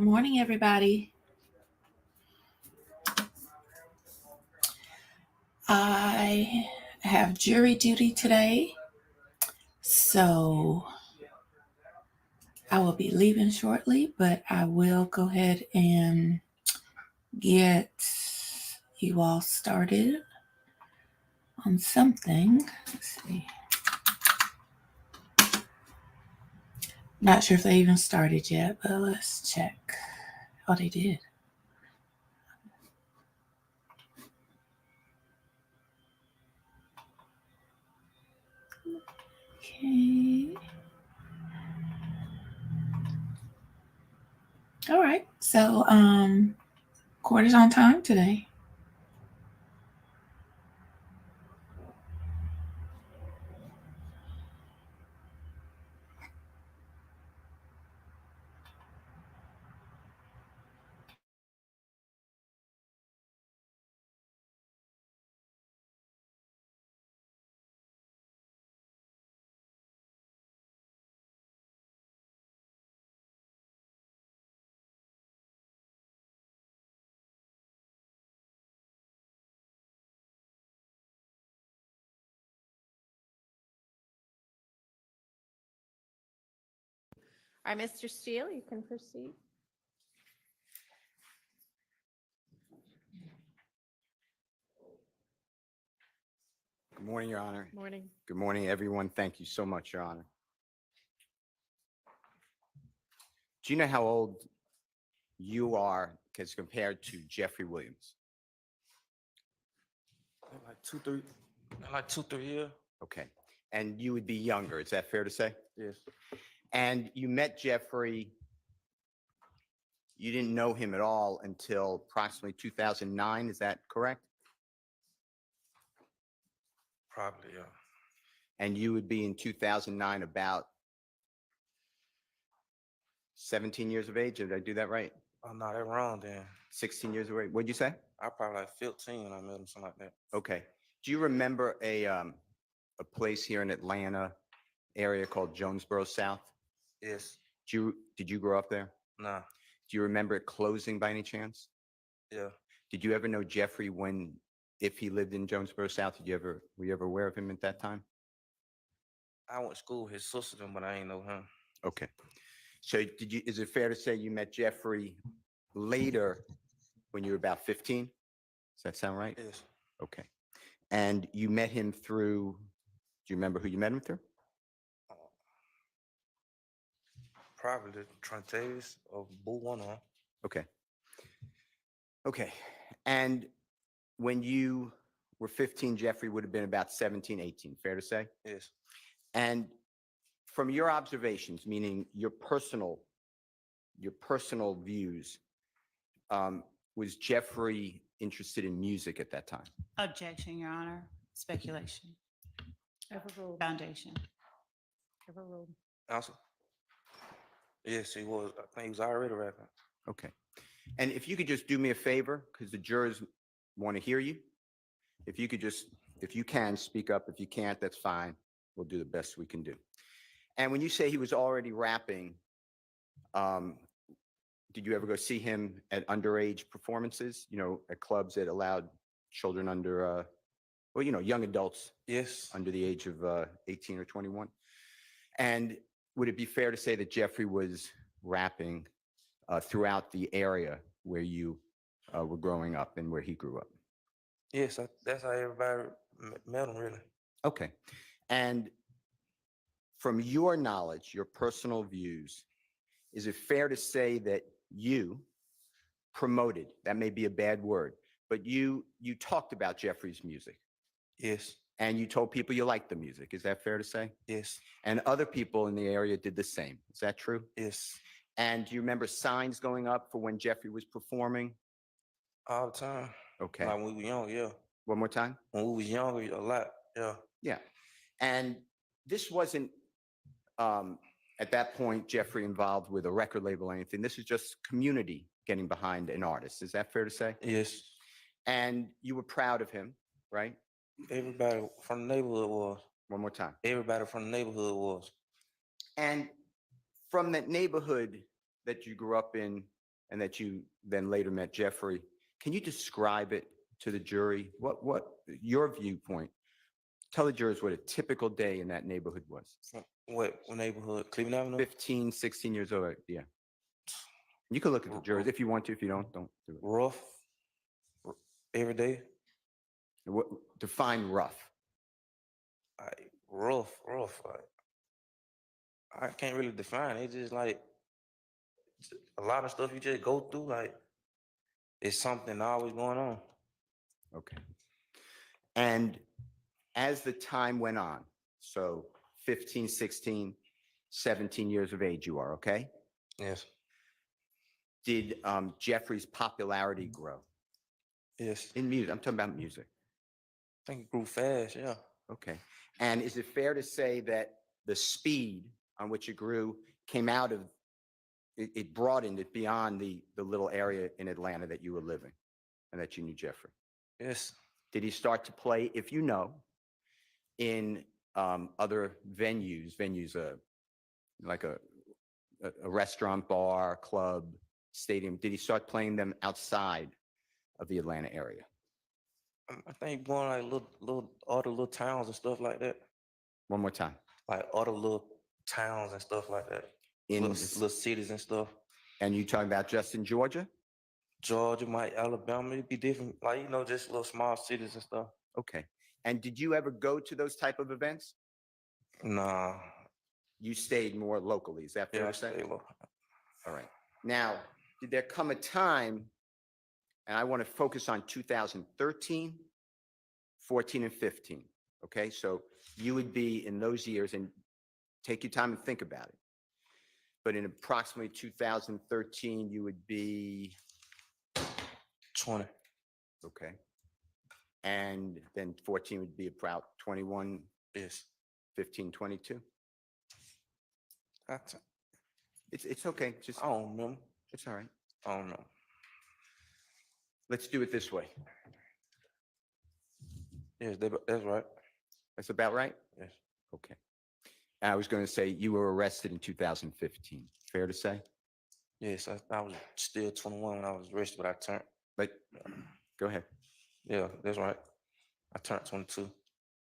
Good morning, everybody. I have jury duty today, so I will be leaving shortly, but I will go ahead and get you all started on something. Let's see. Not sure if they even started yet, but let's check. Oh, they did. Okay. All right. So, court is on time today. All right, Mr. Steele, you can proceed. Good morning, Your Honor. Morning. Good morning, everyone. Thank you so much, Your Honor. Do you know how old you are as compared to Jeffery Williams? Like 2-3 years. Okay. And you would be younger, is that fair to say? Yes. And you met Jeffery, you didn't know him at all until approximately 2009, is that correct? Probably, yeah. And you would be in 2009 about 17 years of age, did I do that right? I'm not that wrong then. 16 years of age, what'd you say? I probably like 15 when I met him, something like that. Okay. Do you remember a place here in Atlanta area called Jonesboro South? Yes. Did you grow up there? Nah. Do you remember it closing by any chance? Yeah. Did you ever know Jeffery if he lived in Jonesboro South? Were you ever aware of him at that time? I went to school with his sister, but I ain't know him. Okay. So is it fair to say you met Jeffery later when you were about 15? Does that sound right? Yes. Okay. And you met him through, do you remember who you met him through? Probably the Trentavis or Boo One on. Okay. Okay. And when you were 15, Jeffery would have been about 17, 18, fair to say? Yes. And from your observations, meaning your personal views, was Jeffery interested in music at that time? Objection, Your Honor. Speculation. Overruled. Foundation. Overruled. Answer. Yes, he was. I think he was already rapping. Okay. And if you could just do me a favor, because the jurors want to hear you. If you can, speak up. If you can't, that's fine. We'll do the best we can do. And when you say he was already rapping, did you ever go see him at underage performances, at clubs that allowed children under, young adults? Yes. Under the age of 18 or 21? And would it be fair to say that Jeffery was rapping throughout the area where you were growing up and where he grew up? Yes, that's how everybody met him, really. Okay. And from your knowledge, your personal views, is it fair to say that you promoted, that may be a bad word, but you talked about Jeffery's music? Yes. And you told people you liked the music. Is that fair to say? Yes. And other people in the area did the same. Is that true? Yes. And do you remember signs going up for when Jeffery was performing? All the time. Okay. Like when we were young, yeah. One more time? When we was younger, a lot, yeah. Yeah. And this wasn't, at that point, Jeffery involved with a record label or anything. This is just community getting behind an artist. Is that fair to say? Yes. And you were proud of him, right? Everybody from the neighborhood was. One more time. Everybody from the neighborhood was. And from that neighborhood that you grew up in, and that you then later met Jeffrey. Can you describe it to the jury? What your viewpoint? Tell the jurors what a typical day in that neighborhood was. From what neighborhood? Cleveland Avenue? 15, 16 years old, yeah. You can look at the jurors if you want to. If you don't do it. Rough. Every day. What, define rough. Like rough. Like I can't really define. It's just like a lot of stuff you just go through. Like it's something always going on. Okay. And as the time went on, so 15, 16, 17 years of age you are, okay? Yes. Did Jeffrey's popularity grow? Yes. In music, I'm talking about music. I think it grew fast. Yeah. Okay. And is it fair to say that the speed on which it grew came out of, it broadened it beyond the little area in Atlanta that you were living and that you knew Jeffrey? Yes. Did he start to play, if you know, in other venues, like a restaurant, bar, club, stadium? Did he start playing them outside of the Atlanta area? I think going like all the little towns and stuff like that. One more time. Like all the little towns and stuff like that. In Little cities and stuff. And you talking about just in Georgia? Georgia, Alabama, it'd be different. Like, just little small cities and stuff. Okay. And did you ever go to those type of events? Nah. You stayed more locally. Is that fair Yeah, I to say? stay local. All right. Now, did there come a time, and I want to focus on 2013, 14, and 15. Okay. So you would be in those years, and take your time and think about it. But in approximately 2013, you would be 20. okay. And then 14 would be about 21, Yes. 15, 22. That's, It's okay. Just I don't know. it's all right. I don't know. Let's do it this way. Yes, that's right. That's about right? Yes. Okay. I was going to say you were arrested in 2015. Fair to say? Yes, I was still 21 when I was arrested, but I turned. But go ahead. Yeah, that's right. I turned 22.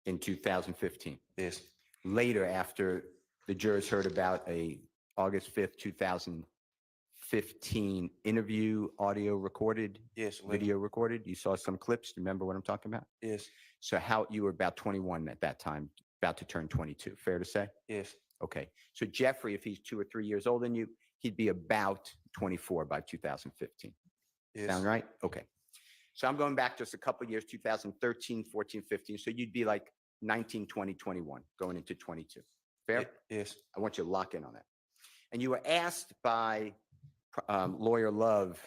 In 2015. Yes. Later, after the jurors heard about a August 5th, 2015 interview, audio recorded, Yes. Later. video recorded, you saw some clips. Remember what I'm talking about? Yes. So you were about 21 at that time, about to turn 22. Fair to say? Yes. Okay. So Jeffrey, if he's 2 or 3 years older than you, he'd be about 24 by 2015. Yes. Sound right? Okay. So I'm going back just a couple of years, 2013, 14, 15. So you'd be like 19, 20, 21, going into 22. Fair? Yes. I want you to lock in on that. And you were asked by Lawyer Love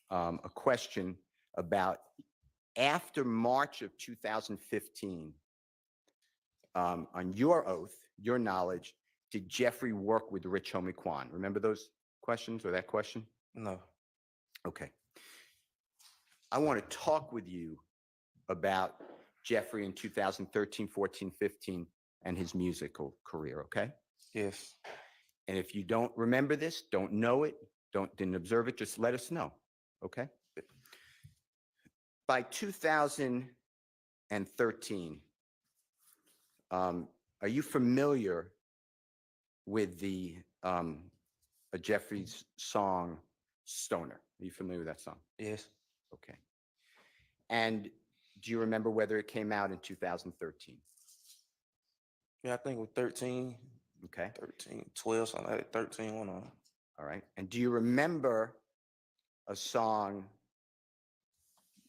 a question about after March of 2015, on your oath, your knowledge, did Jeffrey work with Rich Homie Quan? Remember those questions or that question? No. Okay. I want to talk with you about Jeffrey in 2013, 14, 15, and his musical career, okay? Yes. And if you don't remember this, don't know it, didn't observe it, just let us know, okay? By 2013, are you familiar with the Jeffrey's song Stoner? Are you familiar with that song? Yes. Okay. And do you remember whether it came out in 2013? Yeah, I think it was 13, Okay. 13, 12, something like that. 13, one on. All right. And do you remember a song,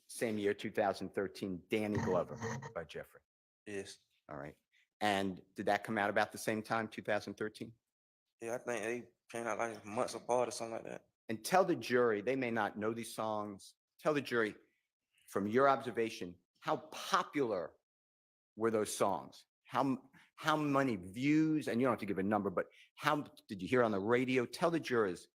same year, 2013, Danny Glover by Jeffrey? Yes. All right. And did that come out about the same time, 2013? Yeah, I think they came out like months apart or something like that. And tell the jury, they may not know these songs. Tell the jury, from your observation, how popular were those songs? How many views, and you don't have to give a number, but how did you hear on the radio? Tell the jurors.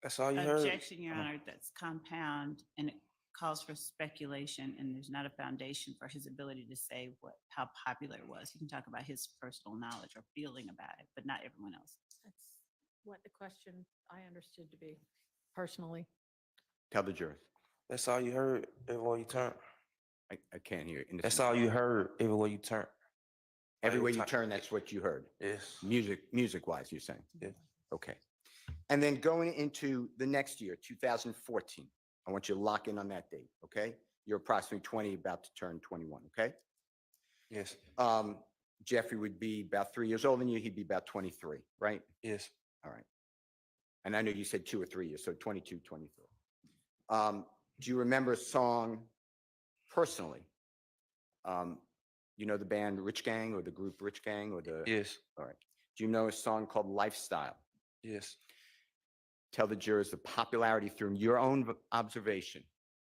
That's all you heard? Objection, Your Honor, that's compound and it calls for speculation and there's not a foundation for his ability to say how popular it was. He can talk about his personal knowledge or feeling about it, but not everyone else. That's what the question I understood to be. personally. Tell the jurors. That's all you heard everywhere you turn. I can't hear you. That's all you heard everywhere you turn. Everywhere you time- turn, that's what you heard. Yes. Music-wise, you're saying? Yeah. Okay. And then going into the next year, 2014, I want you to lock in on that date, okay? You're approximately 20, about to turn 21, okay? Yes. Jeffrey would be about 3 years older than you. He'd be about 23, right? Yes. All right. And I know you said 2 or 3 years, so 22, 23. Do you remember a song personally? You know the band Rich Gang or the group Rich Gang or the? Yes. All right. Do you know a song called Lifestyle? Yes. Tell the jurors the popularity through your own observation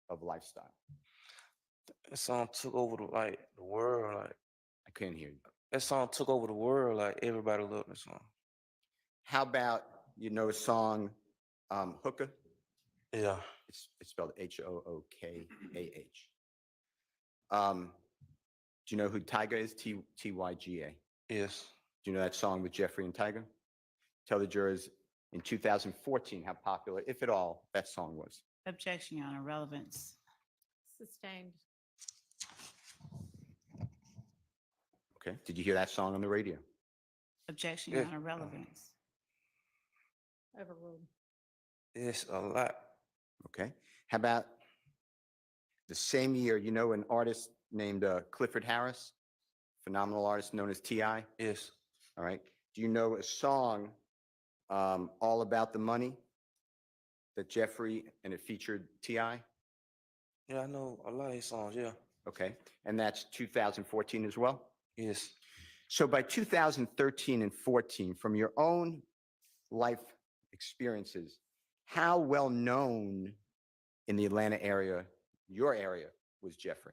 of Lifestyle. That song took over the world. Like I couldn't hear you. that song took over the world. Like everybody loved that song. How about, you know, a song, Hookah? Yeah. It's spelled Hookah. Do you know who Tyga is? Tyga. Yes. Do you know that song with Jeffrey and Tyga? Tell the jurors in 2014 how popular, if at all, that song was. Objection, Your Honor, relevance. Sustained. Okay. Did you hear that song on the radio? Objection, Your Yeah. Honor, relevance. Overruled. Yes. A lot. Okay. How about the same year, you know, an artist named Clifford Harris, phenomenal artist known as T.I.? Yes. All right. Do you know a song, All About the Money, that Jeffrey, and it featured T.I.? Yeah, I know a lot of his songs. Yeah. Okay. And that's 2014 as well? Yes. So by 2013 and 14, from your own life experiences, how well known in the Atlanta area, your area, was Jeffrey?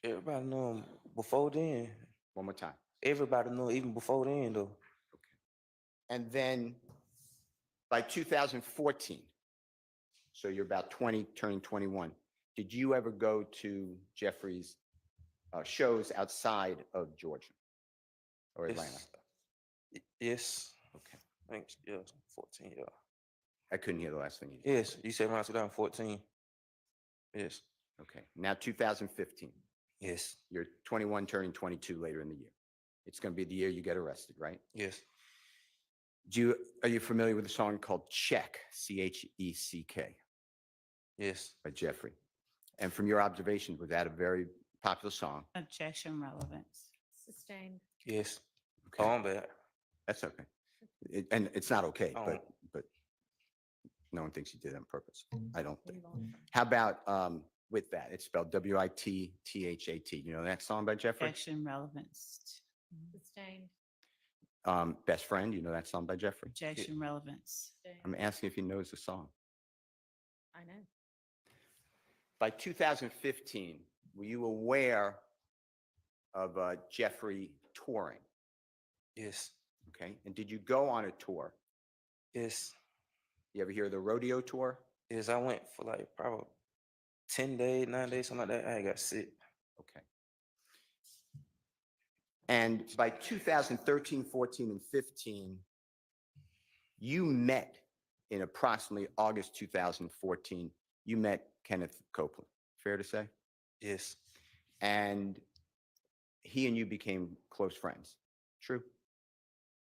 Everybody knew him before then. One more time. Everybody knew even before then, though. And then by 2014, so you're about 20, turning 21, did you ever go to Jeffrey's shows outside of Georgia or Atlanta? Yes. Okay. I think, yeah, 14, yeah. I couldn't hear the last thing you said. Yes, you said around 2014. Yes. Okay. Now 2015. Yes. You're 21, turning 22 later in the year. It's going to be the year you get arrested, right? Yes. Are you familiar with a song called Check, Check, Yes. by Jeffrey? And from your observation, was that a very popular song? Objection, relevance. Sustained. Yes. Okay. Oh, I'm bad. That's okay. And it's not okay, Oh. but no one thinks you did it on purpose. I don't think. Move on. How about With That? It's spelled Withthat. You know that song by Jeffrey? Objection, relevance. Sustained. Best Friend. You know that song by Jeffrey? Objection, relevance. I'm Sustained. asking if he knows the song. I know. By 2015, were you aware of Jeffrey touring? Yes. Okay. And did you go on a tour? Yes. You ever hear of the rodeo tour? Yes, I went for like probably 10 days, 9 days, something like that. I got sick. Okay. And by 2013, 14, and 15, you met in approximately August 2014, you met Kenneth Copeland. Fair to say? Yes. And he and you became close friends. True?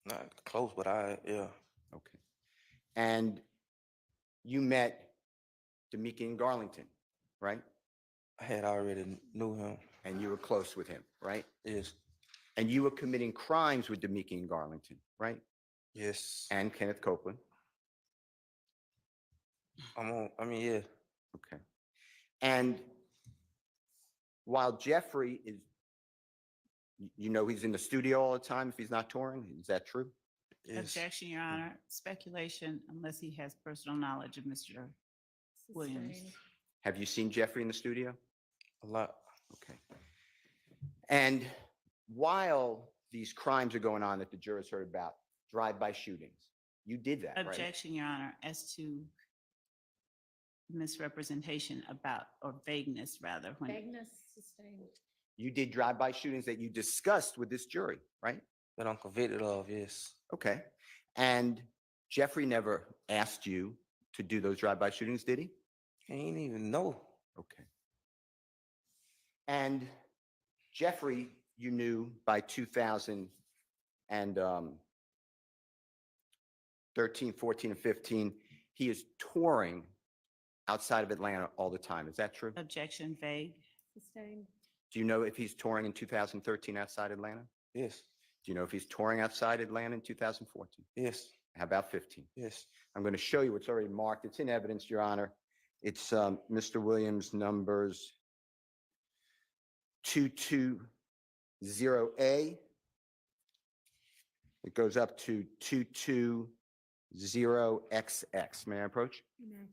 Not close, but yeah. Okay. And you met Demekian Garlington, right? I had already knew him. And you were close with him, right? Yes. And you were committing crimes with Demekian Garlington, right? Yes. And Kenneth Copeland. Yeah. Okay. And while Jeffrey is, you know, he's in the studio all the time if he's not touring. Is that true? Yes. Objection, Your Honor. Speculation unless he has personal knowledge of Mr. Williams. Sustained. Have you seen Jeffrey in the studio? A lot. Okay. And while these crimes are going on that the jurors heard about, drive-by shootings, you did that, right? Objection, Your Honor, as to misrepresentation about, or vagueness rather, when Vagueness. Sustained. You did drive-by shootings that you discussed with this jury, right? That I'm convicted of, yes. Okay. And Jeffrey never asked you to do those drive-by shootings, did he? He ain't even know. Okay. And Jeffrey, you knew by 2013, 14, and 15, he is touring outside of Atlanta all the time. Is that true? Objection vague. Sustained. Do you know if he's touring in 2013 outside Atlanta? Yes, Do you know if he's touring outside Atlanta in 2014? yes, How about 15? yes. I'm going to show you what's already marked. It's in evidence, Your Honor. It's Mr. Williams numbers 220A. It goes up to 220XX. May I approach? You may.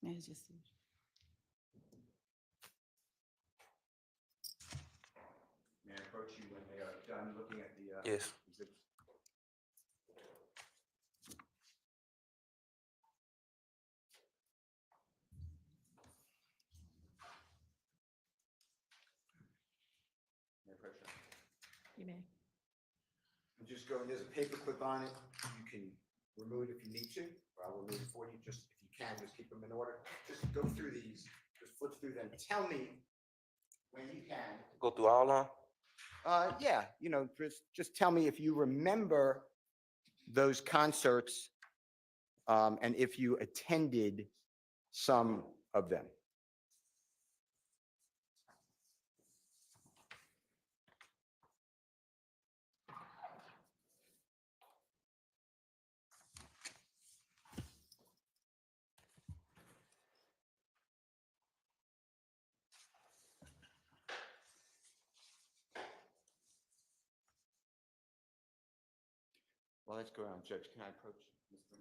No, it's just- May I approach you when they are done looking at the Yes. exhibits? May I approach you? You may. I'm just going, there's a paper clip on it. You can remove it if you need to, or I'll remove it for you. Just if you can, just keep them in order. Just go through these, just flip through them. Tell me when you can. Go through all of them? Yeah, just tell me if you remember those concerts, and if you attended some of them. Well, let's go around, Judge. Can I approach Mr.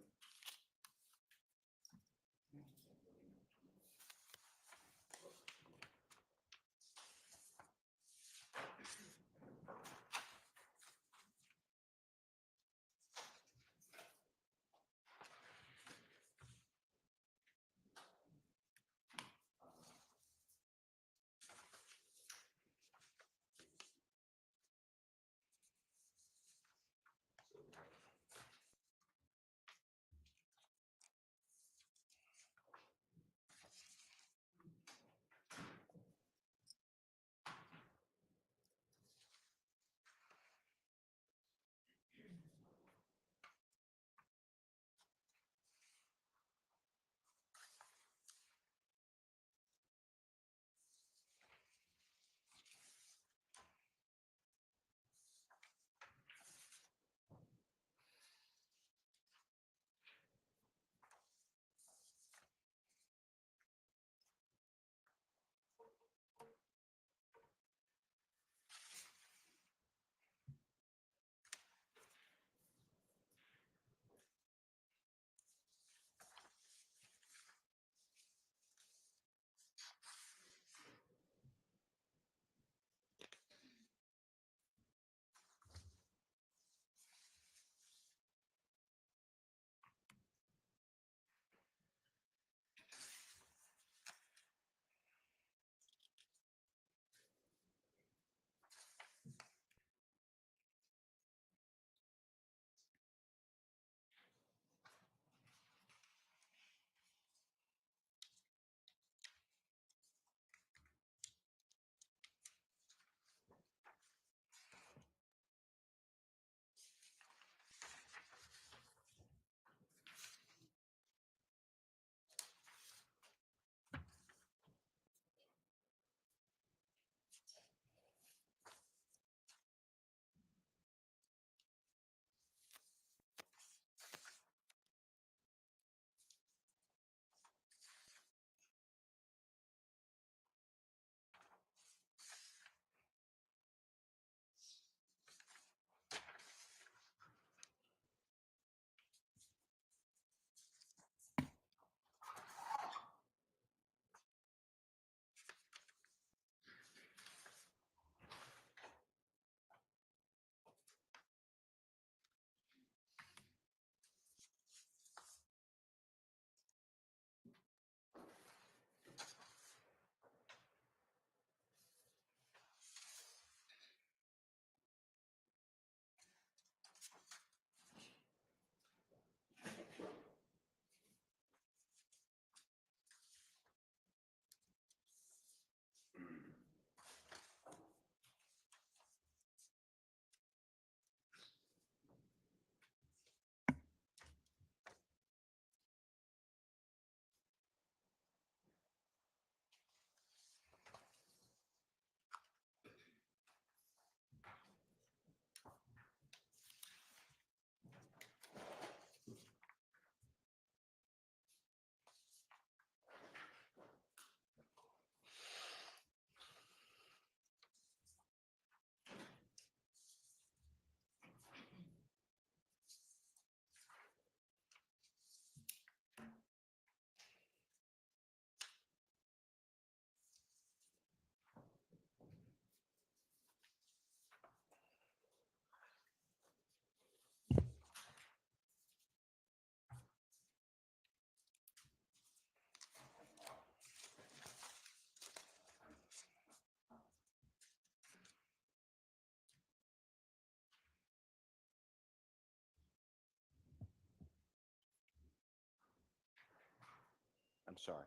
sorry.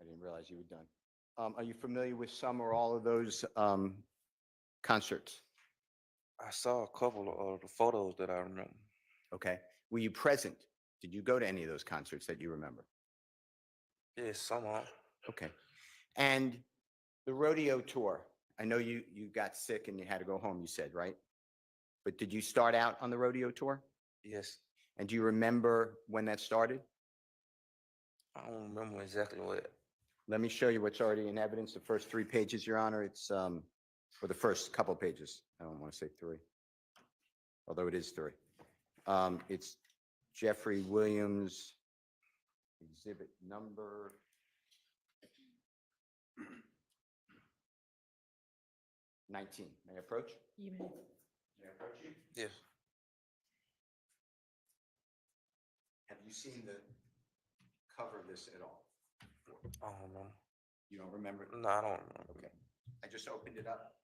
I didn't realize you were done. Are you familiar with some or all of those concerts? I saw a couple of the photos that I remember. Okay. Were you present? Did you go to any of those concerts that you remember? Yeah, some of 'em. Okay. And the rodeo tour, I know you got sick and you had to go home, you said, right? But did you start out on the rodeo tour? Yes. And do you remember when that started? I don't remember exactly what. Let me show you what's already in evidence. The first 3 pages, Your Honor. It's, or the first couple pages. I don't want to say 3, although it is 3. It's Jeffery Williams, exhibit number 19. May I approach? You may. May I approach you? Yes. Have you seen the cover of this at all? I don't know. You don't remember? No, I don't remember. Okay. I just opened it up.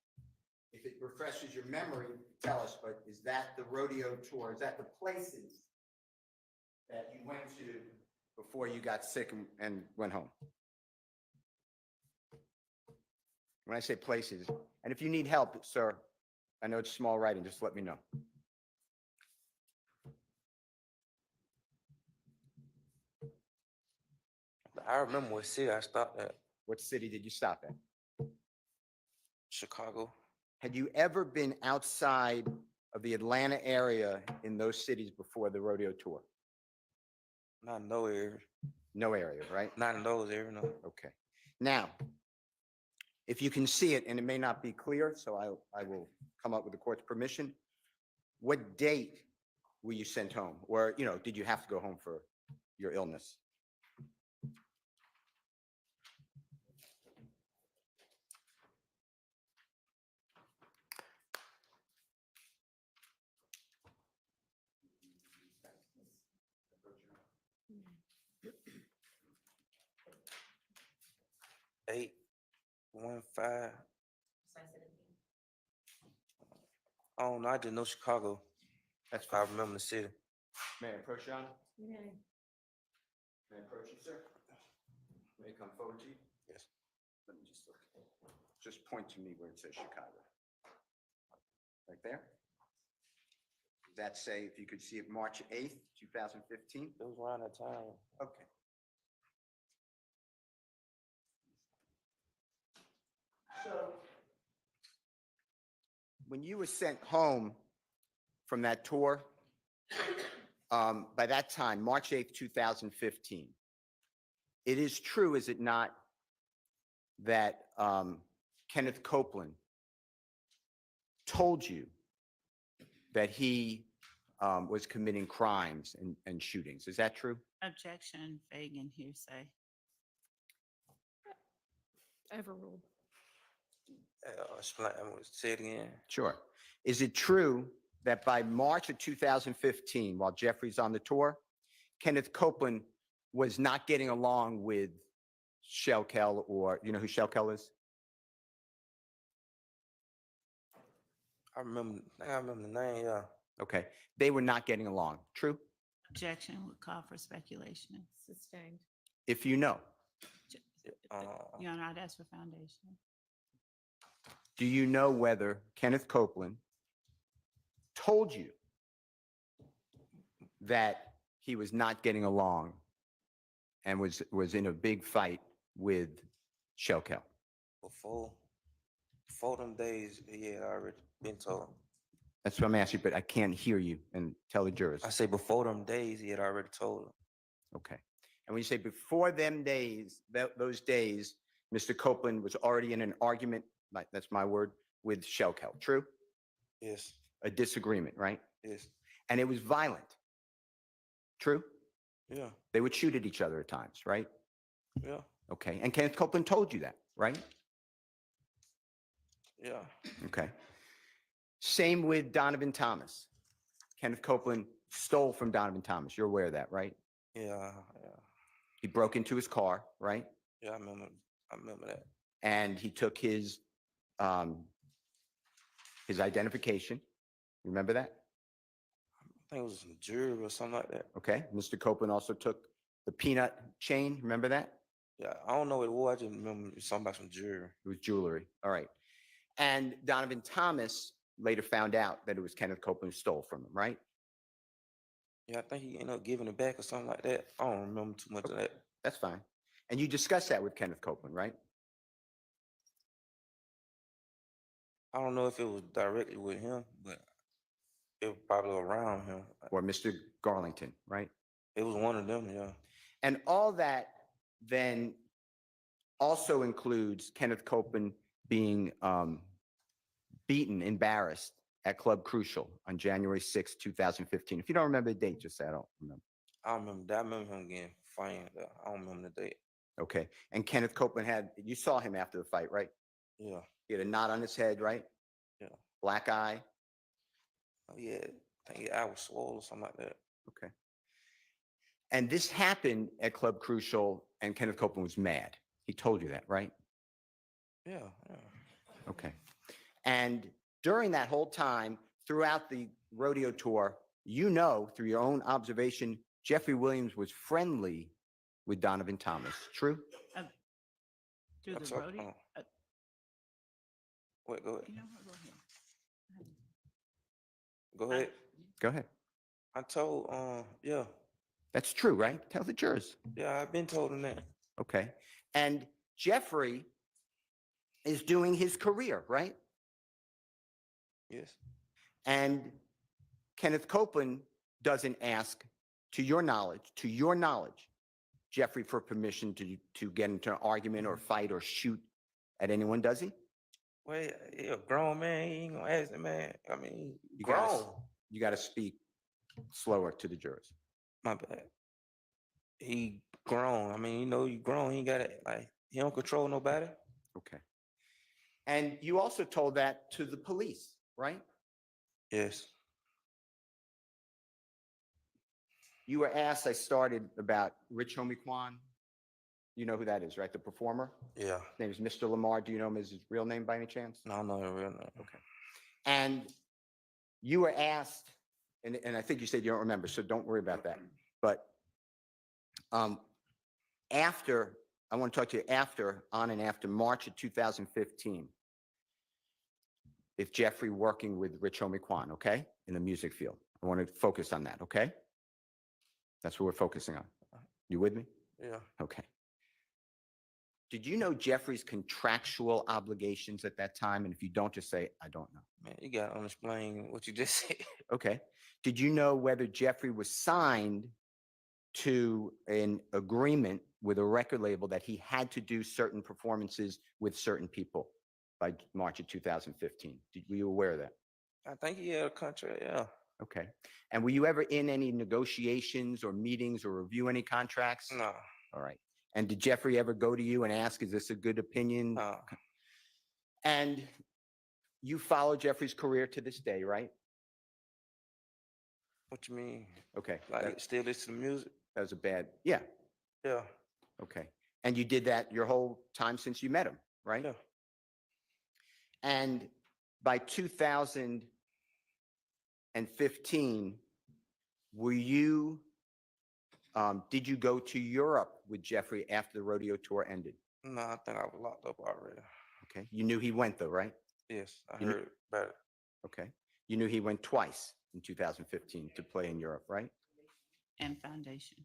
If it refreshes your memory, tell us, but is that the rodeo tour? Is that the places that you went to before you got sick and went home? When I say places, and if you need help, sir, I know it's small writing, just let me know. I remember what city I stopped at. What city did you stop at? Chicago. Had you ever been outside of the Atlanta area in those cities before the rodeo tour? Not in those areas. No area, right? Not in those areas, no. Okay. Now, if you can see it, and it may not be clear, so I will come up with the court's permission. What date were you sent home? Or, did you have to go home for your illness? You may. 815. I don't know. I just know Chicago. That's I fine. remember the city. May I approach, Your Honor? You may. May I approach you, sir? May I come forward to you? Yes. Let me just look. Just point to me where it says Chicago. Right there? Does that say, if you could see it, March 8th, 2015? It was around that time. Okay. So, when you were sent home from that tour, by that time, March 8th, 2015, it is true, is it not, that Kenneth Copeland told you that he was committing crimes and shootings? Is that true? Objection, Fagan, hearsay. Overruled. Explain. Say it again. Sure. Is it true that by March of 2015, while Jeffrey's on the tour, Kenneth Copeland was not getting along with Shelkel, or you know who Shelkel is? I remember the name. Yeah. Okay. They were not getting along. True? Objection would call for speculation. Sustained. If you know. Your Honor, I'd ask for foundation. Do you know whether Kenneth Copeland told you that he was not getting along and was in a big fight with Shelkel? Before them days, he had already been told. That's what I'm asking, but I can't hear you, and tell the jurors. I say before them days, he had already told him. Okay. And when you say before them days, those days, Mr. Copeland was already in an argument, that's my word, with Shelkel. True? Yes. A disagreement, right? Yes. And it was violent. True? Yeah. They would shoot at each other at times, right? Yeah. Okay. And Kenneth Copeland told you that, right? Yeah. Okay. Same with Donovan Thomas. Kenneth Copeland stole from Donovan Thomas. You're aware of that, right? Yeah. He broke into his car, right? Yeah. I remember that. And he took his identification. Remember that? I think it was a jury or something like that. Okay. Mr. Copeland also took the peanut chain. Remember that? Yeah, I don't know what it was. I just remember it was something about some jewelry. It was jewelry. All right. And Donovan Thomas later found out that it was Kenneth Copeland who stole from him, right? Yeah, I think he ended up giving it back or something like that. I don't remember too much of that. That's fine. And you discussed that with Kenneth Copeland, right? I don't know if it was directly with him, but it was probably around him. Or Mr. Garlington, right? It was one of them, yeah. And all that then also includes Kenneth Copeland being beaten, embarrassed at Club Crucial on January 6, 2015. If you don't remember the date, just say I don't remember. I remember that. I remember him getting fined. I don't remember the date. Okay. And Kenneth Copeland you saw him after the fight, right? Yeah, He had a knot on his head, right? yeah. Black eye. Oh, yeah. I think his eye was swollen or something like that. Okay. And this happened at Club Crucial, and Kenneth Copeland was mad. He told you that, right? Yeah, yeah. Okay. And during that whole time, throughout the rodeo tour, you know, through your own observation, Jeffery Williams was friendly with Donovan Thomas. True? Through That's the all- rodeo? Wait, go ahead. You know what, go ahead. Go ahead. Go ahead. I told, yeah, That's true, right? Tell the jurors. yeah, I've been told him that. Okay. And Jeffrey is doing his career, right? Yes. And Kenneth Copeland doesn't ask, to your knowledge, Jeffrey for permission to get into an argument or fight or shoot at anyone, does he? Wait, he a grown man. He ain't gonna ask the man. I mean, You grown. got to speak slower to the jurors. My bad. He grown. I mean, you know, you grown. He ain't got it. Like, he don't control nobody. Okay. And you also told that to the police, right? Yes. You were asked, I started about Rich Homie Quan. You know who that is, right? The performer. Yeah. His name is Mr. Lamar. Do you know him as his real name by any chance? No, I know his real name. Okay. And you were asked, and I think you said you don't remember, so don't worry about that. But after, I want to talk to you on and after March of 2015, if Jeffrey working with Rich Homie Quan, okay, in the music field. I want to focus on that, okay? That's what we're focusing on. You with me? Yeah. Okay. Did you know Jeffrey's contractual obligations at that time? And if you don't, just say, I don't know. Man, you gotta explain what you just said. Okay. Did you know whether Jeffrey was signed to an agreement with a record label that he had to do certain performances with certain people by March of 2015? Were you aware of that? I think he had a contract, yeah. Okay. And were you ever in any negotiations or meetings or review any contracts? No, All right. And did Jeffrey ever go to you and ask, is this a good opinion? no. And you follow Jeffrey's career to this day, right? What you mean? Okay. Like, That, still listen to music? that was a bad, yeah. Yeah, Okay. And you did that your whole time since you met him, right? yeah. And by 2015, were you, did you go to Europe with Jeffrey after the rodeo tour ended? No, I think I was locked up already. Okay. You knew he went though, right? Yes, I You kn- heard about it. Okay. You knew he went twice in 2015 to play in Europe, right? And foundation,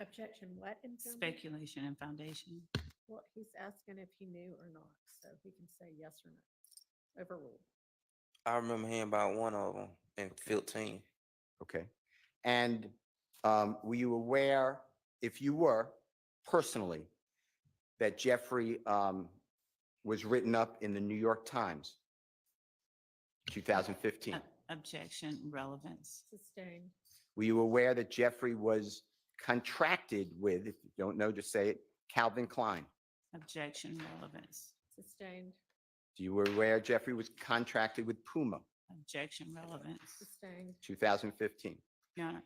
Objection, what? in foundation? speculation and foundation. Well, he's asking if he knew or not, so he can say yes or no. Overruled. I remember hearing about one of them in 15. Okay. And were you aware, if you were personally, that Jeffrey was written up in the New York Times, 2015? Objection, relevance. Sustained. Were you aware that Jeffrey was contracted with, if you don't know, just say it, Calvin Klein? Objection, relevance. Sustained. You were aware Jeffrey was contracted with Puma, Objection, relevance. Sustained. 2015? Your Honor,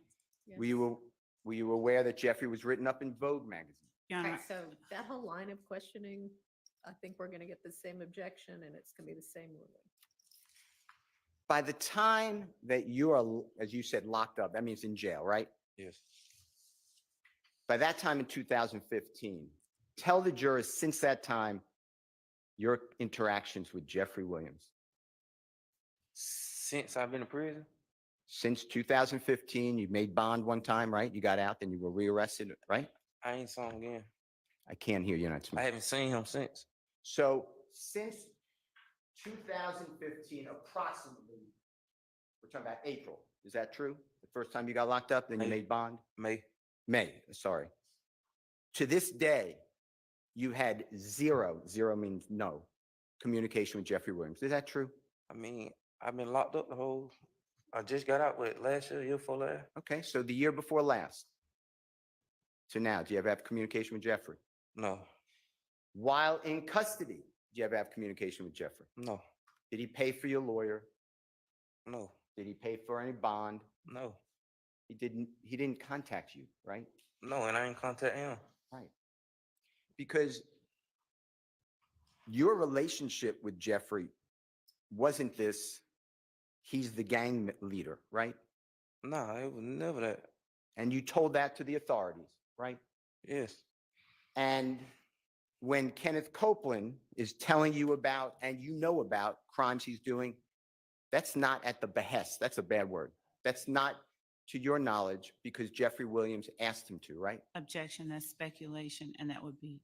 Yes. Were you aware that Jeffrey was written up in Vogue magazine? Your Okay, Honor, so that whole line of questioning, I think we're gonna get the same objection and it's gonna be the same ruling. By the time that you are, as you said, locked up, that means in jail, right? Yes. By that time in 2015, Tell the jurors since that time your interactions with Jeffery Williams. Since I've been in prison, Since 2015, you made bond one time, right? You got out, then you were rearrested, right? I ain't saw him again. I can't hear you, not I smart. haven't seen him since. So since 2015, approximately, we're talking about April. Is that true? The first time you got locked up, then you May. made bond? May. May, sorry. To this day, you had zero means no, communication with Jeffery Williams. Is that true? I mean, I've been locked up the whole. I just got out with last year before last. Okay, so the year before last to now, do you ever have communication with Jeffrey? No, While in custody, do you ever have communication with Jeffrey? no, Did he pay for your lawyer? no, Did he pay for any bond? no, He didn't contact you, right? no, and I ain't contact him. Right. Because your relationship with Jeffrey wasn't this, he's the gang leader, right? Nah, it was never that. And you told that to the authorities, right? Yes. And when Kenneth Copeland is telling you about, and you know about crimes he's doing, that's not at the behest. That's a bad word. That's not to your knowledge because Jeffery Williams asked him to, right? Objection, that's speculation, and that would be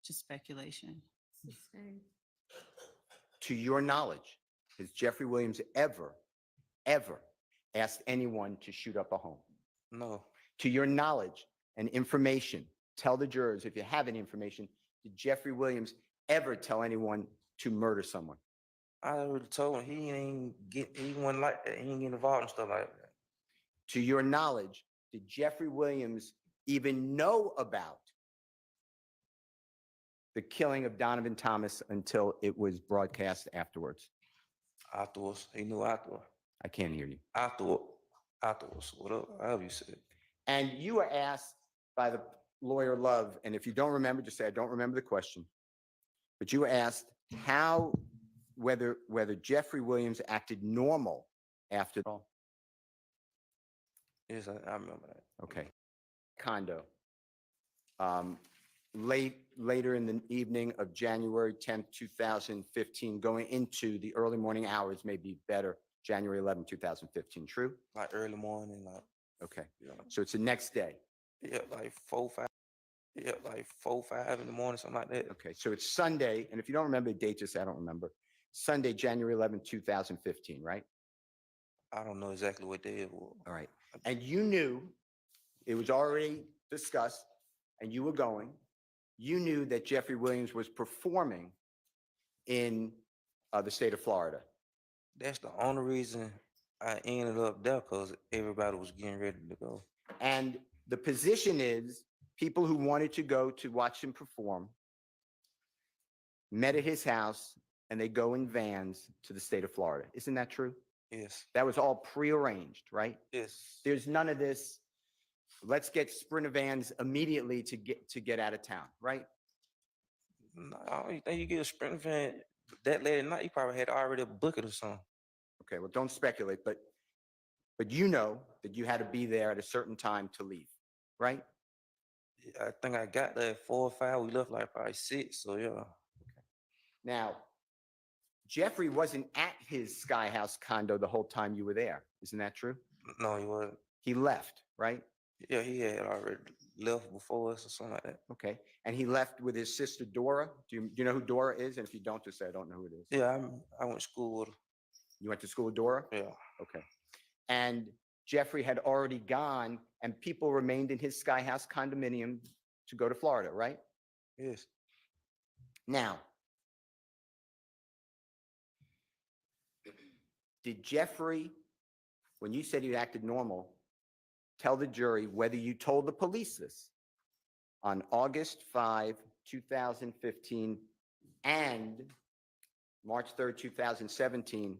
just speculation. It's the same. To your knowledge, has Jeffery Williams ever asked anyone to shoot up a home? No, To your knowledge and information, tell the jurors if you have any information, did Jeffery Williams ever tell anyone to murder someone? I already told him he wasn't like that. He ain't get involved in stuff like that. To your knowledge, did Jeffery Williams even know about the killing of Donovan Thomas until it was broadcast afterwards? Afterwards, he knew afterwards. I can't hear you. Afterwards, whatever, however you said. And you were asked by the lawyer Love, and if you don't remember, just say, I don't remember the question. But you were asked whether Jeffery Williams acted normal after all. Yes, I remember that. Okay. Condo. Later in the evening of January 10th, 2015, going into the early morning hours, maybe better, January 11th, 2015. True? Like early morning, like, Okay. you know, So it's the next day. yeah, like 4, 5. Yeah, like 4, 5 in the morning, something like that. Okay. So it's Sunday. And if you don't remember the date, just say, I don't remember. Sunday, January 11th, 2015, right? I don't know exactly what day it was. All right. And you knew it was already discussed and you were going. You knew that Jeffery Williams was performing in the state of Florida. That's the only reason I ended up there, because everybody was getting ready to go. And the position is people who wanted to go to watch him perform met at his house and they go in vans to the state of Florida. Isn't that true? Yes, That was all prearranged, right? yes. There's none of this. Let's get Sprinter vans immediately to get out of town, right? No, I don't think you get a sprint van that late at night. You probably had already booked it or something. Okay, well, don't speculate, but you know that you had to be there at a certain time to leave, right? I think I got there at 4 or 5. We left like probably 6. So yeah, Now, Jeffrey wasn't at his Sky House condo the whole time you were there. Isn't that true? no, he wasn't. He left, right? Yeah, he had already left before us or something like that. Okay. And he left with his sister Dora. Do you know who Dora is? And if you don't, just say, I don't know who it is. Yeah, I went to school with You went to school with Dora? her. Yeah, Okay. And Jeffrey had already gone and people remained in his Sky House condominium to go to Florida, right? yes. Now, did Jeffrey, when you said he acted normal, tell the jury whether you told the police this on August 5, 2015 and March 3rd, 2017,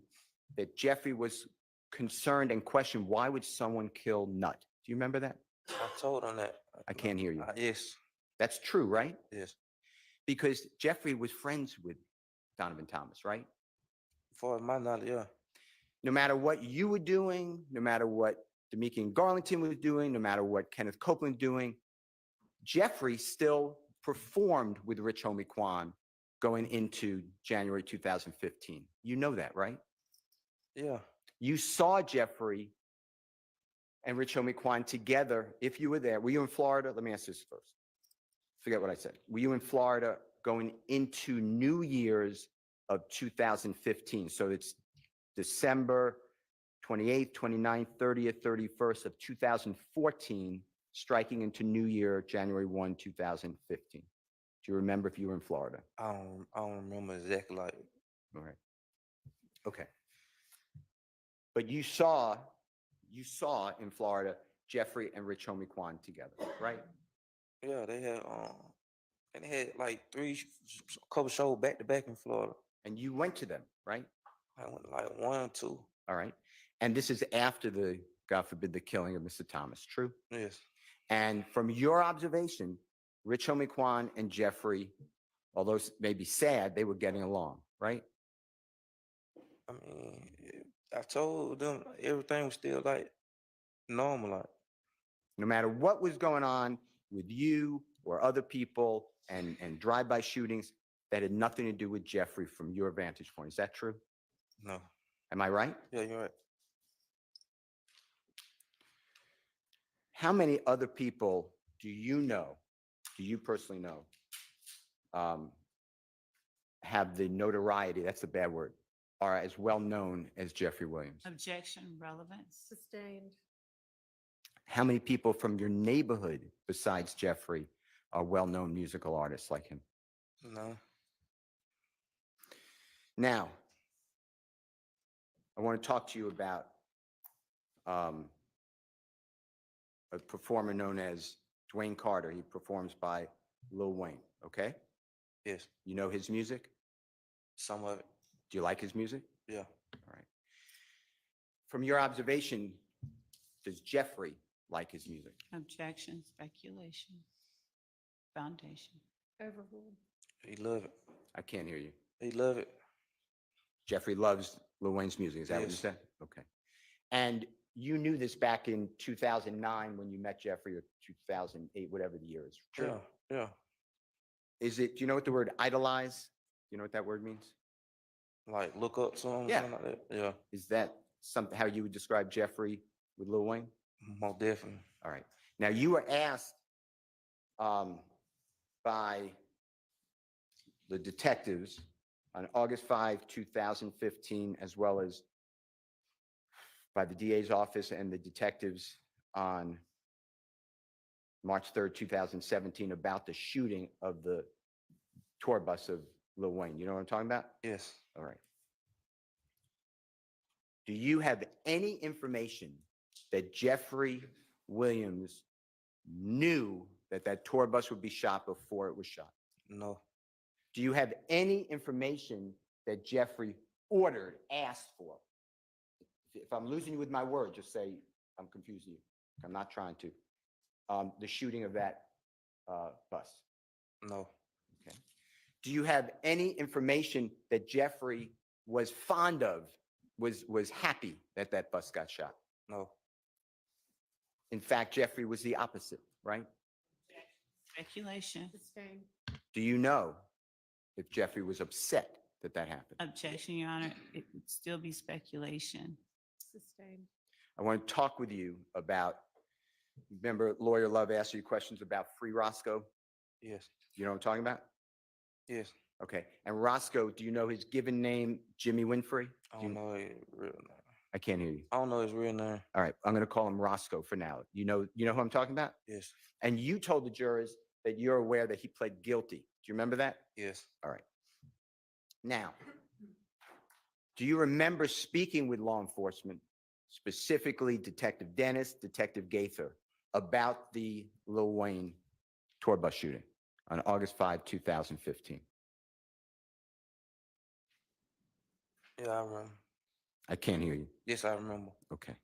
that Jeffrey was concerned and questioned, why would someone kill Nut? Do you remember that? I told him that. I can't hear you. Yes, That's true, right? yes. Because Jeffrey was friends with Donovan Thomas, right? For my knowledge, yeah. No matter what you were doing, no matter what Demikian Garlington was doing, no matter what Kenneth Copeland doing, Jeffrey still performed with Rich Homie Quan going into January 2015. You know that, right? Yeah. You saw Jeffery and Rich Homie Quan together. If you were there, were you in Florida? Let me ask this first. Forget what I said. Were you in Florida going into New Year's of 2015? So it's December 28th, 29th, 30th, 31st of 2014, striking into New Year, January 1, 2015. Do you remember if you were in Florida? I don't remember exactly like. All right. Okay. But you saw in Florida Jeffery and Rich Homie Quan together, right? Yeah, they had like couple shows back to back in Florida. And you went to them, right? I went like 1 or 2. All right. And this is after the, God forbid, the killing of Mr. Thomas, true? Yes. And from your observation, Rich Homie Quan and Jeffery, although it may be sad, they were getting along, right? I mean, I told them everything was still like normal. Like, No matter what was going on with you or other people and drive-by shootings, that had nothing to do with Jeffery from your vantage point. Is that true? no. Am I right? Yeah, you're right. How many other people do you personally know, have the notoriety, that's a bad word, are as well known as Jeffery Williams? Objection, relevance. Sustained. How many people from your neighborhood besides Jeffery are well-known musical artists like him? No. Now, I want to talk to you about a performer known as Dwayne Carter. He performs by Lil Wayne, okay? Yes. You know his music? Some of it. Do you like his music? Yeah. All right. From your observation, does Jeffery like his music? Objection, speculation, foundation. Overruled. He love it. I can't hear you. He love it. Jeffery loves Lil Wayne's music. Is that what you Yes. said? Okay. And you knew this back in 2009 when you met Jeffery, or 2008, whatever the year is. True. Yeah. Yeah. Do you know what the word idolize? Do you know what that word means? Like look up something. Yeah. Something like that. Yeah. Is that something how you would describe Jeffery with Lil Wayne? Most definitely. All right. Now you were asked by the detectives on August 5, 2015, as well as by the DA's office and the detectives on March 3rd, 2017, about the shooting of the tour bus of Lil Wayne. You know what I'm talking about? Yes. All right. Do you have any information that Jeffery Williams knew that that tour bus would be shot before it was shot? No. Do you have any information that Jeffery ordered, asked for? If I'm losing you with my word, just say I'm confusing you. I'm not trying to. The shooting of that bus. No. Okay. Do you have any information that Jeffery was fond of, was happy that that bus got shot? No. In fact, Jeffery was the opposite, right? Speculation. Sustained. Do you know if Jeffery was upset that that happened? Objection, Your Honor. It would still be speculation. Sustained. I want to talk with you about, remember Lawyer Love asked you questions about Free Roscoe? Yes. You know what I'm talking about? Yes. Okay. And Roscoe, do you know his given name, Jimmy Winfrey? I Do you- don't know his real name. I can't hear you. I don't know his real name. All right. I'm going to call him Roscoe for now. You know who I'm talking about? Yes. And you told the jurors that you're aware that he pled guilty. Do you remember that? Yes. All right. Now, do you remember speaking with law enforcement, specifically Detective Dennis, Detective Gaither, about the Lil Wayne tour bus shooting on August 5, 2015? Yeah, I remember. I can't hear you. Yes, I remember. Okay.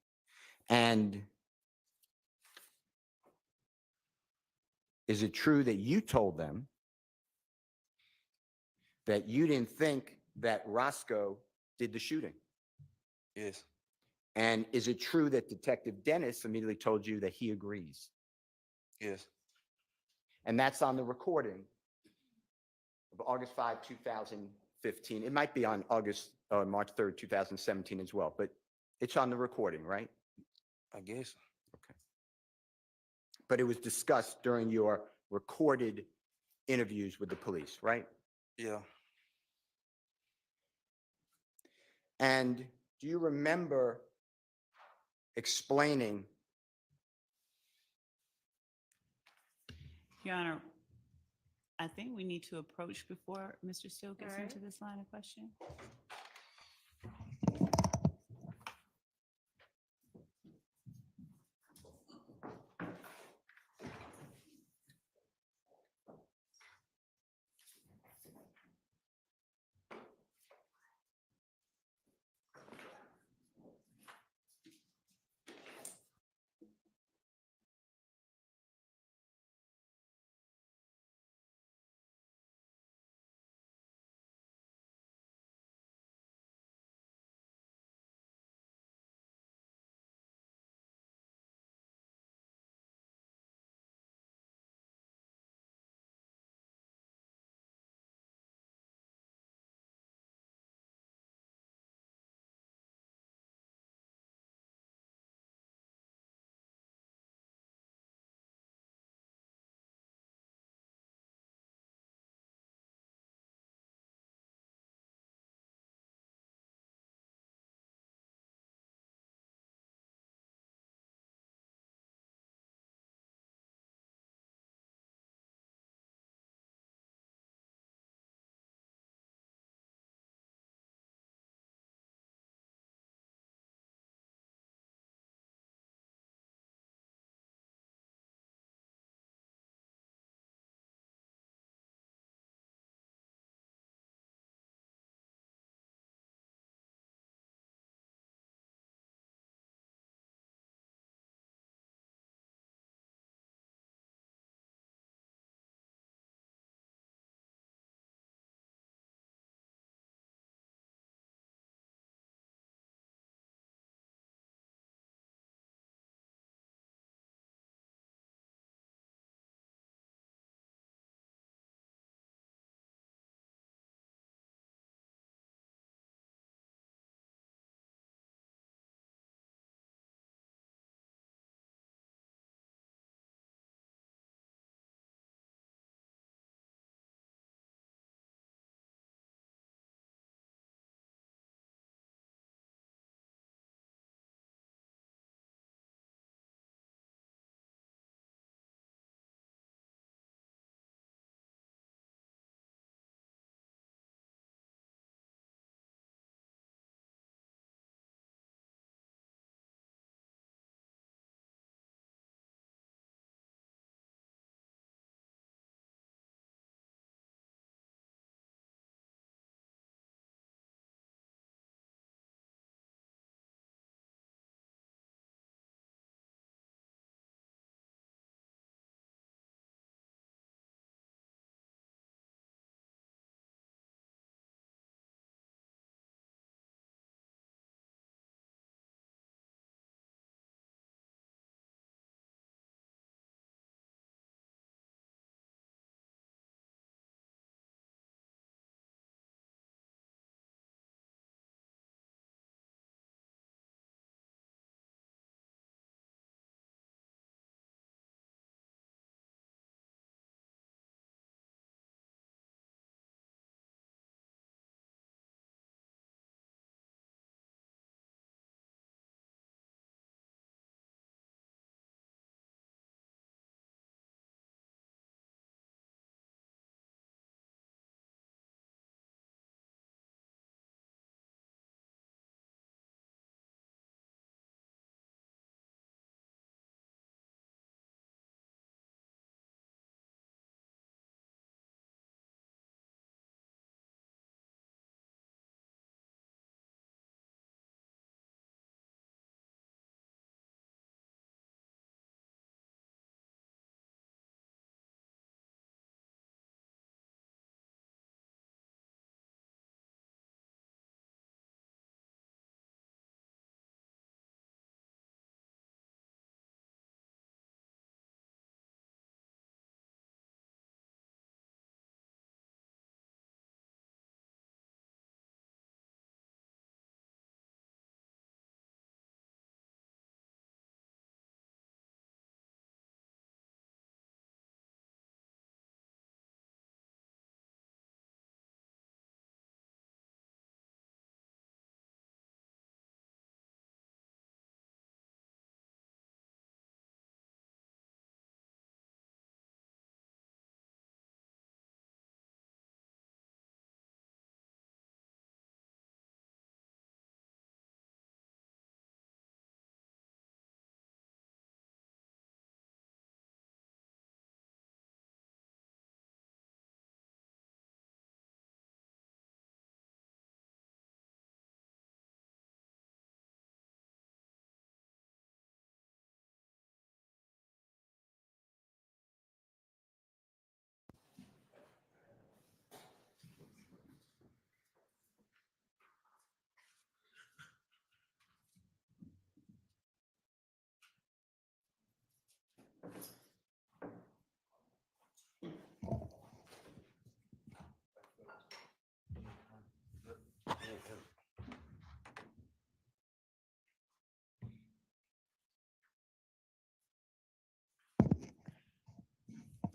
And is it true that you told them that you didn't think that Roscoe did the shooting? Yes. And is it true that Detective Dennis immediately told you that he agrees? Yes. And that's on the recording of August 5, 2015. It might be on March 3rd, 2017 as well, but it's on the recording, right? I guess. Okay. But it was discussed during your recorded interviews with the police, right? Yeah. And do you remember explaining? Your Honor, I think we need to approach before Mr. Steele gets All right. into this line of question.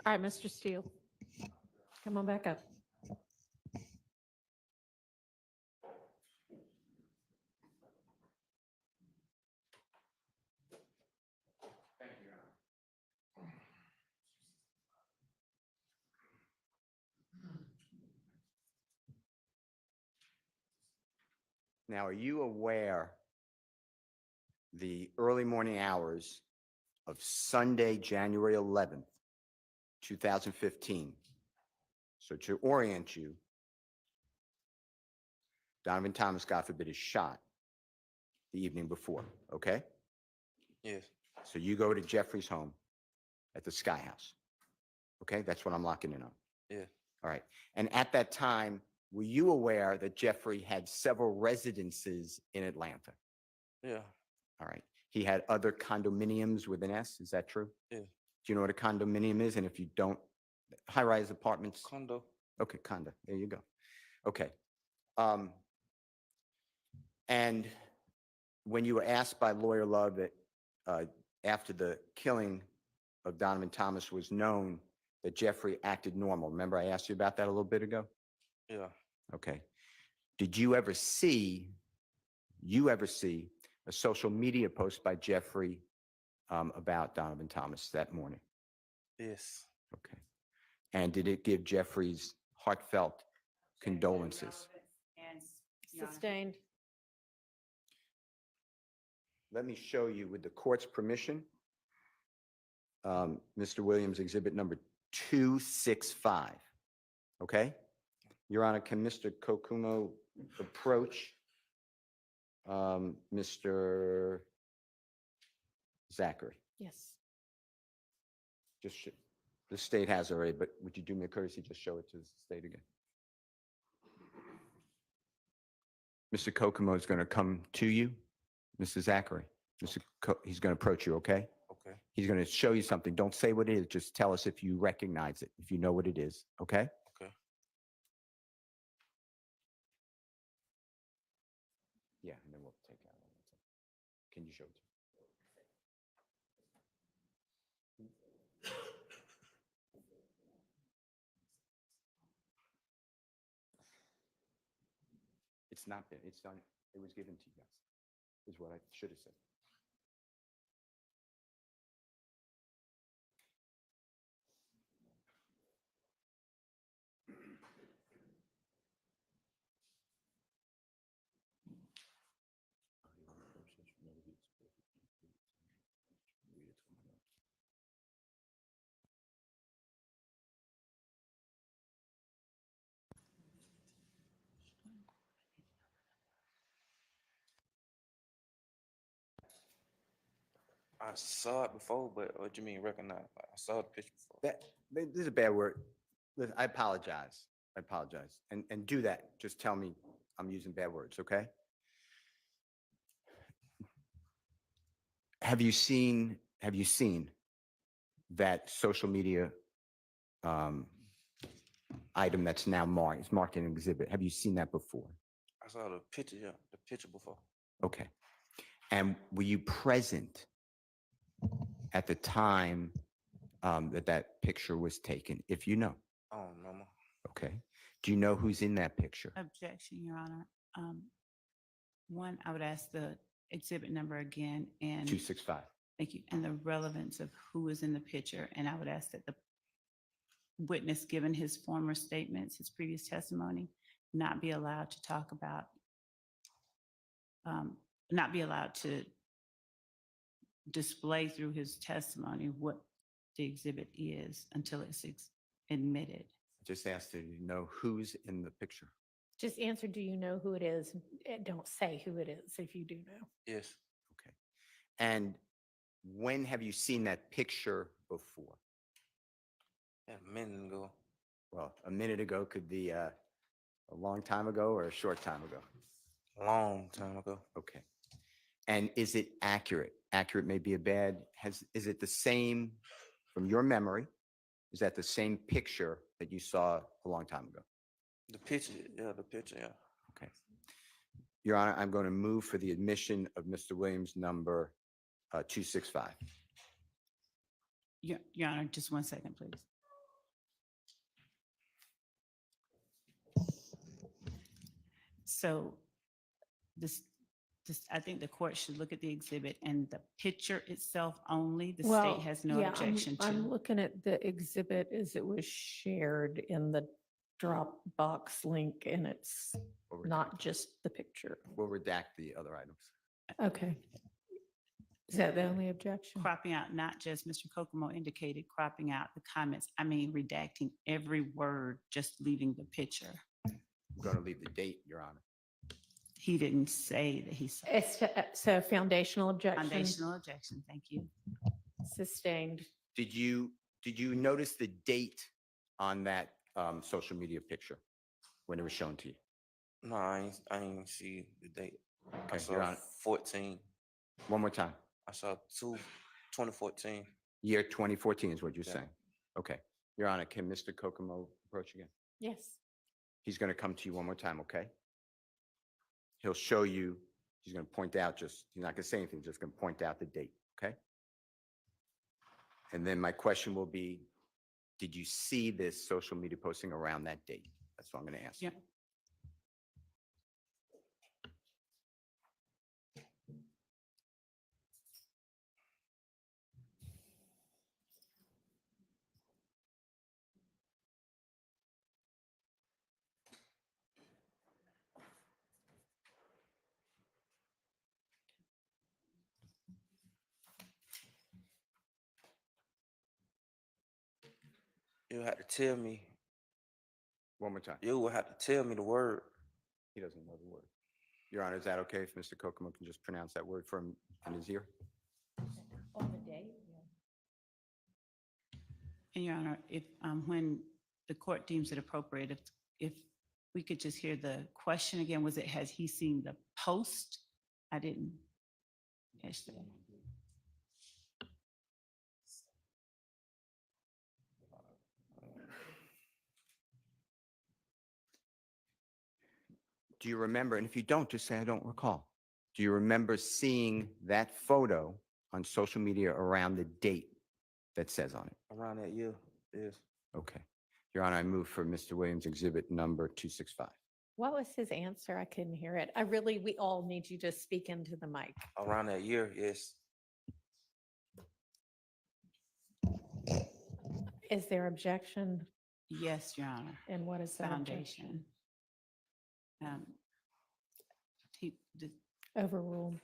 All right, Mr. Steele, come on back up. Now, are you aware the early morning hours of Sunday, January 11th, 2015? So to orient you, Donovan Thomas, God forbid, is shot the evening before, okay? Yes. So you go to Jeffrey's home at the Sky House, okay? That's what I'm locking in on. Yeah. All right. And at that time, were you aware that Jeffrey had several residences in Atlanta? Yeah. All right. He had other condominiums with an S. Is that true? Yeah. Do you know what a condominium is? And if you don't, high-rise apartments? Condo. Okay, condo. There you go. Okay. And when you were asked by Lawyer Love that after the killing of Donovan Thomas was known that Jeffrey acted normal, remember I asked you about that a little bit ago? Yeah. Okay. Did you ever see a social media post by Jeffrey about Donovan Thomas that morning? Yes. Okay. And did it give Jeffrey's heartfelt condolences? And, Your Honor, Sustained. Let me show you, with the court's permission, Mr. Williams, exhibit number 265. Okay? Your Honor, can Mr. Kokumo approach Mr. Zachary? Yes. The state has already, but would you do me a courtesy, just show it to the state again? Mr. Kokumo is going to come to you, Mr. Zachary. He's going to approach you, okay? Okay. He's going to show you something. Don't say what it is. Just tell us if you recognize it, if you know what it is, okay? Okay. Yeah, and then we'll take out. Can you show it to me? It's not been, it's done, it was given to you guys, is what I should have said. I saw it before, but what do you mean recognize? Like, I saw the picture before. This is a bad word. Listen, I apologize. I apologize. And do that. Just tell me I'm using bad words, okay? Have you seen that social media item that's now marked? It's marked in an exhibit. Have you seen that before? I saw the picture, yeah, the picture before. Okay. And were you present at the time that picture was taken, if you know? I don't remember. Okay. Do you know who's in that picture? objection, Your Honor. One, I would ask the exhibit number again and 265. thank you, and the relevance of who is in the picture. And I would ask that the witness, given his former statements, his previous testimony, not be allowed to talk about, not be allowed to display through his testimony what the exhibit is until it's admitted. Just asked to know who's in the picture. Just answer, do you know who it is? Don't say who it is if you do know. Yes. Okay. And when have you seen that picture before? Yeah, a minute ago. Well, a minute ago could be a long time ago or a short time ago. A long time ago. Okay. And is it accurate? Accurate may be a bad, is it the same from your memory? Is that the same picture that you saw a long time ago? The picture, yeah, the picture, yeah. Okay. Your Honor, I'm going to move for the admission of Mr. Williams, number 265. Your Honor, just 1 second, please. So I think the court should look at the exhibit and the picture itself only, the Well, state has no yeah, objection to. I'm looking at the exhibit as it was shared in the Dropbox link, and it's We'll redact not it. just the picture. We'll redact the other items. Okay. Is that the only objection? Cropping out, not just Mr. Kokomo indicated, cropping out the comments. I mean, redacting every word, just leaving the picture. We're going to leave the date, Your Honor. He didn't say that he saw. So foundational objection Foundational objection, thank you. sustained. Did you notice the date on that social media picture when it was shown to you? No, I ain't see the date. I Okay, Your saw Honor. 14. One more time. I saw 2014. Year 2014 is what you're Yeah. saying. Okay. Your Honor, can Mr. Kokomo approach again? Yes. He's going to come to you one more time, okay? He'll show you, he's going to point out he's not going to say anything, just going to point out the date, okay? And then my question will be, did you see this social media posting around that date? That's what I'm going to ask. Yep. You had to tell me. One more time. You would have to tell me the word. He doesn't know the word. Your Honor, is that okay if Mr. Kokomo can just pronounce that word for him in his ear? On the date? And Your Honor, if, when the court deems it appropriate, if we could just hear the question again, has he seen the post? I didn't catch that. Do you remember, and if you don't, just say, I don't recall. Do you remember seeing that photo on social media around the date that says on it? Around that year, yes. Okay. Your Honor, I move for Mr. Williams exhibit number 265. What was his answer? I couldn't hear it. We all need you to speak into the mic. Around that year, yes. Is there objection? Yes, Your Honor. And what is that objection? Foundation. The Overruled.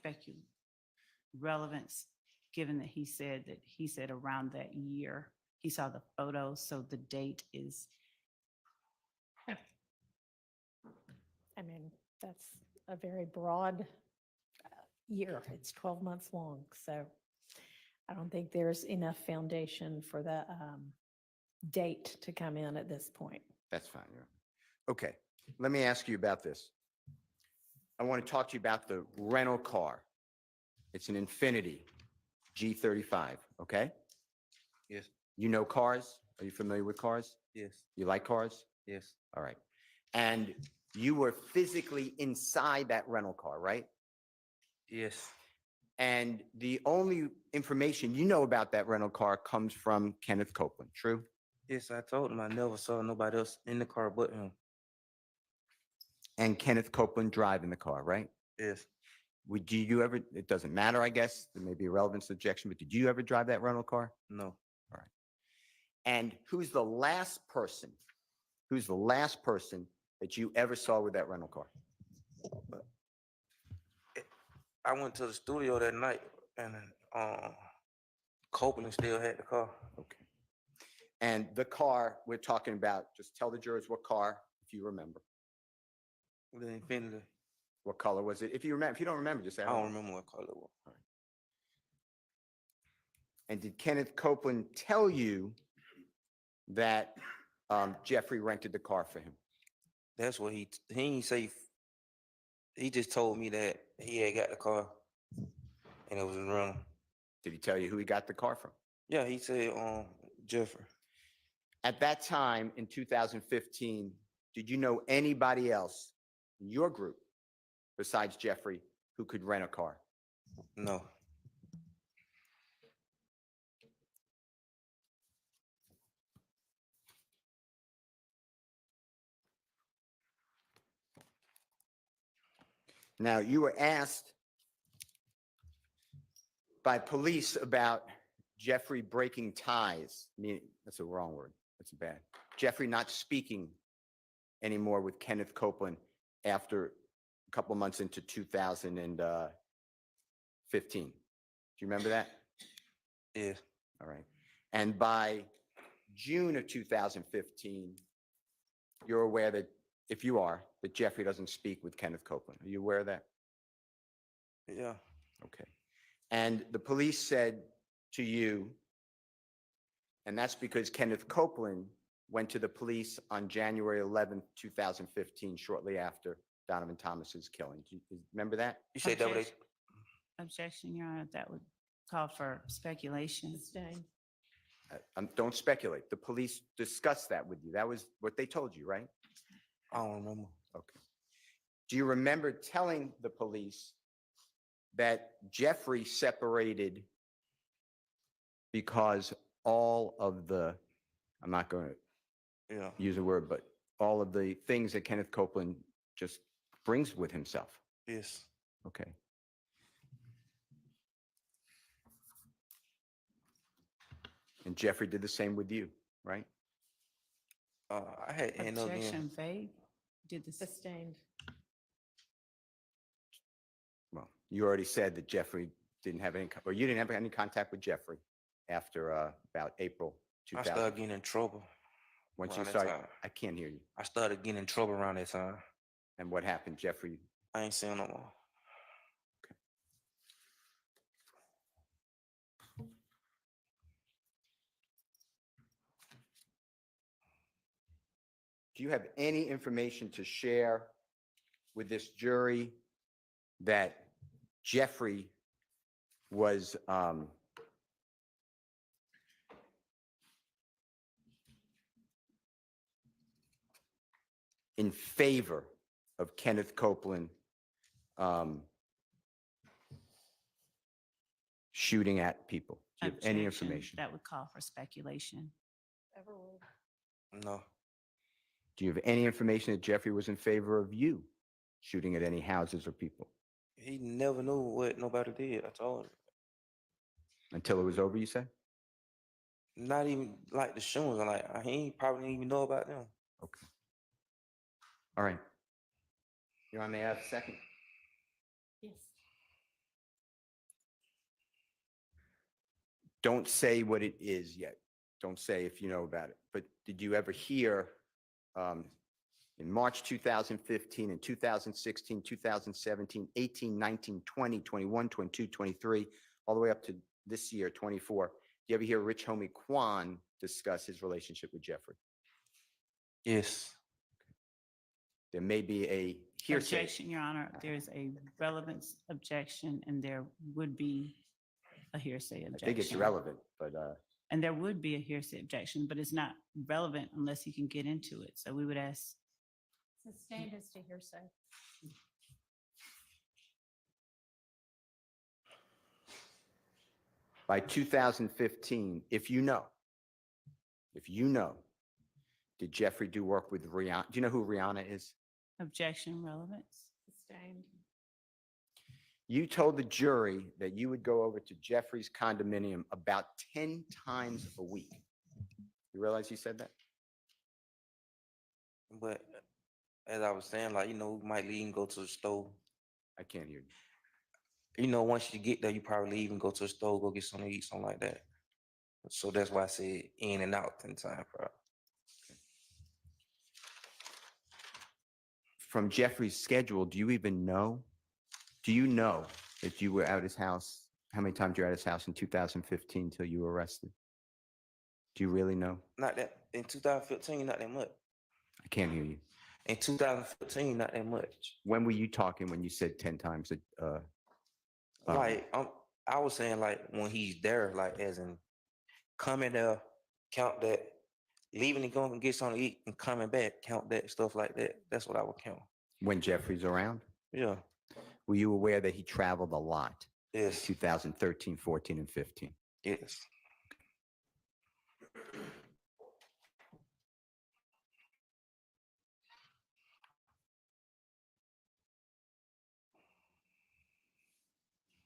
relevance, given that he said around that year, he saw the photos, so the date is. I mean, that's a very broad year. It's 12 months long. So I don't think there's enough foundation for the date to come in at this point. That's fine, Your Honor. Okay, let me ask you about this. I want to talk to you about the rental car. It's an Infiniti G35, okay? Yes, You know cars? Are you familiar with cars? yes, You like cars? yes, All right. And you were physically inside that rental car, right? yes, And the only information you know about that rental car comes from Kenneth Copeland, true? yes. I told him I never saw nobody else in the car but him. And Kenneth Copeland driving the car, right? Yes, Would you ever, it doesn't matter, I guess, there may be a relevance objection, but did you ever drive that rental car? no. And who's the last person that you ever saw with that rental car? I went to the studio that night and Copeland still had the car. Okay. And the car we're talking about, just tell the jurors what car, if you remember. The Infinity. What color was it? If you remember, if you don't remember, just say, I don't remember what color it was. And did Kenneth Copeland tell you that Jeffrey rented the car for him? That's what he ain't say. He just told me that he had got the car and it was in rental. Did he tell you who he got the car from? Yeah, he said Jeffery. At that time in 2015, did you know anybody else in your group besides Jeffrey who could rent a car? No. Now, you were asked by police about Jeffrey breaking ties. That's a wrong word. That's bad. Jeffrey not speaking anymore with Kenneth Copeland after a couple months into 2015. Do you remember that? Yeah. All right. And by June of 2015, you're aware that, if you are, that Jeffrey doesn't speak with Kenneth Copeland. Are you aware of that? Yeah. Okay. And the police said to you, and that's because Kenneth Copeland went to the police on January 11th, 2015, shortly after Donovan Thomas's killing. Do you remember that? You say that what they? Objection, Your Honor, that would call for speculation. Sustained. Don't speculate. The police discussed that with you. That was what they told you, right? I don't remember. Okay. Do you remember telling the police that Jeffrey separated because all of the, I'm not going to Yeah. use a word, but all of the things that Kenneth Copeland just brings with himself? Yes. Okay. And Jeffrey did the same with you, right? I had ended up being. Objection, vague. Did this, Sustained. Well, you already said that Jeffrey didn't have any, or you didn't have any contact with Jeffrey after about April I 2000. started getting in trouble. Once you around that started, time. I can't hear you. I started getting in trouble around that time. And what happened, Jeffrey? I ain't saying no more. Do you have any information to share with this jury that Jeffrey was in favor of Kenneth Copeland shooting at people? Do you have any objection, information? that would call for speculation. No. Do you have any information that Jeffrey was in favor of you shooting at any houses or people? He never knew what nobody did. I told him. Until it was over, you said? Not even like the shootings. I'm like, he ain't probably didn't even know about them. Okay. All right. You want me to have a second? Yes. Don't say what it is yet. Don't say if you know about it. But did you ever hear in March 2015, in 2016, 2017, 18, 19, 20, 21, 22, 23, all the way up to this year, 24, do you ever hear Rich Homie Quan discuss his relationship with Jeffrey? Yes. There may be a hearsay. Objection, Your Honor, there's a relevance objection and there would be a hearsay I objection. think it's relevant, but And there would be a hearsay objection, but it's not relevant unless you can get into it. So we would ask, Sustained as to hearsay. by 2015, if you know, did Jeffrey do work with Rihanna? Do you know who Rihanna is? objection, relevance. Sustained. You told the jury that you would go over to Jeffrey's condominium about 10 times a week. You realize you said that? But as I was saying, like, we might leave and go to the store. I can't hear you. Once you get there, you probably leave and go to the store, go get something to eat, something like that. So that's why I said in and out 10 times, probably. From Jeffrey's schedule, do you know that you were at his house? How many times you were at his house in 2015 till you were arrested? Do you really know? Not that in 2015, not that much. I can't hear you. In 2015, not that much. When were you talking when you said 10 times? Like I was saying, like when he's there, like as in coming there, count that, leaving and going and get something to eat and coming back, count that, stuff like that. That's what I would count. When Jeffrey's around? Yeah. Were you aware that he traveled a lot? Yes. 2013, 14, and 15? Yes.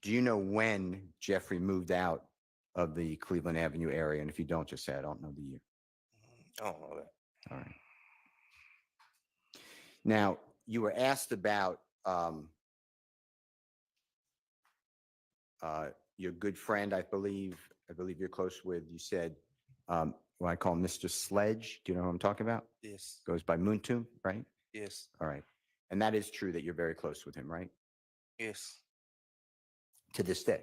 Do you know when Jeffrey moved out of the Cleveland Avenue area? And if you don't, just say, I don't know the year. I don't know that. All right. Now, you were asked about your good friend, I believe you're close with, you said, what I call Mr. Sledge. Do you know who I'm talking about? Yes, Goes by Moontomb, right? yes, All right. And that is true that you're very close with him, right? yes. To this day,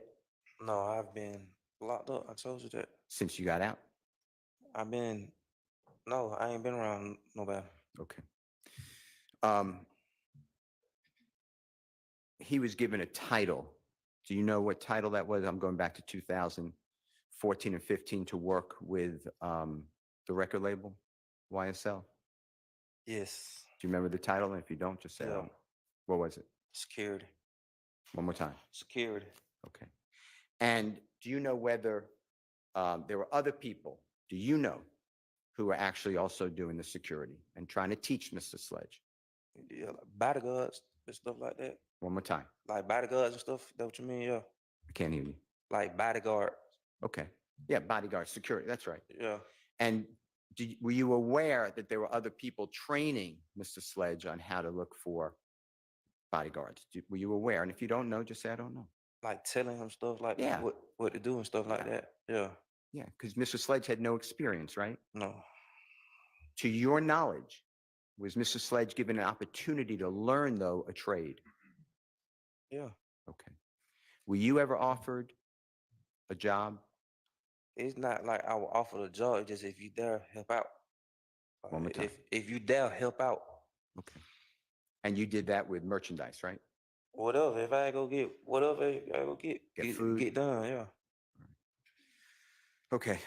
No, I've been locked up. I told you that. since you got out? No, I ain't been around nobody. Okay. He was given a title. Do you know what title that was? I'm going back to 2014 and 15 to work with the record label, YSL. Yes, Do you remember the title? And if you don't, just say, I Yeah. don't. What was it? security, One more time. security. Okay. And do you know whether there were other people, do you know, who were actually also doing the security and trying to teach Mr. Sledge? Yeah, like bodyguards and stuff like that. One more time. Like bodyguards and stuff. That what you mean? Yeah. I can't hear you. Like bodyguard. Okay. Yeah, bodyguard security. That's right. Yeah. And were you aware that there were other people training Mr. Sledge on how to look for bodyguards? Were you aware? And if you don't know, just say, I don't know. Like telling him stuff like Yeah. what to do and stuff like Yeah. that. Yeah. Yeah, because Mr. Sledge had no experience, right? No. To your knowledge, was Mr. Sledge given an opportunity to learn, though, a trade? Yeah. Okay. Were you ever offered a job? It's not like I will offer the job. It's just if you dare help out. One more time. If you dare help out. Okay. And you did that with merchandise, right? Whatever. If I go get whatever I go get food. get done. Yeah. Okay.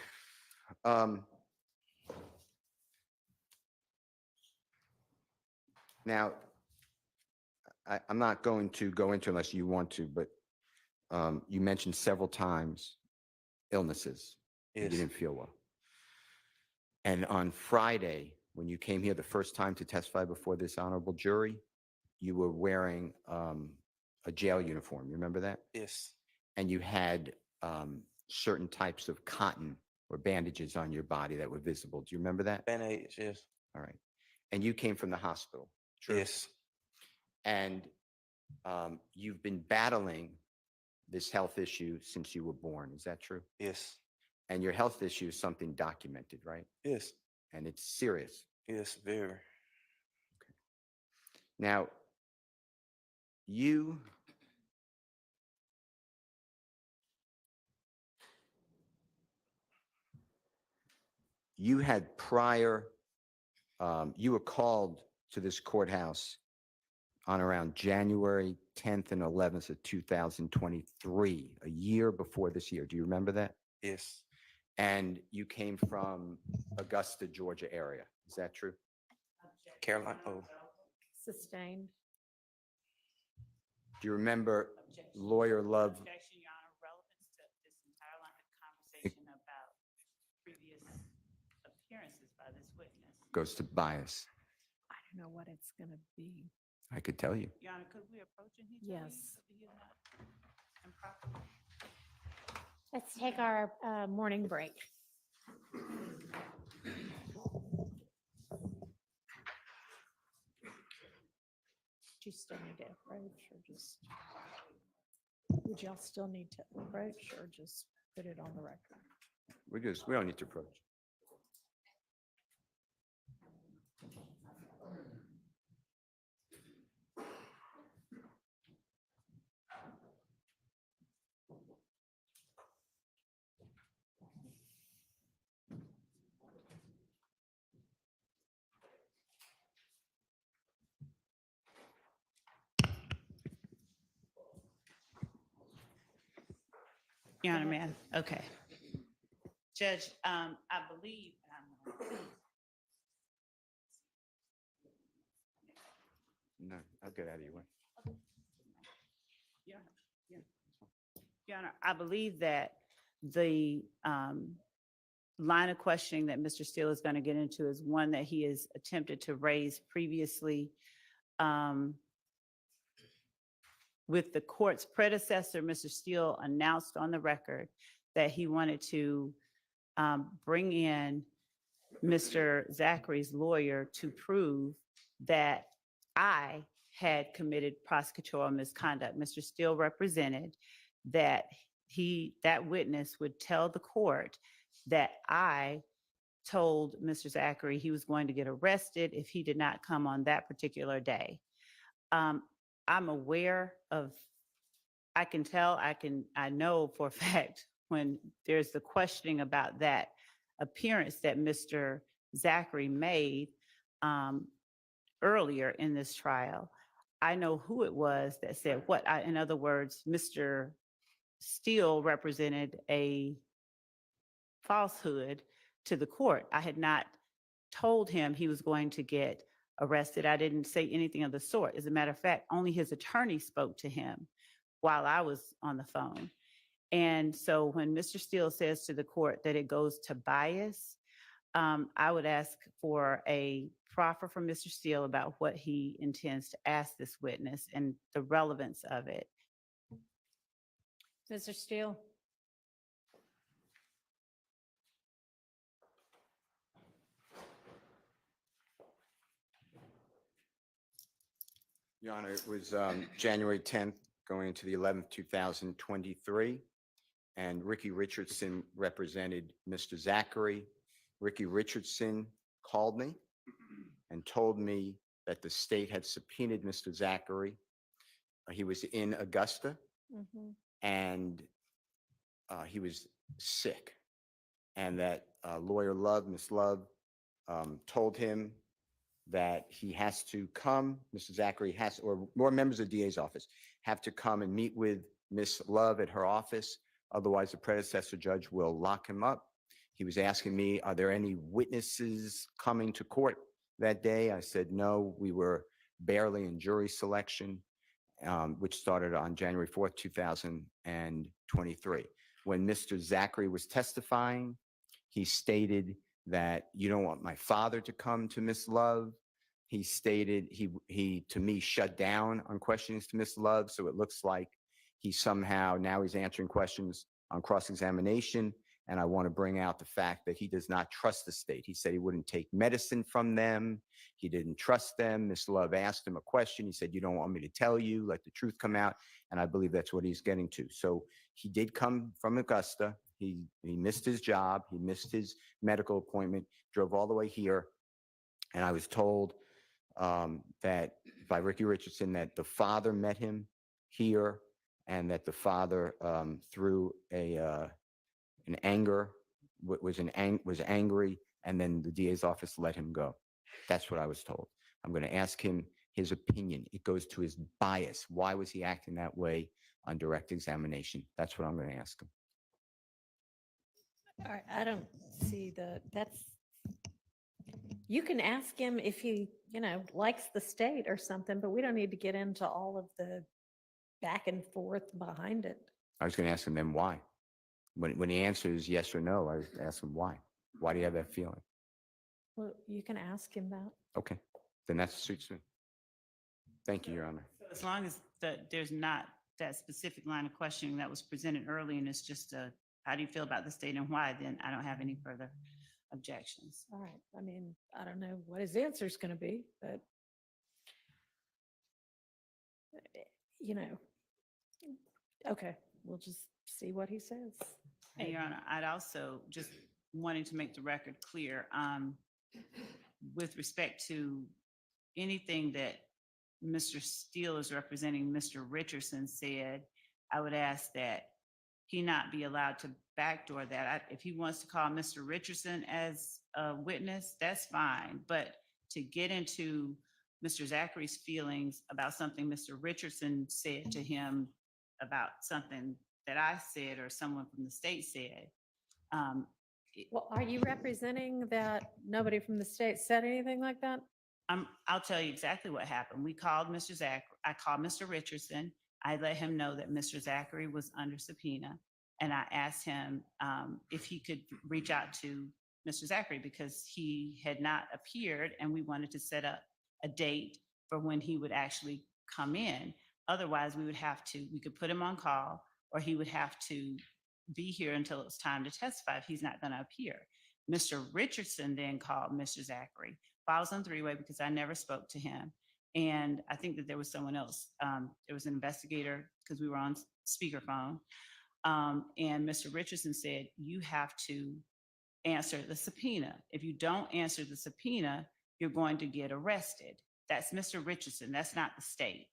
Now, I'm not going to go into unless you want to, but you mentioned several times illnesses. And Yes. you didn't feel well. And on Friday, when you came here the first time to testify before this honorable jury, you were wearing a jail uniform. You remember that? Yes. And you had certain types of cotton or bandages on your body that were visible. Do you remember that? Band-Aids. Yes. All right. And you came from the hospital. True? Yes. And you've been battling this health issue since you were born. Is that true? Yes. And your health issue is something documented, right? Yes. And it's serious. Yes. Very. Now, you had prior, you were called to this courthouse on around January 10th and 11th of 2023, a year before this year. Do you remember that? Yes. And you came from Augusta, Georgia area. Is that true? Caroline. Oh. Sustained. Do you remember Lawyer Love? Objection, Your Honor, relevance to this entire line of conversation about previous appearances by this witness. Goes to bias. I don't know what it's going to be. I could tell you. Your Honor, could we approach him? Yes. Improperly. Let's take our morning break. Do you still need to approach or just, would y'all still need to approach or just put it on the record? We don't need to approach. Your Honor, ma'am. Okay. Judge, I believe, No, I'll get out of your way. Your Honor, I believe that the line of questioning that Mr. Steele is going to get into is one that he has attempted to raise previously with the court's predecessor, Mr. Steele announced on the record that he wanted to bring in Mr. Zachary's lawyer to prove that I had committed prosecutorial misconduct. Mr. Steele represented that that witness would tell the court that I told Mr. Zachary he was going to get arrested if he did not come on that particular day. I'm aware of, I can tell, I know for a fact when there's the questioning about that appearance that Mr. Zachary made earlier in this trial, I know who it was that said what. In other words, Mr. Steele represented a falsehood to the court. I had not told him he was going to get arrested. I didn't say anything of the sort. As a matter of fact, only his attorney spoke to him while I was on the phone. And so when Mr. Steele says to the court that it goes to bias, I would ask for a proffer from Mr. Steele about what he intends to ask this witness and the relevance of it. Mr. Steele? Your Honor, it was January 10th, going into the 11th, 2023, and Ricky Richardson represented Mr. Zachary. Ricky Richardson called me and told me that the state had subpoenaed Mr. Zachary. He was in Augusta, and he was sick, and that lawyer Love, Miss Love, told him that he has to come, Mr. Zachary has, or more members of the DA's office, have to come and meet with Miss Love at her office. Otherwise, the predecessor judge will lock him up. He was asking me, are there any witnesses coming to court that day? I said, no, we were barely in jury selection, which started on January 4th, 2023. When Mr. Zachary was testifying, he stated that you don't want my father to come to Miss Love. He stated he to me shut down on questions to Miss Love. So it looks like he somehow now he's answering questions on cross-examination. And I want to bring out the fact that he does not trust the state. He said he wouldn't take medicine from them. He didn't trust them. Miss Love asked him a question. He said, you don't want me to tell you, let the truth come out. And I believe that's what he's getting to. So he did come from Augusta. He missed his job. He missed his medical appointment, drove all the way here. And I was told that by Ricky Richardson that the father met him here and that the father through an anger was angry, and then the DA's office let him go. That's what I was told. I'm going to ask him his opinion. It goes to his bias. Why was he acting that way on direct examination? That's what I'm going to ask him. All right, I don't see you can ask him if he, likes the state or something, but we don't need to get into all of the back and forth behind it. I was going to ask him then why. When he answers yes or no, I ask him why. Why do you have that feeling? Well, you can ask him that. Okay, then that suits me. Thank you, Your Honor. As long as there's not that specific line of questioning that was presented early and it's just how do you feel about the state and why, then I don't have any further objections. All right. I mean, I don't know what his answer is going to be, but, okay, we'll just see what he says. And Your Honor, I'd also just wanting to make the record clear with respect to anything that Mr. Steele is representing Mr. Richardson said, I would ask that he not be allowed to backdoor that. If he wants to call Mr. Richardson as a witness, that's fine. But to get into Mr. Zachary's feelings about something Mr. Richardson said to him about something that I said or someone from the state said. Well, are you representing that nobody from the state said anything like that? I'll tell you exactly what happened. We called Mr. Zachary. I called Mr. Richardson. I let him know that Mr. Zachary was under subpoena. And I asked him if he could reach out to Mr. Zachary because he had not appeared and we wanted to set up a date for when he would actually come in. Otherwise, we could put him on call, or he would have to be here until it's time to testify if he's not going to appear. Mr. Richardson then called Mr. Zachary. I was on three-way because I never spoke to him. And I think that there was someone else. There was an investigator because we were on speakerphone. And Mr. Richardson said, you have to answer the subpoena. If you don't answer the subpoena, you're going to get arrested. That's Mr. Richardson. That's not the state.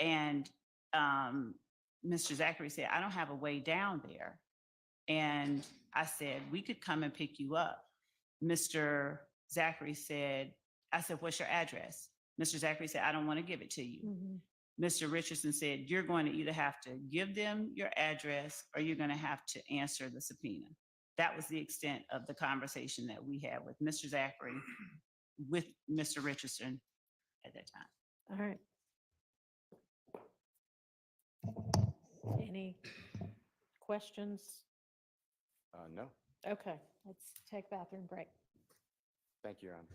And Mr. Zachary said, I don't have a way down there. And I said, we could come and pick you up. Mr. Zachary said, I said, what's your address? Mr. Zachary said, I don't want to give it to you. Mr. Richardson said, you're going to either have to give them your address or you're going to have to answer the subpoena. That was the extent of the conversation that we had with Mr. Zachary, with Mr. Richardson at that time. All right. Any questions? No, Okay, let's take bathroom break. thank you, Your Honor.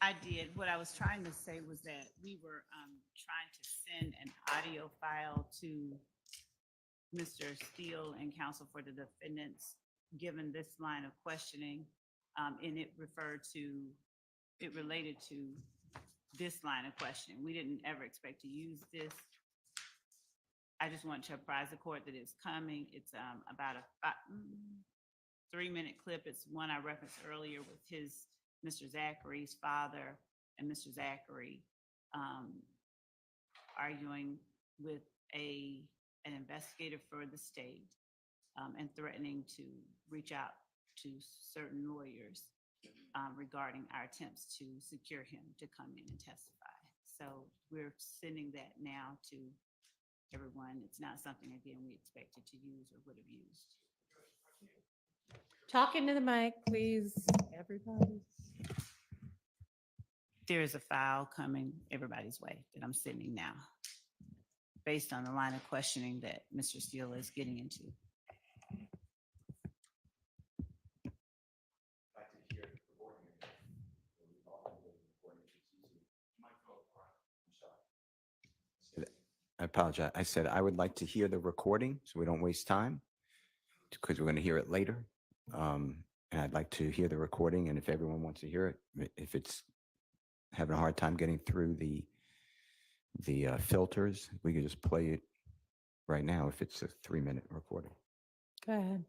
I did. What I was trying to say was that we were trying to send an audio file to Mr. Steele and counsel for the defendants, given this line of questioning, and it related to this line of questioning. We didn't ever expect to use this. I just want to apprise the court that it's coming. It's about a 3-minute clip. It's one I referenced earlier with Mr. Zachary's father and Mr. Zachary arguing with an investigator for the state and threatening to reach out to certain lawyers regarding our attempts to secure him to come in and testify. So we're sending that now to everyone. It's not something, again, we expected to use or would have used. Talk into the mic, please, everybody. There is a file coming everybody's way that I'm sending now, based on the line of questioning that Mr. Steele is getting into. I apologize. I said I would like to hear the recording so we don't waste time, because we're going to hear it later. And I'd like to hear the recording, and if everyone wants to hear it, if it's having a hard time getting through the filters, we can just play it right now if it's a 3-minute recording. Go ahead.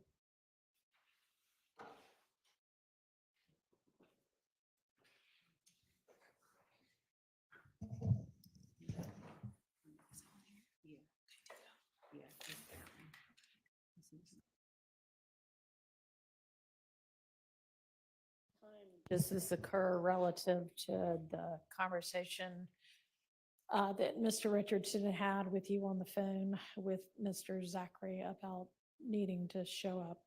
Does this occur relative to the conversation that Mr. Richardson had with you on the phone with Mr. Zachary about needing to show up?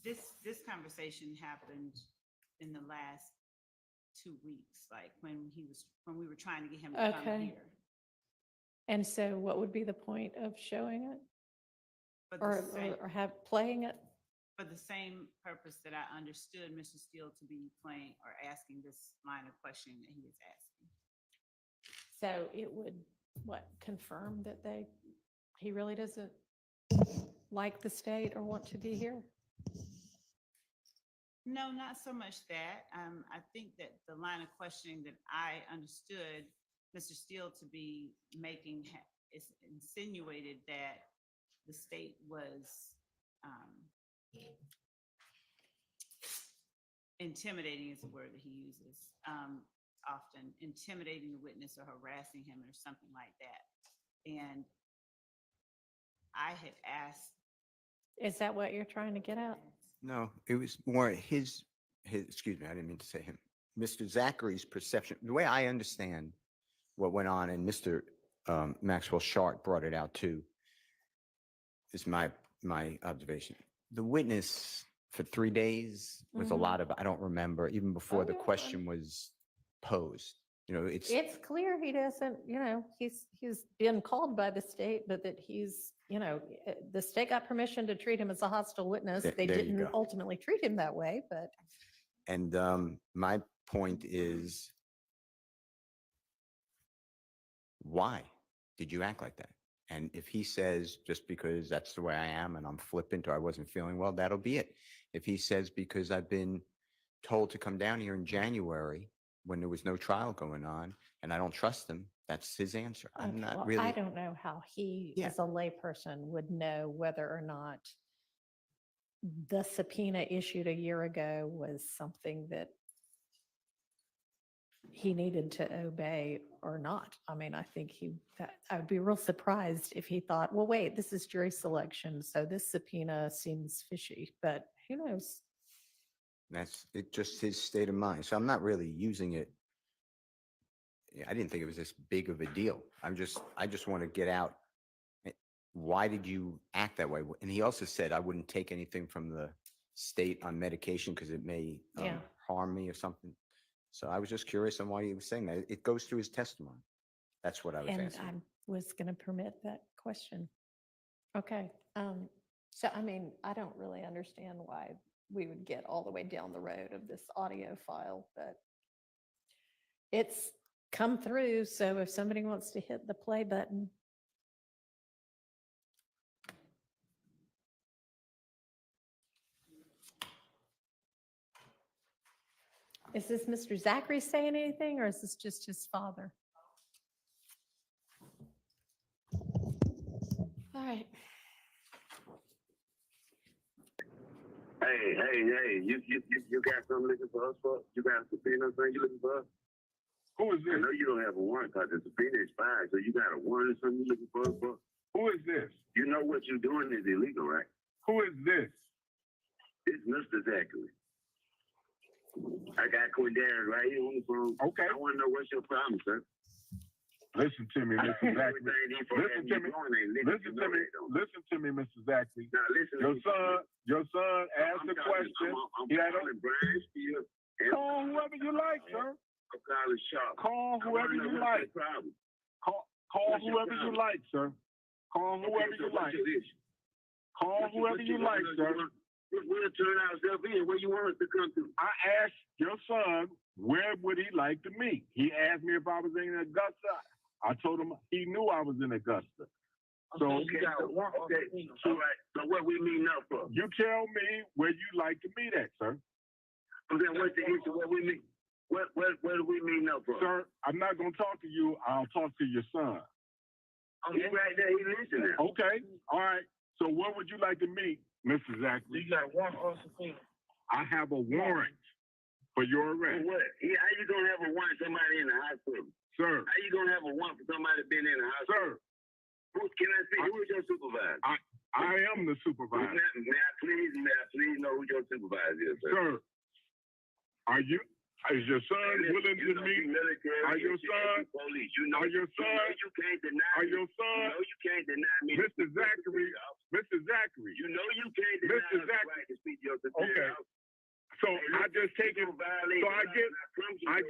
This conversation happened in the last 2 weeks, like when we were trying to get him to come Okay. here. And so what would be the point of showing it But or have playing it? for the same purpose that I understood Mr. Steele to be playing or asking this line of questioning that he is asking. So it would, confirm that he really doesn't like the state or want to be here? No, not so much that. I think that the line of questioning that I understood Mr. Steele to be making is insinuated that the state was intimidating is the word that he uses, often intimidating the witness or harassing him or something like that. And I had asked. Is that what you're trying to get at? No, it was more his, excuse me, I didn't mean to say him. Mr. Zachary's perception, the way I understand what went on, and Mr. Maxwell Sharp brought it out too, is my observation. The witness for 3 days was a lot of, I don't remember, even before the yeah. question was posed. You know, it's clear he doesn't, he's been called by the state, but that he's, the state got permission to treat him as a hostile witness. They there you didn't go. ultimately treat him that way, but. And my point is, why did you act like that? And if he says, just because that's the way I am and I'm flippant or I wasn't feeling well, that'll be it. If he says, because I've been told to come down here in January when there was no trial going on and I don't trust him, that's his answer. I'm Okay, not well, really. I don't know how he, Yeah. as a layperson, would know whether or not the subpoena issued a year ago was something that he needed to obey or not. I mean, I think I would be real surprised if he thought, well, wait, this is jury selection, so this subpoena seems fishy, but who knows? That's it, just his state of mind. So I'm not really using it. I didn't think it was this big of a deal. I just want to get out. Why did you act that way? And he also said I wouldn't take anything from the state on medication because it may harm me or something. So I was just curious on why he was saying that. It goes through his testimony. That's what I was And asking. I was going to permit that question. Okay. So, I mean, I don't really understand why we would get all the way down the road of this audio file, but It's come through, so if somebody wants to hit the play button. Is this Mr. Zachary saying anything, or is this just his father? All right. Hey, you got something looking for us for? You got a subpoena or something you looking for us? Who is I this? know you don't have a warrant because the subpoena expired, so you got a warrant or something you looking for us for? Who is this? You know what you're doing is illegal, right? Who is this? It's Mr. Zachary. I got Quindarius right here on the phone. Okay. I want to know what's your problem, sir. Listen to me, Mr. Zachary. Everything he for Listen to me. Listen to me. Listen to me, Mr. Zachary. Now listen. Your son asked a question. I'm He had a- calling Brian Steele. Call whoever you like, sir. I'm calling Sharp. Call I whoever wanna know you what's like. your problem. Call What's your whoever you problem? like, sir. Call whoever you like. Call whoever you like, sir. We'll turn ourselves in. Where you want us to come to? I asked your son where would he like to meet. He asked me if I was in Augusta. I told him he knew I was in Augusta. So Okay, all right. So what we meeting up for? you tell me where you like to meet at, sir. So then what's the issue? What we meet? What do we meeting up for? Sir, I'm not gonna talk to you. I'll talk to your son. Oh, he right there. He listening. Okay, all right. So where would you like to meet, Mr. Zachary? got one or subpoena? I have a warrant for your For arrest, what? How you gonna have a warrant somebody in the hospital? sir. How you gonna have a warrant for somebody been in the hospital? Sir, Who can I see? Who is your supervisor? I am the supervisor, May I please know who your supervisor is, sir? sir. Is your son willing to meet? Are your son? Police. You know Are your son? You can't deny. Are your You son, know you can't deny me. Mr. Zachary? Mr. Zachary. You know you can't deny Mr. us the Zachary. right to speak to your superior. Okay. So I just take it. So I get. I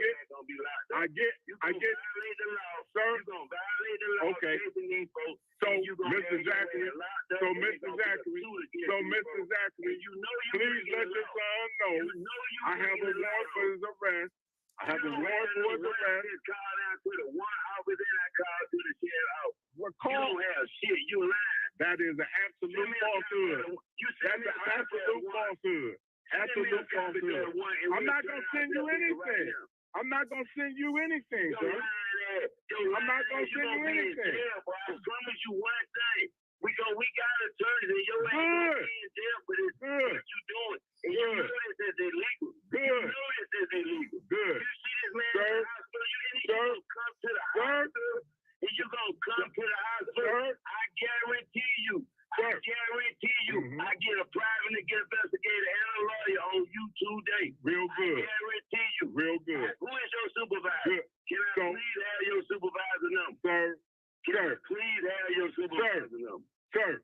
get. I get. Violate the law. Sir. You're gonna violate the law. Okay. chasing these folks, So, and you gonna Mr. have your Zachary. ass locked up, So, and they Mr. gonna put a Zachary. suit against So, these Mr. folks. Zachary. And you know you Please breaking let the your law. son know. You know you I have a breaking the warrant law. for his arrest. I have a You don't warrant have for his no arrest. warrant. Call out to the one officer, then I call to the sheriff out. What You call? don't have shit. You lying. That is an absolute Send me a falsehood. copy of the- You send That's me a an copy of the absolute warrant. falsehood. Send me a Absolute copy of the falsehood. warrant, and I'm we'll not turn gonna send you ourselves in right anything. now. I'm not gonna send you anything, Yo, sir. lying ass. Yo, I'm not lying gonna ass. send you gonna be in anything. jail, bro. I promise you one thing. We got attorneys, and your ass Good. gonna be in jail for this. Good. What you doing? And you Good. know this is illegal. You Good. know this is illegal. Good. You see this man Sir. in the hospital, you need Sir. to come to the Sir. hospital, and you gonna come to the hospital. Sir. I guarantee you. Sir. I guarantee you. Mhm. I get a private investigator and a lawyer on you today. Real I good. guarantee you. Real good. Who is your supervisor? Good. Can I So- please have your supervisor number? Sir. Can I Sir. please have your supervisor number? Sir.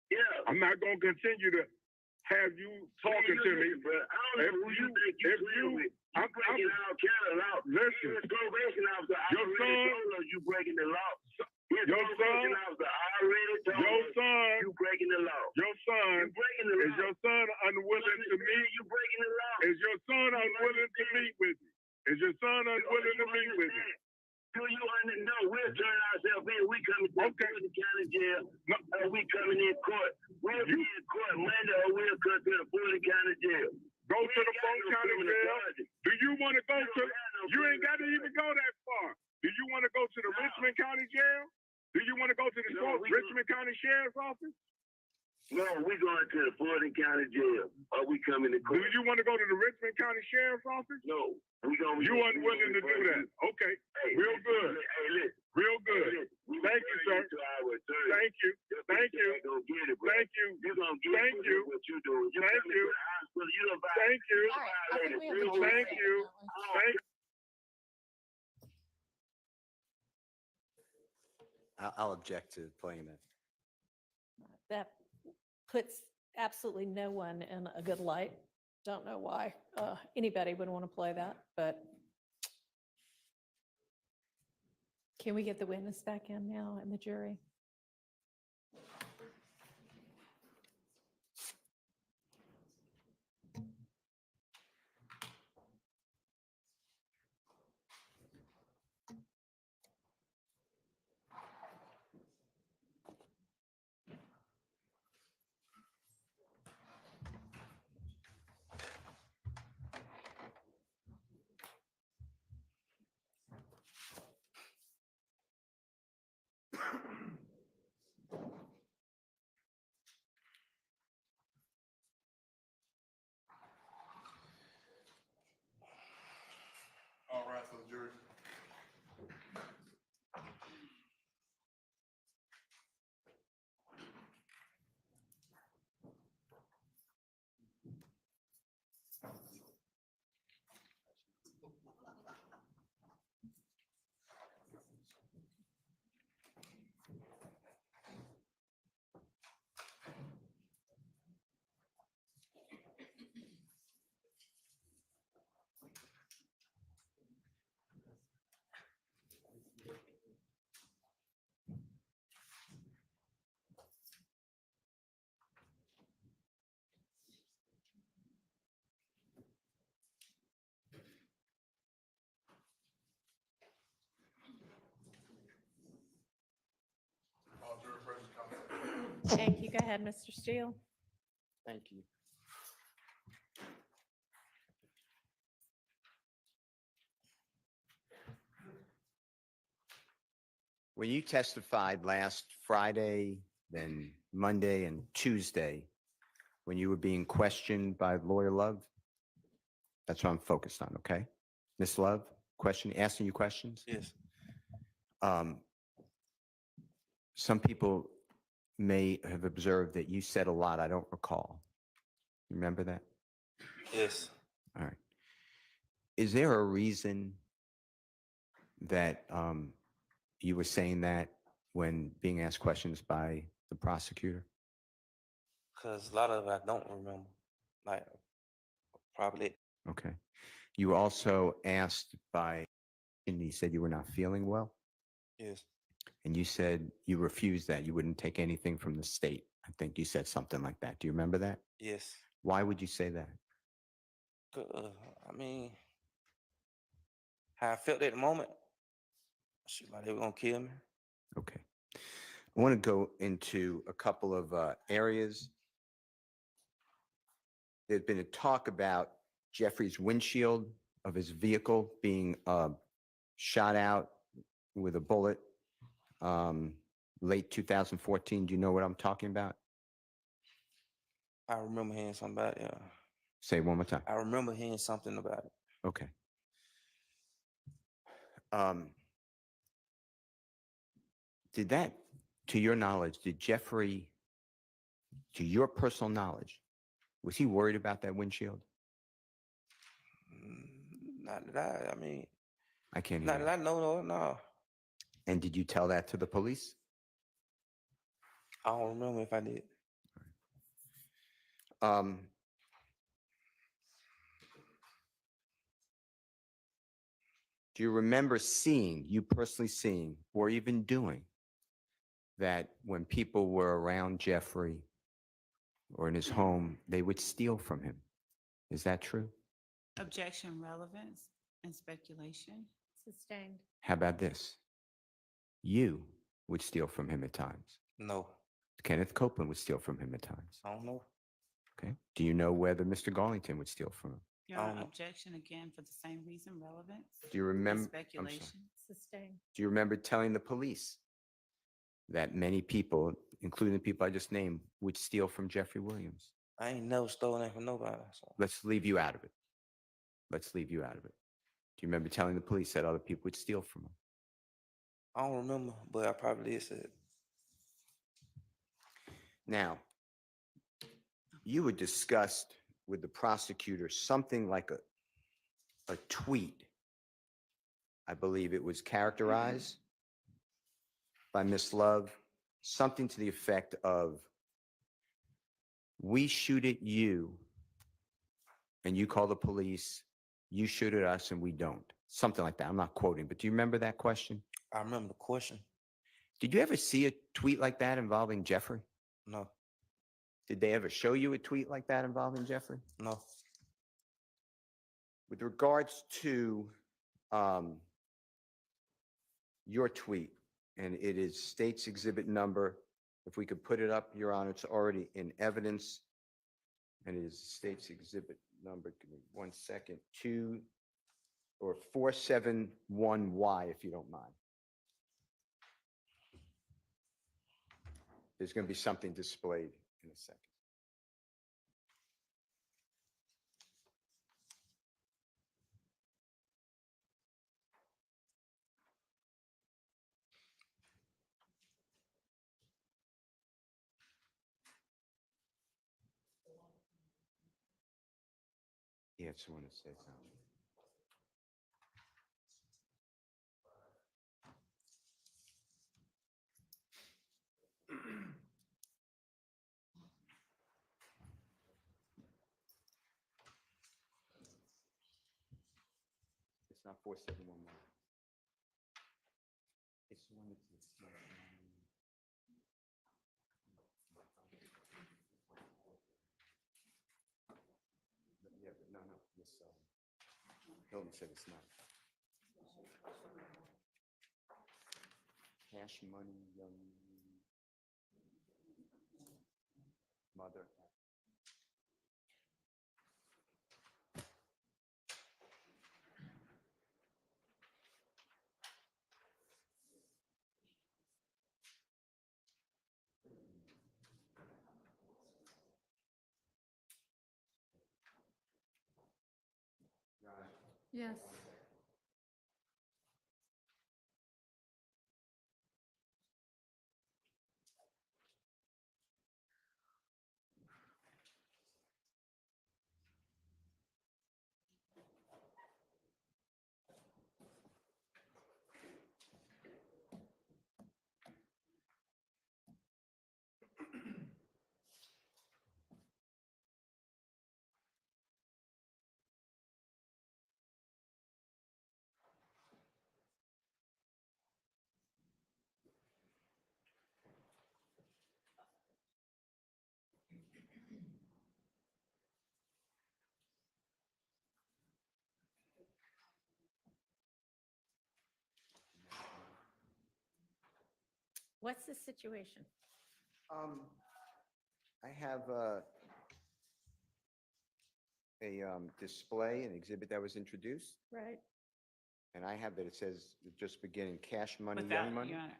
Yeah. I'm not gonna continue to have you talking to me. Bro. I don't If know who you you- think you if playing you- with. You I'm- breaking all kind of law. Listen. His probation officer Your already son- told us you breaking the law. His Your probation son- officer already told Your us son. you breaking the law. Your You son. breaking the law. Is your son unwilling to meet? You breaking the law. Is your son unwilling to meet with me? Is your son unwilling to meet with me? Do you know? We'll turn ourselves in. We coming to Okay. the county jail. No. We coming in court. We'll be in court Monday, or we'll come to the Fulton County jail. Go We to the ain't got Fulton no County criminal jail. charges. Do you want to go We don't to? have no You ain't criminal got to even charges. go that far. Do you want to go to the No. Richmond County Jail? Do you want to go to the No, we Richmond County Sheriff's Office? No, we going to the Fulton County jail. Or we coming to Do court. you want to go to the Richmond County Sheriff's Office? No, we going. You unwilling to do that? Okay, Hey, real listen, good. Hey, listen. real Hey, good. listen. We Thank you, bring sir. To our attorney. Thank you. Your Thank bitch you. ain't gonna get it, bro. Thank you. You gonna get Thank it you. what you doing. You Thank coming you. to the hospital. You done Thank you. All right, I think we have Real a quick. Thank you. Thank I'll object to playing that. That puts absolutely no one in a good light. Don't know why anybody would want to play that, but can we get the witness back in now and the jury? Thank you. Go ahead, Mr. Steele. Thank you. When you testified last Friday, then Monday and Tuesday, when you were being questioned by Lawyer Love, that's what I'm focused on, okay? Miss Love, asking you questions? Yes. Some people may have observed that you said a lot I don't recall. Remember that? Yes. All right. Is there a reason that you were saying that when being asked questions by the prosecutor? Because a lot of it I don't remember. Like, probably. Okay. You also asked and he said you were not feeling well, Yes. and you said you refused that. You wouldn't take anything from the state. I think you said something like that. Do you remember that? Yes. Why would you say that? I mean, how I felt at the moment. Shit, like they were gonna kill me. Okay. I want to go into a couple of areas. There's been a talk about Jeffrey's windshield of his vehicle being shot out with a bullet late 2014. Do you know what I'm talking about? I remember hearing something about it. Yeah. Say it one more time. I remember hearing something about it. Okay. Did that, to your knowledge, did Jeffrey, to your personal knowledge, was he worried about that windshield? Not that I mean, I can't hear not you. that I know, no. And did you tell that to the police? I don't remember if I did. Do you remember you personally seeing, or even doing that when people were around Jeffrey or in his home, they would steal from him? Is that true? Objection, relevance, and speculation. Sustained. How about this? You would steal from him at times. No. Kenneth Copeland would steal from him at times. I don't know. Okay. Do you know whether Mr. Garlington would steal from him? Your I Honor, don't know. objection again for the same reason, relevance. Do you and remember? I'm sorry. Speculation. Sustained. Do you remember telling the police that many people, including the people I just named, would steal from Jeffery Williams? I ain't never stolen that from nobody. So. Let's leave you out of it. Let's leave you out of it. Do you remember telling the police that other people would steal from him? I don't remember, but I probably did say it. Now, you had discussed with the prosecutor something like a tweet. I believe it was characterized by Miss Love, something to the effect of, we shoot at you and you call the police, you shoot at us and we don't. Something like that. I'm not quoting, but do you remember that question? I remember the question. Did you ever see a tweet like that involving Jeffrey? No. Did they ever show you a tweet like that involving Jeffrey? No. With regards to your tweet, and it is state's exhibit number, if we could put it up, Your Honor, it's already in evidence, and it is state's exhibit number, give me 1 second, 471Y, if you don't mind. There's going to be something displayed in a second. Yeah, it's the one that says it's not 4711. It's the one that's yeah, but no, this Hilton said it's not. Cash money, mother. Yes. What's the situation? I have a display, an exhibit that was introduced, Right. and I have that it says just beginning cash money, Without, young money. Your Honor,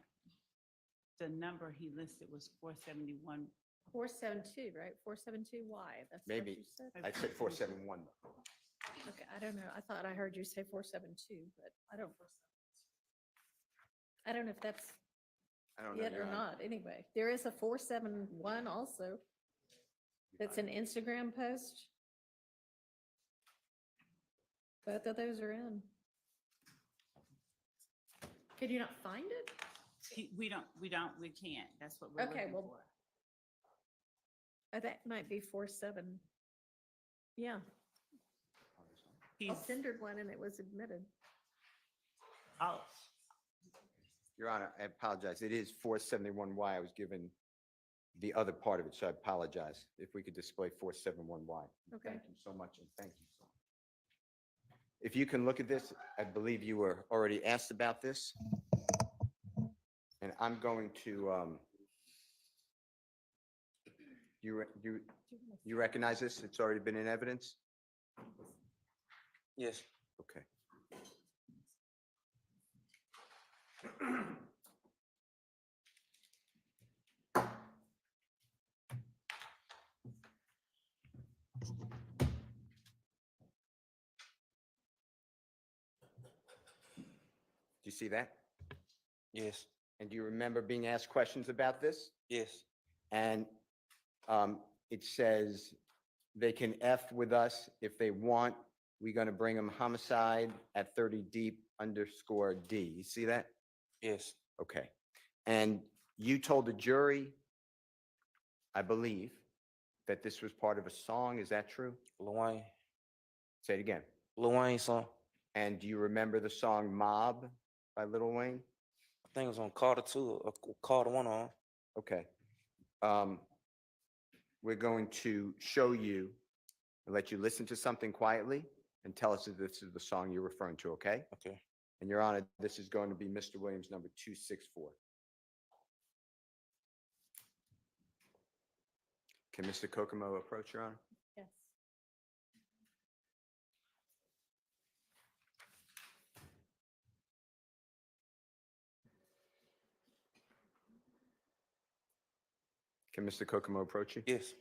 the number he listed was 471. 472, right? 472 Y. That's what Maybe. you said. I said 471. Okay, I don't know. I thought I heard you say 472, but I don't know if that's I don't know. it Your or Honor. not. Anyway, there is a 471 also. That's an Instagram post. Both of those are in. Could you not find it? We can't. That's what we're Okay, looking well, for. That might be 47. Yeah, I He's, tendered one and it was admitted. oh, Your Honor, I apologize. It is 471Y. I was given the other part of it, so I apologize. If we could display 471Y. Okay. Thank you so much, and thank you so much. If you can look at this, I believe you were already asked about this. And I'm going to, you recognize this? It's already been in evidence? Yes. Okay. Do you see that? Yes. And do you remember being asked questions about this? Yes. And it says they can F with us if they want. We're going to bring them homicide at 30 deep _D. You see that? Yes. Okay. And you told the jury, I believe, that this was part of a song. Is that true? Lil Wayne. Say it again. Lil Wayne song. And do you remember the song Mob by Lil Wayne? I think it was on Carter 2 or Carter 1 on. Okay. We're going to show you and let you listen to something quietly and tell us if this is the song you're referring to, okay? Okay. And Your Honor, this is going to be Mr. Williams, number 264. Can Mr. Kokomo approach, Your Honor? Yes. Can Mr. Kokomo approach you? Yes.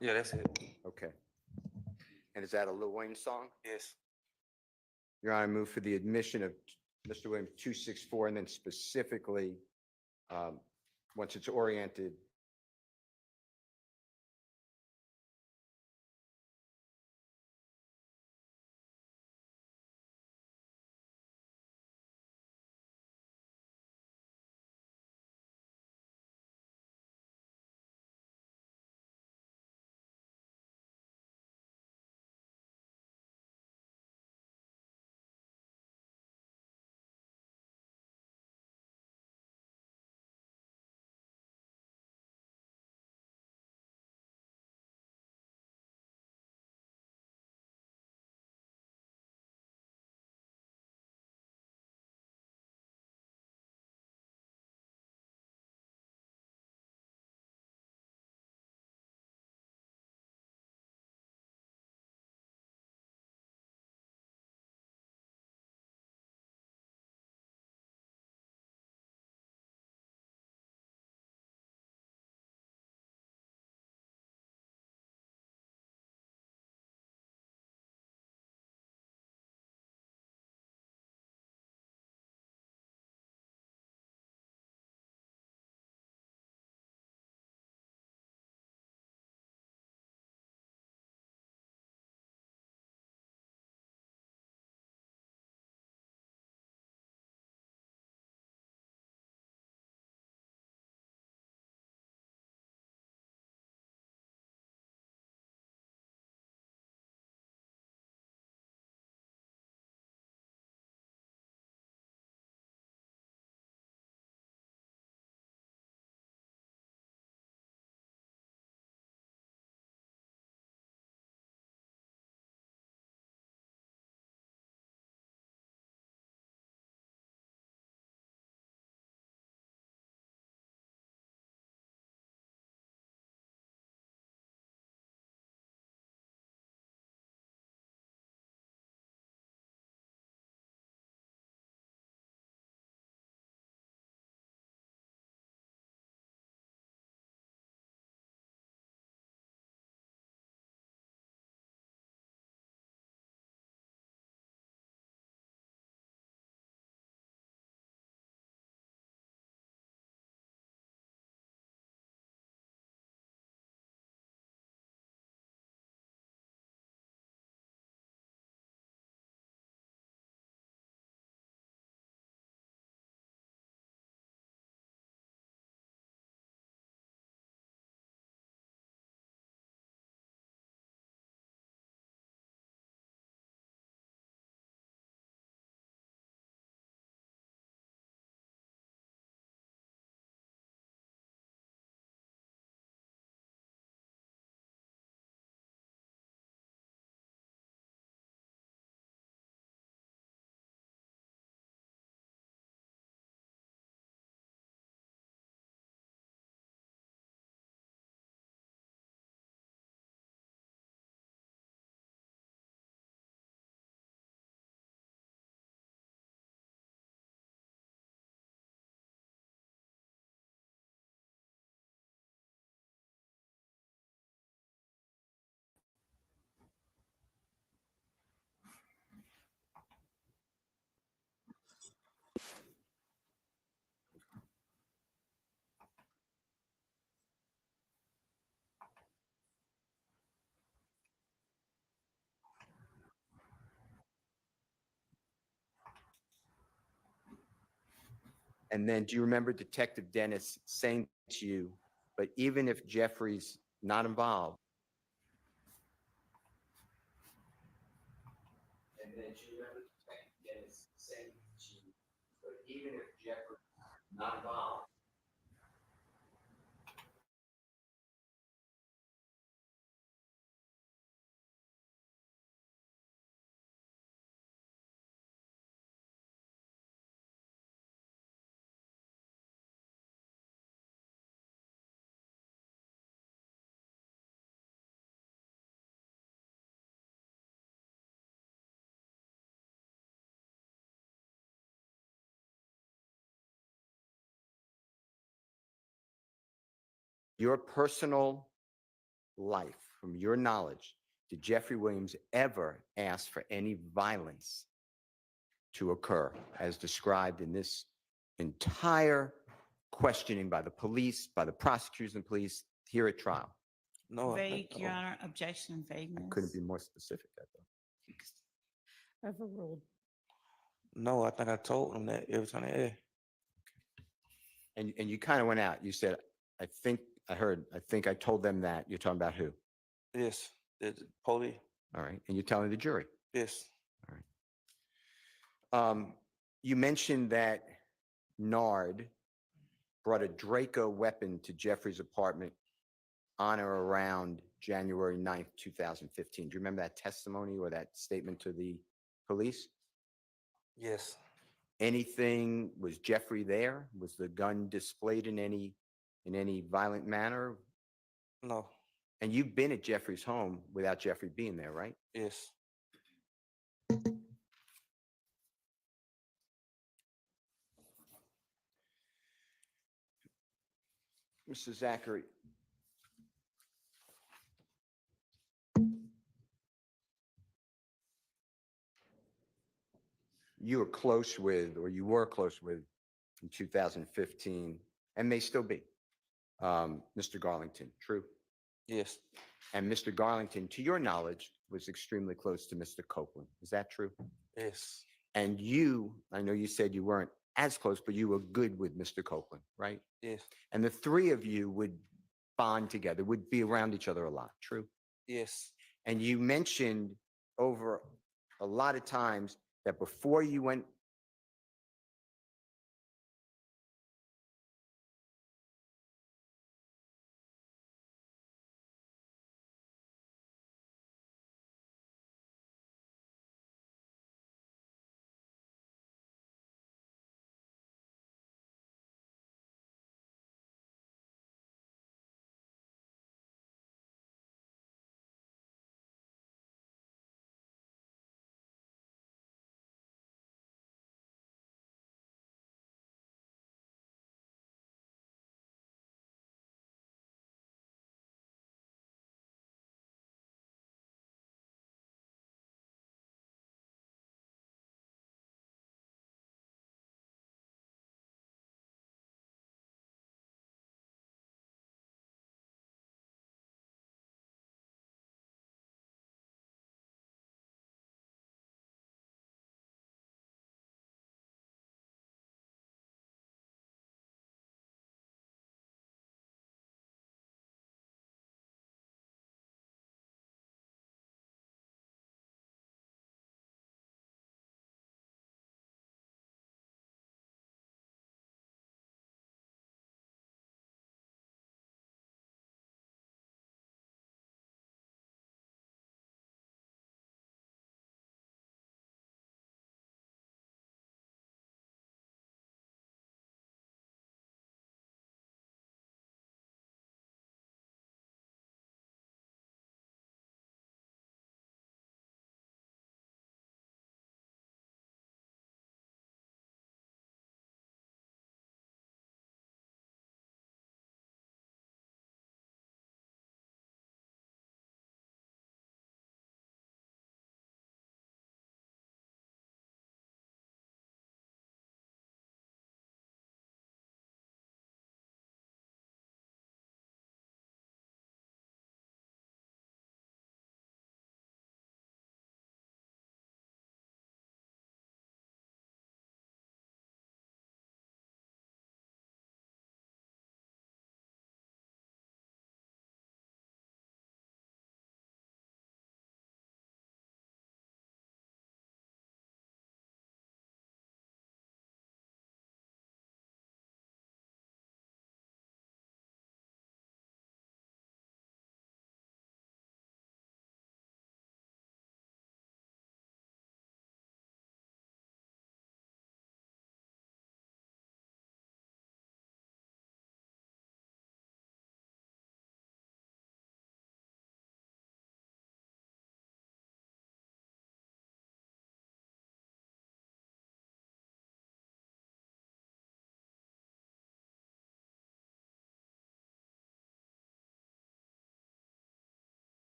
Yeah, that's it. Okay. And is that a Lil Wayne song? Yes. Your Honor, I move for the admission of Mr. Williams 264 and then specifically once it's oriented. And then do you remember Detective Dennis saying to you, but even if Jeffrey's not involved? And then do you remember Detective Dennis saying to you, but even if Jeffrey's not involved? Your personal life, from your knowledge, did Jeffery Williams ever ask for any violence to occur as described in this entire questioning by the police, by the prosecutors and police here at trial? No, Vague, Your Honor, objection, I vagueness. couldn't be more specific. I thought. Overruled. no, I think I told them that every time they asked. And you kind of went out. You said, I think I told them that. You're talking about who? Yes, the police. All right. And you're telling the jury. Yes, You mentioned that Nard brought a Draco weapon to Jeffrey's apartment on or around January 9th, 2015. Do you remember that testimony or that statement to the police? yes, Was Jeffrey there? Was the gun displayed in any violent manner? no, And you've been at Jeffrey's home without Jeffrey being there, right? yes. Mr. Zachary. You were close with in 2015, and may still be, Mr. Garlington, true? Yes, And Mr. Garlington, to your knowledge, was extremely close to Mr. Copeland. Is that true? yes, And I know you said you weren't as close, but you were good with Mr. Copeland, right? yes, And the three of you would bond together, would be around each other a lot, true? yes, And you mentioned over a lot of times that before you went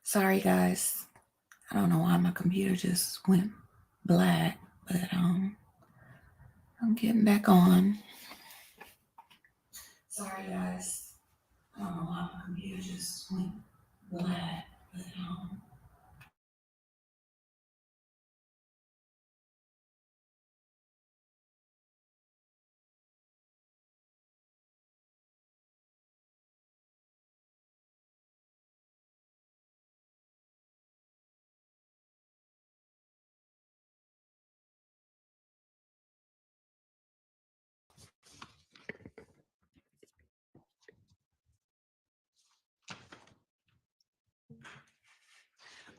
Sorry, guys. I don't know why my computer just went black, but I'm getting back on. Sorry, guys. I don't know why my computer just went black, but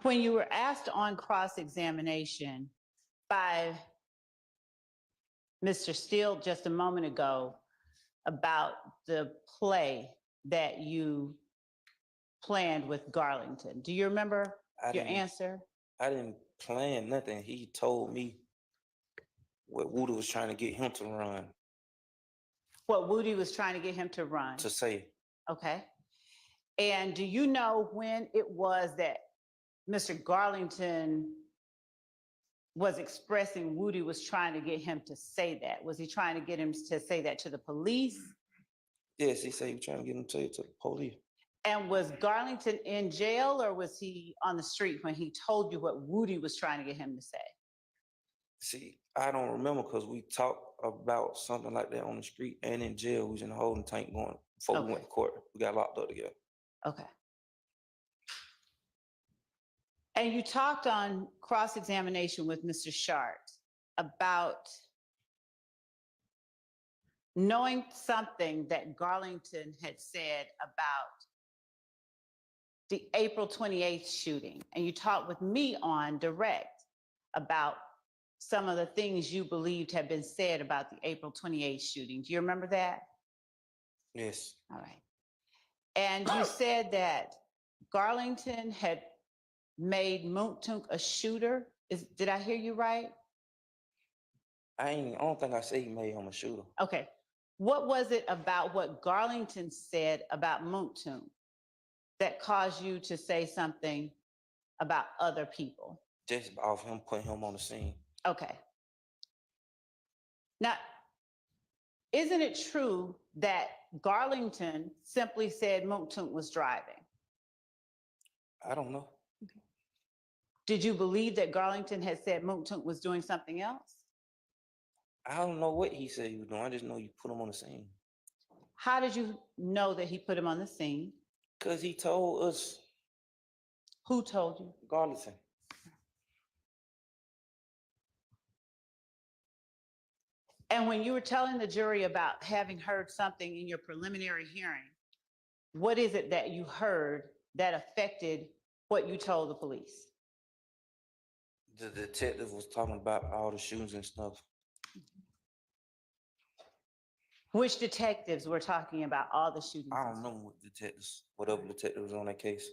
When you were asked on cross-examination by Mr. Steele just a moment ago about the play that you planned with Garlington, do you remember I your didn't- answer? I didn't plan nothing. He told me what Woody was trying to get him to run, What Woody was trying to get him to run? to say. Okay. And do you know when it was that Mr. Garlington was expressing Woody was trying to get him to say that? Was he trying to get him to say that to the police? Yes, he said he was trying to get him to say it to the police. And was Garlington in jail or was he on the street when he told you what Woody was trying to get him to say? See, I don't remember because we talked about something like that on the street and in jail. We was in the holding tank going before we went to court. We got locked up together. Okay. And you talked on cross-examination with Mr. Shart about knowing something that Garlington had said about the April 28th shooting. And you talked with me on direct about some of the things you believed had been said about the April 28th shooting. Do you remember that? Yes. All right. And you said that Garlington had made Moontunk a shooter. Did I hear you right? I don't think I said he made him a shooter. Okay. What was it about what Garlington said about Moontunk that caused you to say something about other people? Just off him putting him on the scene. Okay. Now, isn't it true that Garlington simply said Moontunk was driving? I don't know. Did you believe that Garlington had said Moontunk was doing something else? I don't know what he said he was doing. I just know you put him on the scene. How did you know that he put him on the scene? Because he told us, Who told you? Garlington. And when you were telling the jury about having heard something in your preliminary hearing, what is it that you heard that affected what you told the police? The detective was talking about all the shootings and stuff. Which detectives were talking about all the shootings? I don't know what detectives, whatever detective was on that case.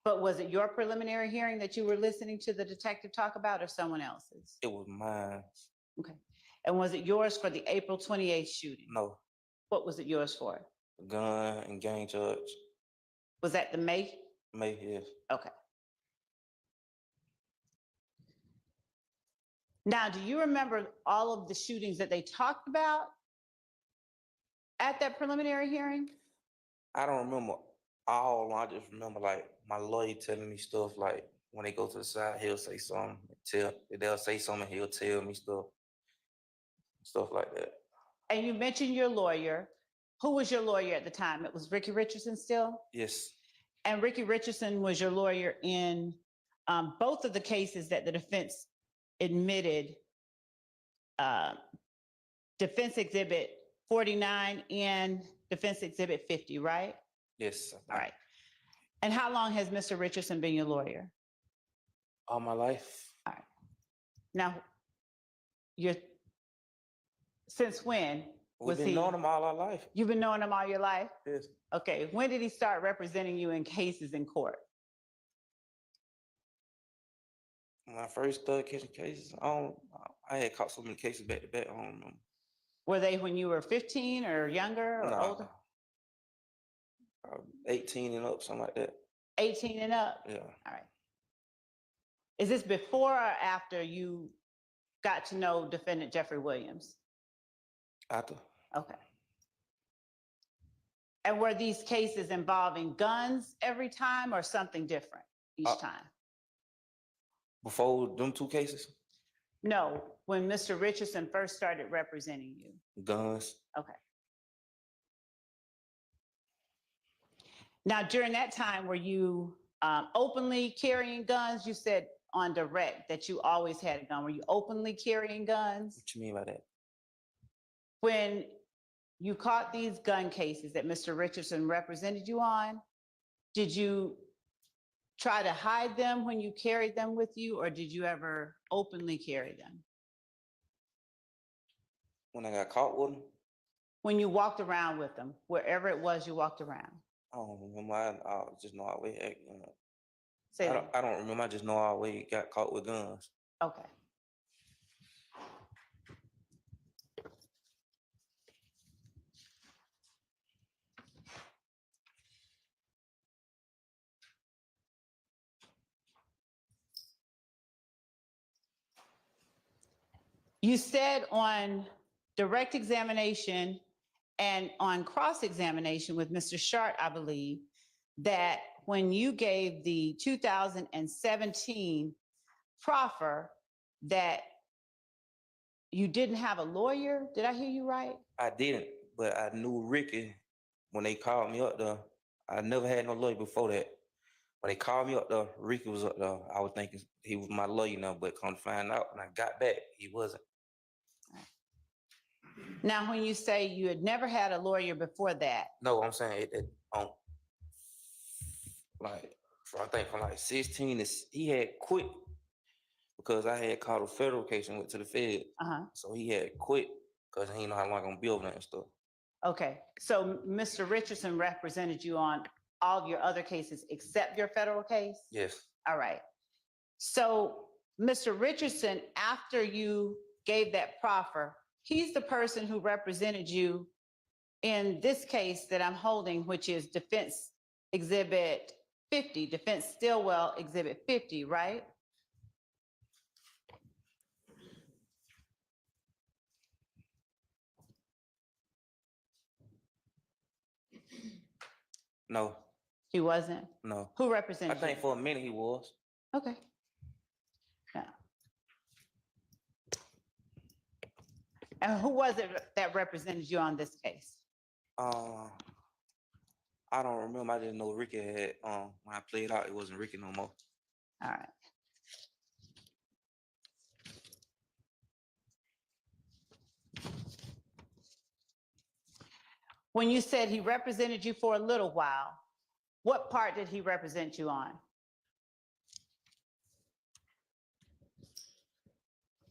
But was it your preliminary hearing that you were listening to the detective talk about or someone else's? It was mine. Okay. And was it yours for the April 28th shooting? No, What was it yours for? gun and gang charge. Was that the May? May, yes. Okay. Now, do you remember all of the shootings that they talked about at that preliminary hearing? I don't remember all. I just remember like my lawyer telling me stuff like when they go to the side, he'll say something. They'll say something, he'll tell me stuff like that. And you mentioned your lawyer. Who was your lawyer at the time? It was Ricky Richardson still? Yes, And Ricky Richardson was your lawyer in both of the cases that the defense admitted, Defense Exhibit 49 and Defense Exhibit 50, right? yes. All right. And how long has Mr. Richardson been your lawyer? All my life. Now, since when We've was been he? knowing him all our life. You've been knowing him all your life? Yes. Okay. When did he start representing you in cases in court? When I first started catching cases, I had caught so many cases back to back. I don't remember. Were they when you were 15 or younger or Nah, older? 18 and up, something like that. 18 and up? Yeah. All right. Is this before or after you got to know defendant Jeffery Williams? After. Okay. And were these cases involving guns every time or something different each time? Before them two cases, No, when Mr. Richardson first started representing you. guns. Okay. Now, during that time, were you openly carrying guns? You said on direct that you always had a gun. Were you openly carrying guns? What you mean by that? When you caught these gun cases that Mr. Richardson represented you on, did you try to hide them when you carried them with you, or did you ever openly carry them? When I got caught with them, When you walked around with them, wherever it was you walked around? I don't remember. I just know I always act, you know. Say that. I don't remember. I just know I always got caught with guns. Okay. You said on direct examination and on cross-examination with Mr. Shart, I believe, that when you gave the 2017 proffer that you didn't have a lawyer. Did I hear you right? I didn't, but I knew Ricky when they called me up there. I never had no lawyer before that. When they called me up there, Ricky was up there. I was thinking he was my lawyer now, but come to find out when I got back, he wasn't. Now, when you say you had never had a lawyer before that, No, I'm saying like, I think from like 16, he had quit because I had called a federal case and went to the Fed. So he had quit because he didn't know how long I'm gonna be over there and stuff. okay. So Mr. Richardson represented you on all of your other cases except your federal case? Yes. All right. So Mr. Richardson, after you gave that proffer, he's the person who represented you in this case that I'm holding, which is Defense Exhibit 50, Defense Stillwell Exhibit 50, right? No. He wasn't? No. Who I represented think you? for a minute he was. Okay. Yeah. And who was it that represented you on this case? I don't remember. I didn't know Ricky had when I played out, it wasn't Ricky no more. All right. When you said he represented you for a little while, what part did he represent you on?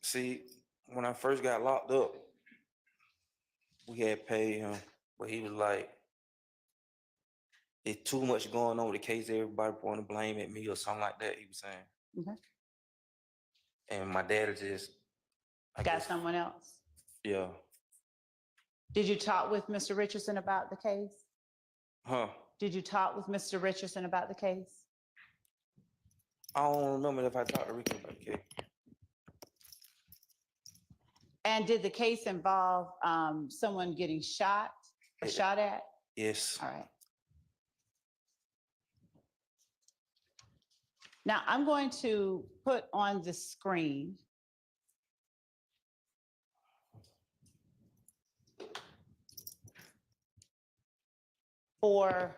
See, when I first got locked up, we had paid him, but he was like, it's too much going on with the case. Everybody pointing blame at me or something like that, he was saying. Okay. And my dad just I Got guess, someone else? Yeah. Did you talk with Mr. Richardson about the case? Huh. Did you talk with Mr. Richardson about the case? I don't remember if I talked to Rico about the case. And did the case involve someone getting shot or shot at? Yes. All right. Now I'm going to put on the screen for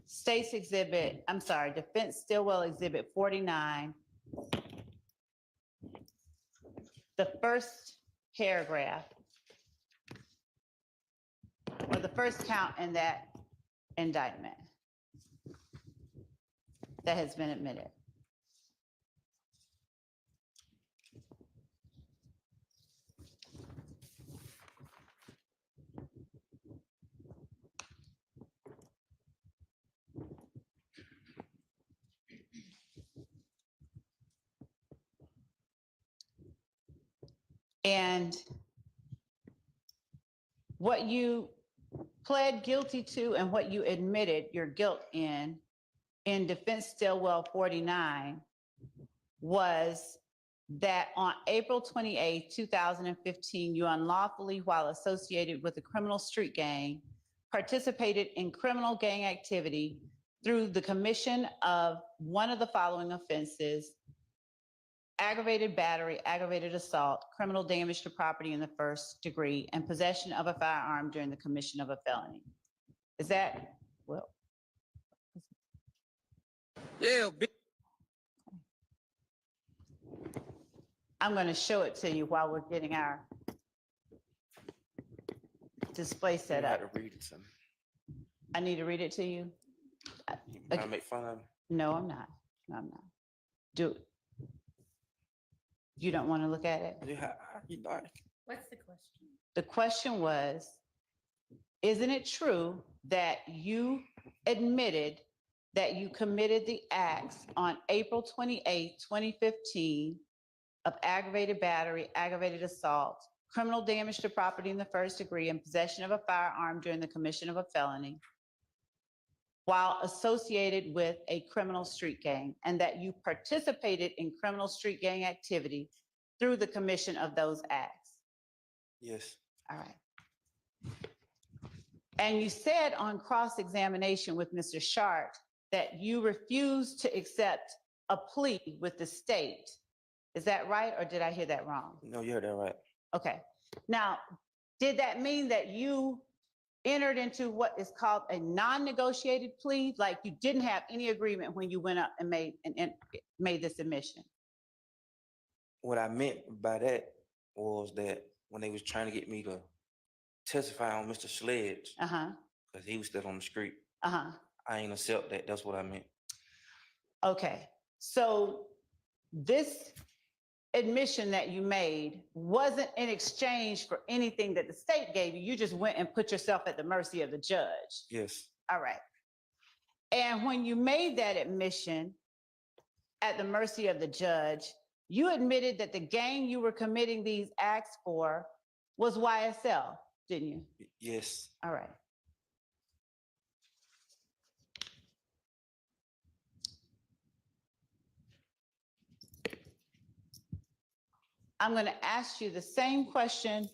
State's Exhibit, I'm sorry, Defense Stillwell Exhibit 49, the first paragraph, or the first count in that indictment that has been admitted. And what you pled guilty to and what you admitted your guilt in in Defense Stillwell 49 was that on April 28, 2015, you unlawfully, while associated with a criminal street gang, participated in criminal gang activity through the commission of one of the following offenses: aggravated battery, aggravated assault, criminal damage to property in the first degree, and possession of a firearm during the commission of a felony. Is that, well, Yeah, I'm going to show it to you while we're getting our display set I up. had to read it to me. I need to read it to you? You Okay. might make fun of me. No, I'm not. No, I'm not. Do, you don't want to look at it? You like, What's the question? The question was, isn't it true that you admitted that you committed the acts on April 28, 2015 of aggravated battery, aggravated assault, criminal damage to property in the first degree, and possession of a firearm during the commission of a felony while associated with a criminal street gang, and that you participated in criminal street gang activity through the commission of those acts? yes, All right. And you said on cross-examination with Mr. Sharp that you refused to accept a plea with the state. Is that right, or did I hear that wrong? no, you heard that right. Okay. Now, did that mean that you entered into what is called a non-negotiated plea? Like you didn't have any agreement when you went up and made this admission? What I meant by that was that when they was trying to get me to testify on Mr. Sledge, Uh-huh, because he was still on the street, uh-huh. I ain't accept that. That's what I meant. Okay, so this admission that you made wasn't in exchange for anything that the state gave you. You just went and put yourself at the mercy of the judge. Yes, All right. And when you made that admission at the mercy of the judge, you admitted that the gang you were committing these acts for was YSL, didn't you? yes. All right. I'm going to ask you the same question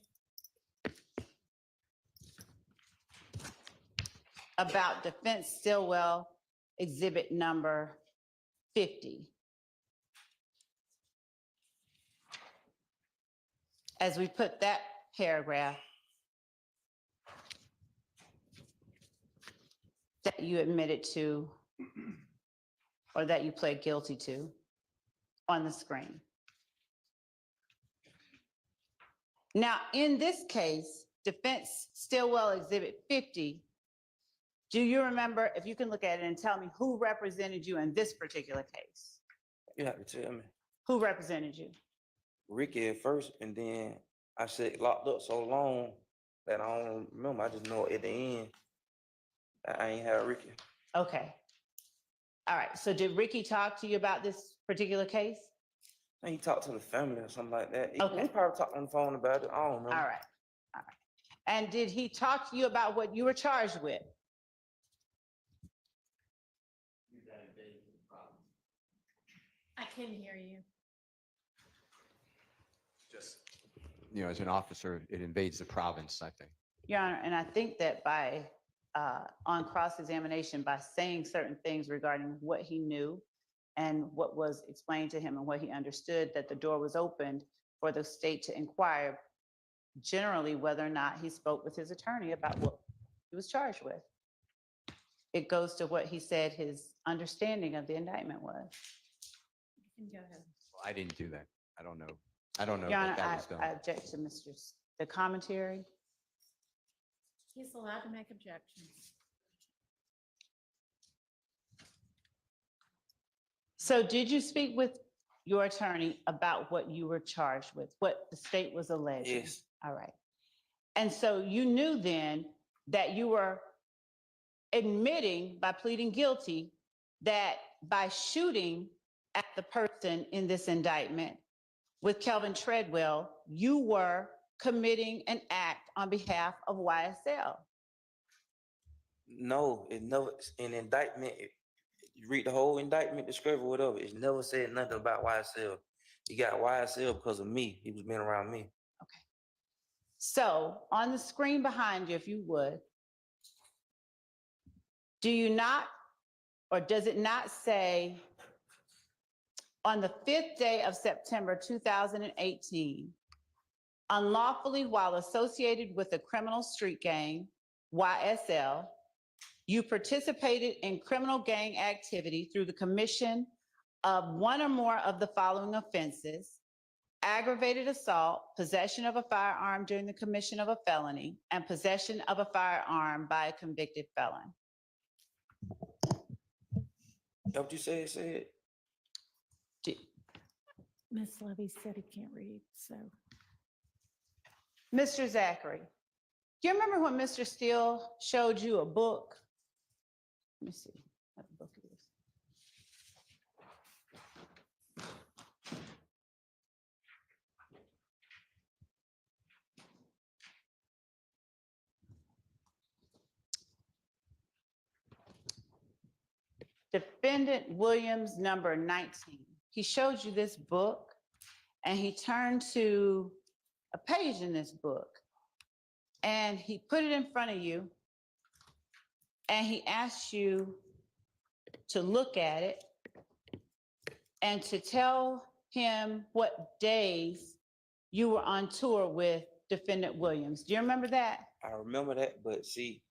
about Defense Stillwell exhibit number 50. As we put that paragraph that you admitted to or that you pled guilty to on the screen. Now, in this case, Defense Stillwell Exhibit 50, do you remember, if you can look at it and tell me who represented you in this particular case? You have to tell me. Who represented you? Ricky at first, and then I said locked up so long that I don't remember. I just know at the end I ain't had Ricky. Okay. All right, so did Ricky talk to you about this particular case? I think he talked to the family or something like that. Okay. We probably talked on the phone about it. I don't remember. All right, all right. And did he talk to you about what you were charged with? I couldn't hear you. Just, as an officer, it invades the province, I think. Your Honor, and I think that by, on cross-examination, by saying certain things regarding what he knew and what was explained to him and what he understood, that the door was opened for the state to inquire generally whether or not he spoke with his attorney about what he was charged with. It goes to what he said his understanding of the indictment was. You can go ahead. Well, I didn't do that. I don't know. I don't know Your Honor, what that was done. I object to the commentary. He's allowed to make objections. So did you speak with your attorney about what you were charged with, what the state was alleging? Yes. All right. And so you knew then that you were admitting by pleading guilty that by shooting at the person in this indictment with Kelvin Treadwell, you were committing an act on behalf of YSL. No, it never, in indictment, you read the whole indictment, description, whatever. It's never said nothing about YSL. He got YSL because of me. He was being around me. Okay. So on the screen behind you, if you would, do you not, or does it not say, on the 5th day of September 2018, unlawfully while associated with a criminal street gang, YSL, you participated in criminal gang activity through the commission of one or more of the following offenses: aggravated assault, possession of a firearm during the commission of a felony, and possession of a firearm by a convicted felon. That what you said? Ms. Levy said he can't read, so. Mr. Zachary, do you remember when Mr. Steele showed you a book? Let me see what book it is. Defendant Williams, number 19. He showed you this book and he turned to a page in this book and he put it in front of you and he asked you to look at it and to tell him what days you were on tour with Defendant Williams. Do you remember that? I remember that, but see,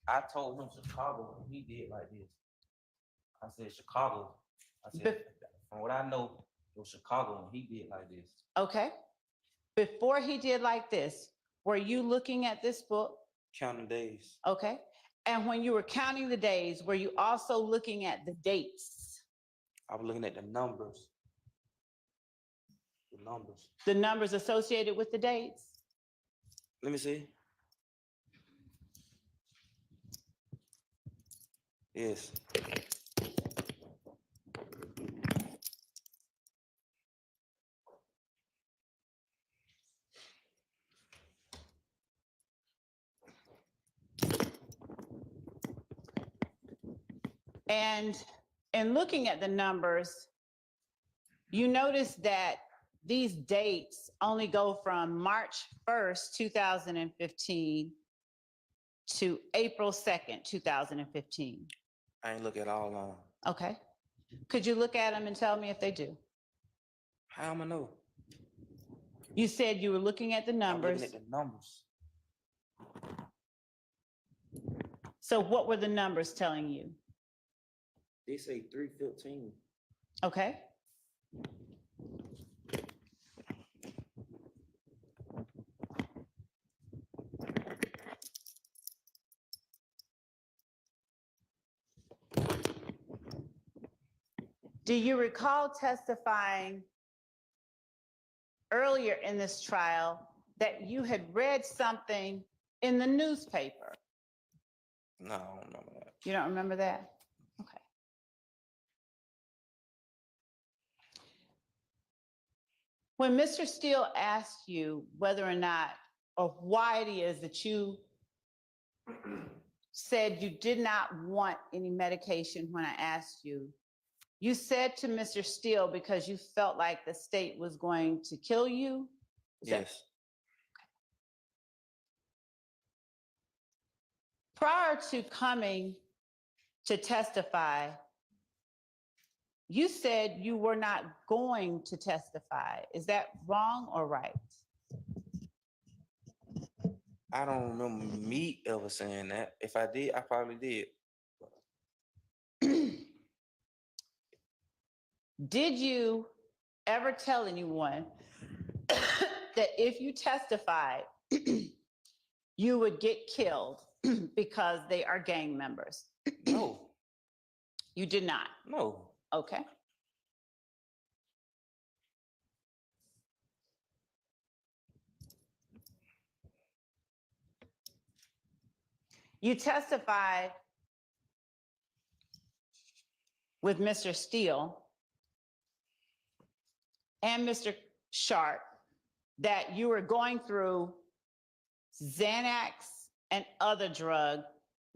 I told him Chicago, and he did like this. I said Chicago. I said, from what I know, it was Chicago, and he did like this. Okay. Before he did like this, were you looking at this book? Counting days. Okay. And when you were counting the days, were you also looking at the dates? I was looking at the numbers. The numbers. The numbers associated with the dates? Let me see. Yes. And in looking at the numbers, you notice that these dates only go from March 1st, 2015 to April 2nd, 2015. I ain't look at all of them. Okay. Could you look at them and tell me if they do? How am I know? You said you were looking at the I'm numbers. looking at the numbers. So what were the numbers telling you? They say 315. Okay. Do you recall testifying earlier in this trial that you had read something in the newspaper? No, I don't remember that. You don't remember that? Okay. When Mr. Steele asked you whether or not, or why it is that you said you did not want any medication when I asked you, you said to Mr. Steele because you felt like the state was going to kill you? Yes. Prior to coming to testify, you said you were not going to testify. Is that wrong or right? I don't remember me ever saying that. If I did, I probably did. Did you ever tell anyone that if you testified, you would get killed because they are gang members? No, You did not? no. Okay. You testified with Mr. Steele and Mr. Sharp that you were going through Xanax and other drug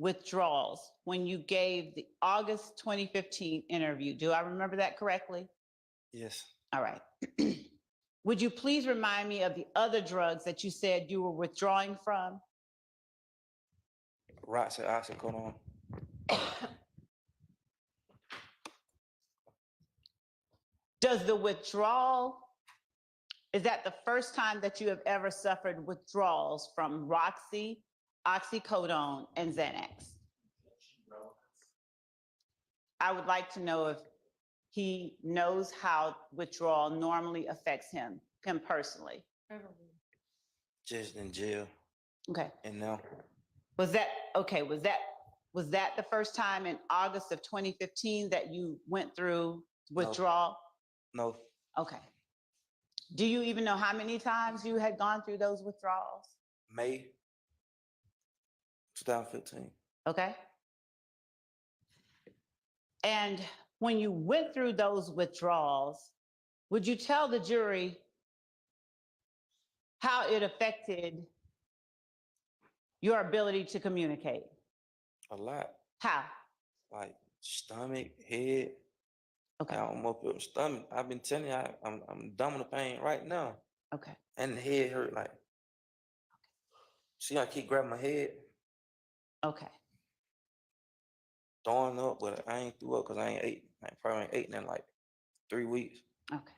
withdrawals when you gave the August 2015 interview. Do I remember that correctly? Yes. All right. Would you please remind me of the other drugs that you said you were withdrawing from? Rocks and oxycodone. Does the withdrawal, is that the first time that you have ever suffered withdrawals from Roxy, oxycodone, and Xanax? I would like to know if he knows how withdrawal normally affects him personally. Just in jail. Okay. And now. Was that the first time in August of 2015 that you went through withdrawal? No. Okay. Do you even know how many times you had gone through those withdrawals? May 2015. Okay. And when you went through those withdrawals, would you tell the jury how it affected your ability to communicate? A lot. How? Like stomach, head. Okay. I'm up with stomach. I've been telling you, I'm done with the pain right now. Okay. And the head hurt like. See, I keep grabbing my head, Okay. throwing up, but I ain't threw up because I ain't ate. I probably ain't ate in like 3 weeks. Okay.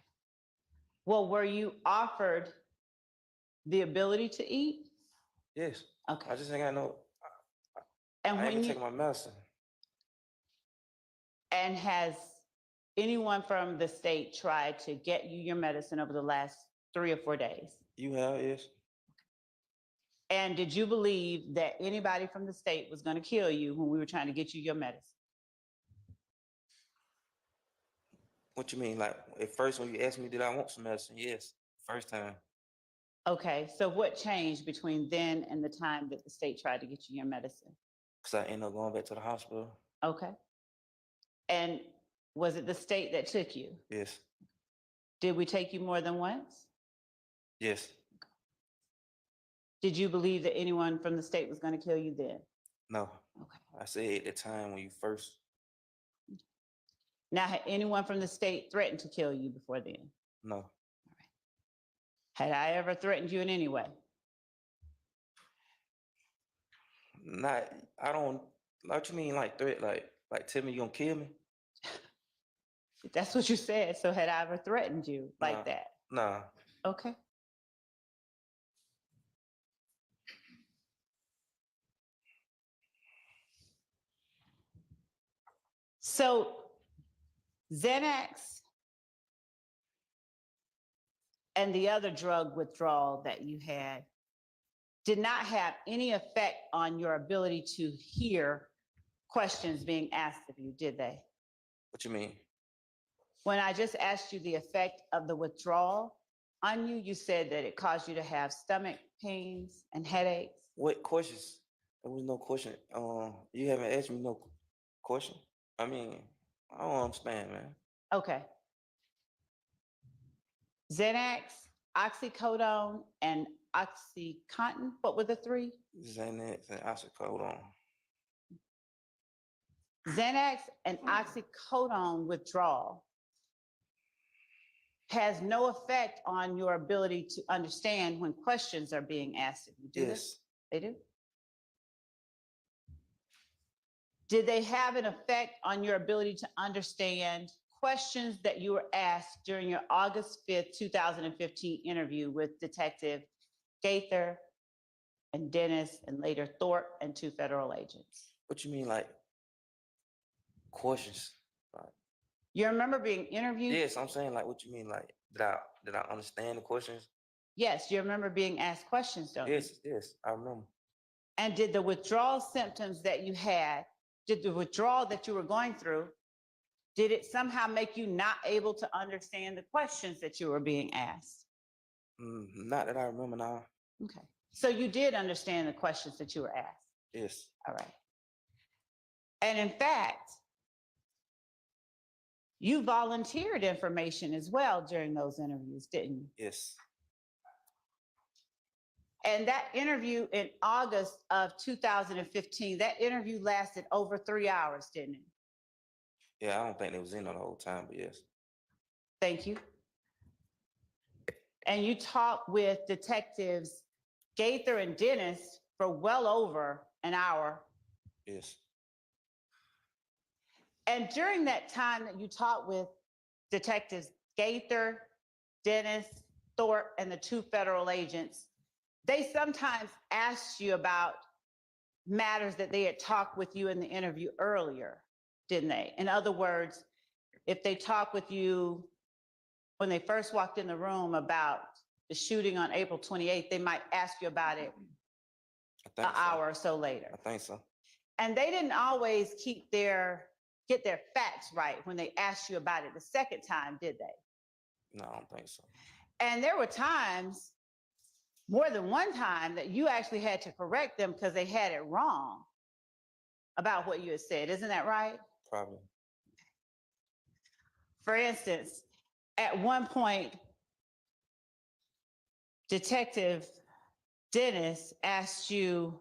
Well, were you offered the ability to eat? Yes. Okay. I just ain't got no. And I ain't when been you taking my medicine. and has anyone from the state tried to get you your medicine over the last 3 or 4 days? You have, yes. And did you believe that anybody from the state was going to kill you when we were trying to get you your medicine? What you mean? Like at first when you asked me, did I want some medicine? Yes. First time. Okay, so what changed between then and the time that the state tried to get you your medicine? Because I ended up going back to the hospital. Okay. And was it the state that took you? Yes. Did we take you more than once? Yes. Did you believe that anyone from the state was going to kill you then? No. Okay. I said at the time when you first. Now, had anyone from the state threatened to kill you before then? No. Had I ever threatened you in any way? Not. I don't. What you mean like threat? Like tell me you gonna kill me? That's what you said. So had I ever threatened you like Nah. that? Nah. Okay. So Xanax and the other drug withdrawal that you had did not have any effect on your ability to hear questions being asked of you, did they? What you mean? When I just asked you the effect of the withdrawal on you, you said that it caused you to have stomach pains and headaches. What questions? There was no question. You haven't asked me no question. I mean, I don't understand, man. Okay. Xanax, oxycodone, and OxyContin, what were the three? Xanax and oxycodone. Xanax and oxycodone withdrawal has no effect on your ability to understand when questions are being asked of you, do Yes. they? They do? Did they have an effect on your ability to understand questions that you were asked during your August 5th, 2015 interview with Detective Gaither and Dennis and later Thorpe and 2 federal agents? What you mean like questions? Like, You remember being interviewed? yes, I'm saying like what you mean like did I understand the questions? Yes, you remember being asked questions, don't you? Yes, I remember. And did the withdrawal symptoms that you had, did the withdrawal that you were going through, did it somehow make you not able to understand the questions that you were being asked? Not that I remember now. Okay. So you did understand the questions that you were asked? Yes. All right. And in fact, you volunteered information as well during those interviews, didn't you? Yes. And that interview in August of 2015, that interview lasted over 3 hours, didn't it? Yeah, I don't think they was in there the whole time, but yes. Thank you. And you talked with detectives Gaither and Dennis for well over an hour. Yes. And during that time that you talked with detectives Gaither, Dennis, Thorpe, and the 2 federal agents, they sometimes asked you about matters that they had talked with you in the interview earlier, didn't they? In other words, if they talked with you when they first walked in the room about the shooting on April 28th, they might ask you about it an hour or so later. I think so. And they didn't always get their facts right when they asked you about it the second time, did they? No, I don't think so. And there were times, more than one time, that you actually had to correct them because they had it wrong about what you had said. Isn't that right? Probably. For instance, at one point, Detective Dennis asked you,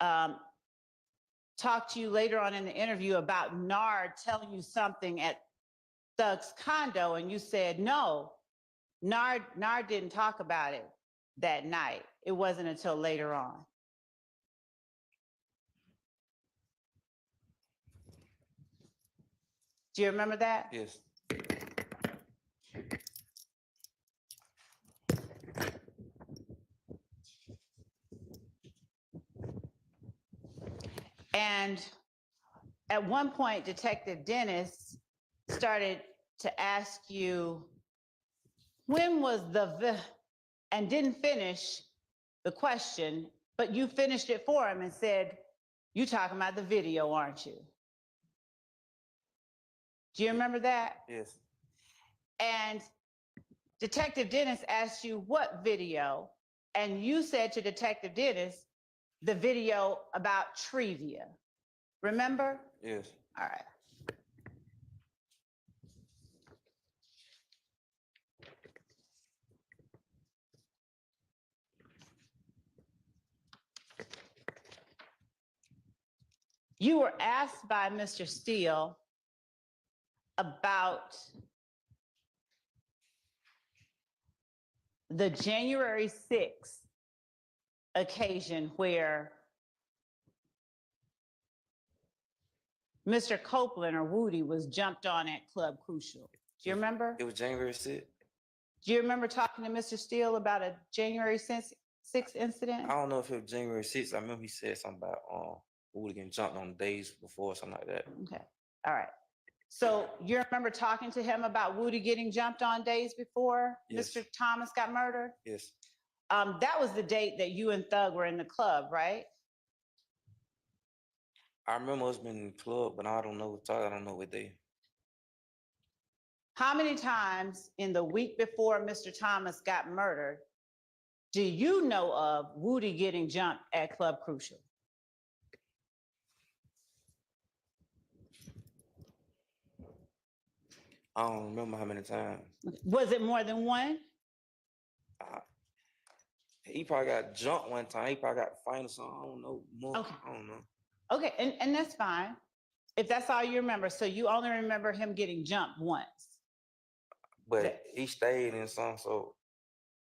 talked to you later on in the interview about Nard telling you something at Thug's condo, and you said, no, Nard didn't talk about it that night. It wasn't until later on. Do you remember that? Yes. And at one point, Detective Dennis started to ask you, when was and didn't finish the question, but you finished it for him and said, you talking about the video, aren't you? Do you remember that? Yes. And Detective Dennis asked you what video, and you said to Detective Dennis, the video about Trevia. Remember? Yes. All right. You were asked by Mr. Steele about the January 6th occasion where Mr. Copeland or Woody was jumped on at Club Crucial. Do you remember? It was January 6th. Do you remember talking to Mr. Steele about a January 6th incident? I don't know if it was January 6th. I remember he said something about Woody getting jumped on days before, something like that. Okay. All right. So you remember talking to him about Woody getting jumped on days before Yes. Mr. Thomas got murdered? Yes. That was the date that you and Thug were in the club, right? I remember us being in the club, but I don't know what day. How many times in the week before Mr. Thomas got murdered do you know of Woody getting jumped at Club Crucial? I don't remember how many times. Was it more than one? He probably got jumped one time. He probably got fined or something. I don't know. More. Okay. I don't know. Okay, and that's fine. If that's all you remember. So you only remember him getting jumped once. But he stayed in some, so.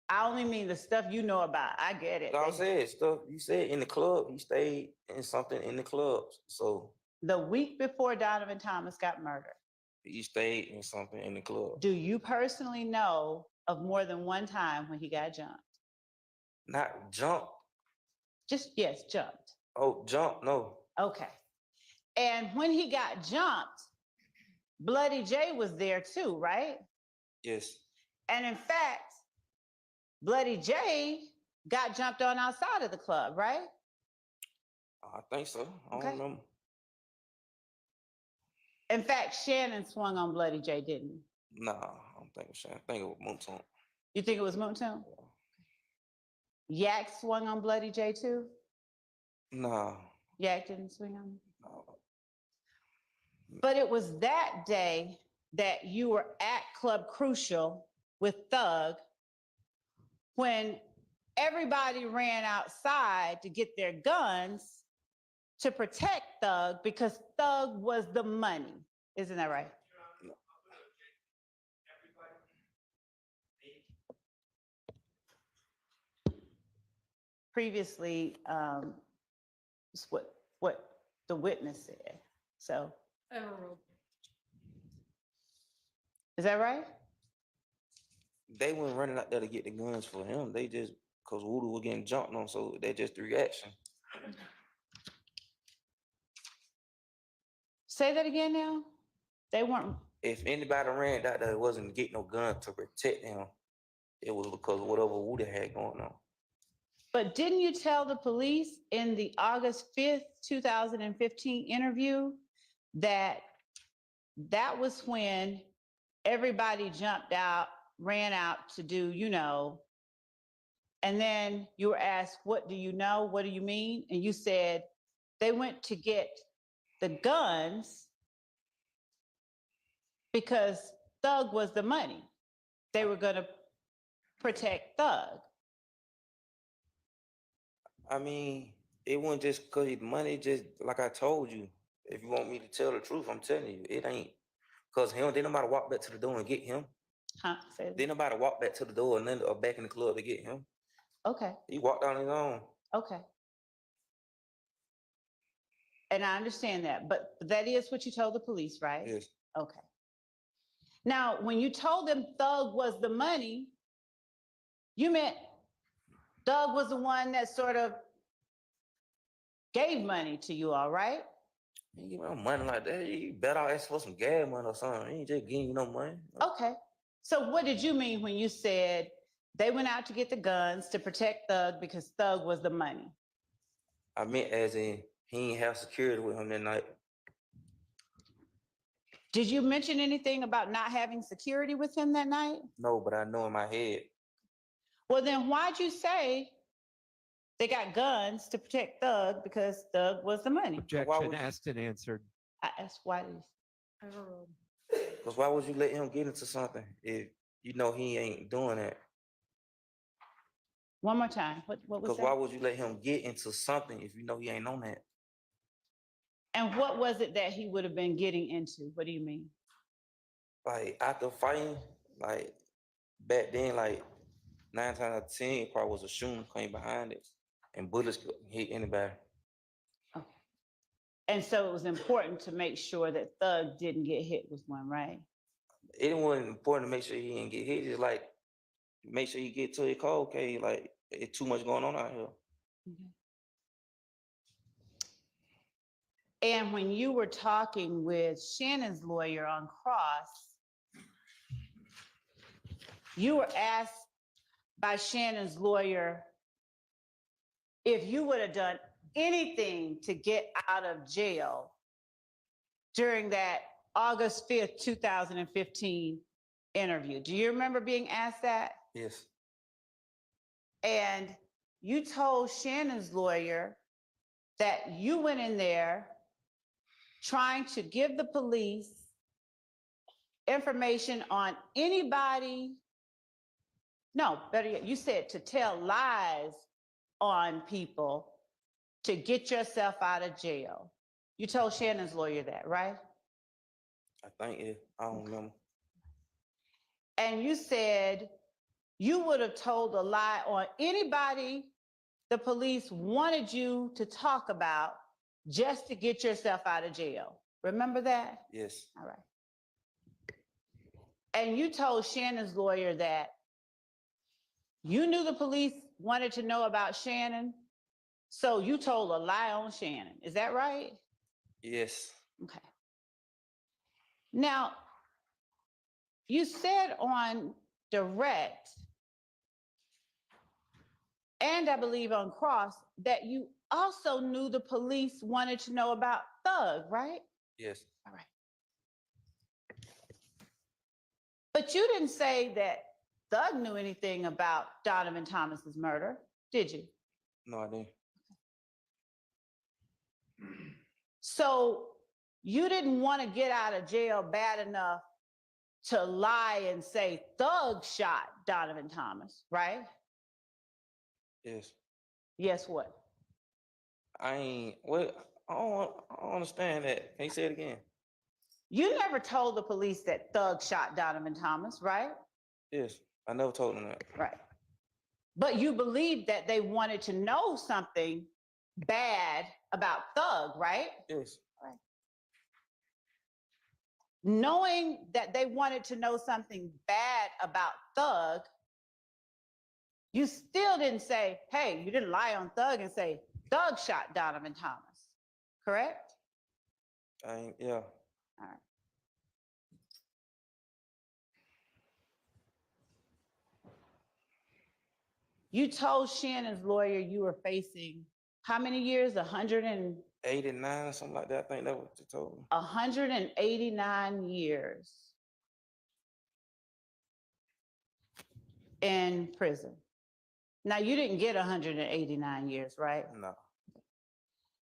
I only mean the stuff you know about. I get it. Like I said, stuff you said in the club, he stayed in something in the clubs. So The week before Donovan Thomas got murdered, he stayed in something in the club. do you personally know of more than one time when he got jumped? Not jumped. Just, yes, jumped. Oh, jump, no. Okay. And when he got jumped, Bloody J was there too, right? Yes. And in fact, Bloody J got jumped on outside of the club, right? I think so. I don't Okay. remember. In fact, Shannon swung on Bloody J, didn't he? Nah, I don't think it was Shannon. I think it was Moonton. You think it was Moontown? Yak swung on Bloody J too? Nah. Yak didn't swing on him? No. But it was that day that you were at Club Crucial with Thug when everybody ran outside to get their guns to protect Thug because Thug was the money. Isn't that right? Previously, it's what the witness said. So, Overruled. is that right? They weren't running out there to get the guns for him. They just, cause Voodoo was getting jumped on, so they just the reaction. Say that again now. They weren't. If anybody ran out there, it wasn't to get no gun to protect him. It was because of whatever Voodoo had going on. But didn't you tell the police in the August 5th, 2015 interview that that was when everybody jumped out, ran out to do, you know, and then you were asked, what do you know? What do you mean? And you said they went to get the guns because Thug was the money. They were going to protect Thug. I mean, it wasn't just because of the money, just like I told you. If you want me to tell the truth, I'm telling you, it ain't. Because him, didn't nobody walk back to the door and get him. Huh? Say that. Didn't nobody walk back to the door and then or back in the club to get him. Okay, He walked on his own. okay. And I understand that, but that is what you told the police, right? Yes. Okay. Now, when you told them Thug was the money, you meant Thug was the one that sort of gave money to you all, right? You give no money like that. You better ask for some gas money or something. He ain't just giving you no money. Okay. So what did you mean when you said they went out to get the guns to protect Thug because Thug was the money? I meant as in he ain't have security with him that night. Did you mention anything about not having security with him that night? No, but I know in my head. Well, then why'd you say they got guns to protect Thug because Thug was the money? Objection would- asked and answered. I asked why did you Overruled. Because why would you let him get into something if you know he ain't doing that? one more time. What was Because that? why would you let him get into something if you know he ain't on that? And what was it that he would have been getting into? What do you mean? Like after fighting, like back then, like 9 times out of 10, it probably was a shooting came behind it, and bullets could hit anybody. Okay. And so it was important to make sure that Thug didn't get hit with one, right? It wasn't important to make sure he didn't get hit. It's like make sure you get to it cold, okay? Like it's too much going on out here. Okay. And when you were talking with Shannon's lawyer on cross, you were asked by Shannon's lawyer if you would have done anything to get out of jail during that August 5th, 2015 interview. Do you remember being asked that? Yes. And you told Shannon's lawyer that you went in there trying to give the police information on anybody. No, better yet, you said to tell lies on people to get yourself out of jail. You told Shannon's lawyer that, right? I think it. I don't remember. And you said you would have told a lie on anybody the police wanted you to talk about just to get yourself out of jail. Remember that? Yes. All right. And you told Shannon's lawyer that you knew the police wanted to know about Shannon, so you told a lie on Shannon. Is that right? Yes. Okay. Now, you said on direct, and I believe on cross, that you also knew the police wanted to know about Thug, right? Yes. All right. But you didn't say that Thug knew anything about Donovan Thomas's murder, did you? No, I didn't. So you didn't want to get out of jail bad enough to lie and say Thug shot Donovan Thomas, right? Yes. Yes, what? I ain't, what, I don't understand that. Can you say it again? You never told the police that Thug shot Donovan Thomas, right? Yes. I never told him that. Right. But you believed that they wanted to know something bad about Thug, right? Yes. Knowing that they wanted to know something bad about Thug, you still didn't say, hey, you didn't lie on Thug and say, Thug shot Donovan Thomas, correct? I ain't, yeah. All right. You told Shannon's lawyer you were facing how many years? 89 or something like that. I think that's what you told me. 189 years in prison. Now, you didn't get 189 years, right? No.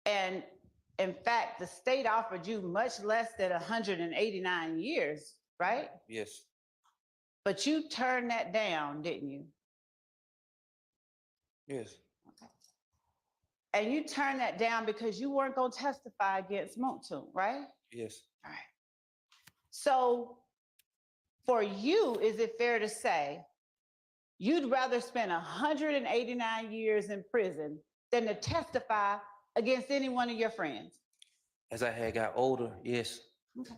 And in fact, the state offered you much less than 189 years, right? Yes. But you turned that down, didn't you? Yes. And you turned that down because you weren't going to testify against Montun, right? Yes. All right. So for you, is it fair to say you'd rather spend 189 years in prison than to testify against any one of your friends? As I had got older, yes. Okay.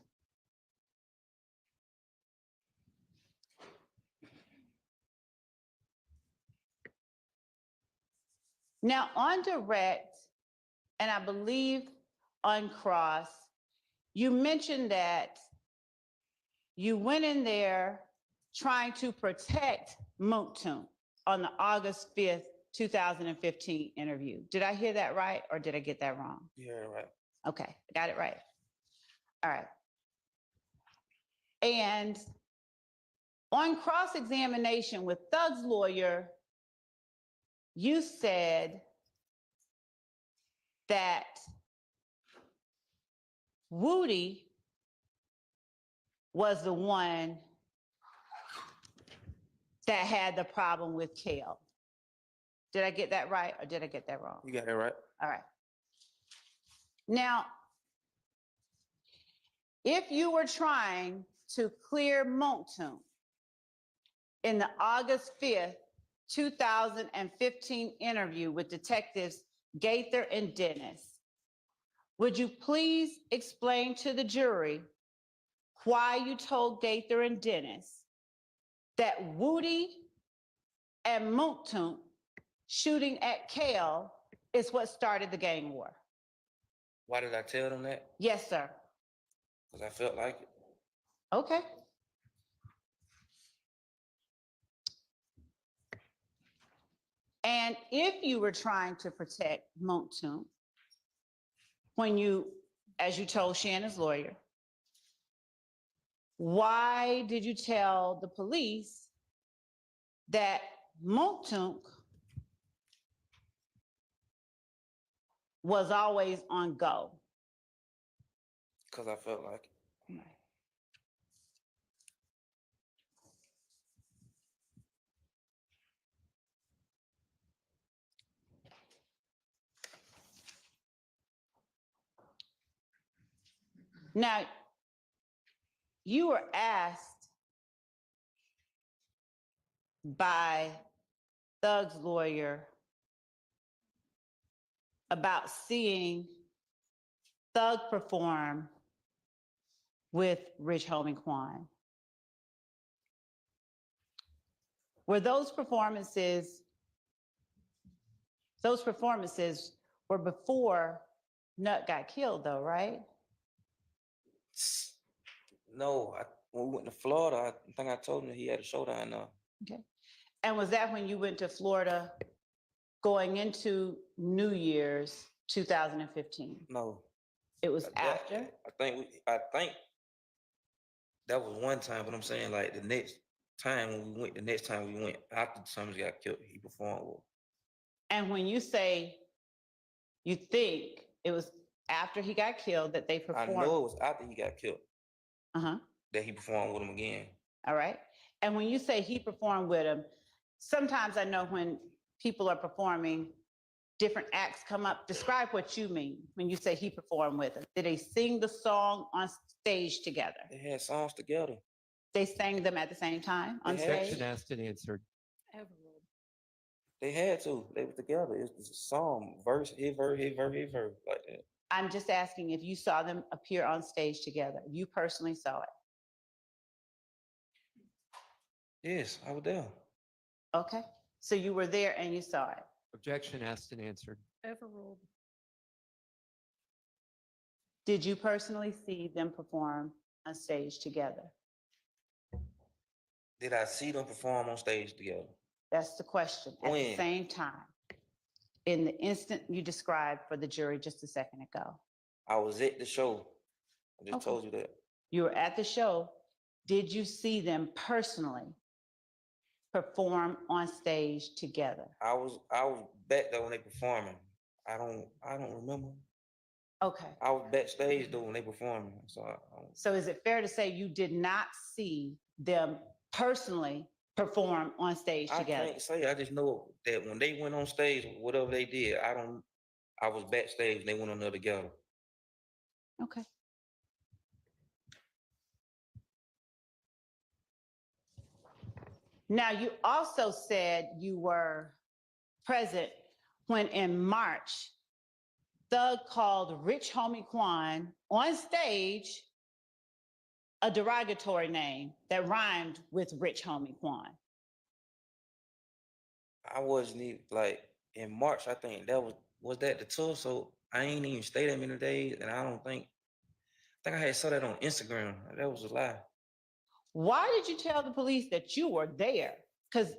Now, on direct, and I believe on cross, you mentioned that you went in there trying to protect Montun on the August 5th, 2015 interview. Did I hear that right, or did I get that wrong? Yeah, right. Okay, got it right. All right. And on cross-examination with Thug's lawyer, you said that Woody was the one that had the problem with Kale. Did I get that right, or did I get that wrong? You got it right. All right. Now, if you were trying to clear Montun in the August 5th, 2015 interview with detectives Gaither and Dennis, would you please explain to the jury why you told Gaither and Dennis that Woody and Montun shooting at Kale is what started the gang war? Why did I tell them that? Yes, sir. Because I felt like it. Okay. And if you were trying to protect Montun, when you, as you told Shannon's lawyer, why did you tell the police that Montun was always on go? Because I felt like it. Right. Now, you were asked by Thug's lawyer about seeing Thug perform with Rich Homie Quan. Were those performances were before Nut got killed though, right? No, when we went to Florida, I think I told him that he had a showdown now. Okay. And was that when you went to Florida going into New Year's 2015? No. It was after? I think that was one time, but I'm saying like the next time we went after Summers got killed, he performed with. And when you say you think it was after he got killed that they performed? I know it was after he got killed Uh-huh. that he performed with him again. All right. And when you say he performed with him, sometimes I know when people are performing, different acts come up. Describe what you mean when you say he performed with us. Did they sing the song on stage together? They had songs together. They sang them at the same time on They had stage? to. Asked and answered. Overruled. They had to. They were together. It's a song, verse, hit verse, hit verse, hit verse, like that. I'm just asking if you saw them appear on stage together. You personally saw it. Yes, I was there. Okay. So you were there and you saw it. Objection asked and answered. Overruled. Did you personally see them perform on stage together? Did I see them perform on stage together? That's the question. At the When? same time, in the instant you described for the jury just a second ago. I was at the show. I just Okay. told you that. You were at the show. Did you see them personally perform on stage together? I was back there when they performing. I don't remember. Okay. I was backstage though when they performing. So I don't, So is it fair to say you did not see them personally perform on stage I together? can't say. I just know that when they went on stage, whatever they did, I was backstage and they went on there together. Okay. Now, you also said you were present when in March, Thug called Rich Homie Quan on stage a derogatory name that rhymed with Rich Homie Quan. I wasn't even like in March, I think that was that the tour. So I ain't even stay that many days. And I think I had saw that on Instagram. That was a lie. Why did you tell the police that you were there? Because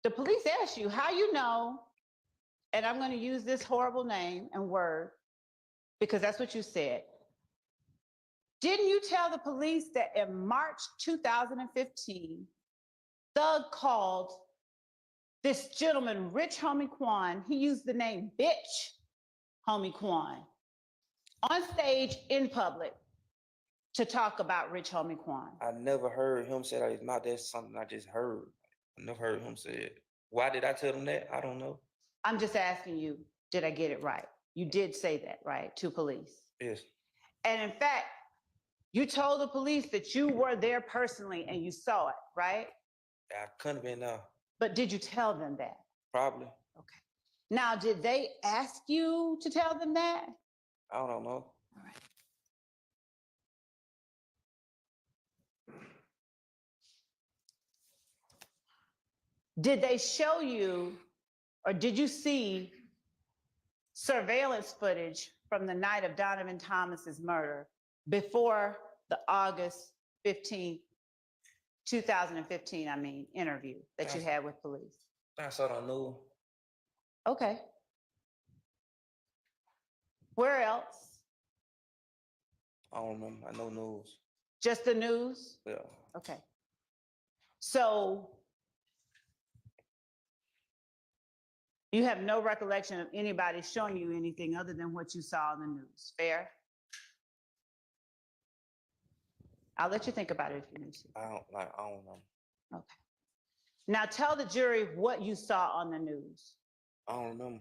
the police asked you how you know, and I'm going to use this horrible name and word because that's what you said. Didn't you tell the police that in March 2015, Thug called this gentleman, Rich Homie Quan, he used the name Bitch Homie Quan, on stage in public to talk about Rich Homie Quan? I never heard him say that. It's not that's something I just heard. I never heard him say it. Why did I tell them that? I don't know. I'm just asking you, did I get it right? You did say that, right, to police? Yes. And in fact, you told the police that you were there personally and you saw it, right? I couldn't have been there. But did you tell them that? Probably. Okay. Now, did they ask you to tell them that? I don't know. All right. Did they show you, or did you see surveillance footage from the night of Donovan Thomas's murder before the August 15th, 2015, interview that you had with police? I saw it on news. Okay. Where else? I don't remember. I know news. Just the news? Yeah. Okay. So you have no recollection of anybody showing you anything other than what you saw in the news. Fair? I'll let you think about it if you need to. I don't know. Okay. Now tell the jury what you saw on the news. I don't remember.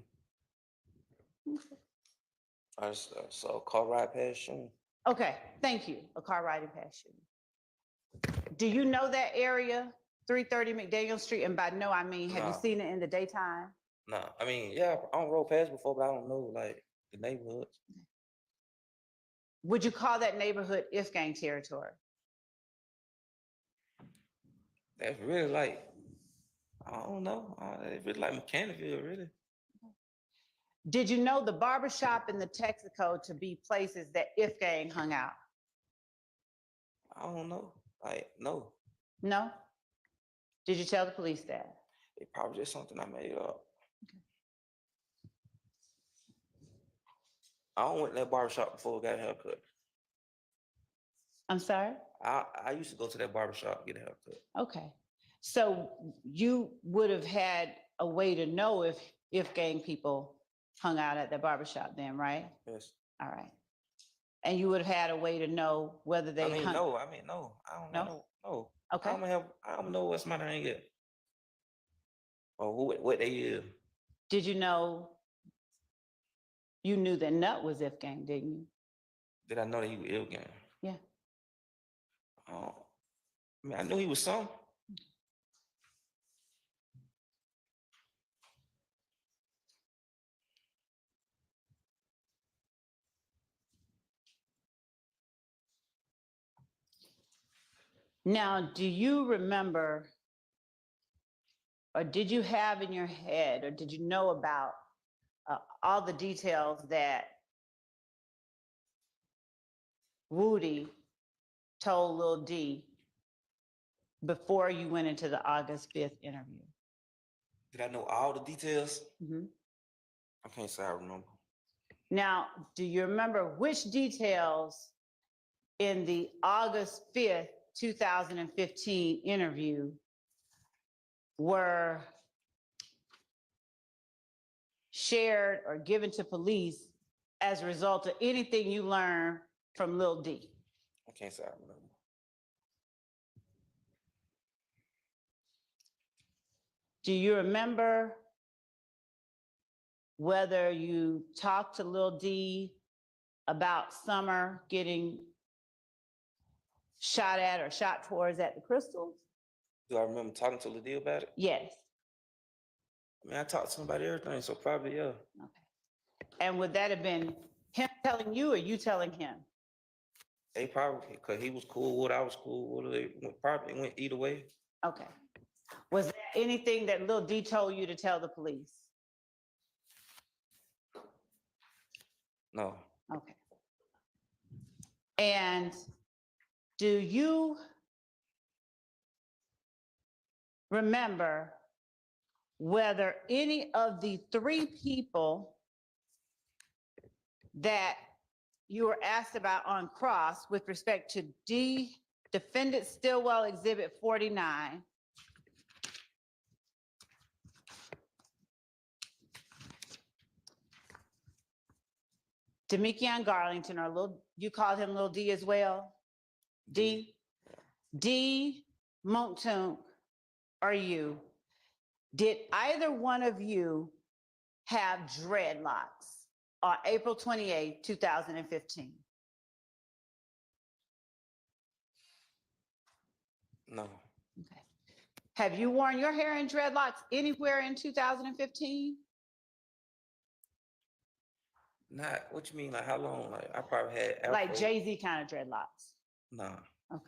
I just saw a car ride past you. Okay, thank you. A car riding past you. Do you know that area, 330 McDaniel Street? And by no, I mean, have you No. seen it in the daytime? Nah, I mean, yeah, I don't rode past before, but I don't know like the neighborhoods. Would you call that neighborhood if gang territory? That's really like, I don't know. It's really like Mechanicsville, really. Did you know the barbershop and the Texaco to be places that if gang hung out? I don't know. Like, no. No? Did you tell the police that? It probably just something I made up. Okay. I don't went to that barbershop before I got a haircut. I'm sorry? I used to go to that barbershop to get a haircut. Okay. So you would have had a way to know if gang people hung out at the barbershop then, right? Yes. All right. And you would have had a way to know whether they I mean, hung. no. I don't No? know. No. Okay. I don't know what somebody ain't get. Or what they is. Did you know, you knew that Nut was F gang, didn't you? Did I know that he was ill gang? Yeah. I mean, I knew he was some. Now, do you remember, or did you have in your head, or did you know about all the details that Woody told Lil D before you went into the August 5th interview? Did I know all the details? Mhm. I can't say I remember. Now, do you remember which details in the August 5th, 2015 interview were shared or given to police as a result of anything you learned from Lil D? I can't say I remember. Do you remember whether you talked to Lil D about Summer getting shot at or shot towards at the Crystals? Do I remember talking to Ladie about it? Yes. I mean, I talked to him about everything, so probably, yeah. Okay. And would that have been him telling you or you telling him? They probably, because he was cool with, I was cool with, it probably went either way. Okay. Was there anything that Lil D told you to tell the police? No. Okay. And do you remember whether any of the three people that you were asked about on cross with respect to defendant Stillwell Exhibit 49, Demekion Garlington, or you called him Lil D as well? D Montunk, or you, did either one of you have dreadlocks on April 28, 2015? No. Okay. Have you worn your hair in dreadlocks anywhere in 2015? Not, what you mean, like how long? Like I probably had afro. Like Jay-Z kind of dreadlocks? Nah. Okay.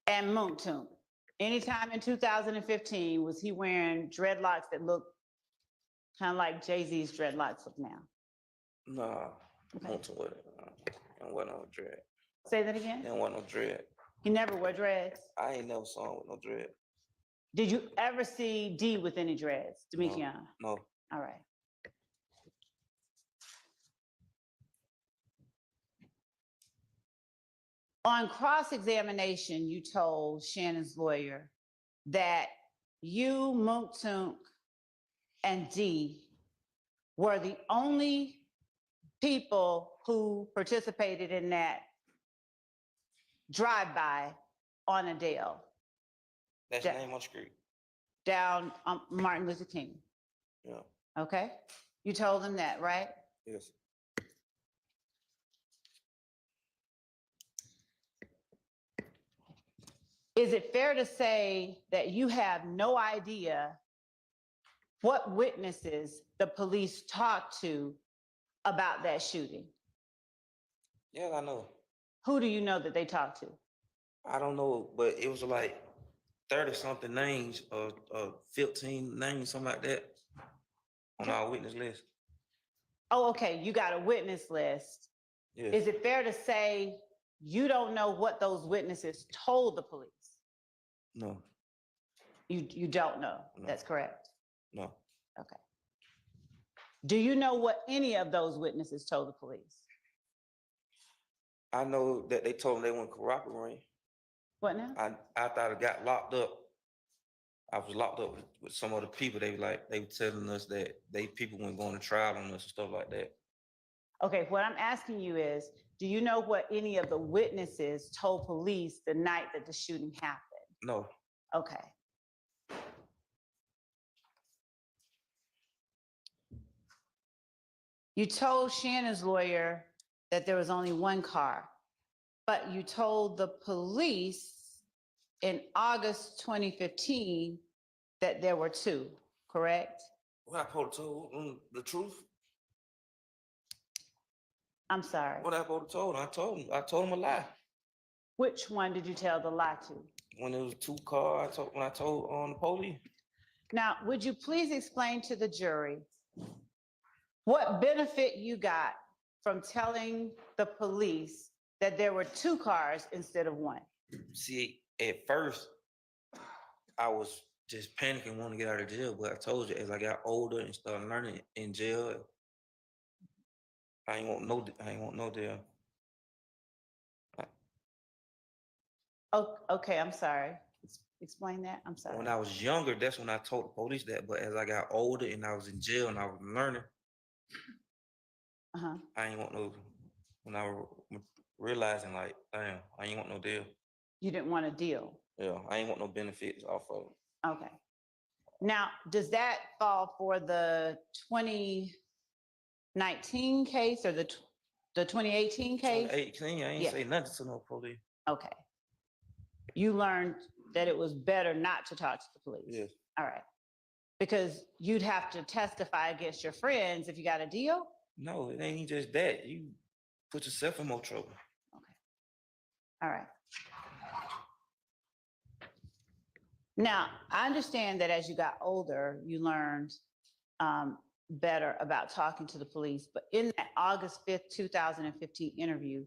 And Montunk, anytime in 2015, was he wearing dreadlocks that look kind of like Jay-Z's dreadlocks look now? Nah. Okay. Monton with it. Don't wear no dread. Say that again? Didn't wear no dread. He never wore dreads? I ain't never saw him with no dread. Did you ever see D with any dreads, Demekion? No. All right. On cross-examination, you told Shannon's lawyer that you, Montunk, and D were the only people who participated in that drive-by on Adele. That's Yeah. your name on the street. Down Martin Luther King. Yeah. Okay? You told them that, right? Yes. Is it fair to say that you have no idea what witnesses the police talked to about that shooting? Yeah, I know. Who do you know that they talked to? I don't know, but it was like 30 something names or 15 names, something like that, on our witness list. Oh, okay, you got a witness list. Yes. Is it fair to say you don't know what those witnesses told the police? No. You don't know. No. That's correct. No. Okay. Do you know what any of those witnesses told the police? I know that they told them they wouldn't cooperate. What now? After I got locked up, I was locked up with some other people. They were telling us that people weren't going to trial on us and stuff like that. Okay, what I'm asking you is, do you know what any of the witnesses told police the night that the shooting happened? No, Okay. You told Shannon's lawyer that there was only one car, but you told the police in August 2015 that there were two, correct? what I supposed to told the truth? I'm sorry. What I supposed to told him? I told him a lie. Which one did you tell the lie to? When it was two cars, when I told on the police. Now, would you please explain to the jury what benefit you got from telling the police that there were two cars instead of one? See, at first, I was just panicking, wanting to get out of jail. But I told you, as I got older and started learning in jail, I ain't want no jail. Oh, okay, I'm sorry. Explain that. I'm sorry. When I was younger, that's when I told the police that. But as I got older and I was in jail and I was learning, Uh-huh. I ain't want no. When I was realizing, like, damn, I ain't want no deal. You didn't want a deal. Yeah, I ain't want no benefits off of it. Okay. Now, does that fall for the 2019 case or the 2018 case? 2018, I ain't Yeah. say nothing to no police. Okay. You learned that it was better not to talk to the police. Yes. All right. Because you'd have to testify against your friends if you got a deal. No, it ain't just that. You put yourself in more trouble. Okay. All right. Now, I understand that as you got older, you learned better about talking to the police. But in that August 5th, 2015 interview,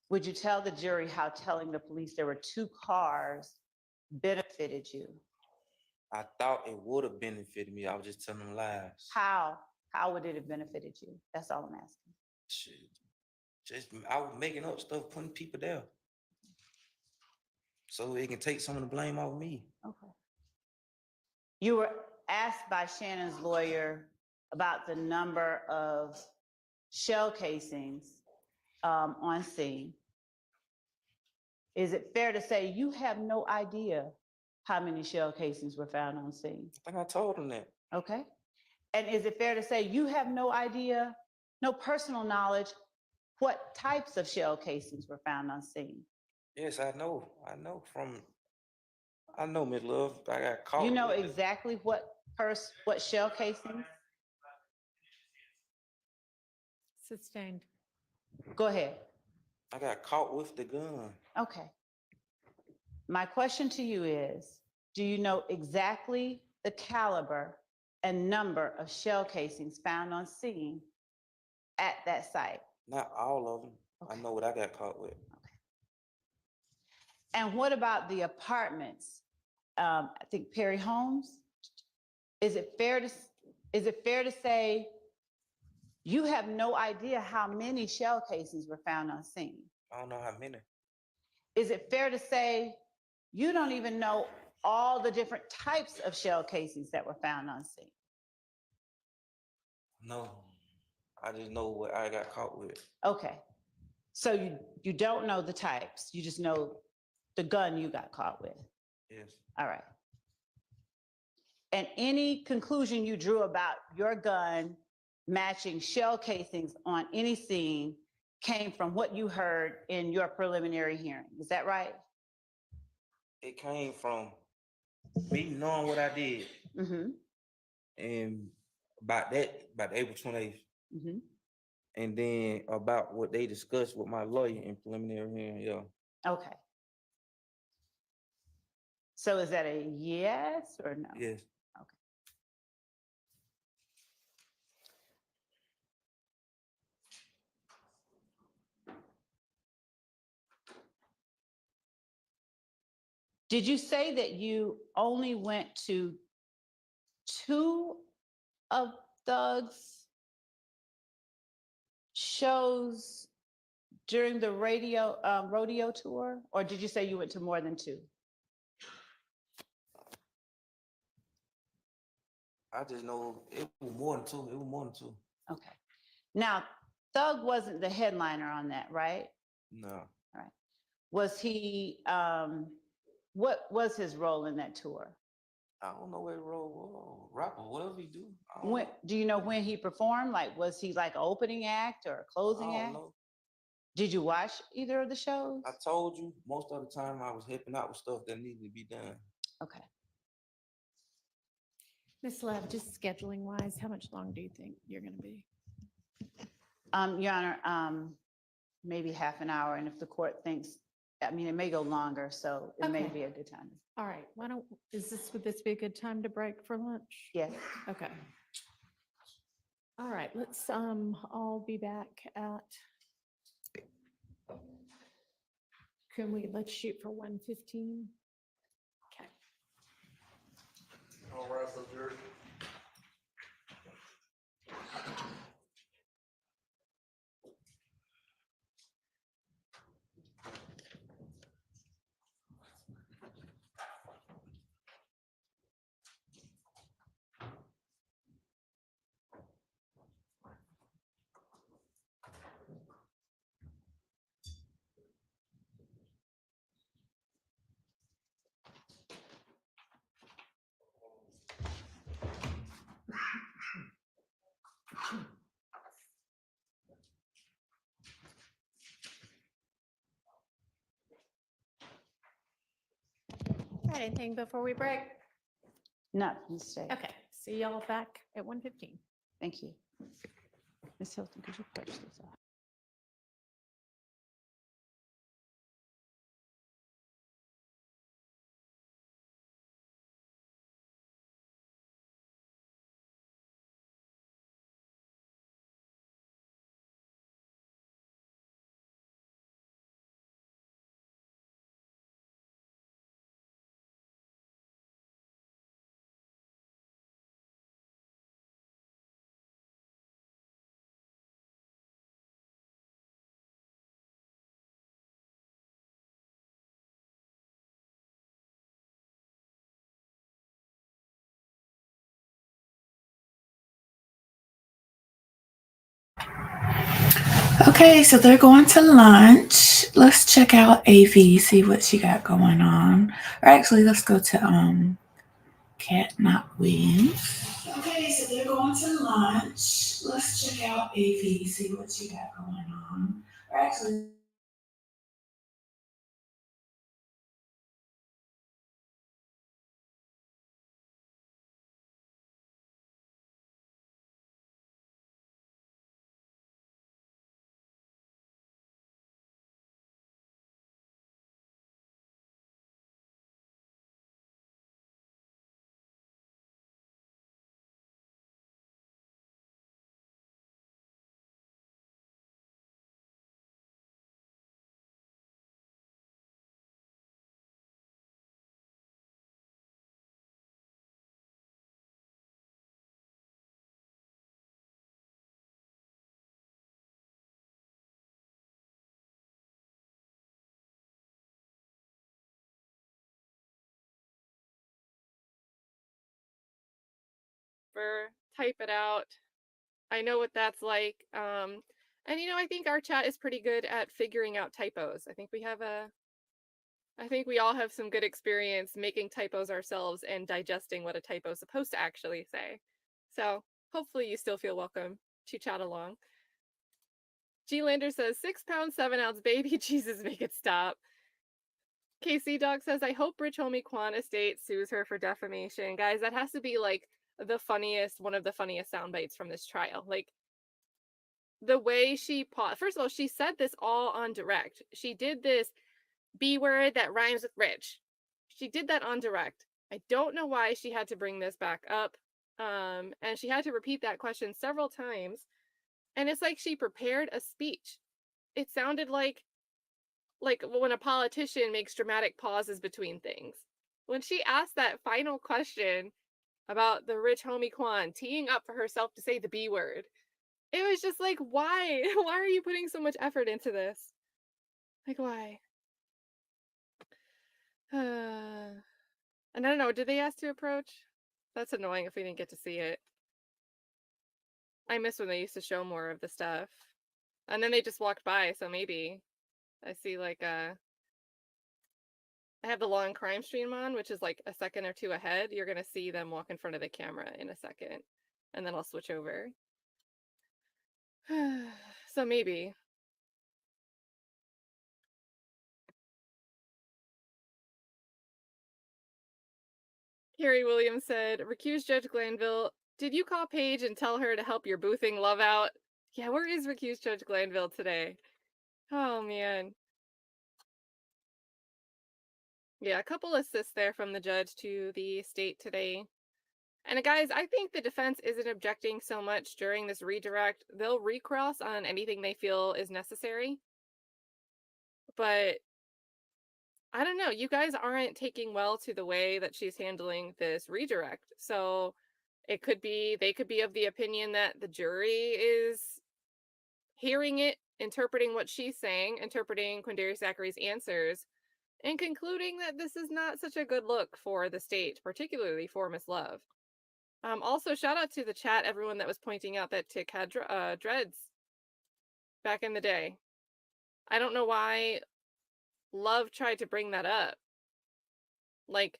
would you tell the jury how telling the police there were two cars benefited you? I thought it would have benefited me. I was just telling them lies. How would it have benefited you? That's all I'm asking. Shit. Just I was making up stuff, putting people there. So it can take some of the blame off me. Okay. You were asked by Shannon's lawyer about the number of shell casings on scene. Is it fair to say you have no idea how many shell casings were found on scene? I think I told him that. Okay. And is it fair to say you have no idea, no personal knowledge, what types of shell casings were found on scene? Yes, I know. I know, Miss Love. I got caught. You know with it. exactly what shell casings? Sustained. Go ahead. I got caught with the gun. Okay. My question to you is, do you know exactly the caliber and number of shell casings found on scene at that site? Not all of them. Okay. I know what I got caught with. And what about the apartments? I think Perry Homes. Is it fair to say you have no idea how many shell casings were found on scene? I don't know how many. Is it fair to say you don't even know all the different types of shell casings that were found on scene? No. I just know what I got caught with. Okay. So you don't know the types, you just know the gun you got caught with. Yes. All right. And any conclusion you drew about your gun matching shell casings on any scene came from what you heard in your preliminary hearing. Is that right? It came from me knowing what I did. Mm-hmm. And about April 28th. Mm-hmm. And then about what they discussed with my lawyer in preliminary hearing, yeah. Okay. So is that a yes or no? Yes. Okay. Did you say that you only went to 2 of Thug's shows during the rodeo tour, or did you say you went to more than 2? I just know it was more than 2. It was more than 2. Okay. Now, Thug wasn't the headliner on that, right? No. Was he, what was his role in that tour? I don't know what role was. Rapper, whatever he do. I don't When, know. do you know when he performed? Like, was he like an opening act or a I closing don't act? know. Did you watch either of the shows? I told you most of the time I was helping out with stuff that needed to be done. Okay. Ms. Love, just scheduling wise, how much long do you think you're going to be? Your Honor, maybe half an hour, and if the court thinks, I mean, it may go longer, so it may Okay. be a good time. All right, would this be a good time to break for lunch? Yes. Okay. All right, let's all be back at, let's shoot for 1:15. Okay. All right, so Jerry. All right, anything before we break? No, mistake. Okay, see y'all back at 1:15. Thank you. Ms. Hilton, could you push this off? Okay, so they're going to lunch. Let's check out AV, see what she got going on. Or actually, let's go to Cat Not Williams. Okay, so they're going to lunch. Let's check out AV, see what she got going on. Or actually, type it out. I know what that's like. And I think our chat is pretty good at figuring out typos. I think we all have some good experience making typos ourselves and digesting what a typo is supposed to actually say. So hopefully you still feel welcome to chat along. G Lander says 6 pounds, 7 ounce baby. Jesus, make it stop. KC Dog says, I hope Rich Homie Quan Estate sues her for defamation. Guys, that has to be like one of the funniest sound bites from this trial. Like the way she paused. First of all, she said this all on direct. She did this B word that rhymes with rich. She did that on direct. I don't know why she had to bring this back up. And she had to repeat that question several times. And it's like she prepared a speech. It sounded like when a politician makes dramatic pauses between things. When she asked that final question about the rich homie Quan teeing up for herself to say the B word, it was just like, why? Why are you putting so much effort into this? Like, why? And I don't know, did they ask to approach? That's annoying if we didn't get to see it. I miss when they used to show more of the stuff. And then they just walked by, so maybe. I see like I have the long crime stream on, which is like a second or two ahead. You're gonna see them walk in front of the camera in a second, and then I'll switch over. So maybe. Jeffery Williams said, recuse Judge Glanville. Did you call Paige and tell her to help your boothing love out? Yeah, where is recuse Judge Glanville today? Oh, man. Yeah, a couple assists there from the judge to the state today. And guys, I think the defense isn't objecting so much during this redirect. They'll recross on anything they feel is necessary. But I don't know. You guys aren't taking well to the way that she's handling this redirect. So it could be, they could be of the opinion that the jury is hearing it, interpreting what she's saying, interpreting Quindarius Zachary's answers, and concluding that this is not such a good look for the state, particularly for Miss Love. Also, shout out to the chat, everyone that was pointing out that Tick had dreads back in the day. I don't know why Love tried to bring that up. Like,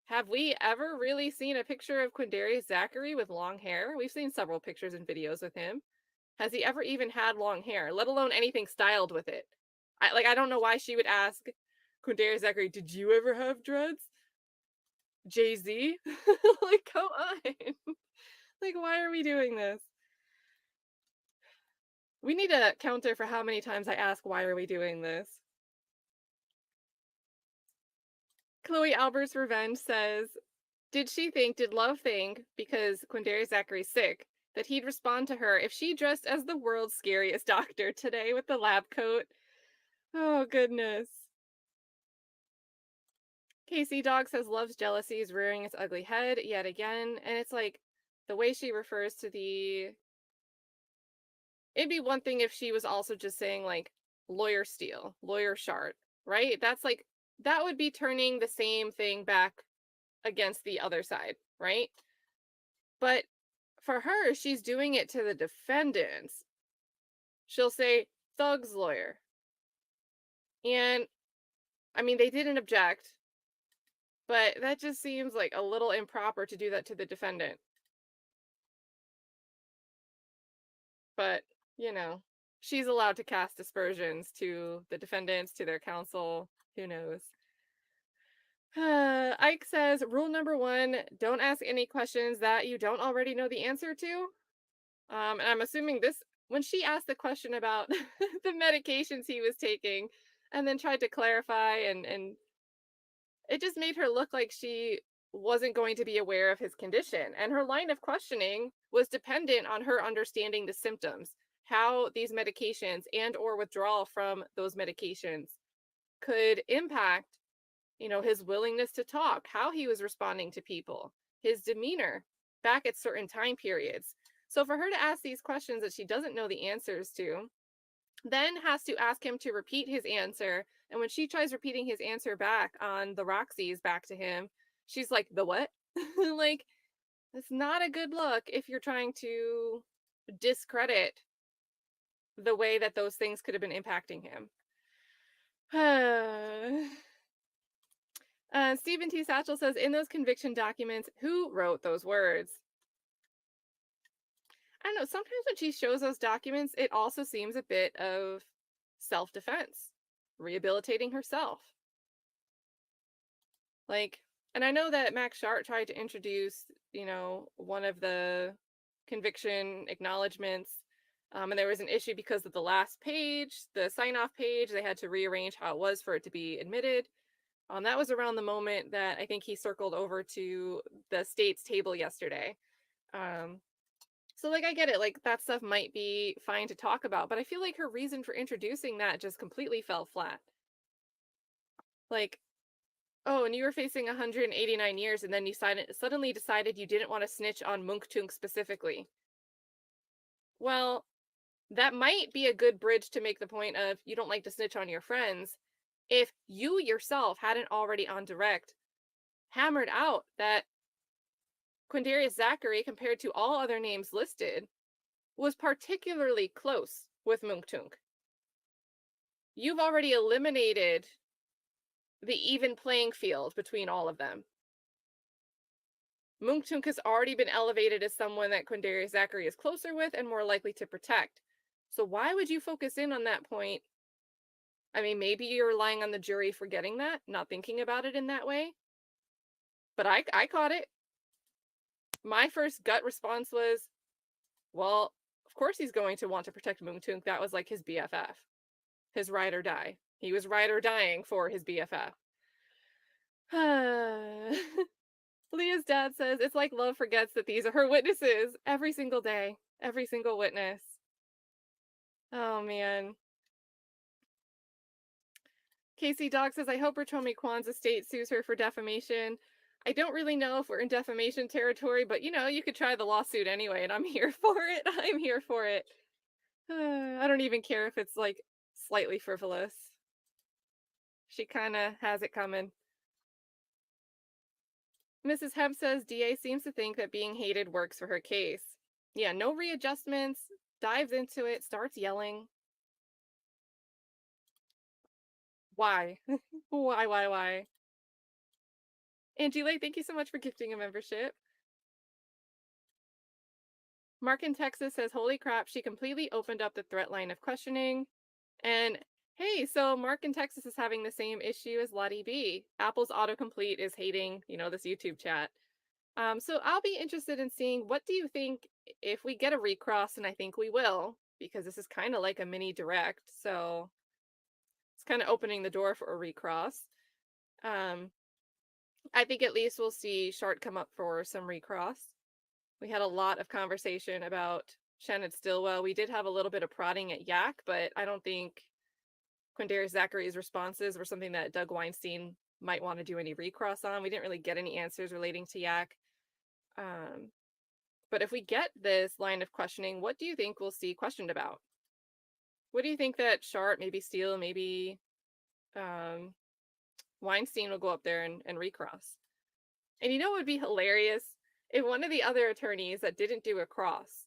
have we ever really seen a picture of Quindarius Zachary with long hair? We've seen several pictures and videos with him. Has he ever even had long hair, let alone anything styled with it? I don't know why she would ask Quindarius Zachary, did you ever have dreads? Jay-Z? Like, come on. Like, why are we doing this? We need a counter for how many times I ask, why are we doing this? Chloe Albert's Revenge says, did Love think, because Quindarius Zachary's sick, that he'd respond to her if she dressed as the world's scariest doctor today with the lab coat? Oh, goodness. Casey Dog says Love's jealousy is rearing its ugly head yet again. And it's like the way she refers to the... It'd be one thing if she was also just saying like lawyer steal, lawyer shard, right? That's like, that would be turning the same thing back against the other side, right? But for her, she's doing it to the defendants. She'll say thug's lawyer. And I mean, they didn't object, but that just seems like a little improper to do that to the defendant. But, you know, she's allowed to cast aspersions to the defendants, to their counsel. Who knows? Ike says, rule number 1, don't ask any questions that you don't already know the answer to. And I'm assuming this, when she asked the question about the medications he was taking and then tried to clarify, and it just made her look like she wasn't going to be aware of his condition. And her line of questioning was dependent on her understanding the symptoms, how these medications and or withdrawal from those medications could impact, you know, his willingness to talk, how he was responding to people, his demeanor back at certain time periods. So for her to ask these questions that she doesn't know the answers to, then has to ask him to repeat his answer. And when she tries repeating his answer back on the Roxy's back to him, she's like, the what? Like, it's not a good look if you're trying to discredit the way that those things could have been impacting him. Stephen T. Satchel says, in those conviction documents, who wrote those words? I don't know, sometimes when she shows those documents, it also seems a bit of self-defense, rehabilitating herself. Like, and I know that Max Sharp tried to introduce, you know, one of the conviction acknowledgements, and there was an issue because of the last page, the sign-off page, they had to rearrange how it was for it to be admitted. That was around the moment that I think he circled over to the state's table yesterday. So, like, I get it. Like, that stuff might be fine to talk about, but I feel like her reason for introducing that just completely fell flat. Like, oh, and you were facing 189 years, and then you suddenly decided you didn't want to snitch on Munktunk specifically. Well, that might be a good bridge to make the point of you don't like to snitch on your friends if you yourself hadn't already on direct hammered out that Quindarius Zachary, compared to all other names listed, was particularly close with Mungtung. You've already eliminated the even playing field between all of them. Mungtung has already been elevated as someone that Quindarius Zachary is closer with and more likely to protect. So why would you focus in on that point? I mean, maybe you're relying on the jury for getting that, not thinking about it in that way. But I caught it. My first gut response was, well, of course he's going to want to protect Mungtung. That was like his BFF, his ride or die. He was ride or dying for his BFF. Leah's dad says, it's like Love forgets that these are her witnesses every single day, every single witness. Oh, man. Casey Dog says, I hope Ratomi Kwan's estate sues her for defamation. I don't really know if we're in defamation territory, but you know, you could try the lawsuit anyway, and I'm here for it. I'm here for it. I don't even care if it's like slightly frivolous. She kind of has it coming. Mrs. Hebb says, DA seems to think that being hated works for her case. Yeah, no readjustments, dives into it, starts yelling. Why? Why? Angie Lake, thank you so much for gifting a membership. Mark in Texas says, holy crap, she completely opened up the threat line of questioning. And hey, so Mark in Texas is having the same issue as Lottie B. Apple's autocomplete is hating, you know, this YouTube chat. So I'll be interested in seeing, what do you think if we get a recross, and I think we will, because this is kind of like a mini direct, so it's kind of opening the door for a recross. I think at least we'll see Shart come up for some recross. We had a lot of conversation about Shannon Stillwell. We did have a little bit of prodding at Yak, but I don't think Quindarius Zachary's responses were something that Doug Weinstein might want to do any recross on. We didn't really get any answers relating to Yak. But if we get this line of questioning, what do you think we'll see questioned about? What do you think that Shart, maybe Steele, maybe Weinstein will go up there and recross? And you know what would be hilarious? If one of the other attorneys that didn't do a cross,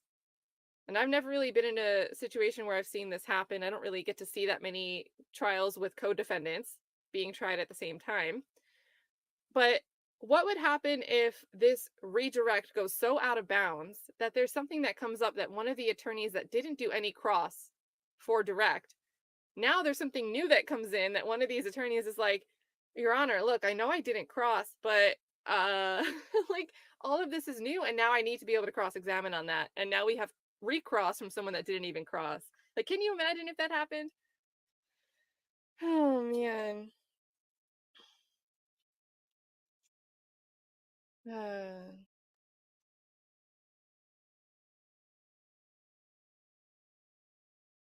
and I've never really been in a situation where I've seen this happen. I don't really get to see that many trials with co-defendants being tried at the same time. But what would happen if this redirect goes so out of bounds that there's something that comes up that one of the attorneys that didn't do any cross for direct, now there's something new that comes in that one of these attorneys is like, Your Honor, look, I know I didn't cross, but like all of this is new, and now I need to be able to cross-examine on that. And now we have recross from someone that didn't even cross. Like, can you imagine if that happened? Oh, man.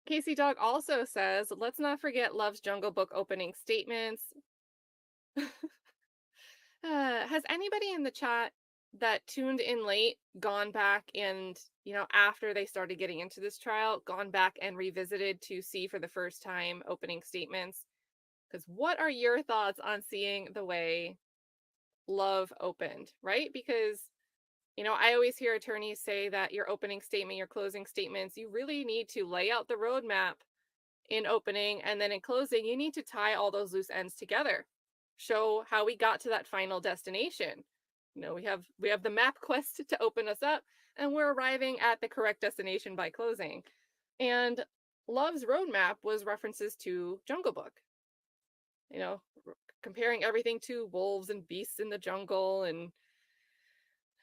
Casey Dog also says, let's not forget Love's Jungle Book opening statements. Has anybody in the chat that tuned in late gone back and, you know, after they started getting into this trial, gone back and revisited to see for the first time opening statements? Because what are your thoughts on seeing the way Love opened, right? Because, you know, I always hear attorneys say that your opening statement, your closing statements, you really need to lay out the roadmap in opening, and then in closing, you need to tie all those loose ends together. Show how we got to that final destination. You know, we have the map quest to open us up, and we're arriving at the correct destination by closing. And Love's roadmap was references to Jungle Book. You know, comparing everything to wolves and beasts in the jungle, and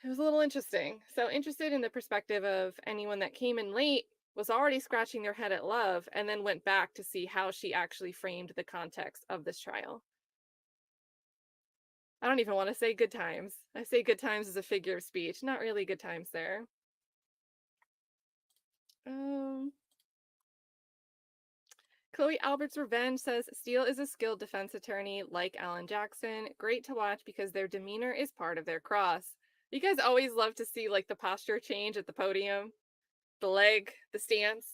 it was a little interesting. So interested in the perspective of anyone that came in late, was already scratching their head at Love, and then went back to see how she actually framed the context of this trial. I don't even want to say good times. I say good times as a figure of speech. Not really good times there. Chloe Albert's Revenge says, Steele is a skilled defense attorney like Alan Jackson. Great to watch because their demeanor is part of their cross. You guys always love to see like the posture change at the podium. The leg, the stance.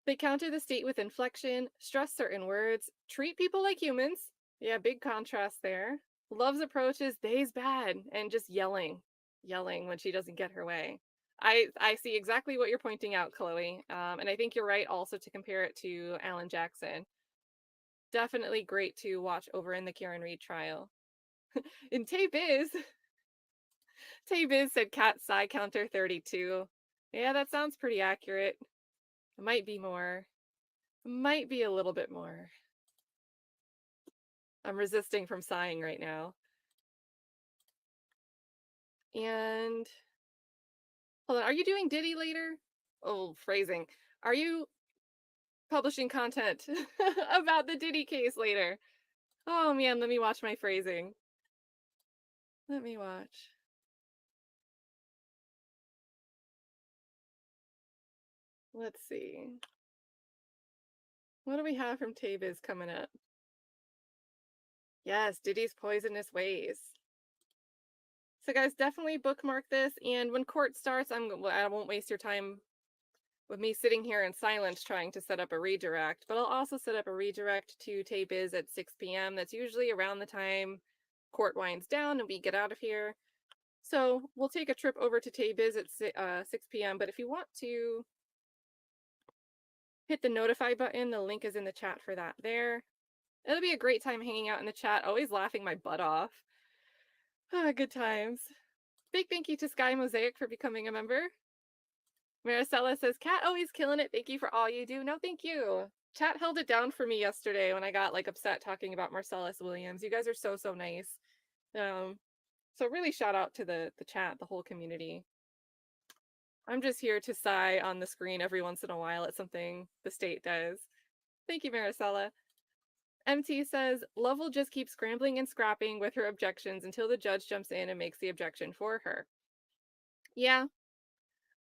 They counter the state with inflection, stress certain words, treat people like humans. Yeah, big contrast there. Love's approach is they's bad and just yelling when she doesn't get her way. I see exactly what you're pointing out, Chloe. And I think you're right also to compare it to Alan Jackson. Definitely great to watch over in the Karen Reed trial. In Tay Biz said cat psi counter 32. Yeah, that sounds pretty accurate. It might be more. Might be a little bit more. I'm resisting from sighing right now. And hold on, are you doing Diddy later? Oh, phrasing. Are you publishing content about the Diddy case later? Oh man, let me watch my phrasing. Let me watch. Let's see. What do we have from Taviz coming up? Yes, Diddy's poisonous ways. So guys, definitely bookmark this. And when court starts, I won't waste your time with me sitting here in silence trying to set up a redirect, but I'll also set up a redirect to Taviz at 6 p.m. That's usually around the time court winds down and we get out of here. So we'll take a trip over to Taviz at 6 p.m. But if you want to hit the notify button, the link is in the chat for that there. It'll be a great time hanging out in the chat, always laughing my butt off. Good times. Big thank you to Sky Mosaic for becoming a member. Maricela says, Kat, always killing it. Thank you for all you do. No, thank you. Chat held it down for me yesterday when I got like upset talking about Marcellus Williams. You guys are so, so nice. So really shout out to the chat, the whole community. I'm just here to sigh on the screen every once in a while at something the state does. Thank you, Maricela. MT says, Love will just keep scrambling and scrapping with her objections until the judge jumps in and makes the objection for her. Yeah,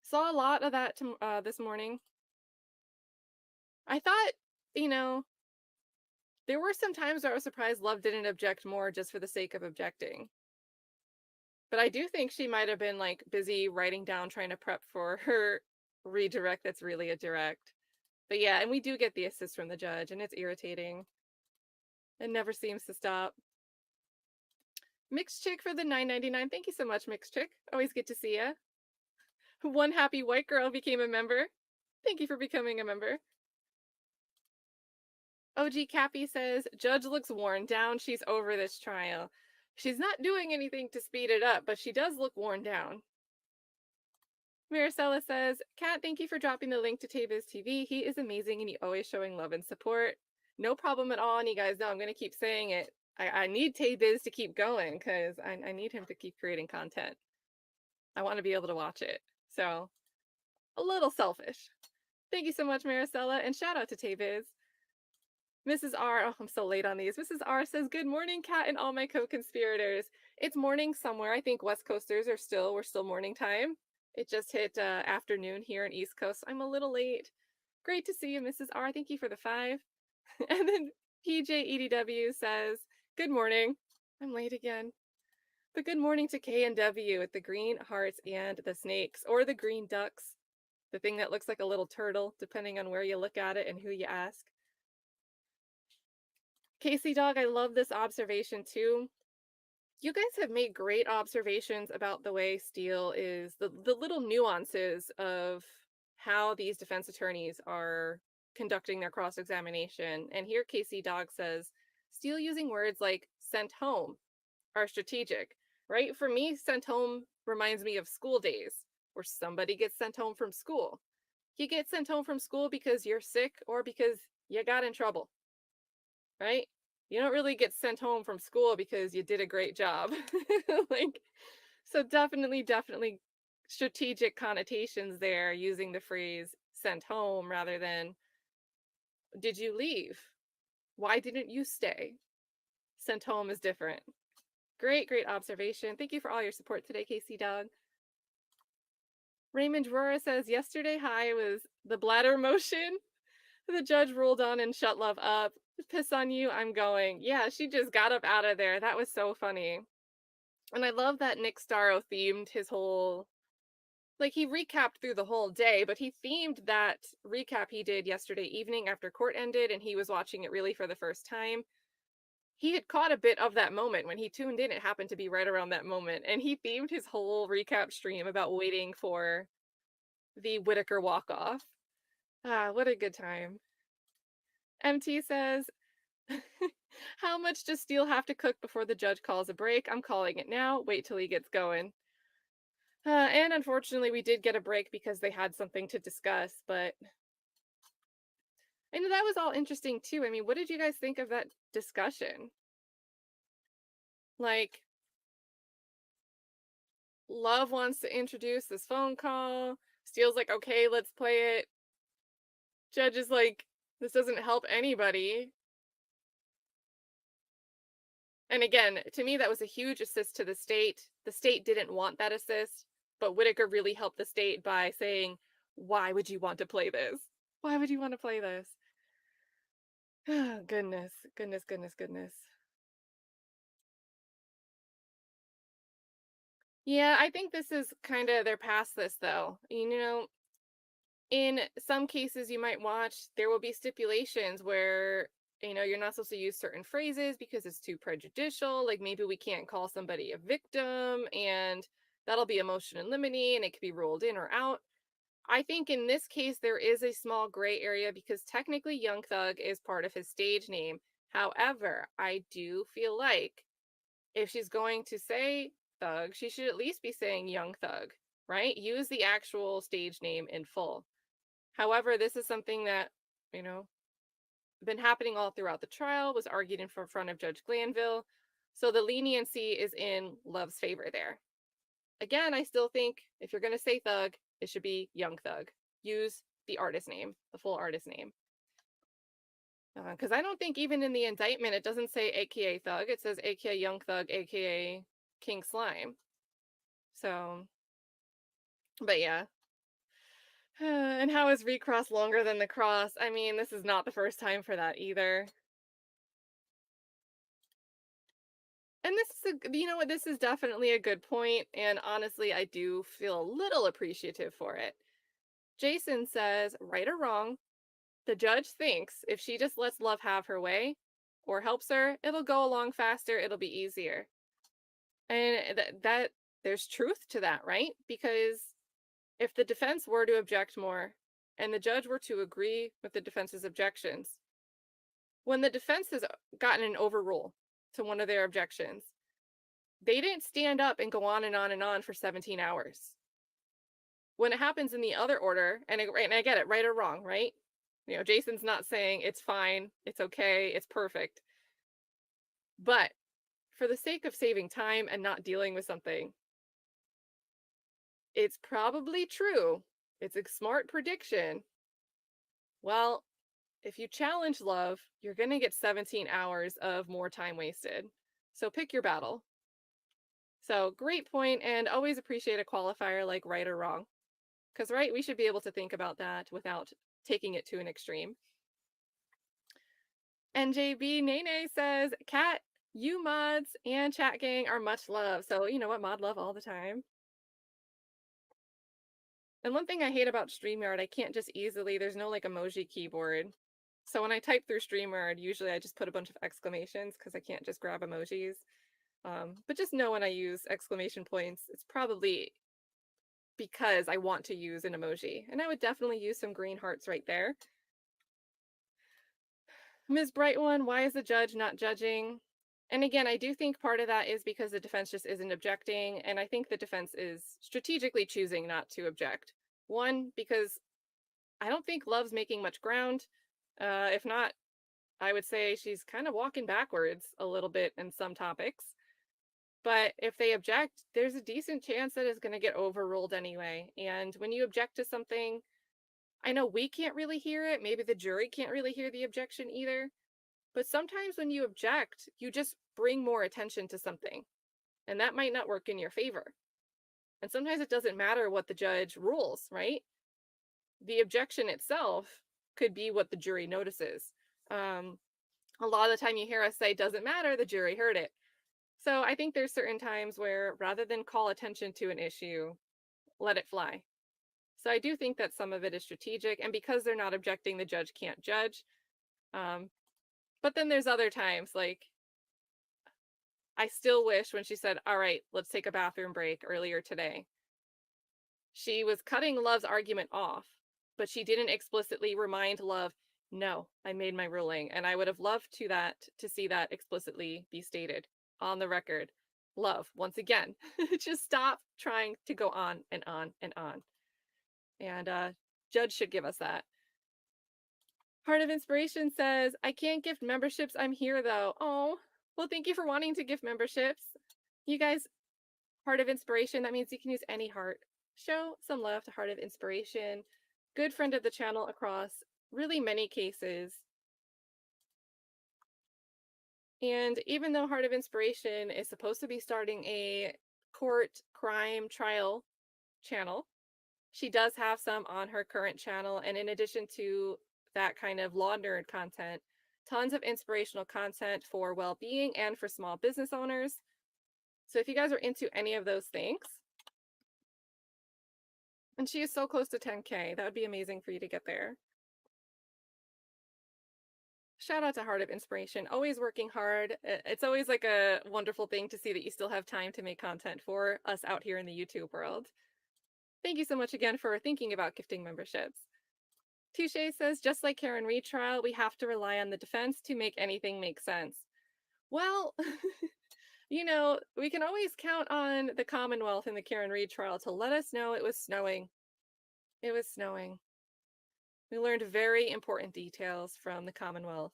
saw a lot of that this morning. I thought, there were some times where I was surprised Love didn't object more just for the sake of objecting. But I do think she might have been like busy writing down, trying to prep for her redirect that's really a direct. But yeah, and we do get the assist from the judge, and it's irritating. It never seems to stop. Mixed Chick for the $9.99. Thank you so much, Mixed Chick. Always good to see ya. One happy white girl became a member. Thank you for becoming a member. OG Cappy says, Judge looks worn down. She's over this trial. She's not doing anything to speed it up, but she does look worn down. Maricela says, Kat, thank you for dropping the link to Taviz TV. He is amazing and he always showing love and support. No problem at all. And you guys know I'm going to keep saying it. I need Taviz to keep going because I need him to keep creating content. I want to be able to watch it. So a little selfish. Thank you so much, Maricela. And shout out to Taviz. Mrs. R, oh, I'm so late on these. Mrs. R says, good morning, Kat and all my co-conspirators. It's morning somewhere. I think West Coasters we're still morning time. It just hit afternoon here in East Coast. I'm a little late. Great to see you, Mrs. R. Thank you for the 5. And then PJ EDW says, good morning. I'm late again. But good morning to K&W with the green hearts and the snakes, or the green ducks. The thing that looks like a little turtle, depending on where you look at it and who you ask. Casey Dog, I love this observation too. You guys have made great observations about the way Steele is, the little nuances of how these defense attorneys are conducting their cross-examination. And here Casey Dog says, Steele using words like sent home are strategic, right? For me, sent home reminds me of school days where somebody gets sent home from school. You get sent home from school because you're sick or because you got in trouble. Right? You don't really get sent home from school because you did a great job. So definitely strategic connotations there using the phrase sent home rather than did you leave? Why didn't you stay? Sent home is different. Great observation. Thank you for all your support today, Casey Dog. Raymond Rora says, yesterday high was the bladder motion. The judge ruled on and shut Love up. Piss on you, I'm going. Yeah, she just got up out of there. That was so funny. And I love that Nick Starro themed his whole, like he recapped through the whole day, but he themed that recap he did yesterday evening after court ended and he was watching it really for the first time. He had caught a bit of that moment when he tuned in. It happened to be right around that moment. And he themed his whole recap stream about waiting for the Whitaker walk-off. Ah, what a good time. MT says, how much does Steele have to cook before the judge calls a break? I'm calling it now. Wait till he gets going. And unfortunately, we did get a break because they had something to discuss, but I know that was all interesting too. I mean, what did you guys think of that discussion? Like, Love wants to introduce this phone call. Steele's like, okay, let's play it. Judge is like, this doesn't help anybody. And again, to me, that was a huge assist to the state. The state didn't want that assist, but Whitaker really helped the state by saying, why would you want to play this? Why would you want to play this? Goodness, goodness, goodness, goodness. Yeah, I think this is kind of, they're past this though. You know, in some cases you might watch, there will be stipulations where, you know, you're not supposed to use certain phrases because it's too prejudicial. Like maybe we can't call somebody a victim and that'll be a motion in limine and it could be ruled in or out. I think in this case, there is a small gray area because technically Young Thug is part of his stage name. However, I do feel like if she's going to say Thug, she should at least be saying Young Thug, right? Use the actual stage name in full. However, this is something that, you know, been happening all throughout the trial, was argued in front of Judge Glanville. So the leniency is in Love's favor there. Again, I still think if you're going to say Thug, it should be Young Thug. Use the artist name, the full artist name. Because I don't think even in the indictment, it doesn't say AKA Thug. It says AKA Young Thug, AKA King Slime. So, but yeah. And how is recross longer than the cross? I mean, this is not the first time for that either. And this is you know what, this is definitely a good point, and honestly, I do feel a little appreciative for it. Jason says, right or wrong, the judge thinks if she just lets Love have her way or helps her, it'll go along faster, it'll be easier. And that there's truth to that, right? Because if the defense were to object more and the judge were to agree with the defense's objections, when the defense has gotten an overrule to one of their objections, they didn't stand up and go on and on and on for 17 hours. When it happens in the other order, and I get it, right or wrong, right? You know, Jason's not saying it's fine, it's okay, it's perfect. But for the sake of saving time and not dealing with something, it's probably true. It's a smart prediction. Well, if you challenge Love, you're going to get 17 hours of more time wasted. So pick your battle. So great point, and always appreciate a qualifier like right or wrong. Because, right, we should be able to think about that without taking it to an extreme. NJB Nene says, Kat, you mods and chat gang are much love. So, you know what, mod love all the time. And one thing I hate about StreamYard, I can't just easily, there's no like emoji keyboard. So when I type through StreamYard, usually I just put a bunch of exclamations because I can't just grab emojis. But just know when I use exclamation points, it's probably because I want to use an emoji. And I would definitely use some green hearts right there. Ms. Bright One, why is the judge not judging? And again, I do think part of that is because the defense just isn't objecting. And I think the defense is strategically choosing not to object. One, because I don't think Love's making much ground. If not, I would say she's kind of walking backwards a little bit in some topics. But if they object, there's a decent chance that it's going to get overruled anyway. And when you object to something, I know we can't really hear it. Maybe the jury can't really hear the objection either. But sometimes when you object, you just bring more attention to something. And that might not work in your favor. And sometimes it doesn't matter what the judge rules, right? The objection itself could be what the jury notices. A lot of the time you hear us say, doesn't matter, the jury heard it. So I think there's certain times where rather than call attention to an issue, let it fly. So I do think that some of it is strategic, and because they're not objecting, the judge can't judge. But then there's other times, like, I still wish when she said, all right, let's take a bathroom break earlier today. She was cutting Love's argument off, but she didn't explicitly remind Love, no, I made my ruling. And I would have loved to see that explicitly be stated on the record. Love, once again, just stop trying to go on and on and on. And Judge should give us that. Heart of Inspiration says, I can't gift memberships. I'm here though. Oh, well, thank you for wanting to gift memberships. You guys, Heart of Inspiration, that means you can use any heart. Show some love to Heart of Inspiration. Good friend of the channel across really many cases. And even though Heart of Inspiration is supposed to be starting a court crime trial channel, she does have some on her current channel. And in addition to that kind of law nerd content, tons of inspirational content for well-being and for small business owners. So if you guys are into any of those things, and she is so close to 10K, that would be amazing for you to get there. Shout out to Heart of Inspiration, always working hard. It's always like a wonderful thing to see that you still have time to make content for us out here in the YouTube world. Thank you so much again for thinking about gifting memberships. Touche says, just like Karen Reed trial, we have to rely on the defense to make anything make sense. Well, you know, we can always count on the Commonwealth in the Karen Reed trial to let us know it was snowing. It was snowing. We learned very important details from the Commonwealth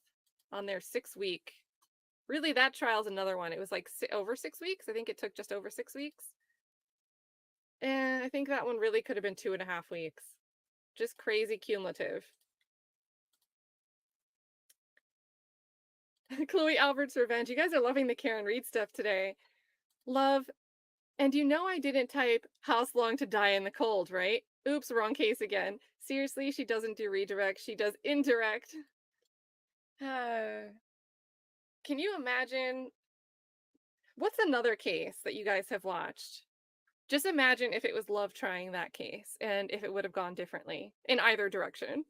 on their 6-week. Really, that trial's another one. It was like over 6 weeks. I think it took just over 6 weeks. And I think that one really could have been 2.5 weeks. Just crazy cumulative. Chloe Albert's Revenge. You guys are loving the Karen Reed stuff today. Love. And you know I didn't type house long to die in the cold, right? Oops, wrong case again. Seriously, she doesn't do redirect. She does indirect. Can you imagine? What's another case that you guys have watched? Just imagine if it was Love trying that case and if it would have gone differently in either direction.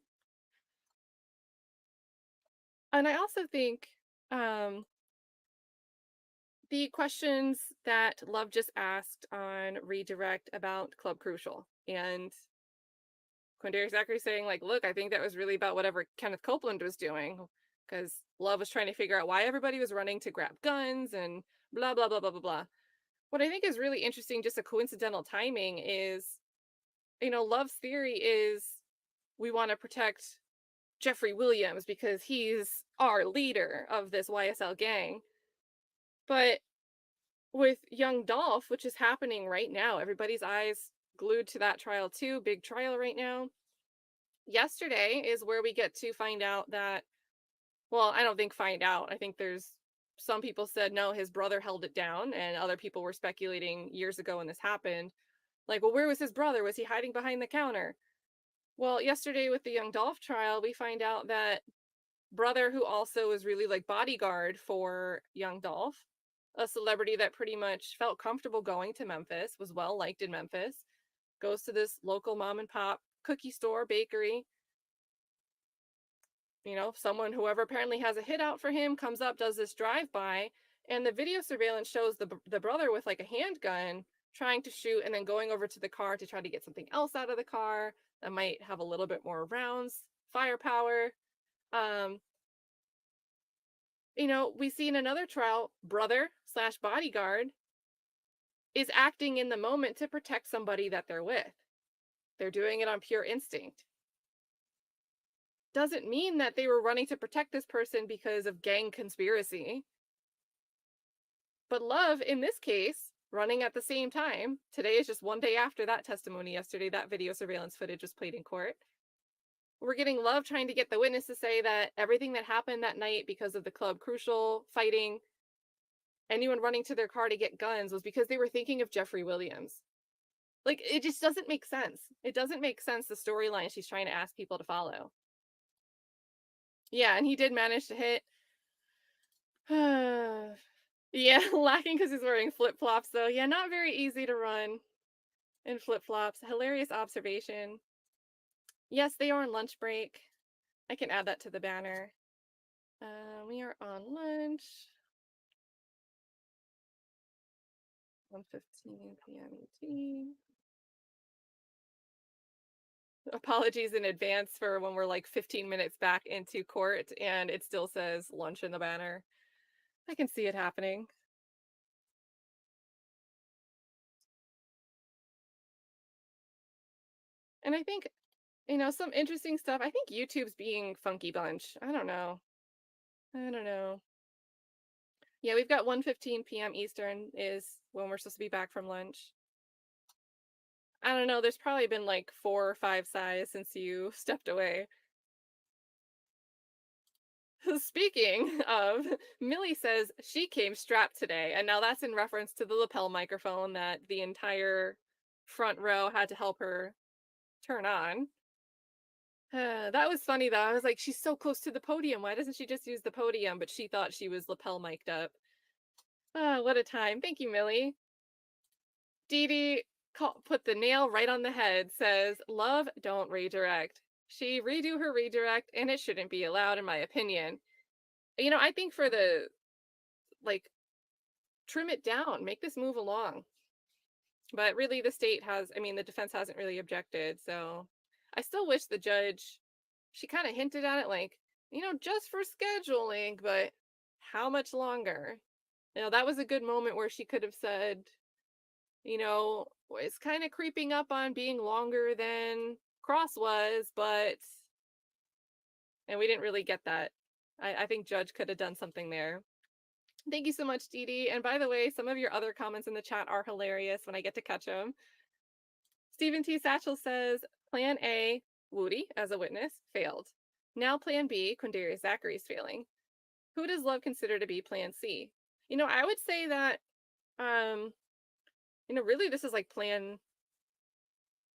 And I also think the questions that Love just asked on redirect about Club Crucial and Quindary Zachary saying like, look, I think that was really about whatever Kenneth Copeland was doing, because Love was trying to figure out why everybody was running to grab guns and blah, blah, blah, blah, blah, blah. What I think is really interesting, just a coincidental timing, is, you know, Love's theory is we want to protect Jeffery Williams because he's our leader of this YSL gang. But with Young Dolph, which is happening right now, everybody's eyes glued to that trial too, big trial right now. Yesterday is where we get to find out that, well, I don't think find out. I think there's some people said, no, his brother held it down. And other people were speculating years ago when this happened. Like, well, where was his brother? Was he hiding behind the counter? Well, yesterday with the Young Dolph trial, we find out that brother, who also was really like bodyguard for Young Dolph, a celebrity that pretty much felt comfortable going to Memphis, was well liked in Memphis, goes to this local mom and pop cookie store, bakery. You know, whoever apparently has a hit out for him, comes up, does this drive-by, and the video surveillance shows the brother with like a handgun trying to shoot and then going over to the car to try to get something else out of the car that might have a little bit more rounds, firepower. You know, we see in another trial, brother/bodyguard is acting in the moment to protect somebody that they're with. They're doing it on pure instinct. Doesn't mean that they were running to protect this person because of gang conspiracy. But Love, in this case, running at the same time. Today is just one day after that testimony yesterday. That video surveillance footage was played in court. We're getting Love trying to get the witness to say that everything that happened that night because of the Club Crucial fighting, anyone running to their car to get guns, was because they were thinking of Jeffery Williams. Like, it just doesn't make sense. It doesn't make sense, the storyline she's trying to ask people to follow. Yeah, and he did manage to hit. Yeah, lacking because he's wearing flip-flops, though. Yeah, not very easy to run in flip-flops. Hilarious observation. Yes, they are on lunch break. I can add that to the banner. We are on lunch. 1:15 p.m. ET. apologies in advance for when we're like 15 minutes back into court and it still says lunch in the banner. I can see it happening. And I think, some interesting stuff. I think YouTube's being funky bunch. I don't know. Yeah, we've got 1:15 p.m. Eastern is when we're supposed to be back from lunch. I don't know. There's probably been like 4 or 5 sighs since you stepped away. Speaking of, Millie says she came strapped today, and now that's in reference to the lapel microphone that the entire front row had to help her turn on. That was funny though. I was like, she's so close to the podium. Why doesn't she just use the podium? But she thought she was lapel mic'd up. What a time. Thank you, Millie. Dee Dee put the nail right on the head, says, love, don't redirect. She redo her redirect, and it shouldn't be allowed, in my opinion. I think for the, like, trim it down, make this move along. But really, the defense hasn't really objected. So I still wish the judge, she kind of hinted at it, like, just for scheduling, but how much longer? That was a good moment where she could have said, it's kind of creeping up on being longer than Cross was, and we didn't really get that. I think judge could have done something there. Thank you so much, Dee Dee. And by the way, some of your other comments in the chat are hilarious when I get to catch them. Stephen T. Satchel says, Plan A, Woody, as a witness, failed. Now Plan B, Quindarius Zachary's failing. Who does Love consider to be Plan C? I would say that, really this is like Plan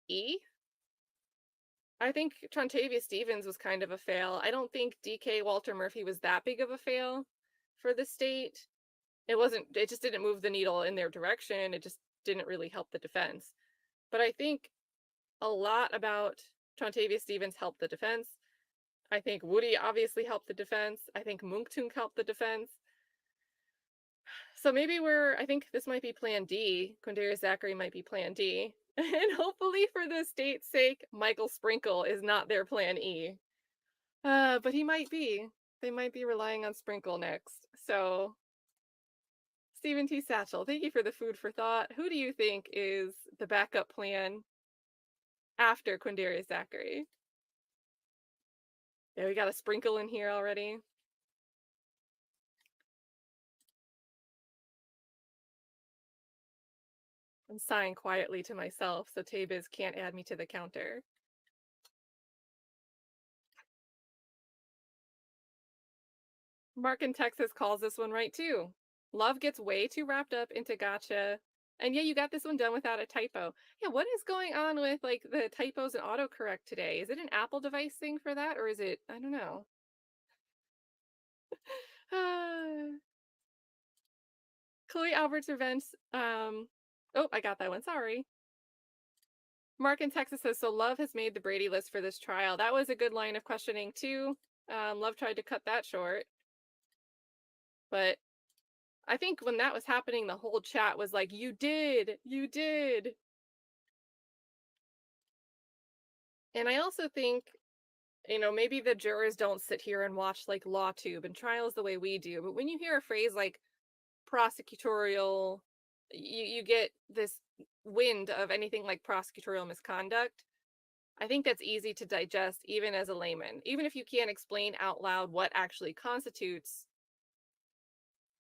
E. I think Trontavia Stevens was kind of a fail. I don't think DK Walter Murphy was that big of a fail for the state. It just didn't move the needle in their direction. It just didn't really help the defense. But I think a lot about Trontavia Stevens helped the defense. I think Woody obviously helped the defense. I think Munktunk helped the defense. So maybe I think this might be Plan D. Quindarius Zachary might be Plan D. And hopefully for the state's sake, Michael Sprinkle is not their Plan E. But he might be. They might be relying on Sprinkle next. So, Stephen T. Satchel, thank you for the food for thought. Who do you think is the backup plan after Quindarius Zachary? Yeah, we got a Sprinkle in here already. I'm sighing quietly to myself so Tabiz can't add me to the counter. Mark in Texas calls this one right too. Love gets way too wrapped up into gotcha. And yeah, you got this one done without a typo. Yeah, what is going on with like the typos and autocorrect today? Is it an Apple device thing for that, or is it, I don't know. Chloe Albert's Revenge. Oh, I got that one. Sorry. Mark in Texas says, so Love has made the Brady list for this trial. That was a good line of questioning too. Love tried to cut that short. But I think when that was happening, the whole chat was like, you did. And I also think, maybe the jurors don't sit here and watch like LawTube and trials the way we do. But when you hear a phrase like prosecutorial, you get this wind of anything like prosecutorial misconduct. I think that's easy to digest even as a layman, even if you can't explain out loud what actually constitutes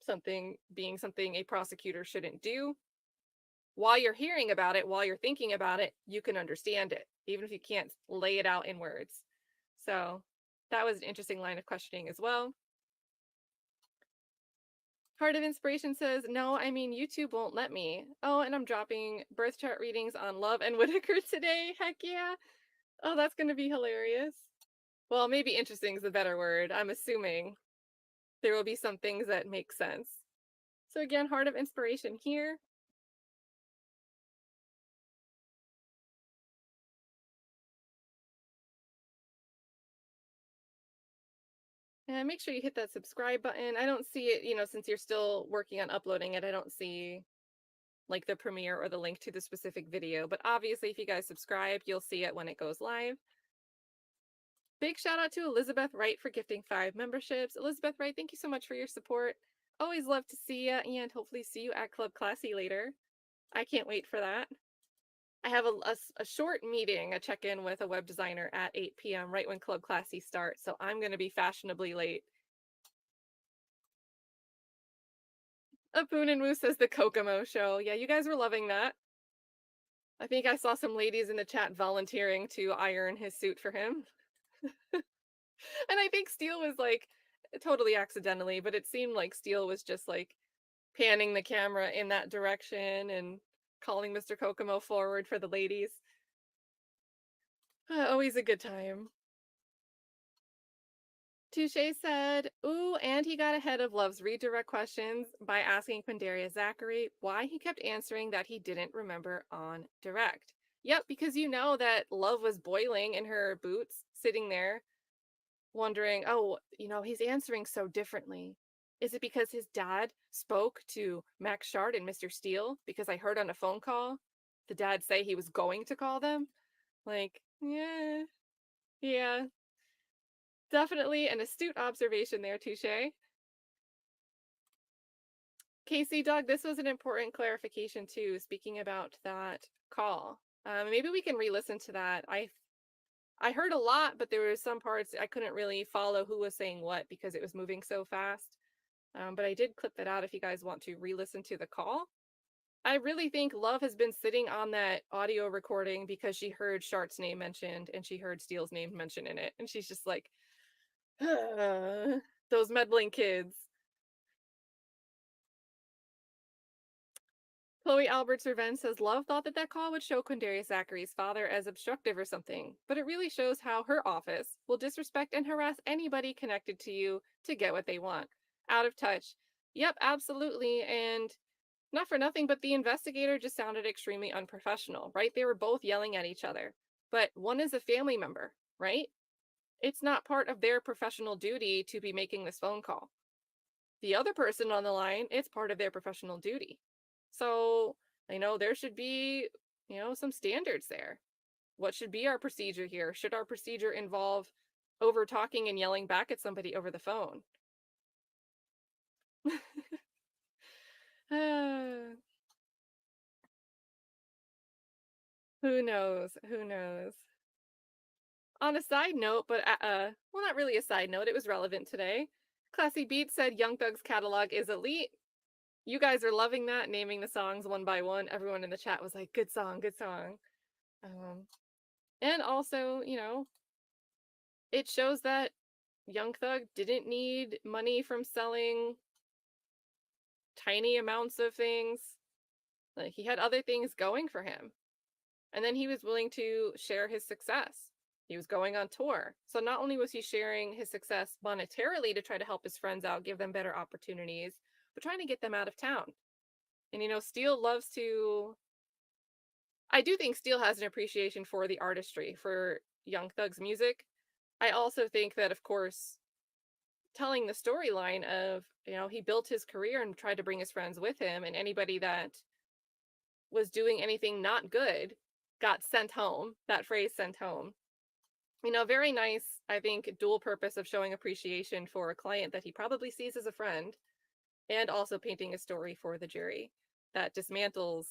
something being something a prosecutor shouldn't do. While you're hearing about it, while you're thinking about it, you can understand it, even if you can't lay it out in words. So that was an interesting line of questioning as well. Heart of Inspiration says, no, I mean, YouTube won't let me. Oh, and I'm dropping birth chart readings on Love and Whitaker today. Heck yeah. Oh, that's going to be hilarious. Well, maybe interesting is a better word. I'm assuming there will be some things that make sense. So again, Heart of Inspiration here. And make sure you hit that subscribe button. I don't see it, since you're still working on uploading it, I don't see like the premiere or the link to the specific video. But obviously, if you guys subscribe, you'll see it when it goes live. Big shout out to Elizabeth Wright for gifting 5 memberships. Elizabeth Wright, thank you so much for your support. Always love to see you and hopefully see you at Club Classy later. I can't wait for that. I have a short meeting, a check-in with a web designer at 8 p.m. right when Club Classy starts, so I'm going to be fashionably late. Apoon and Moo says the Kokomo show. Yeah, you guys were loving that. I think I saw some ladies in the chat volunteering to iron his suit for him. And I think Steele was like, totally accidentally, but it seemed like Steele was just like panning the camera in that direction and calling Mr. Kokomo forward for the ladies. Always a good time. Touche said, ooh, and he got ahead of Love's redirect questions by asking Quindaria Zachary why he kept answering that he didn't remember on direct. Yep, because you know that Love was boiling in her boots, sitting there, wondering, oh, you know, he's answering so differently. Is it because his dad spoke to Max Shard and Mr. Steele? Because I heard on a phone call the dad say he was going to call them? Like, yeah. Definitely an astute observation there, Touche. Casey Doug, this was an important clarification too, speaking about that call. Maybe we can re-listen to that. I heard a lot, but there were some parts I couldn't really follow who was saying what because it was moving so fast. But I did clip that out if you guys want to re-listen to the call. I really think Love has been sitting on that audio recording because she heard Shart's name mentioned and she heard Steele's name mentioned in it. And she's just like, those meddling kids. Chloe Alberts Revenge says Love thought that call would show Quindaria Zachary's father as obstructive or something, but it really shows how her office will disrespect and harass anybody connected to you to get what they want. Out of touch. Yep, absolutely. And not for nothing, but the investigator just sounded extremely unprofessional, right? They were both yelling at each other, but one is a family member, right? It's not part of their professional duty to be making this phone call. The other person on the line, it's part of their professional duty. So, I know there should be, some standards there. What should be our procedure here? Should our procedure involve over talking and yelling back at somebody over the phone? Who knows? Who knows? On a side note, but well, not really a side note, it was relevant today. Classy Beats said Young Thug's catalog is elite. You guys are loving that, naming the songs one by one. Everyone in the chat was like, good song, good song. And also, it shows that Young Thug didn't need money from selling tiny amounts of things. Like, he had other things going for him. And then he was willing to share his success. He was going on tour. So not only was he sharing his success monetarily to try to help his friends out, give them better opportunities, but trying to get them out of town. And, Steele loves to... I do think Steele has an appreciation for the artistry, for Young Thug's music. I also think that, of course, telling the storyline of, he built his career and tried to bring his friends with him, and anybody that was doing anything not good got sent home. That phrase, sent home. Very nice, I think, dual purpose of showing appreciation for a client that he probably sees as a friend, and also painting a story for the jury that dismantles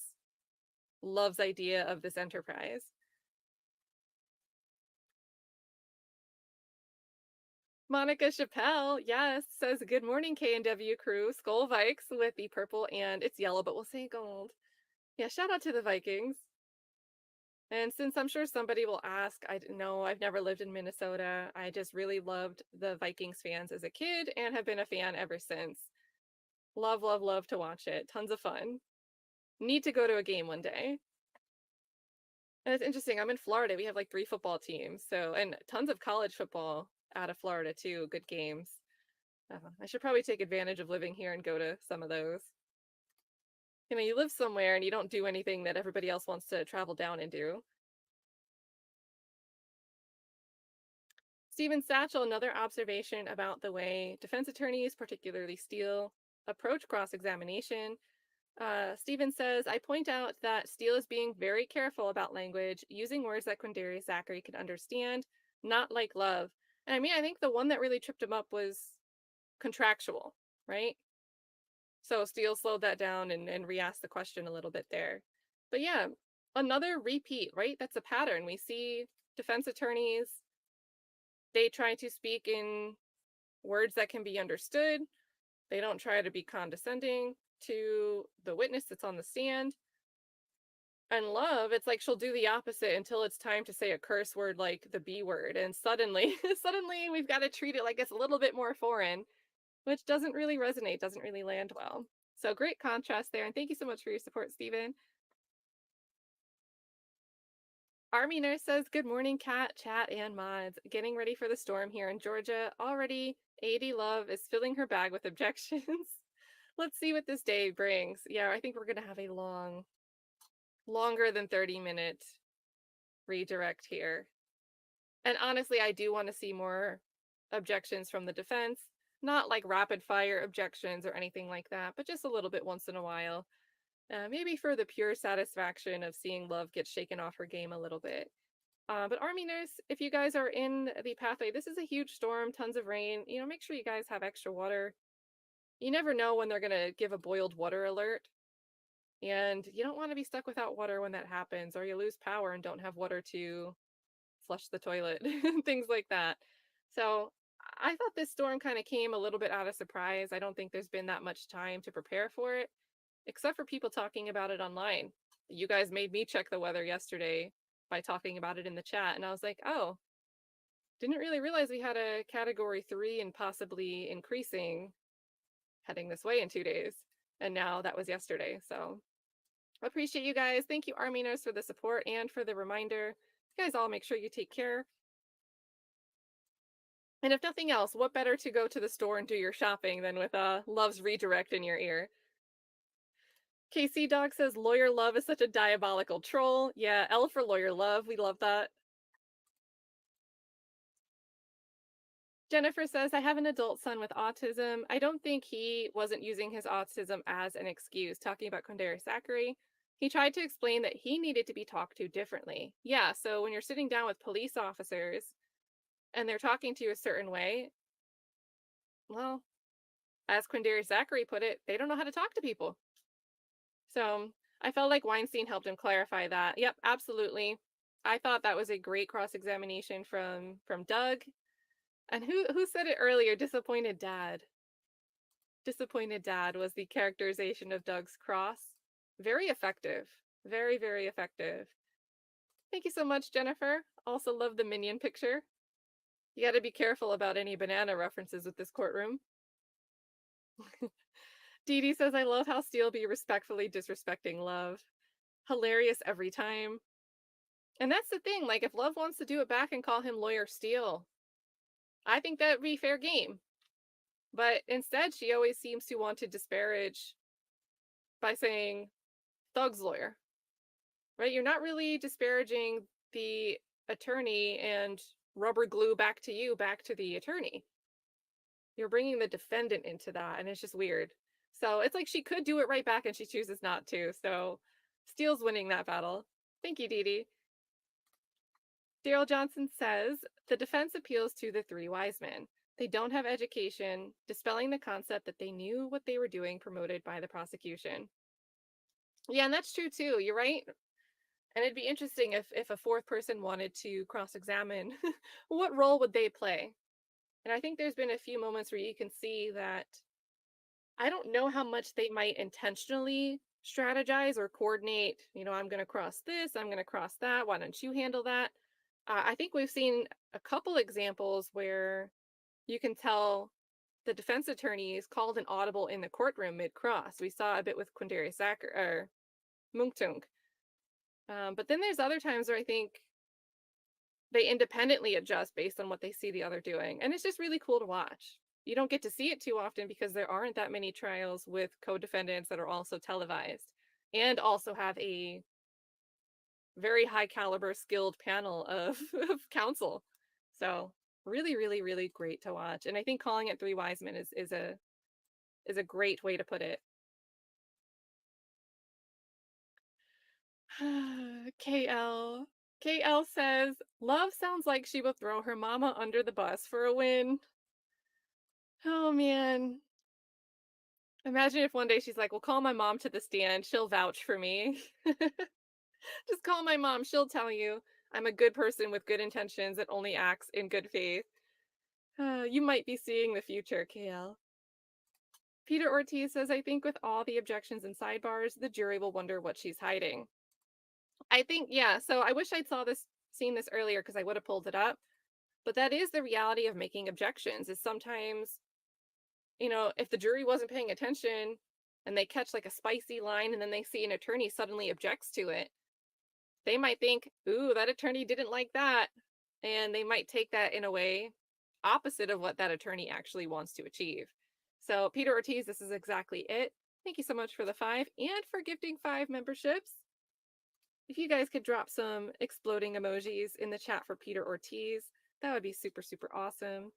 Love's idea of this enterprise. Monica Chappelle, yes, says, good morning, K&W crew. Skull Vikes with the purple and it's yellow, but we'll say gold. Yeah, shout out to the Vikings. And since I'm sure somebody will ask, I know I've never lived in Minnesota. I just really loved the Vikings fans as a kid and have been a fan ever since. Love, love, love to watch it. Tons of fun. Need to go to a game one day. And it's interesting, I'm in Florida. We have like 3 football teams. And tons of college football out of Florida too. Good games. I should probably take advantage of living here and go to some of those. You live somewhere and you don't do anything that everybody else wants to travel down and do. Stephen Satchel, another observation about the way defense attorneys, particularly Steele, approach cross-examination. Steven says, I point out that Steele is being very careful about language, using words that Quindarius Zachary could understand, not like love. And I mean, I think the one that really tripped him up was contractual, right? So Steele slowed that down and re-asked the question a little bit there. But yeah, another repeat, right? That's a pattern. We see defense attorneys, they try to speak in words that can be understood. They don't try to be condescending to the witness that's on the stand. And Love, it's like she'll do the opposite until it's time to say a curse word like the B word. And suddenly we've got to treat it like it's a little bit more foreign, which doesn't really resonate, doesn't really land well. So great contrast there. And thank you so much for your support, Stephen. Army Nurse says, good morning, Kat, chat, and mods. Getting ready for the storm here in Georgia. Already, AD Love is filling her bag with objections. Let's see what this day brings. Yeah, I think we're going to have a longer than 30-minute redirect here. And honestly, I do want to see more objections from the defense. Not like rapid fire objections or anything like that, but just a little bit once in a while. Maybe for the pure satisfaction of seeing Love get shaken off her game a little bit. But Army Nurse, if you guys are in the pathway, this is a huge storm, tons of rain. You know, make sure you guys have extra water. You never know when they're going to give a boiled water alert. And you don't want to be stuck without water when that happens, or you lose power and don't have water to flush the toilet, things like that. So I thought this storm kind of came a little bit out of surprise. I don't think there's been that much time to prepare for it, except for people talking about it online. You guys made me check the weather yesterday by talking about it in the chat, and I was like, oh, didn't really realize we had a category 3 and possibly increasing heading this way in 2 days. And now that was yesterday. So appreciate you guys. Thank you, Army Nurse, for the support and for the reminder. You guys all make sure you take care. And if nothing else, what better to go to the store and do your shopping than with Love's redirect in your ear? KC Dog says, Lawyer Love is such a diabolical troll. Yeah, L for Lawyer Love. We love that. Jennifer says, I have an adult son with autism. I don't think he wasn't using his autism as an excuse, talking about Quindarius Zachary. He tried to explain that he needed to be talked to differently. Yeah, so when you're sitting down with police officers and they're talking to you a certain way, well, as Quindarius Zachary put it, they don't know how to talk to people. So I felt like Weinstein helped him clarify that. Yep, absolutely. I thought that was a great cross-examination from Doug. And who said it earlier? Disappointed dad. Disappointed dad was the characterization of Doug's cross. Very effective. Very, very effective. Thank you so much, Jennifer. Also love the minion picture. You got to be careful about any banana references with this courtroom. Dee Dee says, I love how Steele be respectfully disrespecting Love. Hilarious every time. And that's the thing, like if Love wants to do it back and call him Lawyer Steele, I think that'd be fair game. But instead, she always seems to want to disparage by saying Thug's lawyer, right? You're not really disparaging the attorney and rubber glue back to you, back to the attorney. You're bringing the defendant into that, and it's just weird. So it's like she could do it right back, and she chooses not to. So Steele's winning that battle. Thank you, Dee Dee. Daryl Johnson says, the defense appeals to the 3 wise men. They don't have education, dispelling the concept that they knew what they were doing promoted by the prosecution. Yeah, and that's true too. You're right. And it'd be interesting if a 4th person wanted to cross-examine, what role would they play? And I think there's been a few moments where you can see that I don't know how much they might intentionally strategize or coordinate. You know, I'm going to cross this, I'm going to cross that. Why don't you handle that? I think we've seen a couple examples where you can tell the defense attorneys called an audible in the courtroom mid-cross. We saw a bit with Quindarius Zachary or Mungtung. But then there's other times where I think they independently adjust based on what they see the other doing. And it's just really cool to watch. You don't get to see it too often because there aren't that many trials with co-defendants that are also televised and also have a very high caliber skilled panel of counsel. So really, really, really great to watch. And I think calling it 3 wise men is a great way to put it. KL. KL says, Love sounds like she will throw her mama under the bus for a win. Oh, man. Imagine if one day she's like, well, call my mom to the stand. She'll vouch for me. Just call my mom. She'll tell you I'm a good person with good intentions that only acts in good faith. You might be seeing the future, KL. Peter Ortiz says, I think with all the objections and sidebars, the jury will wonder what she's hiding. I think, yeah, so I wish I'd seen this earlier because I would have pulled it up. But that is the reality of making objections, is sometimes, if the jury wasn't paying attention and they catch like a spicy line and then they see an attorney suddenly objects to it, they might think, ooh, that attorney didn't like that. And they might take that in a way opposite of what that attorney actually wants to achieve. So Peter Ortiz, this is exactly it. Thank you so much for the 5 and for gifting 5 memberships. If you guys could drop some exploding emojis in the chat for Peter Ortiz, that would be super, super awesome.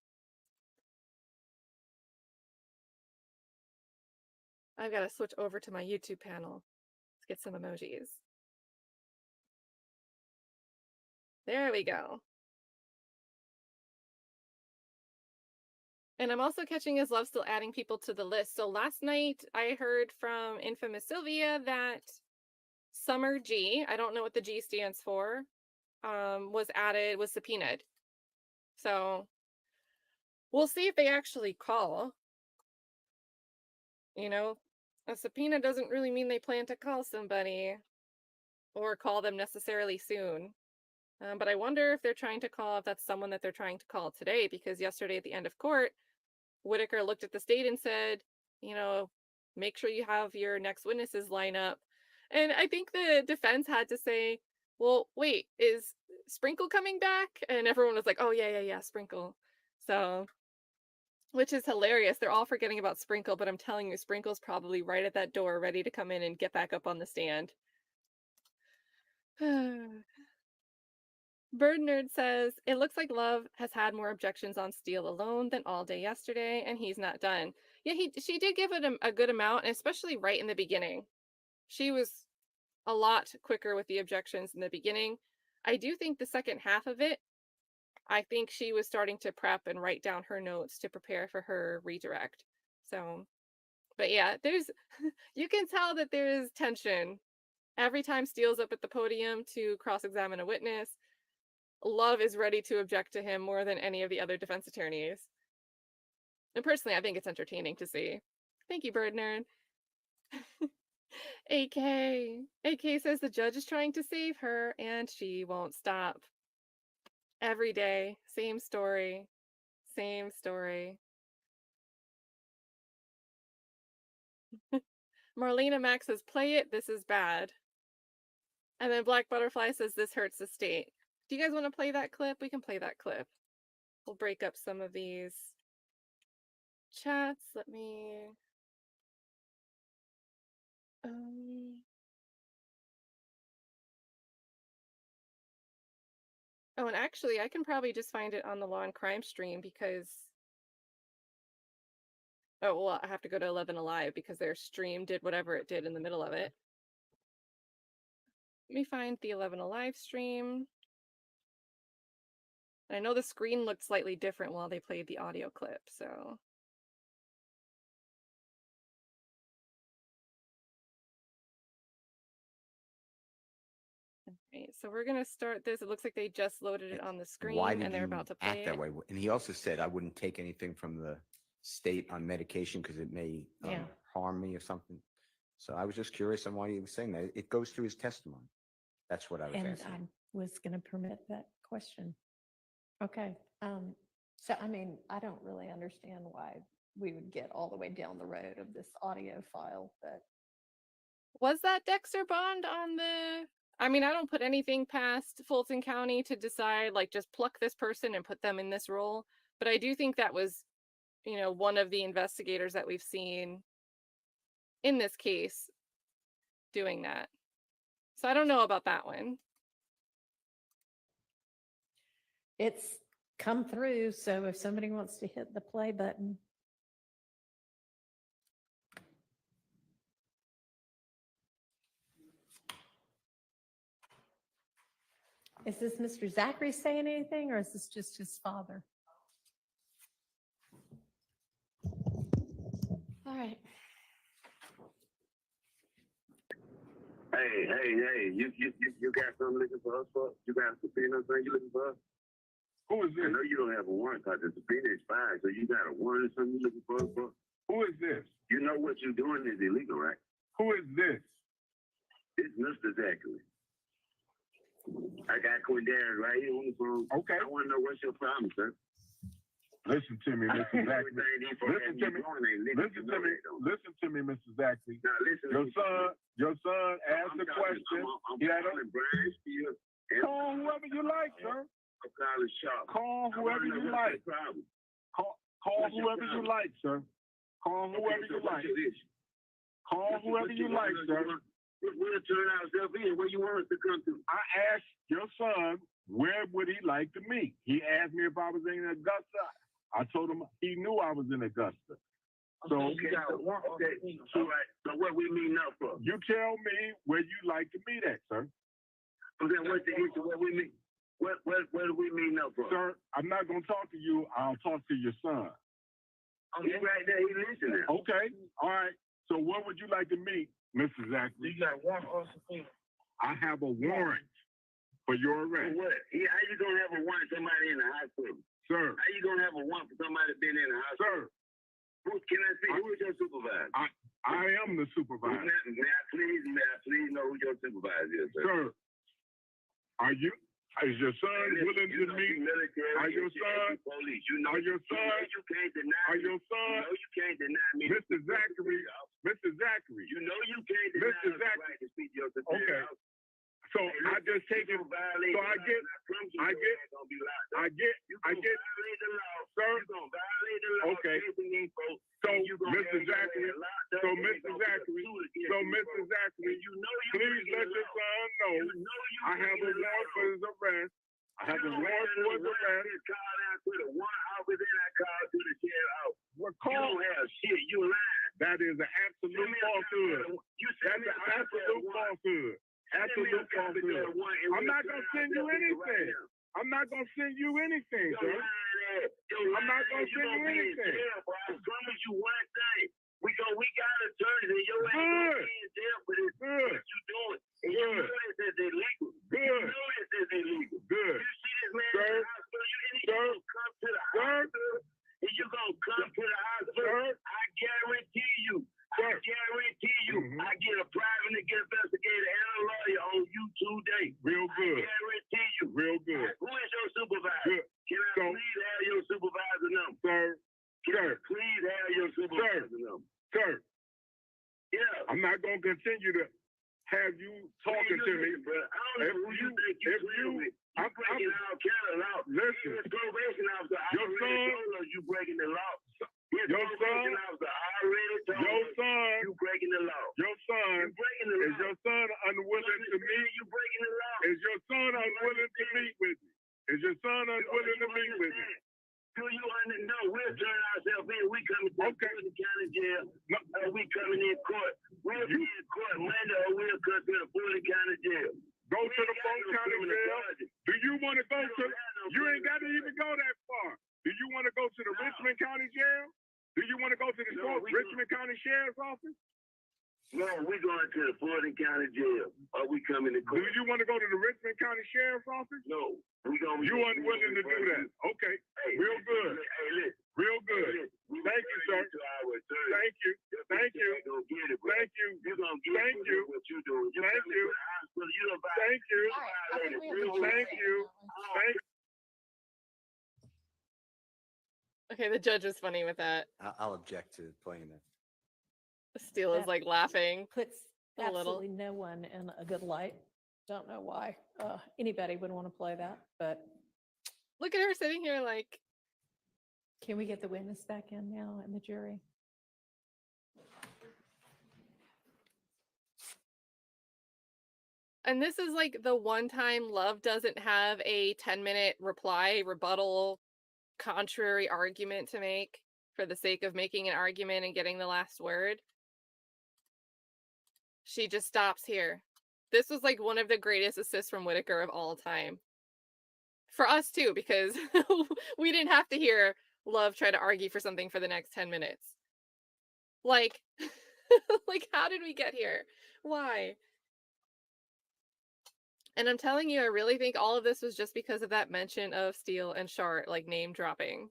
I've got to switch over to my YouTube panel. Let's get some emojis. There we go. And I'm also catching is Love still adding people to the list. So last night I heard from Infamous Sylvia that Summer G, I don't know what the G stands for, was subpoenaed. So we'll see if they actually call. A subpoena doesn't really mean they plan to call somebody or call them necessarily soon. But I wonder if they're trying to call, if that's someone that they're trying to call today, because yesterday at the end of court, Whitaker looked at the state and said, make sure you have your next witnesses line up. And I think the defense had to say, well, wait, is Sprinkle coming back? And everyone was like, oh, yeah, Sprinkle. So, which is hilarious. They're all forgetting about Sprinkle, but I'm telling you, Sprinkle's probably right at that door ready to come in and get back up on the stand. Bird Nerd says, it looks like Love has had more objections on Steele alone than all day yesterday, and he's not done. Yeah, she did give it a good amount, and especially right in the beginning. She was a lot quicker with the objections in the beginning. I do think the second half of it, I think she was starting to prep and write down her notes to prepare for her redirect. So, but yeah, you can tell that there's tension. Every time Steele's up at the podium to cross-examine a witness, Love is ready to object to him more than any of the other defense attorneys. And personally, I think it's entertaining to see. Thank you, Bird Nerd. AK says the judge is trying to save her and she won't stop. Every day, same story. Marlena Max says, play it, this is bad. And then Black Butterfly says, this hurts the state. Do you guys want to play that clip? We can play that clip. We'll break up some of these chats. Let me... Oh, and actually, I can probably just find it on the Law and Crime stream because... Oh, well, I have to go to 11 Alive because their stream did whatever it did in the middle of it. Let me find the 11 Alive stream. I know the screen looked slightly different while they played the audio clip, so... Okay, so we're gonna start this. It looks like they just loaded it on the screen and they're about to play act that way? And he also said I wouldn't take anything from the state on medication because it may harm me or something. So I was just curious on why he was saying that. It goes through his testimony. That's what I was And asking. I was going to permit that question. Okay. So, I mean, I don't really understand why we would get all the way down the road of this audio file, but. Was that Dexter Bond on the... I mean, I don't put anything past Fulton County to decide, like, just pluck this person and put them in this role. But I do think that was, one of the investigators that we've seen in this case doing that. So I don't know about that one. It's come through, so if somebody wants to hit the play button. Is this Mr. Zachary saying anything, or is this just his father? All right. Hey, you got something looking for us for? You got a subpoena or something you looking for us? Who is I this? know you don't have a warrant because the subpoena expired, so you got a warrant or something you looking for us for? Who is this? You know what you're doing is illegal, right? Who is this? It's Mr. Zachary. I got Quindarius right here on the phone. Okay. I want to know what's your problem, sir. Listen to me, Mr. Zachary. Listen to me. Listen to me, Mr. Zachary. Now listen. Your son asked the question. I'm He had a- calling Brian Steele. Call whoever you like, sir. I'm calling Sharp. Call I wanna whoever know you what's like. your problem. Call What's your whoever you problem? like, sir. Call whoever you like. Call whoever you like, sir. We'll turn ourselves in. Where you want us to come to? I asked your son where would he like to meet. He asked me if I was in Augusta. I told him he knew I was in Augusta. So Okay, so what we meeting up for? you tell me where you like to meet at, sir. Okay, what's the issue? What we meet? What do we meeting up for? Sir, I'm not gonna talk to you. I'll talk to your son. He's right there. He's listening. Okay, all right. So where would you like to meet, Mr. Zachary? You got one or something? I have a warrant for your arrest. What? Yeah, how you gonna have a warrant somebody in the hospital? Sir, How you gonna have a warrant for somebody been in the hospital? sir, Who can I see? Who is your supervisor? I am the supervisor. May I please know who your supervisor is, sir? Sir, is your son willing to meet? Are your son? Police. You know Are your son? you can't deny. Are your You son? know you can't deny me. Mr. Zachary, Mr. Zachary. You know you can't deny Mr. us the Zachary. right to speak to your superior. Okay. So I just take it. So I get, I get, violate the law. sir. You're gonna violate the law. Okay. chasing these folks, So, and you gonna Mr. have your Zachary, ass locked up, so and Mr. they gonna put a Zachary, suit against so you, Mr. folks. Zachary, And you know you please breaking let the your law. son know You know you I have a breaking the warrant law. for his arrest. I have a You know, warrant when for his the arrest. warrant is called out to the one officer, then I called to the sheriff out. What You call? don't have shit. You lying. That is an absolute falsehood. You That's an absolute falsehood. Absolute falsehood. I'm not gonna send you anything. I'm not gonna send you anything, sir. I'm not gonna send you anything. I promise you one thing. We got attorneys and your ass gonna be in jail for this. Good. What you doing? And you know this is illegal. You Good. know this is illegal. Good. You see this man Sir. in the hospital, you need Sir. to come to the Sir. hospital. And you gonna come to the hospital. Sir. I guarantee you. Sir. I guarantee you. Mhm. I get a private investigator and a lawyer on you today. Real good. I guarantee you. Real good. Who is your supervisor? Good. Can I So- please have your supervisor number? Sir. Can I Sir. please have your supervisor number? Sir. Yeah. I'm not gonna continue to have you talking to me. Bro. I don't know who you think you playing with. You breaking all kind of law. Listen. His probation officer Your already son- told us you breaking the law. His Your probation son- officer already told Your us son, you breaking the law. your son, You breaking the is law. your son unwilling to meet? You breaking the law. Is your son unwilling to meet with me? Is your son unwilling to meet with me? Do you understand? We'll turn ourselves in. We coming to the county jail. No. We coming in court. We'll be in court Monday or we'll come to the Fulton County jail. Go to the Fulton County jail. Do you want to go to? You ain't got to even go that far. Do you want to go to the Richmond County Jail? Do you want to go to the Richmond County Sheriff's Office? No, we going to the Fulton County jail. Or we coming to Do court. you want to go to the Richmond County Sheriff's Office? No, we going. You unwilling to do that? Okay, Hey, real good, Hey, listen. real good. Thank you, sir. Thank you, thank you, thank you, You're gonna get Thank you. what you doing. You Thank coming you. to the hospital. You don't buy. thank you, All right, I think we have a thank jury you, now. thank. Okay, the judge was funny with that. I'll object to playing that. Steele is That- like laughing. Puts A little. absolutely no one in a good light. Don't know why anybody would want to play that, but Look at her sitting here like, can we get the witness back in now and the jury? and this is like the one time Love doesn't have a 10-minute reply, rebuttal, contrary argument to make for the sake of making an argument and getting the last word. She just stops here. This was like one of the greatest assists from Whitaker of all time. for us too, because we didn't have to hear Love try to argue for something for the next 10 minutes. Like, like, how did we get here? Why? And I'm telling you, I really think all of this was just because of that mention of Steele and Shart, like name dropping.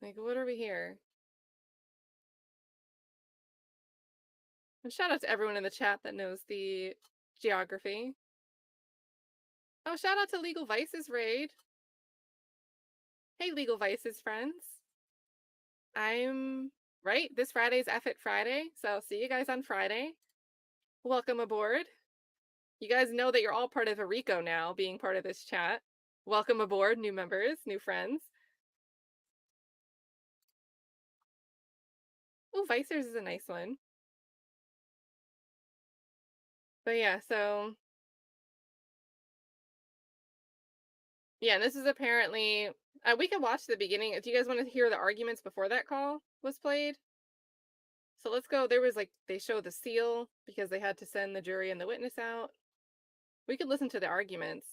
Like, what are we here? And shout out to everyone in the chat that knows the geography. Oh, shout out to Legal Vices Raid. Hey, Legal Vices friends. I'm right. This Friday's F-It Friday, so see you guys on Friday. Welcome aboard. You guys know that you're all part of a Rico now, being part of this chat. Welcome aboard, new members, new friends. Oh, Vicers is a nice one. But yeah, so yeah, this is apparently we can watch the beginning if you guys want to hear the arguments before that call was played. So let's go. There was like they show the seal because they had to send the jury and the witness out. We could listen to the arguments.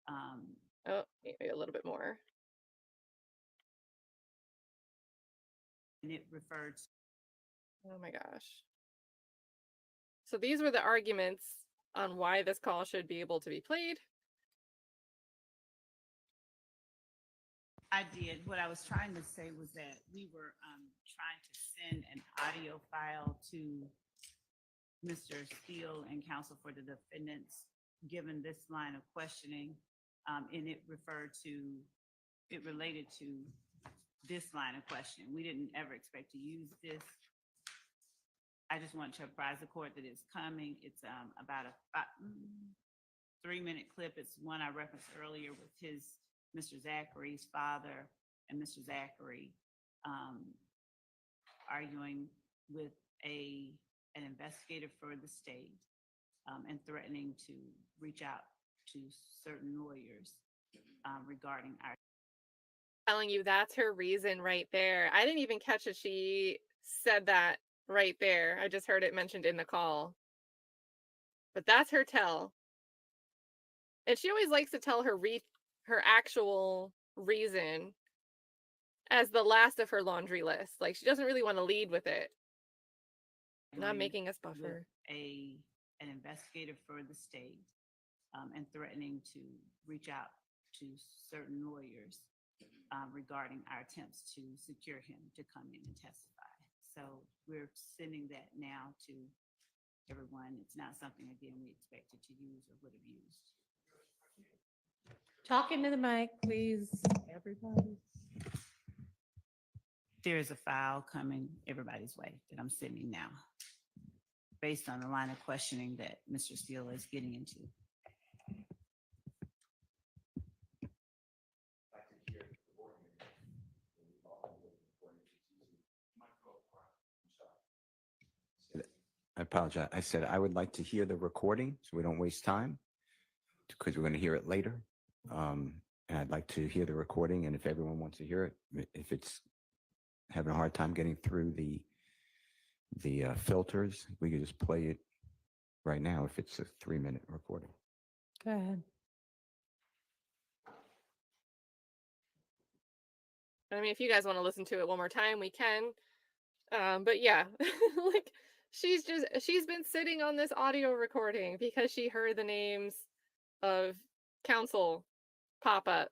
Oh, maybe a little bit more. And it referred to Oh my gosh. So these were the arguments on why this call should be able to be played. I did. What I was trying to say was that we were trying to send an audio file to Mr. Steele and counsel for the defendants, given this line of questioning, and it related to this line of questioning. We didn't ever expect to use this. I just want to apprise the court that it's coming. It's about a 3-minute clip. It's one I referenced earlier with Mr. Zachary's father and Mr. Zachary arguing with an investigator for the state and threatening to reach out to certain lawyers regarding our. Telling you that's her reason right there. I didn't even catch that she said that right there. I just heard it mentioned in the call. But that's her tell. And she always likes to tell her actual reason as the last of her laundry list. Like she doesn't really want to lead with it. Not making us buffer. An investigator for the state and threatening to reach out to certain lawyers regarding our attempts to secure him to come in and testify. So we're sending that now to everyone. It's not something, again, we expected to use or would have used. Talk into the mic, please, everybody. There is a file coming everybody's way that I'm sending now, based on the line of questioning that Mr. Steele is getting into. I apologize. I said I would like to hear the recording so we don't waste time because we're going to hear it later. And I'd like to hear the recording. And if everyone wants to hear it, if it's having a hard time getting through the filters, we could just play it right now if it's a 3-minute recording. Go ahead. I mean, if you guys want to listen to it one more time, we can. But yeah, like she's been sitting on this audio recording because she heard the names of counsel pop up.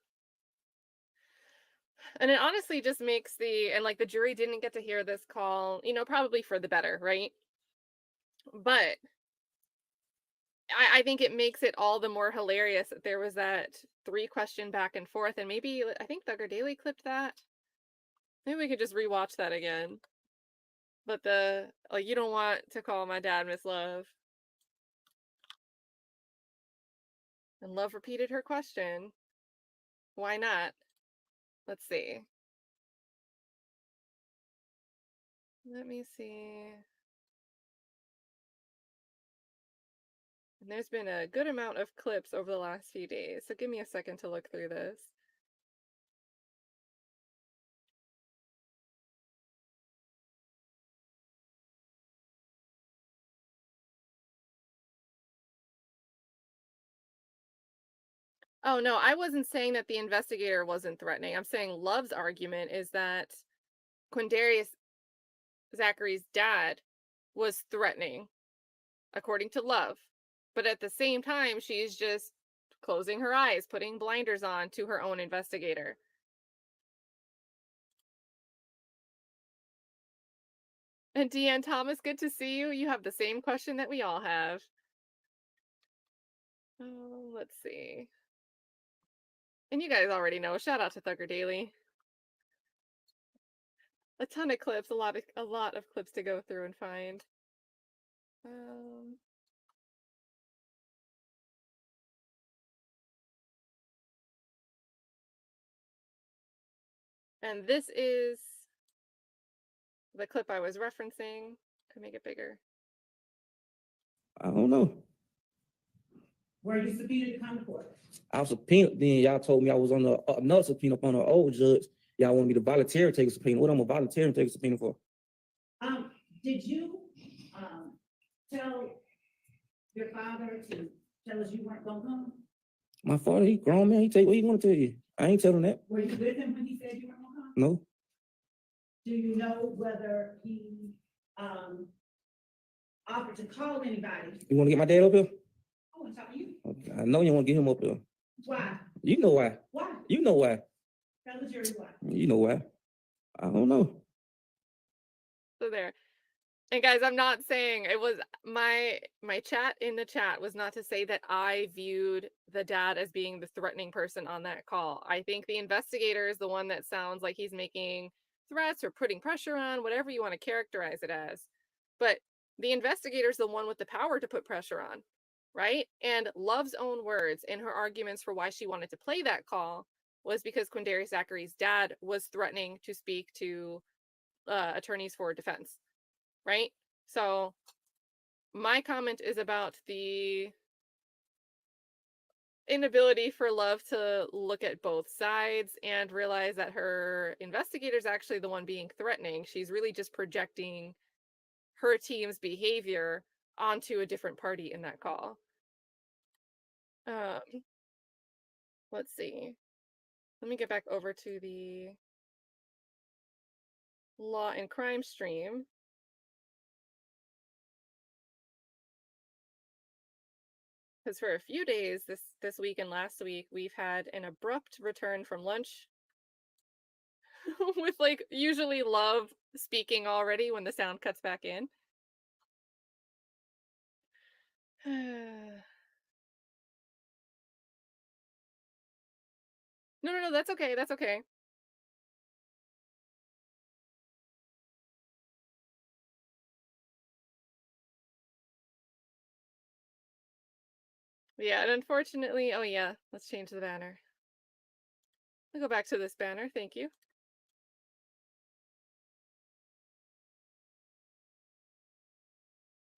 And it honestly just makes and like the jury didn't get to hear this call, probably for the better, right? But I think it makes it all the more hilarious that there was that 3-question back and forth, and maybe I think Thugger Daily clipped that. Maybe we could just rewatch that again. But you don't want to call my dad Miss Love. And Love repeated her question. Why not? Let's see. Let me see. And there's been a good amount of clips over the last few days, so give me a second to look through this. Oh, no, I wasn't saying that the investigator wasn't threatening. I'm saying Love's argument is that Quindarius Zachary's dad was threatening, according to Love. But at the same time, she's just closing her eyes, putting blinders on to her own investigator. And Deanne Thomas, good to see you. You have the same question that we all have. Oh, let's see. And you guys already know, shout out to Thugger Daily. A ton of clips, a lot of clips to go through and find. And this is the clip I was referencing. Could make it bigger. I don't know. Were you subpoenaed to come to court? I was subpoenaed, then y'all told me I was on another subpoena up on an old judge. Y'all wanted me to volunteer take a subpoena. What I'm a volunteer and take a subpoena for? Did you tell your father to tell us you weren't gonna come? My father, he grown man, he tell you what he want to tell you. I ain't telling that. Were you with him when he said you weren't gonna come? No. Do you know whether he offered to call anybody? You want to get my dad up here? I want to talk to you. Okay. I know you want to get him up here. Why? You know why. Why? You know why. Tell the jury why. You know why. I don't know. So there. And guys, I'm not saying it was my chat in the chat was not to say that I viewed the dad as being the threatening person on that call. I think the investigator is the one that sounds like he's making threats or putting pressure on, whatever you want to characterize it as. But the investigator is the one with the power to put pressure on, right? And Love's own words in her arguments for why she wanted to play that call was because Quindarius Zachary's dad was threatening to speak to attorneys for defense. Right? So my comment is about the inability for Love to look at both sides and realize that her investigator is actually the one being threatening. She's really just projecting her team's behavior onto a different party in that call. Let's see. Let me get back over to the law and crime stream. Because for a few days this week and last week, we've had an abrupt return from lunch with like usually Love speaking already when the sound cuts back in. No, that's okay. That's okay. Yeah, and unfortunately, oh yeah, let's change the banner. I'll go back to this banner. Thank you.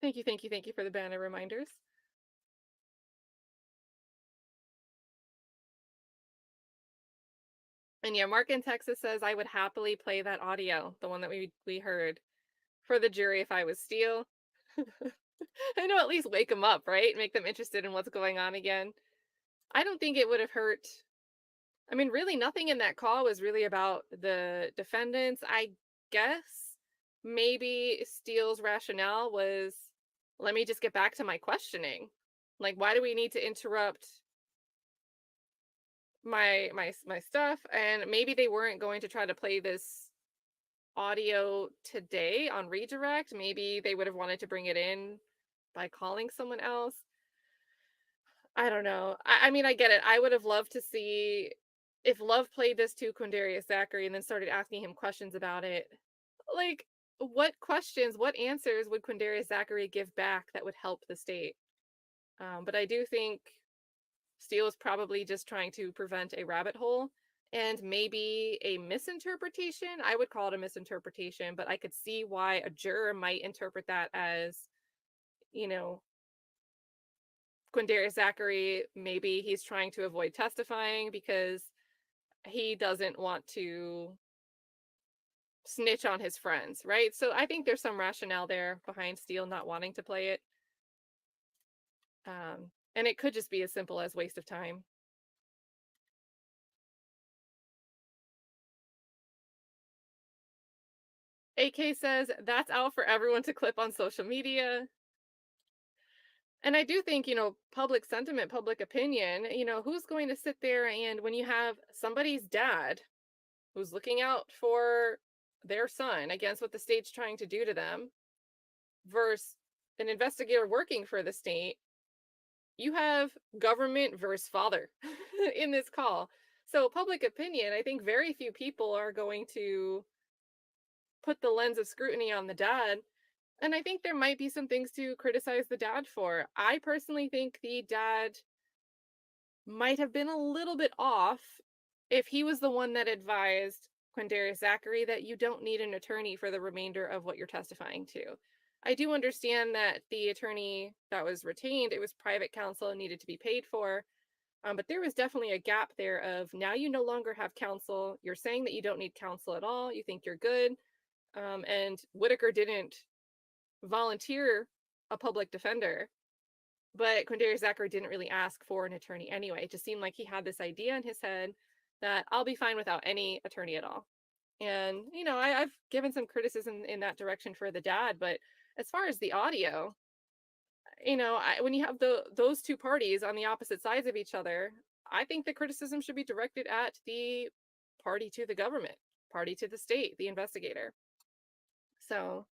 Thank you for the banner reminders. And yeah, Mark in Texas says, I would happily play that audio, the one that we heard, for the jury if I was Steele. I know, at least wake them up, right? Make them interested in what's going on again. I don't think it would have hurt. I mean, really, nothing in that call was really about the defendants. I guess maybe Steele's rationale was, let me just get back to my questioning. Like, why do we need to interrupt my stuff? And maybe they weren't going to try to play this audio today on redirect. Maybe they would have wanted to bring it in by calling someone else. I don't know. I mean, I get it. I would have loved to see if Love played this to Quindarius Zachary and then started asking him questions about it. Like, what questions, what answers would Quindarius Zachary give back that would help the state? But I do think Steele is probably just trying to prevent a rabbit hole and maybe a misinterpretation. I would call it a misinterpretation, but I could see why a juror might interpret that as, you know, Quindarius Zachary, maybe he's trying to avoid testifying because he doesn't want to snitch on his friends, right? So I think there's some rationale there behind Steele not wanting to play it. And it could just be as simple as waste of time. AK says that's out for everyone to clip on social media. And I do think, public sentiment, public opinion, who's going to sit there and when you have somebody's dad who's looking out for their son against what the state's trying to do to them versus an investigator working for the state, you have government versus father in this call. So public opinion, I think very few people are going to put the lens of scrutiny on the dad. And I think there might be some things to criticize the dad for. I personally think the dad might have been a little bit off if he was the one that advised Quindarius Zachary that you don't need an attorney for the remainder of what you're testifying to. I do understand that the attorney that was retained, it was private counsel and needed to be paid for. But there was definitely a gap there of now you no longer have counsel. You're saying that you don't need counsel at all. You think you're good. And Whitaker didn't volunteer a public defender, but Quindarius Zachary didn't really ask for an attorney anyway. It just seemed like he had this idea in his head that I'll be fine without any attorney at all. And, I've given some criticism in that direction for the dad, but as far as the audio, when you have those two parties on the opposite sides of each other, I think the criticism should be directed at the party to the government, party to the state, the investigator. So,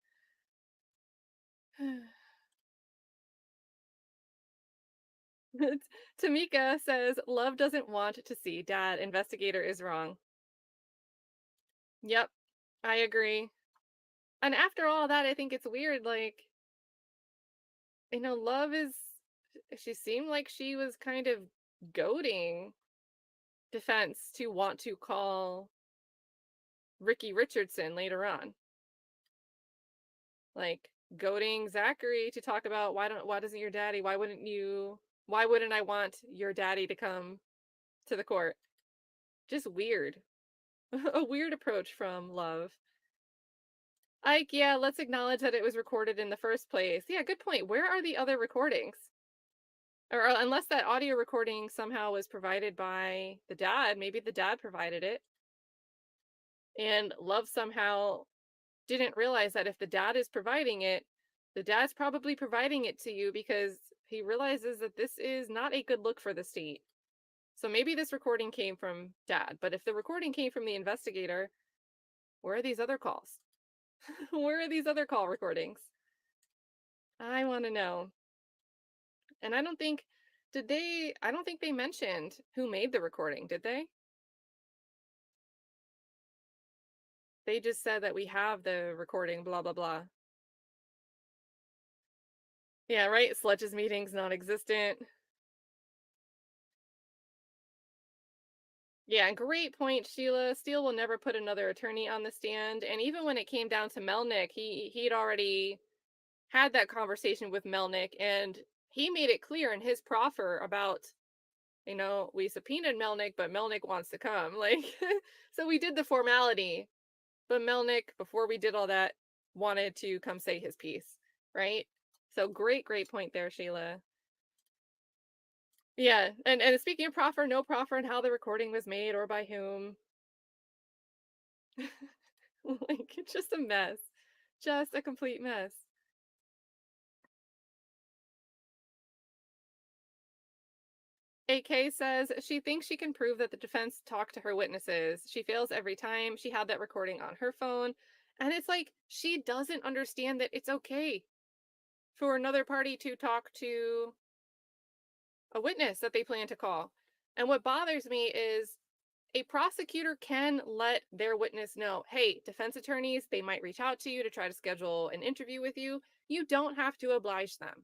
Tamika says, love doesn't want to see dad. Investigator is wrong. Yep, I agree. And after all that, I think it's weird. Like, love she seemed like she was kind of goading defense to want to call Ricky Richardson later on. Like, goading Zachary to talk about why doesn't your daddy, why wouldn't I want your daddy to come to the court? Just weird. A weird approach from Love. Ike, yeah, let's acknowledge that it was recorded in the first place. Yeah, good point. Where are the other recordings? Or unless that audio recording somehow was provided by the dad, maybe the dad provided it. And Love somehow didn't realize that if the dad is providing it, the dad's probably providing it to you because he realizes that this is not a good look for the state. So maybe this recording came from dad, but if the recording came from the investigator, where are these other calls? Where are these other call recordings? I want to know. And I don't think they mentioned who made the recording, did they? They just said that we have the recording, blah, blah, blah. Yeah, right? Sledge's meeting's non-existent. Yeah, great point, Sheila. Steele will never put another attorney on the stand. And even when it came down to Melnick, he'd already had that conversation with Melnick, and he made it clear in his proffer about, we subpoenaed Melnick, but Melnick wants to come. Like, so we did the formality, but Melnick, before we did all that, wanted to come say his piece, right? So great point there, Sheila. Yeah, and speaking of proffer, no proffer on how the recording was made or by whom. Like, it's just a mess. Just a complete mess. AK says she thinks she can prove that the defense talked to her witnesses. She fails every time. She had that recording on her phone. And it's like, she doesn't understand that it's okay for another party to talk to a witness that they plan to call. And what bothers me is a prosecutor can let their witness know, hey, defense attorneys, they might reach out to you to try to schedule an interview with you. You don't have to oblige them.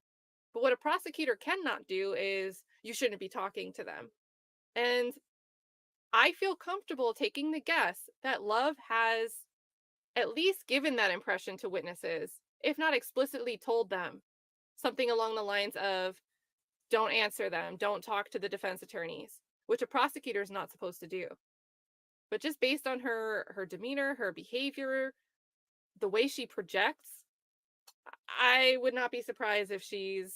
But what a prosecutor cannot do is you shouldn't be talking to them. And I feel comfortable taking the guess that Love has at least given that impression to witnesses, if not explicitly told them something along the lines of, don't answer them, don't talk to the defense attorneys, which a prosecutor is not supposed to do. But just based on her demeanor, her behavior, the way she projects, I would not be surprised if she's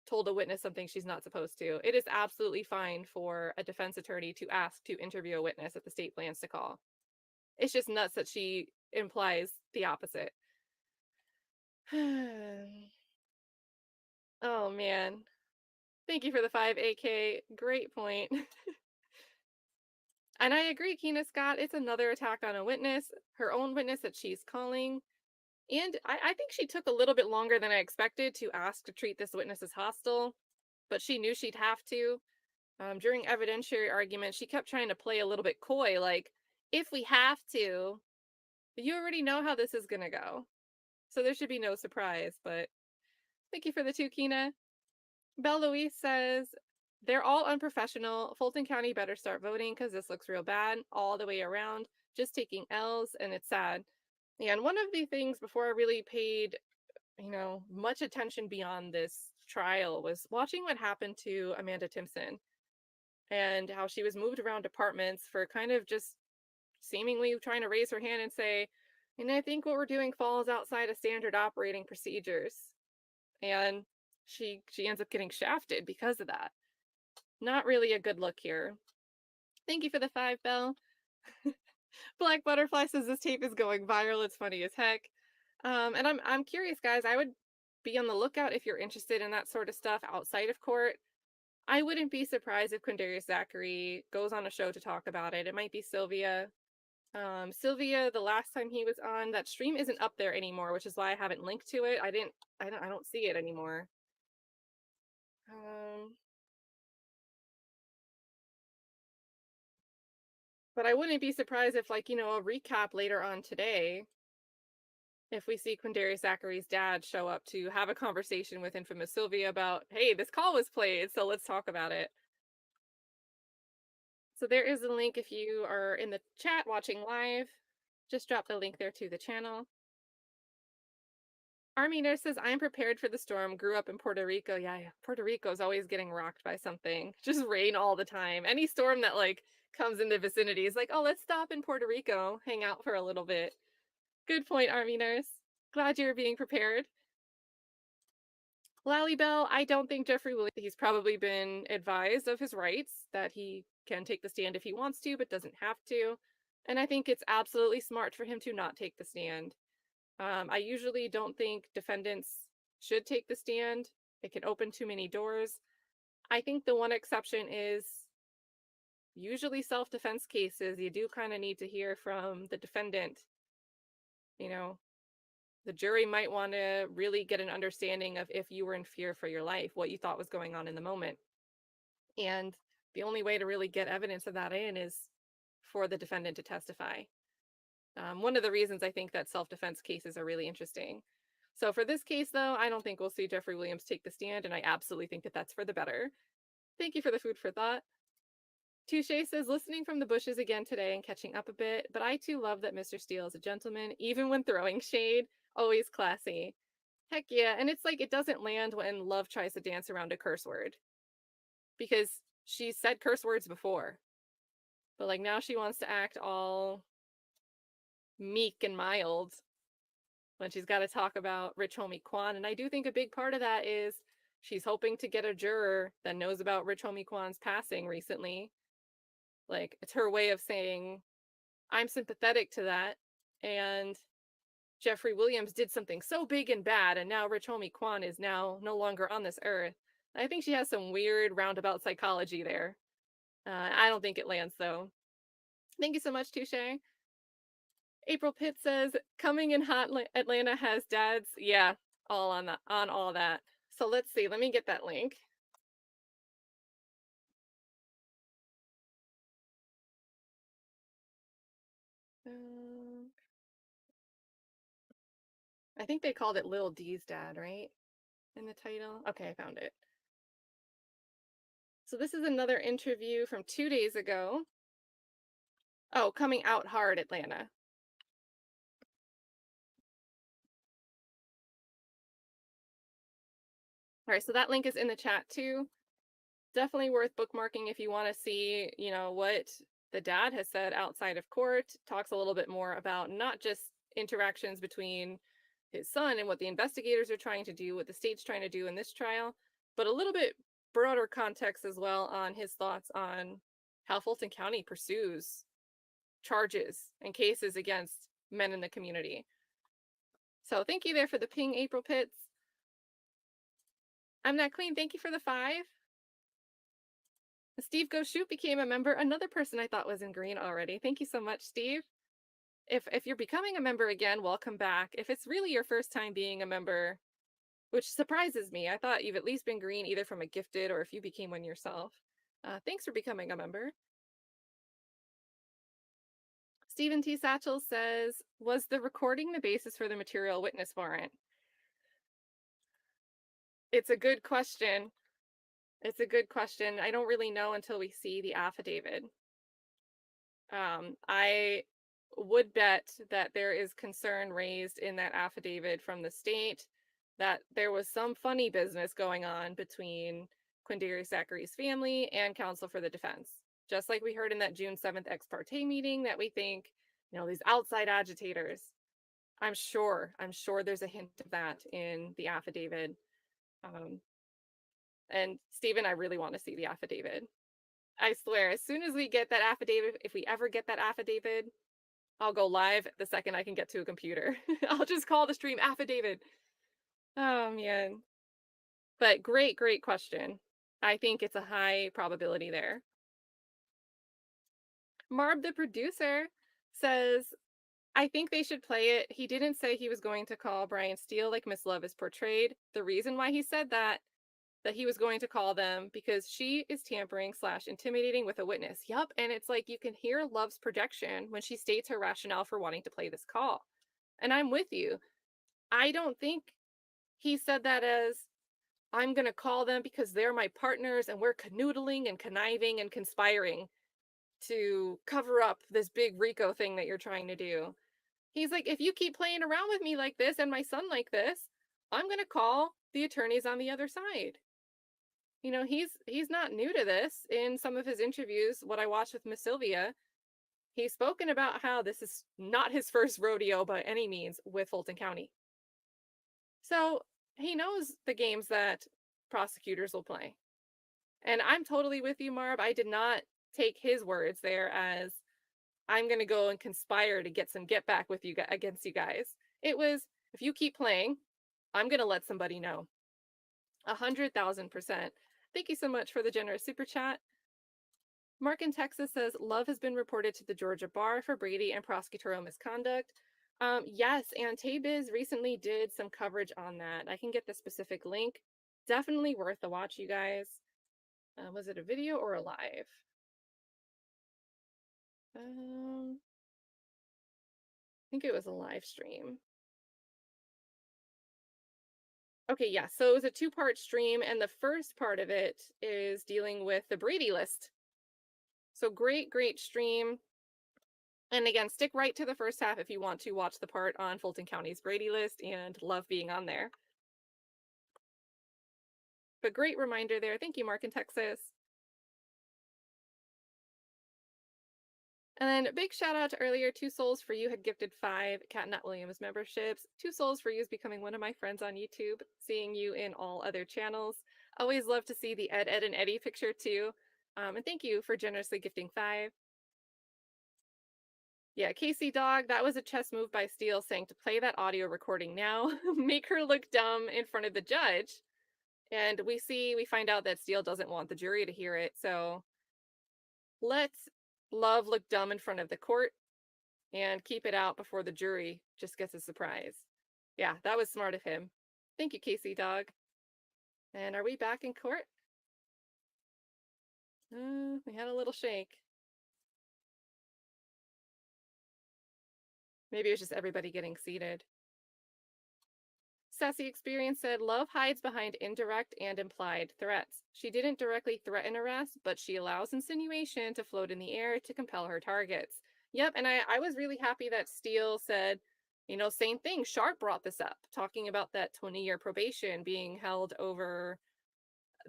told a witness something she's not supposed to. It is absolutely fine for a defense attorney to ask to interview a witness that the state plans to call. It's just nuts that she implies the opposite. Oh man. Thank you for the 5 AK. Great point. And I agree, Keena Scott. It's another attack on a witness, her own witness that she's calling. And I think she took a little bit longer than I expected to ask to treat this witness as hostile, but she knew she'd have to. During evidentiary arguments, she kept trying to play a little bit coy, like, if we have to, you already know how this is going to go. So there should be no surprise, but thank you for the 2, Keena. Belle Louise says, they're all unprofessional. Fulton County better start voting because this looks real bad all the way around. Just taking L's, and it's sad. And one of the things before I really paid, much attention beyond this trial was watching what happened to Amanda Timpson and how she was moved around departments for kind of just seemingly trying to raise her hand and say, and I think what we're doing falls outside of standard operating procedures. And she ends up getting shafted because of that. Not really a good look here. Thank you for the 5, Belle. Black Butterfly says this tape is going viral. It's funny as heck. And I'm curious, guys. I would be on the lookout if you're interested in that sort of stuff outside of court. I wouldn't be surprised if Quindarius Zachary goes on a show to talk about it. It might be Sylvia. Sylvia, the last time he was on, that stream isn't up there anymore, which is why I haven't linked to it. I don't see it anymore. But I wouldn't be surprised if, a recap later on today, if we see Quindarius Zachary's dad show up to have a conversation with infamous Sylvia about, hey, this call was played, so let's talk about it. So there is a link if you are in the chat watching live. Just drop the link there to the channel. Army Nurse says, I'm prepared for the storm. Grew up in Puerto Rico. Yeah, Puerto Rico is always getting rocked by something. Just rain all the time. Any storm that comes in the vicinity is like, oh, let's stop in Puerto Rico, hang out for a little bit. Good point, Army Nurse. Glad you're being prepared. Lally Bell, I don't think Jeffery Williams, he's probably been advised of his rights, that he can take the stand if he wants to, but doesn't have to. And I think it's absolutely smart for him to not take the stand. I usually don't think defendants should take the stand. It can open too many doors. I think the one exception is usually self-defense cases. You do kind of need to hear from the defendant. The jury might want to really get an understanding of if you were in fear for your life, what you thought was going on in the moment. And the only way to really get evidence of that in is for the defendant to testify. One of the reasons I think that self-defense cases are really interesting. So for this case, though, I don't think we'll see Jeffery Williams take the stand, and I absolutely think that that's for the better. Thank you for the food for thought. Touche says, listening from the bushes again today and catching up a bit, but I too love that Mr. Steele is a gentleman, even when throwing shade, always classy. Heck yeah, and it's like it doesn't land when Love tries to dance around a curse word. Because she said curse words before. But now she wants to act all meek and mild when she's got to talk about Rich Homie Quan. And I do think a big part of that is she's hoping to get a juror that knows about Rich Homie Quan's passing recently. It's her way of saying, I'm sympathetic to that. And Jeffery Williams did something so big and bad, and now Rich Homie Quan is now no longer on this earth. I think she has some weird roundabout psychology there. I don't think it lands, though. Thank you so much, Touche. April Pitt says, coming in hot Atlanta has dads. Yeah, all on all that. So let's see. Let me get that link. I think they called it Lil D's dad, right? In the title. Okay, I found it. So this is another interview from 2 days ago. Oh, coming out hard, Atlanta. All right, so that link is in the chat too. Definitely worth bookmarking if you want to see, what the dad has said outside of court. Talks a little bit more about not just interactions between his son and what the investigators are trying to do, what the state's trying to do in this trial, but a little bit broader context as well on his thoughts on how Fulton County pursues charges and cases against men in the community. So thank you there for the ping, April Pitts. I'm That Queen. Thank you for the 5. Steve Go Shoot became a member. Another person I thought was in green already. Thank you so much, Steve. If you're becoming a member again, welcome back. If it's really your first time being a member, which surprises me, I thought you've at least been green either from a gifted or if you became one yourself. Thanks for becoming a member. Stephen T. Satchel says, was the recording the basis for the material witness warrant? It's a good question. It's a good question. I don't really know until we see the affidavit. I would bet that there is concern raised in that affidavit from the state that there was some funny business going on between Quindarius Zachary's family and counsel for the defense. Just like we heard in that June 7th ex parte meeting that we think, you know, these outside agitators. I'm sure there's a hint of that in the affidavit. And Stephen, I really want to see the affidavit. I swear, as soon as we get that affidavit, if we ever get that affidavit, I'll go live the second I can get to a computer. I'll just call the stream affidavit. Oh, man. But great question. I think it's a high probability there. Marb, the producer, says, I think they should play it. He didn't say he was going to call Brian Steele like Miss Love is portrayed. The reason why he said that he was going to call them because she is tampering / intimidating with a witness. Yup, and it's like you can hear Love's projection when she states her rationale for wanting to play this call. And I'm with you. I don't think he said that as, I'm going to call them because they're my partners and we're canoodling and conniving and conspiring to cover up this big Rico thing that you're trying to do. He's like, if you keep playing around with me like this and my son like this, I'm going to call the attorneys on the other side. You know, he's not new to this. In some of his interviews, what I watched with Miss Sylvia, he's spoken about how this is not his first rodeo by any means with Fulton County. So he knows the games that prosecutors will play. And I'm totally with you, Marb. I did not take his words there as I'm going to go and conspire to get some get back with you against you guys. It was, if you keep playing, I'm going to let somebody know. 100,000%. Thank you so much for the generous super chat. Mark in Texas says, Love has been reported to the Georgia Bar for Brady and prosecutorial misconduct. Yes, and Tay-Biz recently did some coverage on that. I can get the specific link. Definitely worth a watch, you guys. Was it a video or a live? I think it was a live stream. Okay, yeah, so it was a 2-part stream, and the first part of it is dealing with the Brady list. So great stream. And again, stick right to the first half if you want to watch the part on Fulton County's Brady list and Love being on there. But great reminder there. Thank you, Mark in Texas. And then a big shout out to earlier, 2 Souls for You had gifted 5 Cat Nut Williams memberships. 2 Souls for You is becoming one of my friends on YouTube, seeing you in all other channels. Always love to see the Ed and Eddie picture too. And thank you for generously gifting 5. Yeah, Casey Dog, that was a chess move by Steele saying to play that audio recording now, make her look dumb in front of the judge. And we find out that Steele doesn't want the jury to hear it. So let's Love look dumb in front of the court and keep it out before the jury just gets a surprise. Yeah, that was smart of him. Thank you, Casey Dog. And are we back in court? We had a little shake. Maybe it was just everybody getting seated. Sassy Experience said, Love hides behind indirect and implied threats. She didn't directly threaten arrest, but she allows insinuation to float in the air to compel her targets. Yep, and I was really happy that Steele said, you know, same thing. Sharp brought this up, talking about that 20-year probation being held over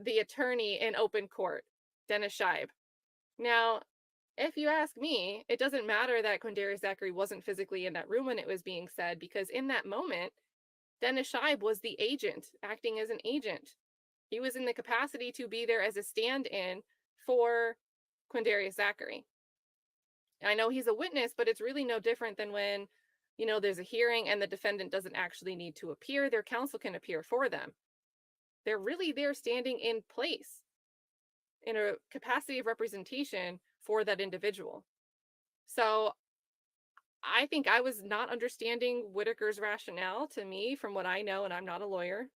the attorney in open court, Dennis Scheib. Now, if you ask me, it doesn't matter that Quindarius Zachary wasn't physically in that room when it was being said, because in that moment, Dennis Scheib was the agent, acting as an agent. He was in the capacity to be there as a stand-in for Quindarius Zachary. I know he's a witness, but it's really no different than when you know, there's a hearing and the defendant doesn't actually need to appear, their counsel can appear for them. They're really there standing in place in a capacity of representation for that individual. So I think I was not understanding Whitaker's rationale to me from what I know, and I'm not a lawyer.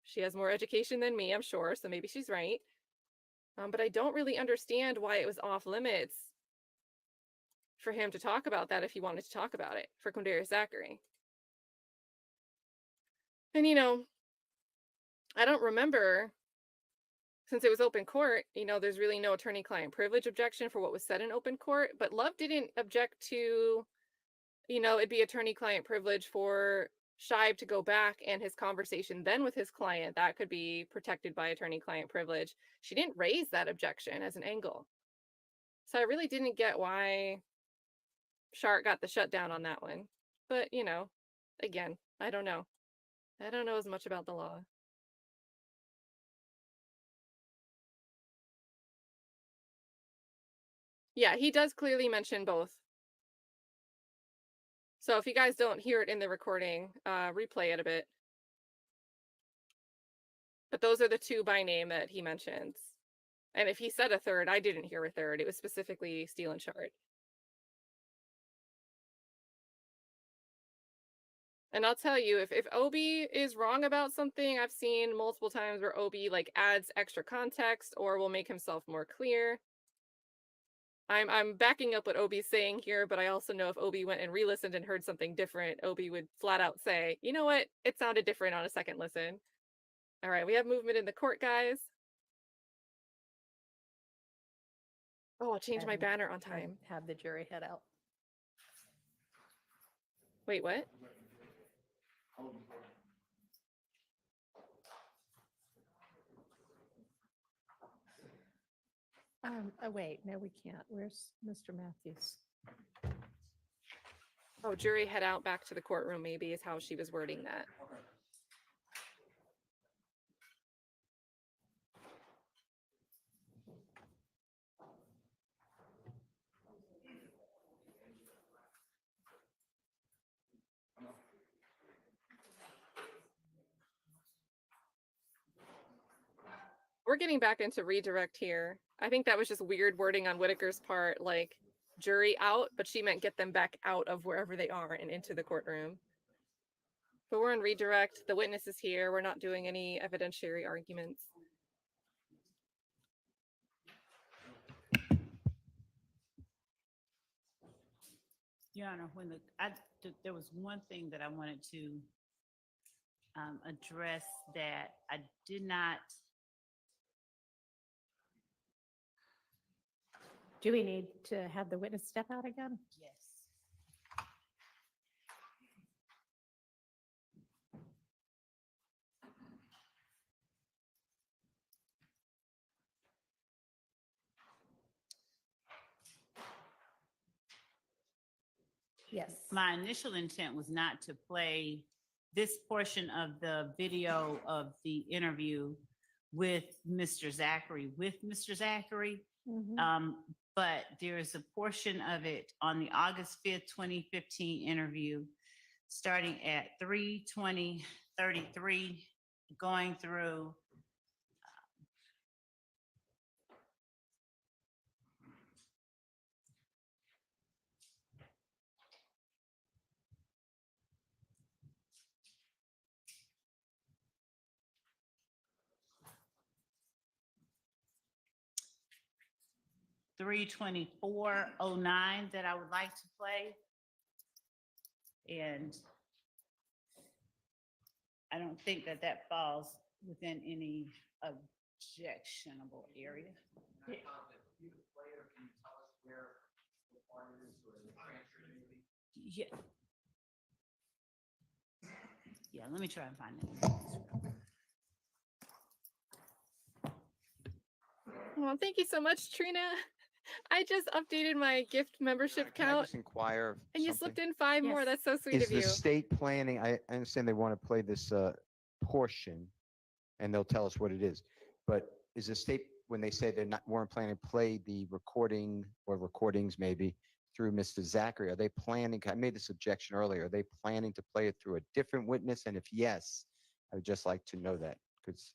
She has more education than me, I'm sure, so maybe she's right. But I don't really understand why it was off limits for him to talk about that if he wanted to talk about it for Quindarius Zachary. And, you know, I don't remember, since it was open court, you know, there's really no attorney-client privilege objection for what was said in open court, but Love didn't object to, you know, it'd be attorney-client privilege for Shive to go back and his conversation then with his client, that could be protected by attorney-client privilege. She didn't raise that objection as an angle. So I really didn't get why Shark got the shutdown on that one. But, you know, again, I don't know. I don't know as much about the law. Yeah, he does clearly mention both. So if you guys don't hear it in the recording, replay it a bit. But those are the two by name that he mentions. And if he said a third, I didn't hear a third. It was specifically Steele and Chart. And I'll tell you, if Obi is wrong about something, I've seen multiple times where Obi like adds extra context or will make himself more clear. I'm backing up what Obi's saying here, but I also know if Obi went and re-listened and heard something different, Obi would flat out say, you know what, it sounded different on a second listen. All right, we have movement in the court, guys. Oh, I'll change my banner on time. Have the jury head out. Wait, what? Oh, wait, no, we can't. Where's Mr. Matthews? Oh, jury head out back to the courtroom, maybe, is how she was wording that. We're getting back into redirect here. I think that was just weird wording on Whitaker's part, like jury out, but she meant get them back out of wherever they are and into the courtroom. But we're in redirect. The witness is here. We're not doing any evidentiary arguments. Your Honor, when there was one thing that I wanted to address that I did not. Do we need to have the witness step out again? Yes. Yes. My initial intent was not to play this portion of the video of the interview with Mr. Zachary. But there is a portion of it on the August 5th, 2015 interview, starting at 3:20:33, going through $3:24:09 that I would like to play. And I don't think that that falls within any objectionable area. Yeah. Yeah, let me try and find it. Well, thank you so much, Trina. I just updated my gift membership Can I count just inquire and you something? slipped in 5 more. Yes. That's so sweet Is of the you. state planning, I understand they want to play this portion and they'll tell us what it is. But is the state, when they say weren't planning to play the recording or recordings maybe, through Mr. Zachary, are they planning, I made this objection earlier, are they planning to play it through a different witness? And if yes, I would just like to know that, because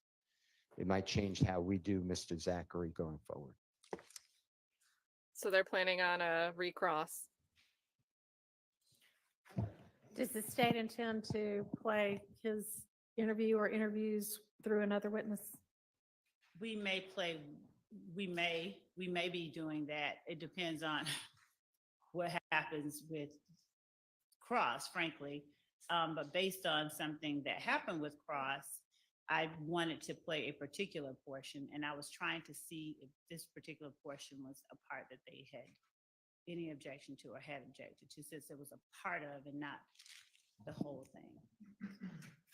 it might change how we do Mr. Zachary going forward. So they're planning on a recross. Does the state intend to play his interview or interviews through another witness? We may play, we may be doing that. It depends on what happens with Cross, frankly. But based on something that happened with Cross, I wanted to play a particular portion, and I was trying to see if this particular portion was a part that they had any objection to or had objected to, since it was a part of and not the whole thing.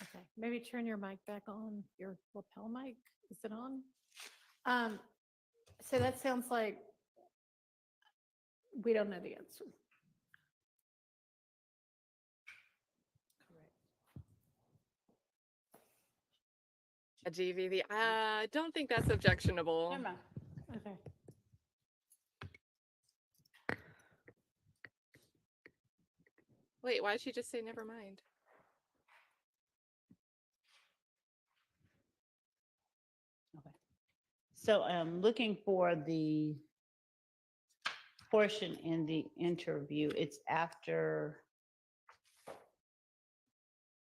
Okay, maybe turn your mic back on, your lapel mic. Is it on? So that sounds like we don't know the answer. A GVV. I don't think that's objectionable. Never mind. Okay. Wait, why did she just say never mind? So I'm looking for the portion in the interview. It's after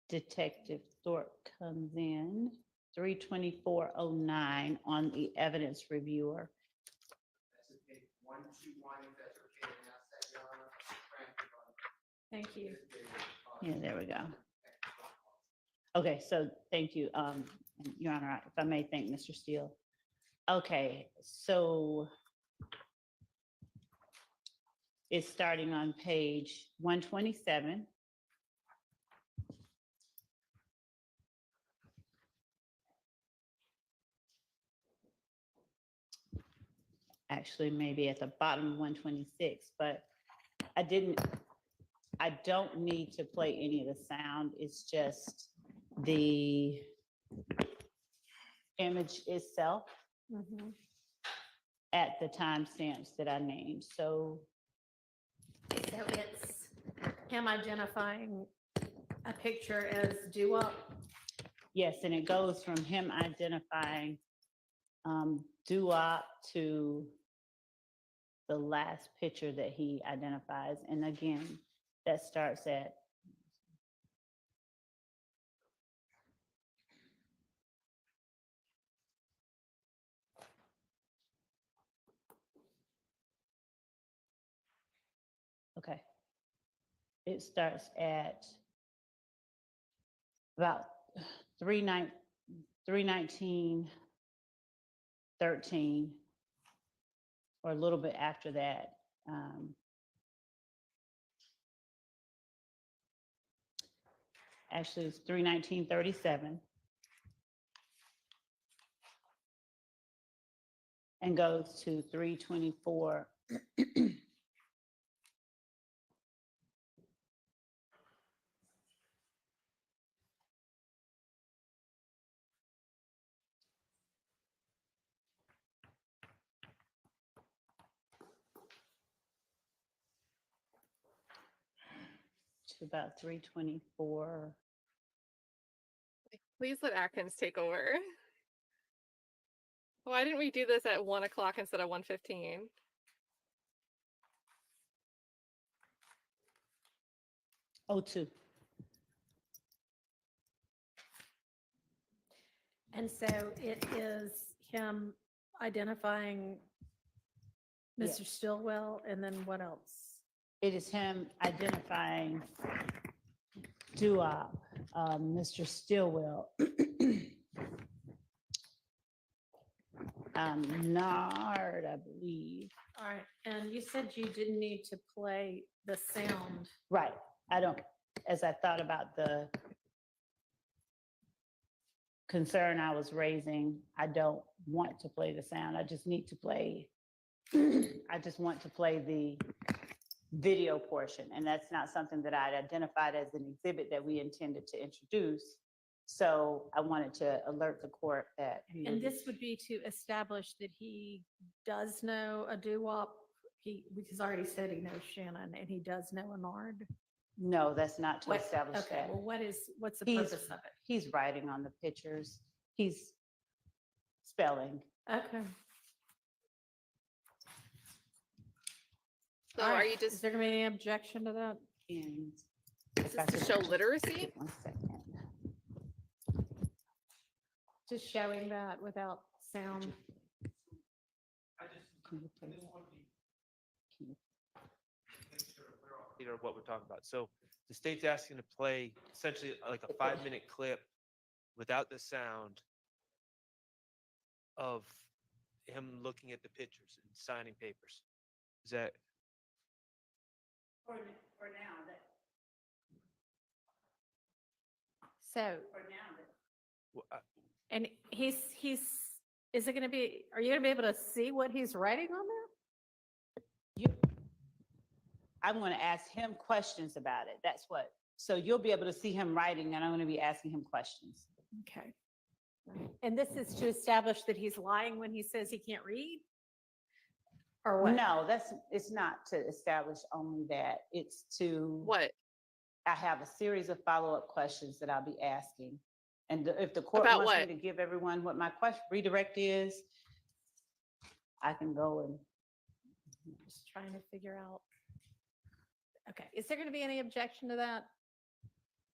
Detective Thorpe comes in, 32409 on the evidence reviewer. Thank you. Yeah, there we go. Okay, so thank you, Your Honor, if I may thank Mr. Steele. Okay, so it's starting on page 127. Actually, maybe at the bottom of 126, but I don't need to play any of the sound. It's just the image itself at the timestamps that I named. So it's him identifying a picture as doo-wop. yes, and it goes from him identifying doo-wop to the last picture that he identifies. And again, that starts at okay. It starts at about 319:13, or a little bit after that. Actually, it's 319:37. And goes to 324. To about 324. Please let Atkins take over. Why didn't we do this at 1 o'clock instead of 1:15? Oh, 2. And so it is him identifying Mr. Yes. Stillwell, and then what else? It is him identifying doo-wop, Mr. Stillwell. Nard, I believe. All right, and you said you didn't need to play the sound. Right. I don't, as I thought about the concern I was raising, I don't want to play the sound. I just need to play, I just want to play the video portion. And that's not something that I'd identified as an exhibit that we intended to introduce. So I wanted to alert the court that. And this would be to establish that he does know a doo-wop. He's already said he knows Shannon and he does know Anard. No, that's not to establish Okay, that. well, what's the He's- purpose of it? He's writing on the pictures. He's spelling. Okay. So All are right, you Is just there gonna be any objection to that? And is this to show literacy? One second. Just showing that without sound? Can you play that? Can you- Clear what we're talking about. So the state's asking to play essentially like a 5-minute clip without the sound of him looking at the pictures and signing papers. Is that For now, that, So, for now, that. and is it gonna be, are you gonna be able to see what he's writing on there? I'm going to ask him questions about it. That's what. So you'll be able to see him writing and I'm going to be asking him questions. Okay. And this is to establish that he's lying when he says he can't read? Or what? No, it's not to establish only that. It's to. What? I have a series of follow-up questions that I'll be asking. And if the court About wants what? me to give everyone what my redirect is, I can go and. Just trying to figure out. Okay, is there gonna be any objection to that?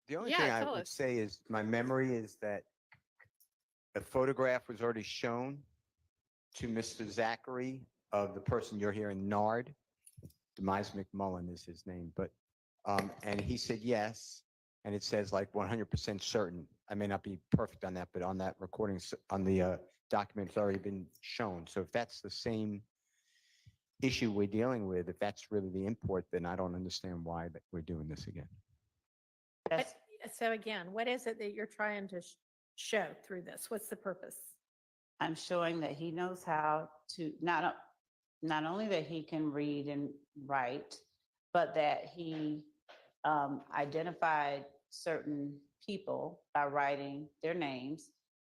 The only Yeah, thing I tell would us. say is my memory is that a photograph was already shown to Mr. Zachary of the person you're hearing, Nard. Demise McMullen is his name, but, and he said yes. And it says like 100% certain. I may not be perfect on that, but on that recording, on the document, it's already been shown. So if that's the same issue we're dealing with, if that's really the import, then I don't understand why that we're doing this again. That's, So again, what is it that you're trying to show through this? What's the purpose? I'm showing that he knows how to, not only that he can read and write, but that he identified certain people by writing their names.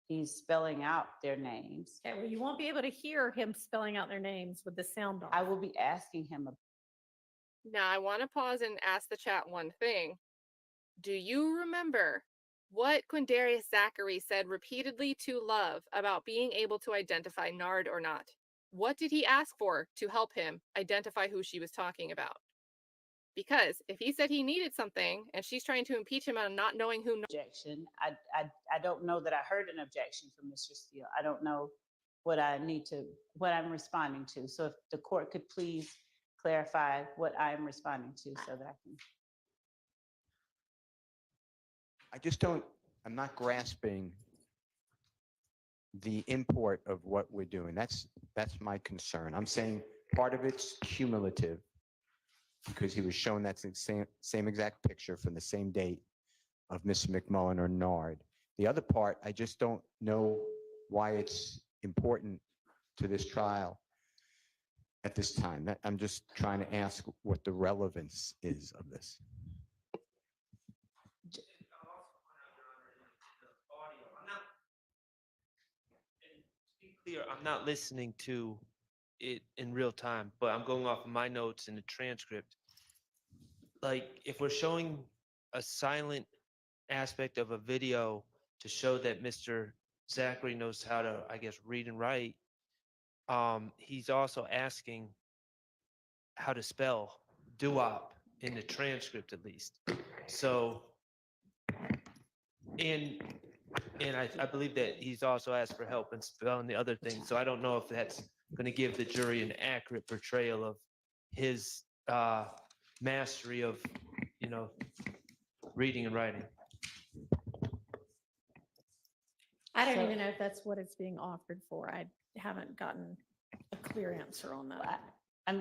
He's spelling out their names. Okay, well, you won't be able to hear him spelling out their names with the sound off. I will be asking him. Now I want to pause and ask the chat one thing. Do you remember what Quindarius Zachary said repeatedly to Love about being able to identify Nard or not? What did he ask for to help him identify who she was talking about? Because if he said he needed something and she's trying to impeach him on not knowing who Objection. I don't know that I heard an objection from Mr. Steele. I don't know what I'm responding to. So if the court could please clarify what I'm responding to so that I can. I'm not grasping the import of what we're doing. That's my concern. I'm saying part of it's cumulative because he was shown that same exact picture from the same date of Mr. McMullen or Nard. The other part, I just don't know why it's important to this trial at this time. I'm just trying to ask what the relevance is of this. clear? I'm not listening to it in real time, but I'm going off of my notes in the transcript. Like, if we're showing a silent aspect of a video to show that Mr. Zachary knows how to, I guess, read and write, he's also asking how to spell doo-wop in the transcript, at least. So, and I believe that he's also asked for help in spelling the other things. So I don't know if that's going to give the jury an accurate portrayal of his mastery of, reading and writing. I don't So- even know if that's what it's being offered for. I haven't gotten a clear answer on that. I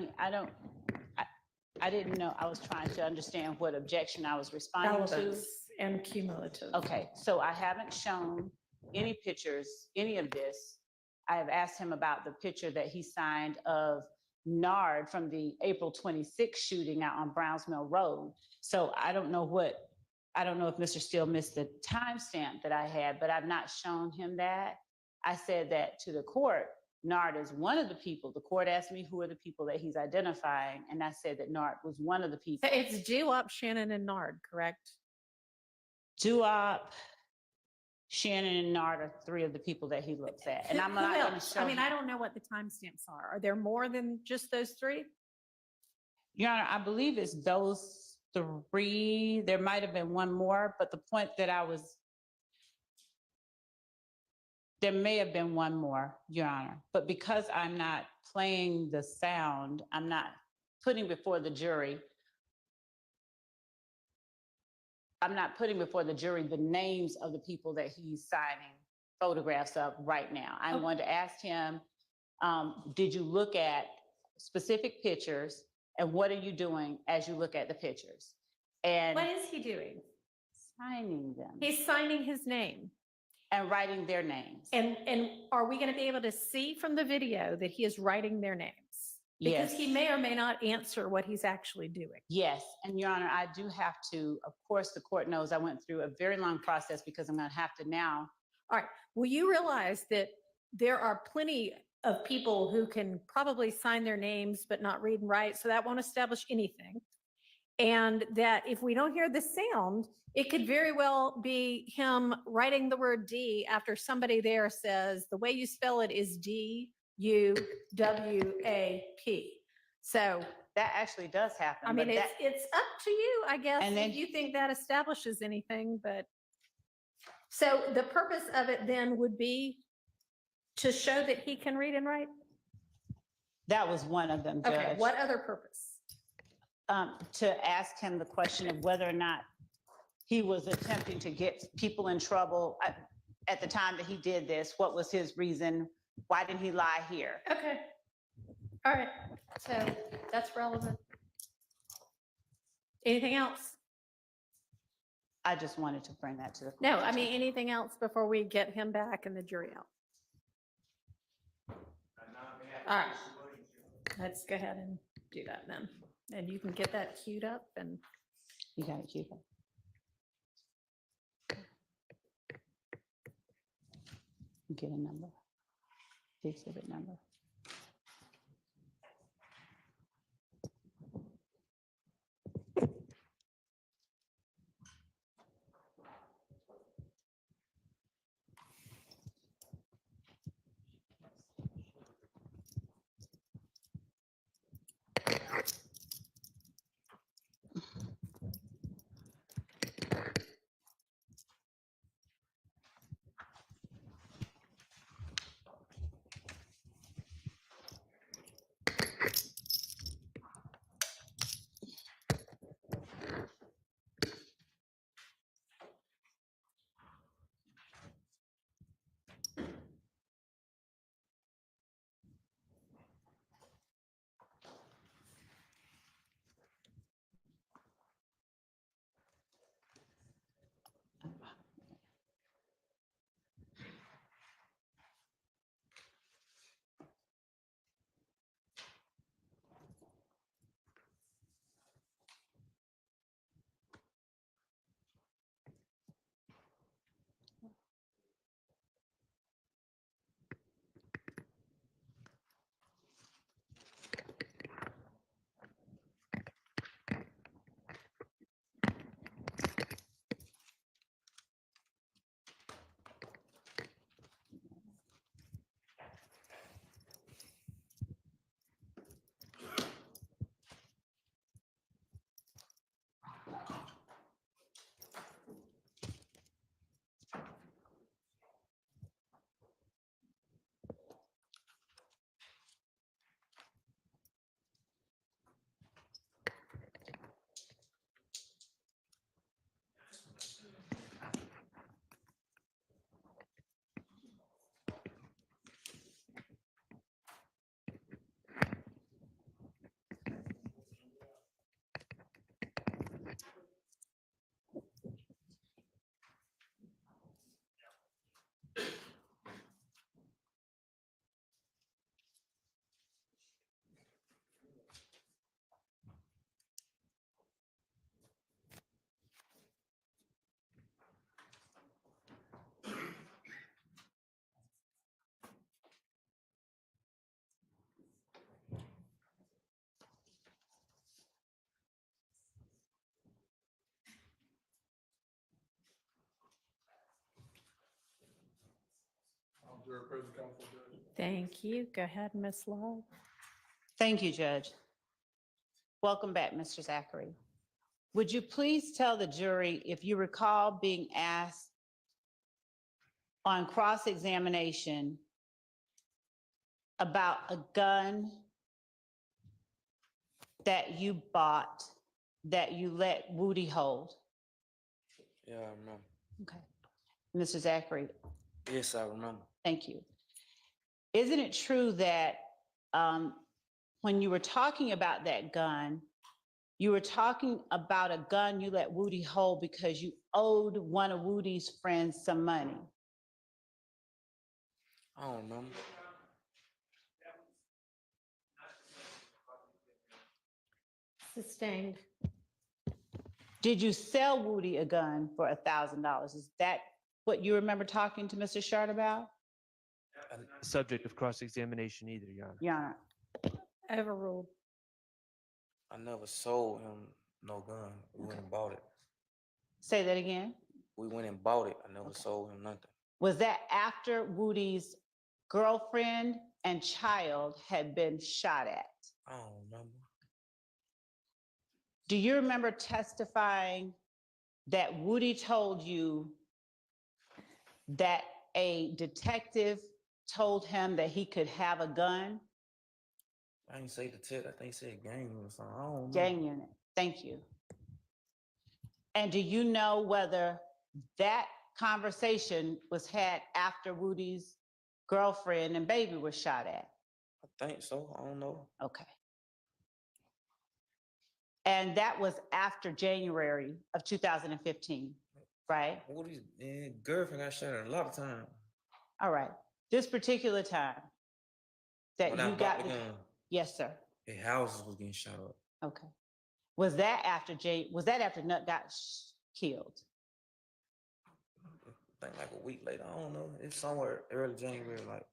didn't know. I was trying to understand what objection I was responding to. Relevance and cumulative. Okay, so I haven't shown any pictures, any of this. I have asked him about the picture that he signed of Nard from the April 26th shooting out on Browns Mill Road. So I don't know if Mr. Steele missed the timestamp that I had, but I've not shown him that. I said that to the court Nard is one of the people. The court asked me who are the people that he's identifying, and I said that Nard was one of the people. It's G-Wop, Shannon, and Nard, correct? Duop, Shannon, and Nard are three of the people that he looks at. And I'm Who not going to else? show I mean, you- I don't know what the timestamps are. Are there more than just those three? Your Honor, I believe it's those three. There might have been one more, but the point that there may have been one more, Your Honor. But because I'm not playing the sound, I'm not putting before the jury the names of the people that he's signing photographs of right now. I'm Okay. going to ask him, did you look at specific pictures, and what are you doing as you look at the pictures? And What is he doing? signing them He's signing his name. and writing their names. And are we going to be able to see from the video that he is writing their names? Because he Yes. may or may not answer what he's actually doing. Yes, and Your Honor, I do have to, of course, the court knows I went through a very long process because I'm going to have to now. All right. Well, you realize that there are plenty of people who can probably sign their names but not read and write, so that won't establish anything. And that if we don't hear the sound, it could very well be him writing the word D after somebody there says, the way you spell it is D-U-W-A-P. So, That actually does happen. I mean, but that- it's up to you, I guess, And then- if you think that establishes anything, but. So the purpose of it then would be to show that he can read and write? That was one of them, Okay, Judge. what other purpose? To ask him the question of whether or not he was attempting to get people in trouble at the time that he did this. What was his reason? Why did he lie here? Okay. All right, so that's relevant. Anything else? I just wanted to bring that to the. No, court's I mean, attention. anything else before we get him back and the jury out? All right, let's go ahead and do that then. And you can get that queued up and. You got it, Cuba. Get a number. The exhibit number. Thank you. Go ahead, Ms. Love. Thank you, Judge. Welcome back, Mr. Zachary. Would you please tell the jury if you recall being asked on cross-examination about a gun that you bought that you let Woody hold? Yeah, I remember. Okay. Mr. Zachary, Yes, I remember. thank you. Isn't it true that when you were talking about that gun, you were talking about a gun you let Woody hold because you owed one of Woody's friends some money? I don't remember. Sustained. Did you sell Woody a gun for $1,000? Is that what you remember talking to Mr. Shard about? Subject of cross-examination either, Your Honor. Your Honor. Overruled. I never sold him no gun. We went and bought it. Say that again. We went and bought it. I never sold him nothing. Was that after Woody's girlfriend and child had been shot at? I don't remember. Do you remember testifying that Woody told you that a detective told him that he could have a gun? I didn't say the tip. I think he said gang or something. I don't know. Gang unit. Thank you. And do you know whether that conversation was had after Woody's girlfriend and baby was shot at? I think so. I don't know. Okay. And that was after January of 2015, right? Woody's girlfriend got shot at a lot of times. All right. This particular time that When I you bought got the the, gun, yes, sir. their houses was getting shot up. Okay. Was that after Nut got killed? I think like a week later. I don't know. It's somewhere early January, like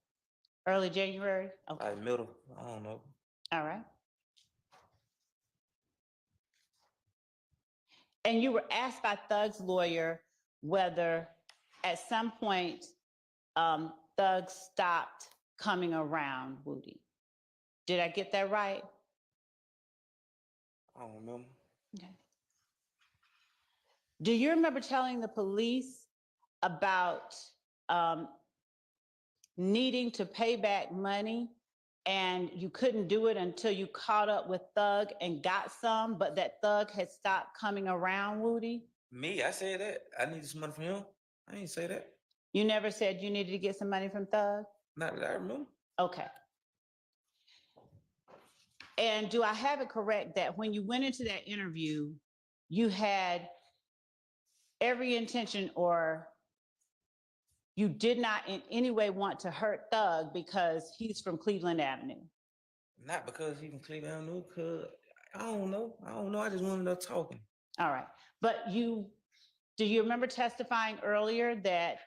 Early January? Okay. middle. I don't know. All right. And you were asked by Thug's lawyer whether at some point Thug stopped coming around Woody. Did I get that right? I don't remember. Okay. Do you remember telling the police about needing to pay back money and you couldn't do it until you caught up with Thug and got some, but that Thug had stopped coming around Woody? Me, I said that. I needed some money from him. I didn't say that. You never said you needed to get some money from Thug? Not that I remember. Okay. And do I have it correct that when you went into that interview, you had every intention or you did not in any way want to hurt Thug because he's from Cleveland Avenue? Not because he can Cleveland Avenue, because I don't know. I just wanted to talking. All right. But do you remember testifying earlier that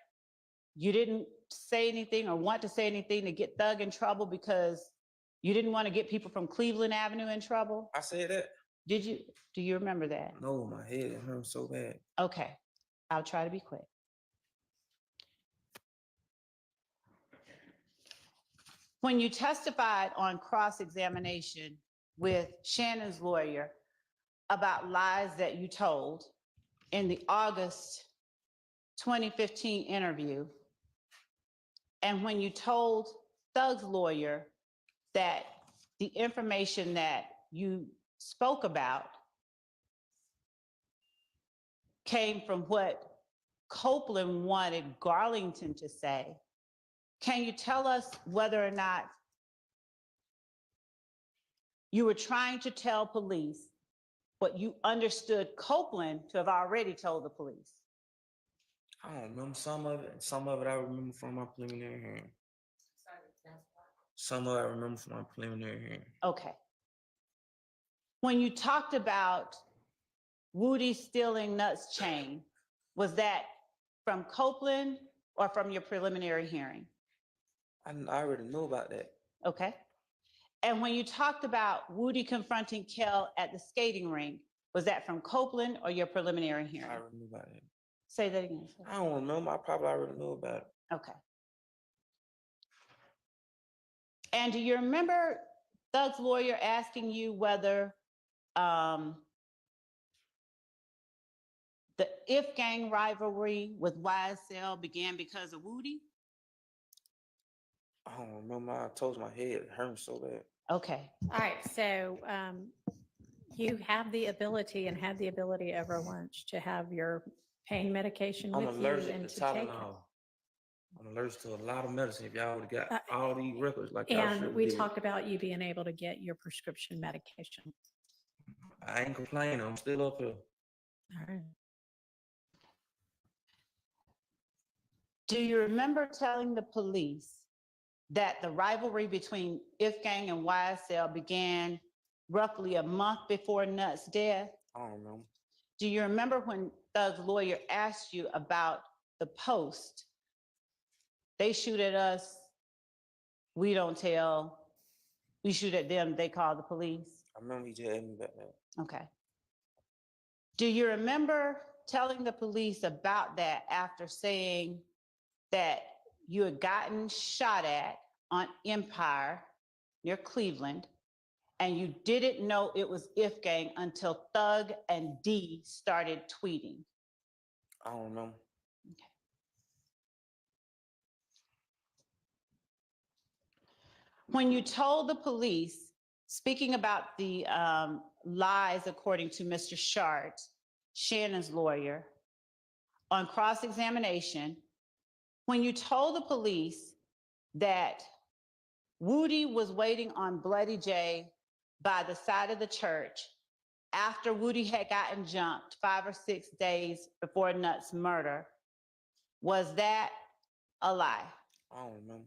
you didn't say anything or want to say anything to get Thug in trouble because you didn't want to get people from Cleveland Avenue in trouble? I said that. Did you? Do you remember that? No, my head it hurt so bad. Okay. I'll try to be quick. When you testified on cross-examination with Shannon's lawyer about lies that you told in the August 2015 interview, and when you told Thug's lawyer that the information that you spoke about came from what Copeland wanted Garlington to say, can you tell us whether or not you were trying to tell police what you understood Copeland to have already told the police? I don't remember some of it. Some of it I remember from my preliminary hearing. Some of it I remember from my preliminary hearing. Okay. When you talked about Woody stealing Nut's chain, was that from Copeland or from your preliminary hearing? I already knew about that. Okay. And when you talked about Woody confronting Kel at the skating rink, was that from Copeland or your preliminary hearing? I already knew about it. Say that again. Sir. I don't remember. I probably already knew about it. Okay. And do you remember Thug's lawyer asking you whether the If gang rivalry with YSL began because of Woody? I don't remember. I told my head hurt so bad. Okay. All right, so you have the ability and had the ability over lunch to have your pain medication I'm with you allergic and to to take it. Tylenol. I'm allergic to a lot of medicine. If y'all would have got Uh, all these records like y'all And should we did. talked about you being able to get your prescription medication. I ain't complaining. I'm still up here. All right. Do you remember telling the police that the rivalry between If gang and YSL began roughly a month before Nuts' death? I don't remember. Do you remember when Thug's lawyer asked you about the post? They shoot at us, we don't tell. We shoot at them, they call the police. I remember he just had me back there. Okay. Do you remember telling the police about that after saying that you had gotten shot at on Empire near Cleveland, and you didn't know it was If gang until Thug and D started tweeting? I don't remember. When you told the police, speaking about the lies, according to Mr. Shart, Shannon's lawyer, on cross-examination, when you told the police that Woody was waiting on Bloody J by the side of the church after Woody had gotten jumped 5 or 6 days before Nuts' murder, was that a lie? I don't remember.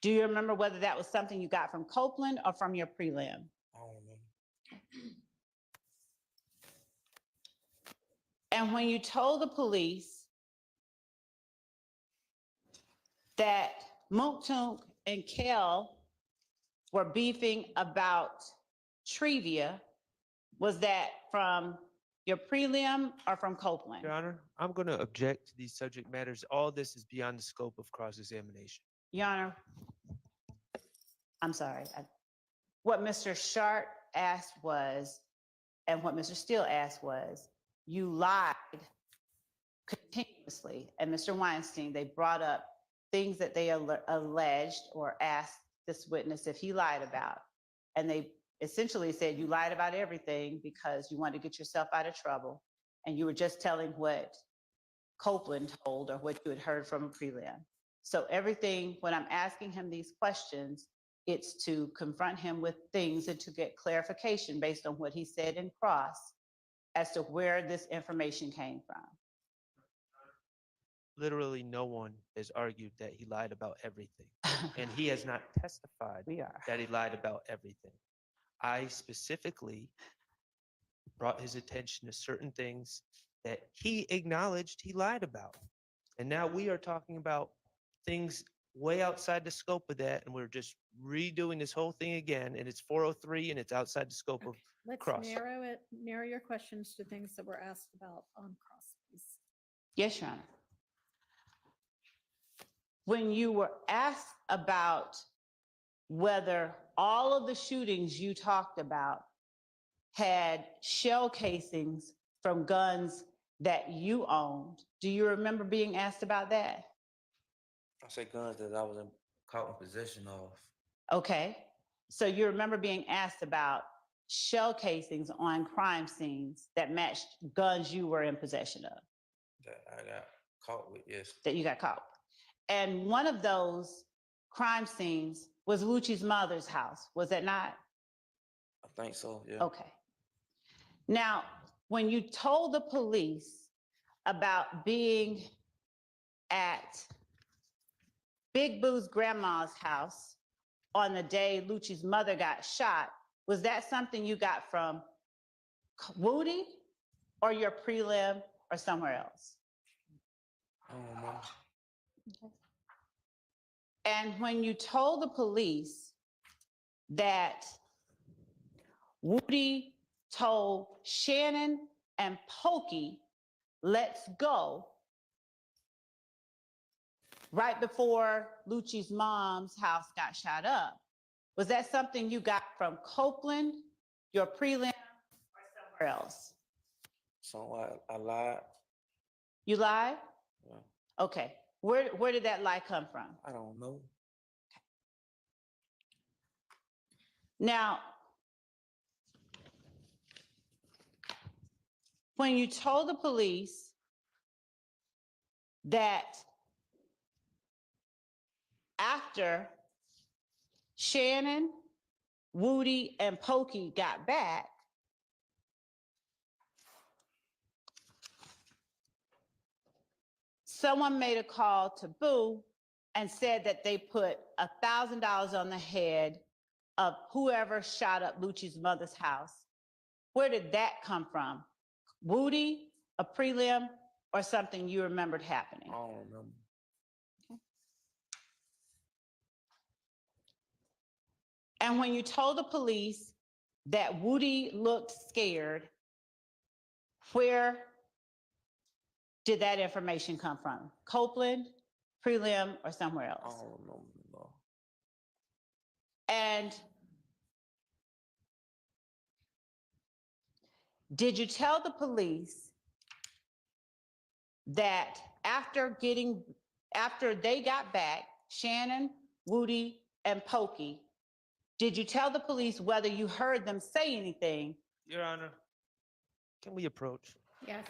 Do you remember whether that was something you got from Copeland or from your prelim? I don't remember. And when you told the police that Mooktunk and Kel were beefing about Trivia, was that from your prelim or from Copeland? Your Honor, I'm going to object to these subject matters. All this is beyond the scope of cross-examination. Your Honor, I'm sorry. What Mr. Shart asked was, and what Mr. Steele asked was, you lied continuously. And Mr. Weinstein, they brought up things that they alleged or asked this witness if he lied about. And they essentially said you lied about everything because you wanted to get yourself out of trouble. And you were just telling what Copeland told or what you had heard from a prelim. So everything, when I'm asking him these questions, it's to confront him with things and to get clarification based on what he said in cross as to where this information came from. Literally no one has argued that he lied about everything. And he has not testified that he lied about everything. I specifically brought his attention to certain things that he acknowledged he lied about. And now we are talking about things way outside the scope of that, and we're just redoing this whole thing again, and it's 403 and it's outside the scope of Let's cross. narrow your questions to things that were asked about on cross, please. Yes, Your Honor. When you were asked about whether all of the shootings you talked about had shell casings from guns that you owned, do you remember being asked about that? I say guns that I was caught in possession of. Okay, so you remember being asked about shell casings on crime scenes that matched guns you were in possession of? That I got caught with, yes. That you got caught. And one of those crime scenes was Lucci's mother's house, was it not? I think so, yeah. Okay. Now, when you told the police about being at Big Boo's grandma's house on the day Lucci's mother got shot, was that something you got from Woody or your prelim or somewhere else? I don't remember. Okay. And when you told the police that Woody told Shannon and Pokey, let's go, right before Lucci's mom's house got shot up. Was that something you got from Copeland, your prelim, or somewhere else? So I lied. You lied? Yeah. Okay. Where did that lie come from? I don't know. Now, when you told the police that after Shannon, Woody, and Pokey got back, someone made a call to Boo and said that they put $1,000 on the head of whoever shot up Lucci's mother's house. Where did that come from? Woody, a prelim, or something you remembered happening? I don't remember. And when you told the police that Woody looked scared, where did that information come from? Copeland, prelim, or somewhere I else? don't remember. No. And did you tell the police that after they got back, Shannon, Woody, and Pokey, did you tell the police whether you heard them say anything? Your Honor, can we approach? Yes.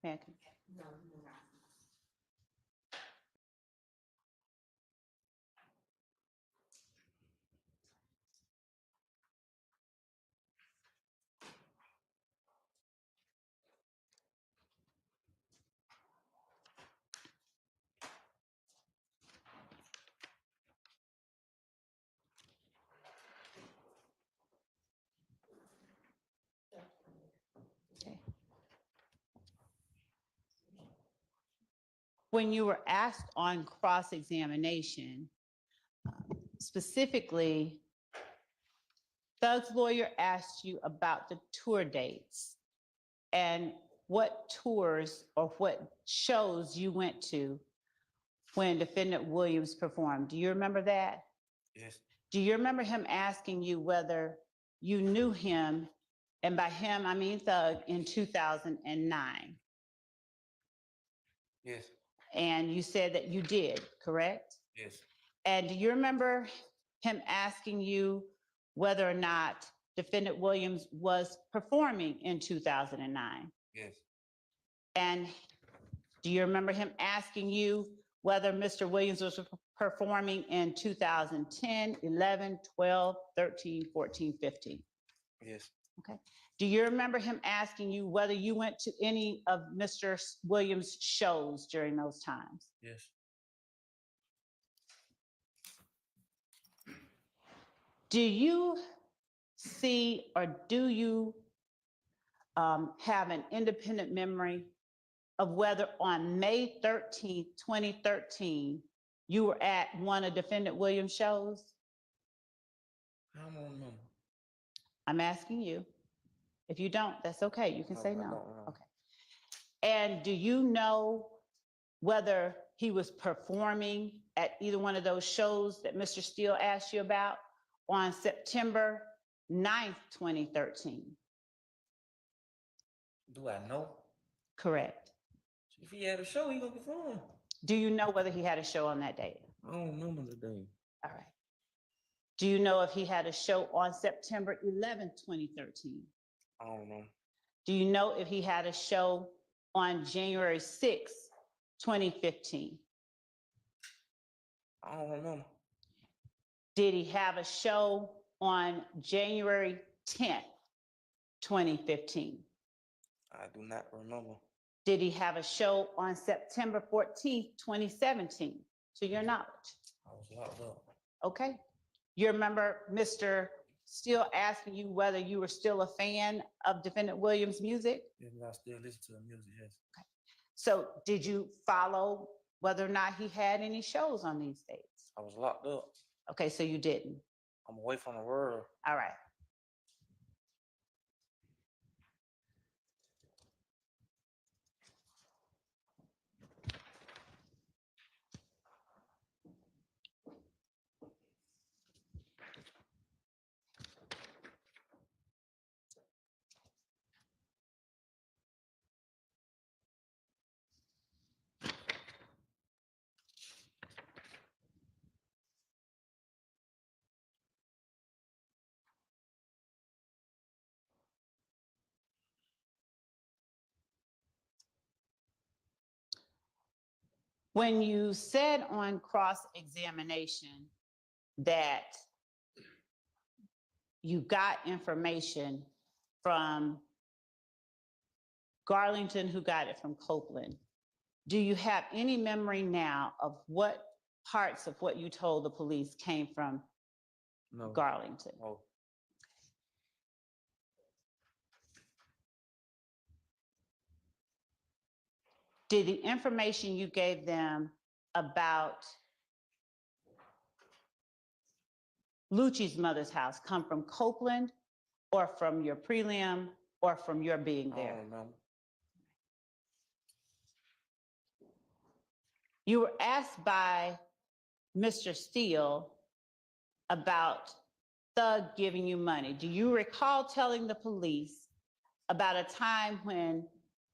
Heck. Okay. When you were asked on cross-examination, specifically, Thug's lawyer asked you about the tour dates and what tours or what shows you went to when defendant Williams performed. Do you remember that? Yes. Do you remember him asking you whether you knew him, and by him, I mean Thug, in 2009? Yes. And you said that you did, correct? Yes. And do you remember him asking you whether or not defendant Williams was performing in 2009? Yes. And do you remember him asking you whether Mr. Williams was performing in 2010, 11, 12, 13, 14, 15? Yes. Okay. Do you remember him asking you whether you went to any of Mr. Williams' shows during those times? Yes. Do you see or do you have an independent memory of whether on May 13th, 2013, you were at one of defendant Williams' shows? I don't remember. I'm asking you. If you don't, that's okay. You can No, say I no. don't know. Okay. And do you know whether he was performing at either one of those shows that Mr. Steele asked you about on September 9th, 2013? Do I know? Correct. If he had a show, he gonna perform. Do you know whether he had a show on that day? I don't remember the day. All right. Do you know if he had a show on September 11th, 2013? I don't know. Do you know if he had a show on January 6th, 2015? I don't remember. Did he have a show on January 10th, 2015? I do not remember. Did he have a show on September 14th, 2017, to your knowledge? I was locked up. Okay. You remember Mr. Steele asking you whether you were still a fan of defendant Williams' music? Yes, I still listen to the music, yes. So did you follow whether or not he had any shows on these dates? I was locked up. Okay, so you didn't. I'm away from the world. All right. When you said on cross-examination that you got information from Garlington, who got it from Copeland, do you have any memory now of what parts of what you told the police came from No. Garlington? No. Did the information you gave them about Lucci's mother's house come from Copeland or from your prelim or from your being I there? don't remember. You were asked by Mr. Steele about Thug giving you money. Do you recall telling the police about a time when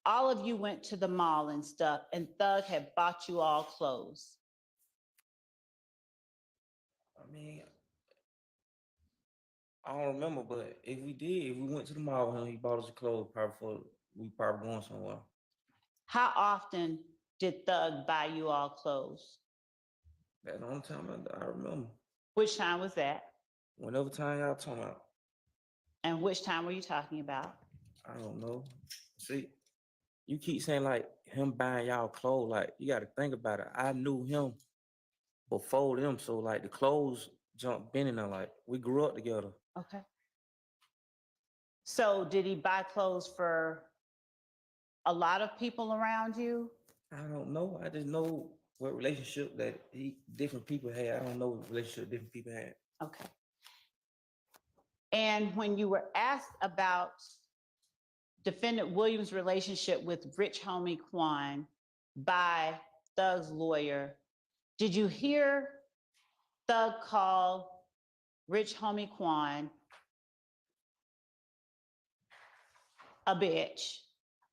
all of you went to the mall and stuff and Thug had bought you all clothes? I mean, I don't remember, but if we did, if we went to the mall with him, he bought us clothes, we probably going somewhere. How often did Thug buy you all clothes? That's the only time I remember. Which time was that? Whenever time y'all talking about, And which time were you talking about? I don't know. See, you keep saying like him buying y'all clothes. Like you got to think about it. I knew him before them, so like the clothes jumped been in there. Like we grew up together. Okay. So did he buy clothes for a lot of people around you? I don't know. I just know what relationship that different people had. I don't know what relationship different people had. Okay. And when you were asked about Defendant Williams' relationship with Rich Homie Quan by Thug's lawyer, did you hear Thug call Rich Homie Quan a bitch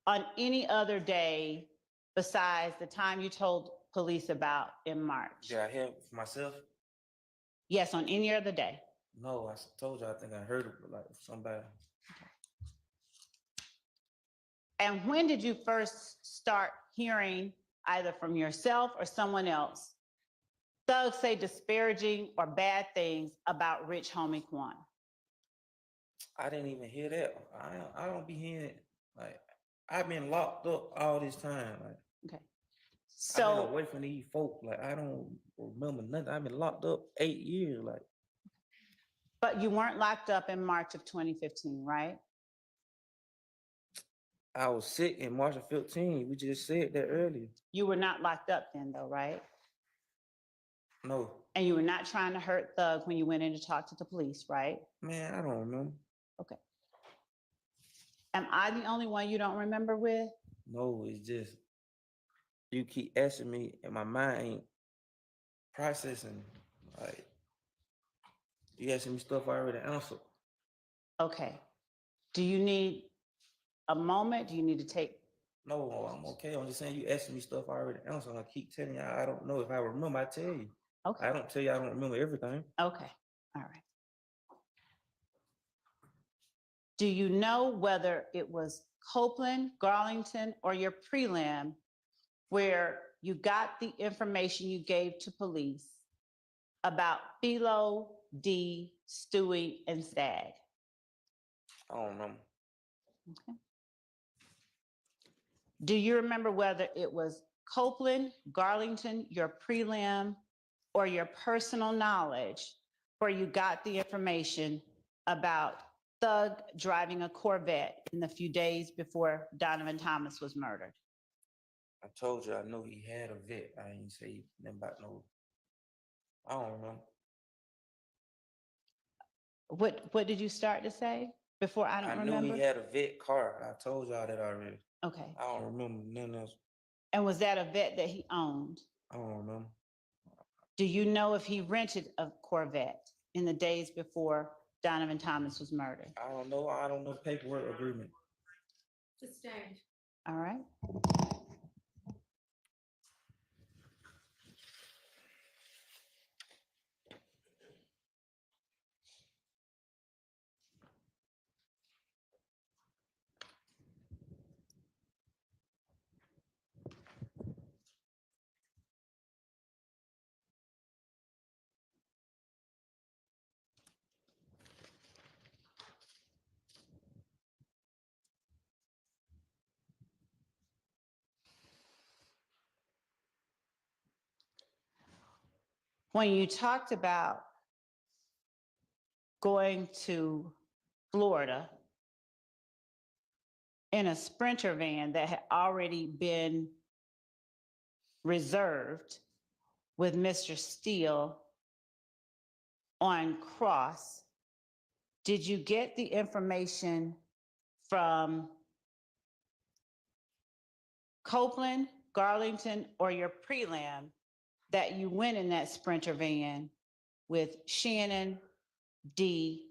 on any other day besides the time you told police about in March? Did I hear it for myself? Yes, on any other day. No, I told you. I think I heard it like somebody. And when did you first start hearing, either from yourself or someone else, Thug say disparaging or bad things about Rich Homie Quan? I didn't even hear that. I don't be hearing like I've been locked up all this time. Like Okay. I've been So, away from these folk. Like I don't remember nothing. I've been locked up 8 years. Like but you weren't locked up in March of 2015, right? I was sick in March of 15. We just said that earlier. You were not locked up then though, right? No, And you were not trying to hurt Thug when you went in to talk to the police, right? man, I don't remember. Okay. Am I the only one you don't remember with? No, it's just you keep asking me, and my mind ain't processing. Like you asking me stuff I already answered. Okay. Do you need a moment? Do you need to take? No, I'm okay. I'm just saying you asking me stuff I already answered. I keep telling you I don't know. If I remember, I tell you. Okay. I don't tell you I don't remember everything. Okay. All right. Do you know whether it was Copeland, Garlington, or your prelim where you got the information you gave to police about Philo, D, Stewie, and Stagg? I don't remember. Okay. Do you remember whether it was Copeland, Garlington, your prelim, or your personal knowledge where you got the information about Thug driving a Corvette in the few days before Donovan Thomas was murdered? I told you I know he had a vet. I ain't say nothing about no. I don't remember. What did you start to say before I don't I remember? knew he had a vet car. I told y'all that already. Okay. I don't remember nothing else. And was that a vet that he owned? I don't remember. Do you know if he rented a Corvette in the days before Donovan Thomas was murdered? I don't know. I don't know the paperwork agreement. Sustained. All right. When you talked about going to Florida in a Sprinter van that had already been reserved with Mr. Steele on Cross, did you get the information from Copeland, Garlington, or your prelim that you went in that Sprinter van with Shannon, D,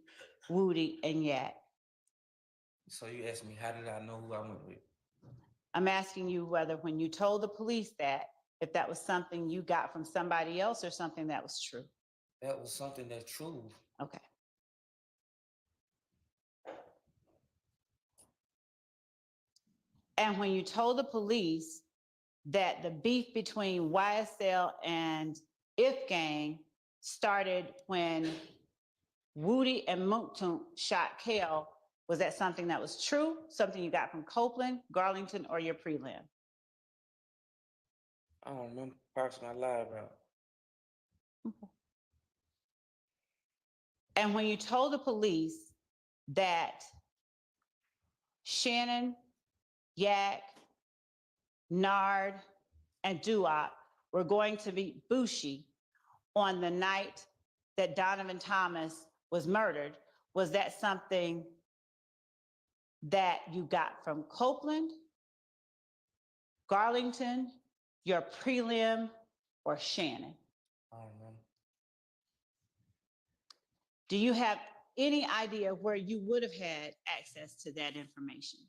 Woody, and Yat? So you asked me, how did I know who I went with? I'm asking you whether when you told the police that, if that was something you got from somebody else or something that was true. That was something that's true. Okay. And when you told the police that the beef between YSL and If Gang started when Woody and Mooktoon shot Kale, was that something that was true, something you got from Copeland, Garlington, or your prelim? I don't remember person I lied about. And when you told the police that Shannon, Yak, Nard, and Duop were going to meet Bushi on the night that Donovan Thomas was murdered, was that something that you got from Copeland, Garlington, your prelim, or Shannon? I don't remember. Do you have any idea where you would have had access to that information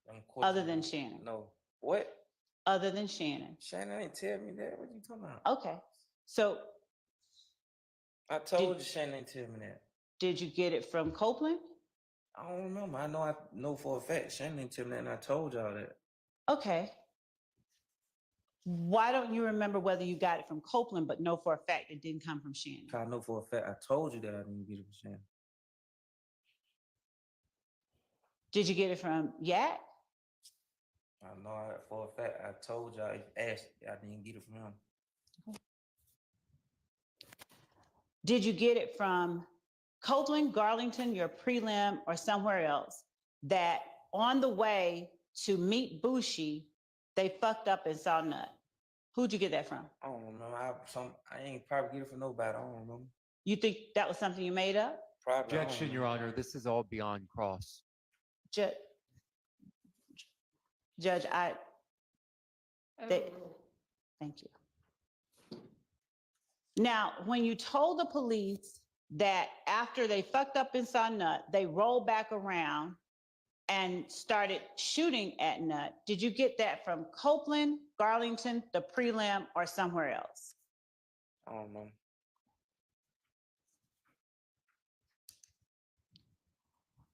Them other questions- than Shannon? No. What? Other than Shannon? Shannon ain't tell me that. What you talking about? Okay, so I told you Shannon ain't tell me that. did you get it from Copeland? I don't remember. I know for a fact Shannon ain't tell me that, and I told y'all that. Okay. Why don't you remember whether you got it from Copeland, but know for a fact it didn't come from Shannon? I know for a fact I told you that I didn't get it from Shannon. Did you get it from Yak? I know for a fact I told y'all, if asked, I didn't get it from him. Did you get it from Copeland, Garlington, your prelim, or somewhere else that on the way to meet Bushi, they fucked up and saw Nut? Who'd you get that from? I don't remember. I ain't probably get it from nobody. I don't remember. You think that was something you made up? Probably. I don't Objection, Your remember. Honor. This is all beyond cross. Judge, thank you. Now, when you told the police that after they fucked up and saw Nut, they rolled back around and started shooting at Nut, did you get that from Copeland, Garlington, the prelim, or somewhere else? I don't know.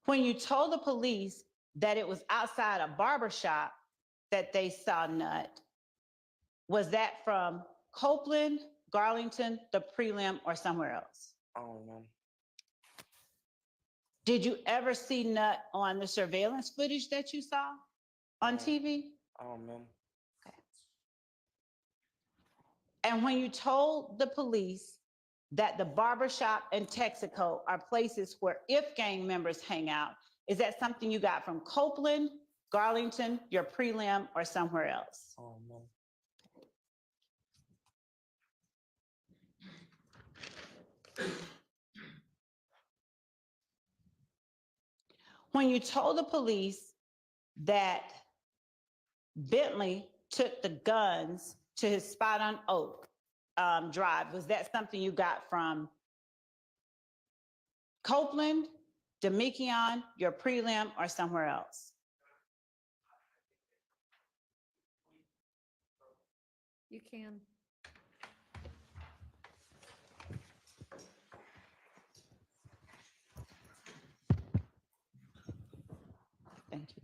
When you told the police that it was outside a barber shop that they saw Nut, was that from Copeland, Garlington, the prelim, or somewhere else? I don't know. Did you ever see Nut on the surveillance footage that you saw on TV? I don't remember. And when you told the police that the barbershop and Texaco are places where If Gang members hang out, is that something you got from Copeland, Garlington, your prelim, or somewhere else? I don't know. When you told the police that Bentley took the guns to his spot on Oak Drive, was that something you got from Copeland, Demikion, your prelim, or somewhere else? You can. Thank you.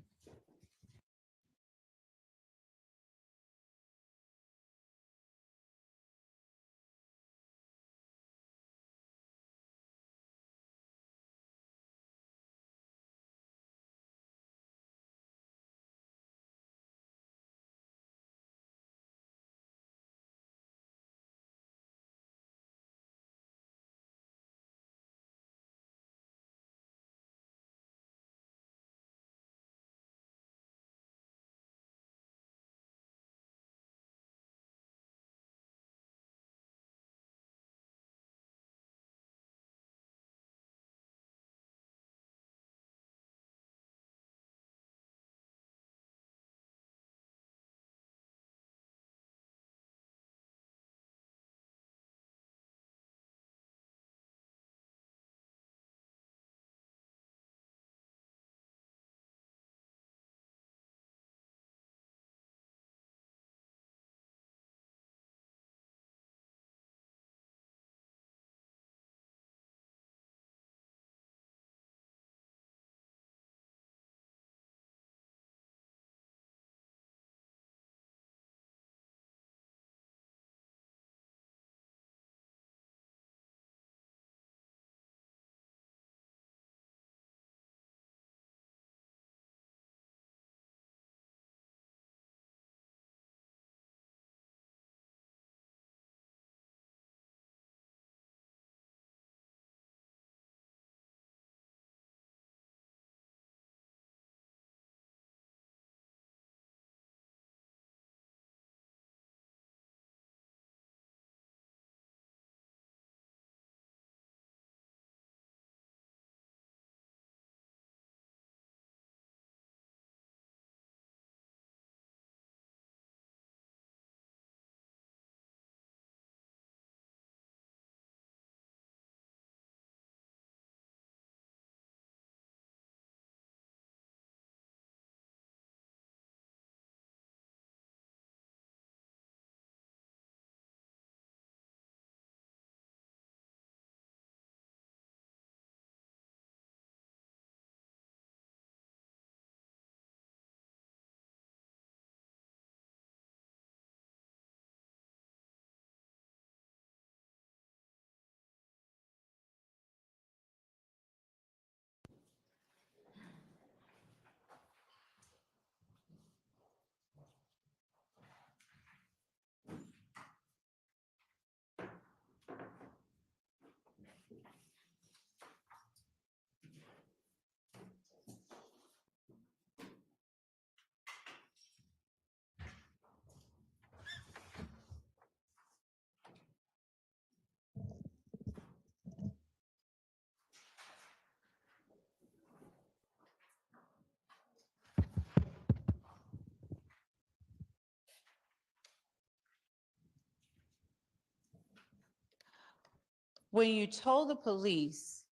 When you told the police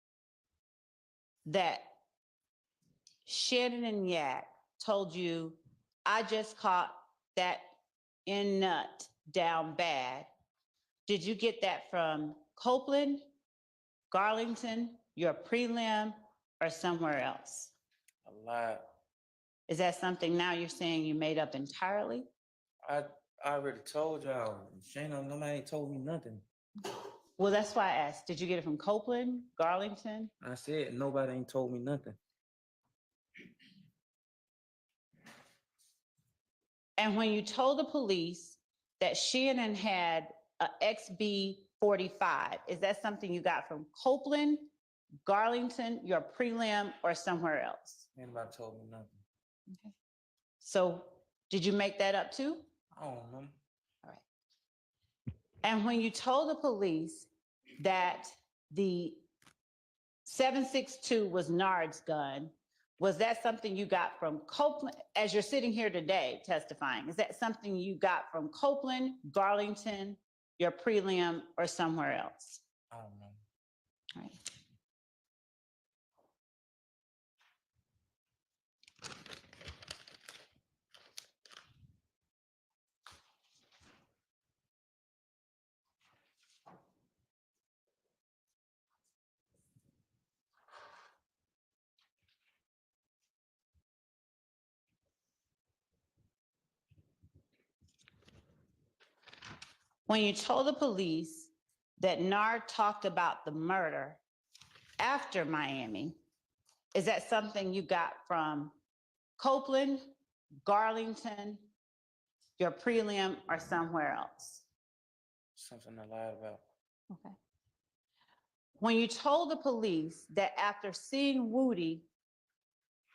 that Shannon and Yak told you, I just caught that in nut down bad, did you get that from Copeland, Garlington, your prelim, or somewhere else? A lot. Is that something now you're saying you made up entirely? I already told y'all. Shannon, nobody ain't told me nothing. Well, that's why I asked. Did you get it from Copeland, Garlington? I said nobody ain't told me nothing. And when you told the police that Shannon had a XB45, is that something you got from Copeland, Garlington, your prelim, or somewhere else? Nobody told me nothing. Okay. So did you make that up too? I don't know. All right. And when you told the police that the 7.62 was Nard's gun, was that something you got from Copeland, as you're sitting here today testifying, is that something you got from Copeland, Garlington, your prelim, or somewhere else? I don't know. All right. When you told the police that Nard talked about the murder after Miami, is that something you got from Copeland, Garlington, your prelim, or somewhere else? Something I lied about. Okay. When you told the police that after seeing Woody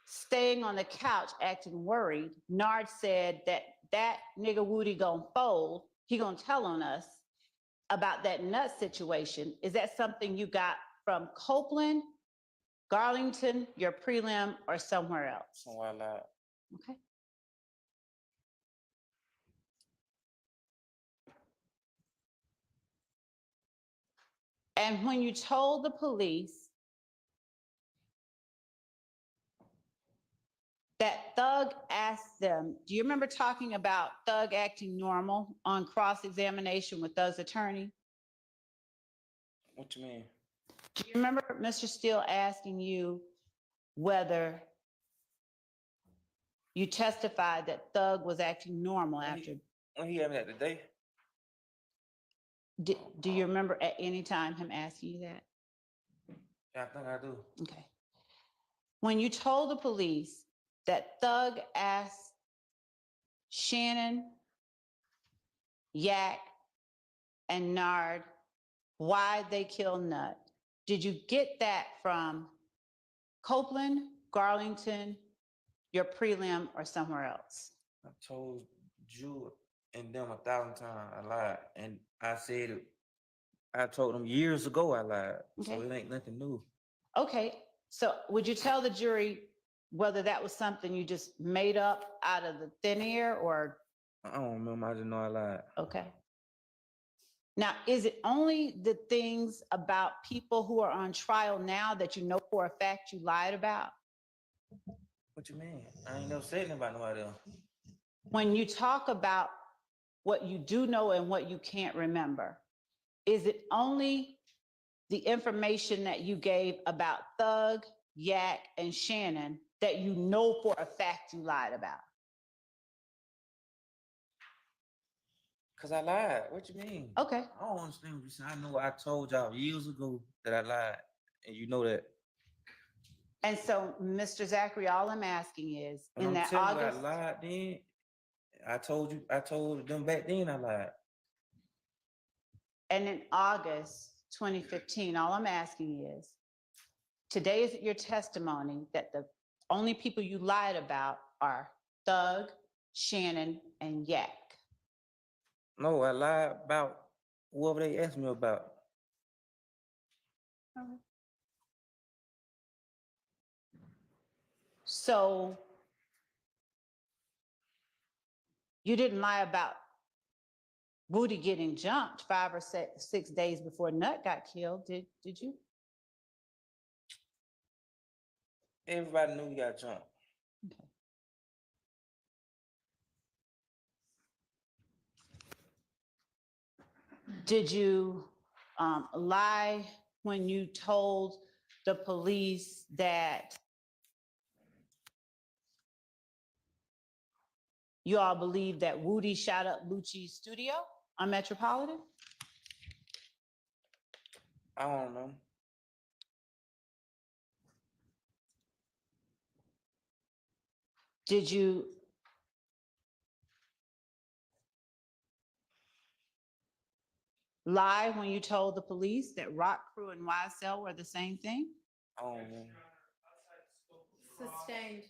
staying on the couch acting worried, Nard said that nigga Woody gonna fold, he gonna tell on us about that nut situation, is that something you got from Copeland, Garlington, your prelim, or somewhere else? Somewhere I lied. Okay. And when you told the police that Thug asked them, do you remember talking about Thug acting normal on cross-examination with Thug's attorney? What you mean? Do you remember Mr. Steele asking you whether you testified that Thug was acting normal after? When he had me that today? Do you remember at any time him asking you that? Yeah, I think I do. Okay. When you told the police that Thug asked Shannon, Yak, and Nard why they killed Nut, did you get that from Copeland, Garlington, your prelim, or somewhere else? I told you and them 1,000 times I lied. And I said it, I told them years ago I lied. So Okay. it ain't nothing new. Okay, so would you tell the jury whether that was something you just made up out of the thin air or? I don't remember. I just know I lied. Okay. Now, is it only the things about people who are on trial now that you know for a fact you lied about? What you mean? I ain't never said anything about nobody else. When you talk about what you do know and what you can't remember, is it only the information that you gave about Thug, Yak, and Shannon that you know for a fact you lied about? Cause I lied. What you mean? Okay. I don't understand what you saying. I know I told y'all years ago that I lied, and you know that. And so, Mr. Zachary, all I'm asking is, And in I'm that telling you, August, I lied then. I told them back then I lied. and in August 2015, all I'm asking is, today is your testimony that the only people you lied about are Thug, Shannon, and Yak. No, I lied about whoever they asked me about. So you didn't lie about Woody getting jumped 5 or 6 days before Nut got killed. Did you? Everybody knew he got jumped. Okay. Did you lie when you told the police that you all believe that Woody shot up Lucci's studio on Metropolitan? I don't remember. Did you lie when you told the police that Rock Crew and YSL were the same thing? I don't remember. Sustained.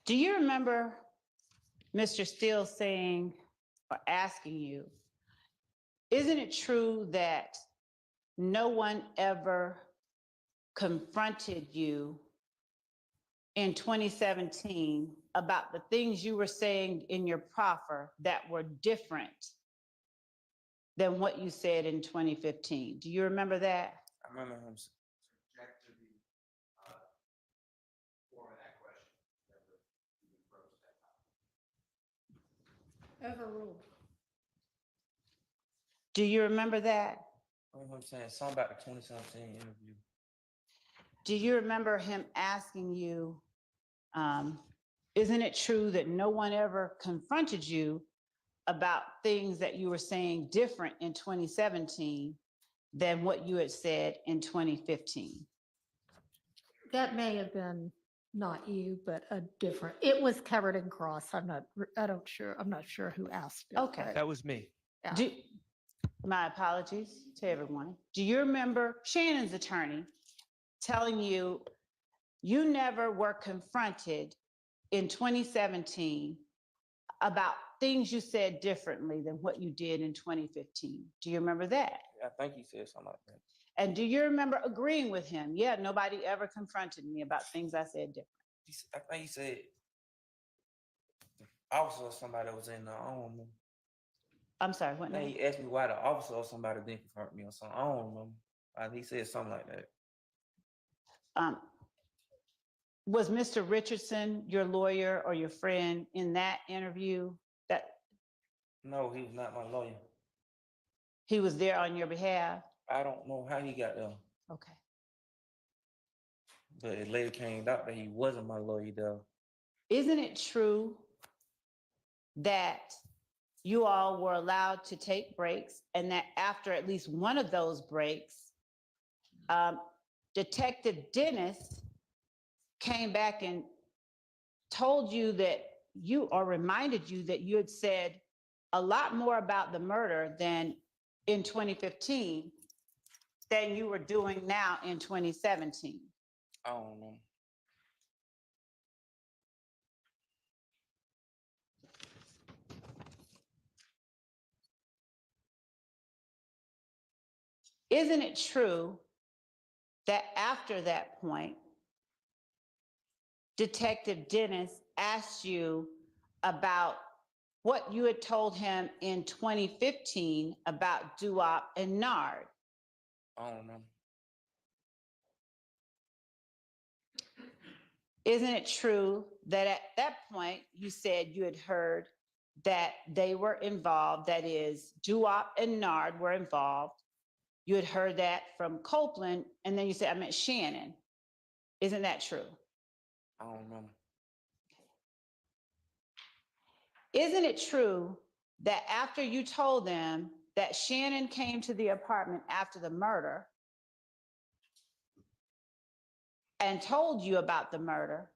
Do you remember Mr. Steele saying or asking you, isn't it true that no one ever confronted you in 2017 about the things you were saying in your proffer that were different than what you said in 2015? Do you remember that? I remember him. Overruled. Do you remember that? I remember him saying something about the 2017 interview. Do you remember him asking you, isn't it true that no one ever confronted you about things that you were saying different in 2017 than what you had said in 2015? That may have been not you, but a different, it was covered in cross. I'm not sure who asked it. Okay. but That was me. yeah. My apologies to everyone. Do you remember Shannon's attorney telling you you never were confronted in 2017 about things you said differently than what you did in 2015? Do you remember that? I think he said something like that. And do you remember agreeing with him? Yeah, nobody ever confronted me about things I said different. I think he said the officer or somebody that was in there. I don't remember. I'm sorry, what I now? think he asked me why the officer or somebody didn't confront me or something. I don't remember. He said something like that. Was Mr. Richardson your lawyer or your friend in that interview? That No, he was not my lawyer. he was there on your behalf? I don't know how he got there, Okay. but it later came out that he wasn't my lawyer though. Isn't it true that you all were allowed to take breaks and that after at least one of those breaks, Detective Dennis came back and told you that you, or reminded you that you had said a lot more about the murder than in 2015 than you were doing now in 2017? I don't know. Isn't it true that after that point, Detective Dennis asked you about what you had told him in 2015 about Duop and Nard? I don't know. Isn't it true that at that point you said you had heard that they were involved, that is, Duop and Nard were involved? You had heard that from Copeland, and then you said, I meant Shannon. Isn't that true? I don't remember. Isn't it true that after you told them that Shannon came to the apartment after the murder and told you about the murder,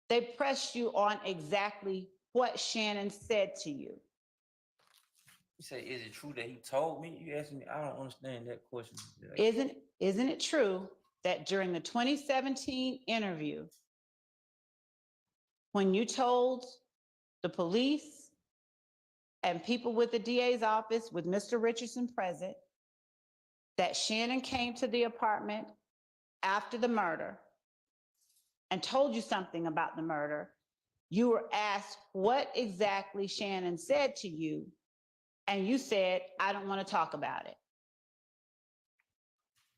they pressed you on exactly what Shannon said to you? You say, is it true that he told me? You asked me, I don't understand that question. Isn't it true that during the 2017 interview, when you told the police and people with the DA's office, with Mr. Richardson present, that Shannon came to the apartment after the murder and told you something about the murder, you were asked what exactly Shannon said to you, and you said, I don't want to talk about it.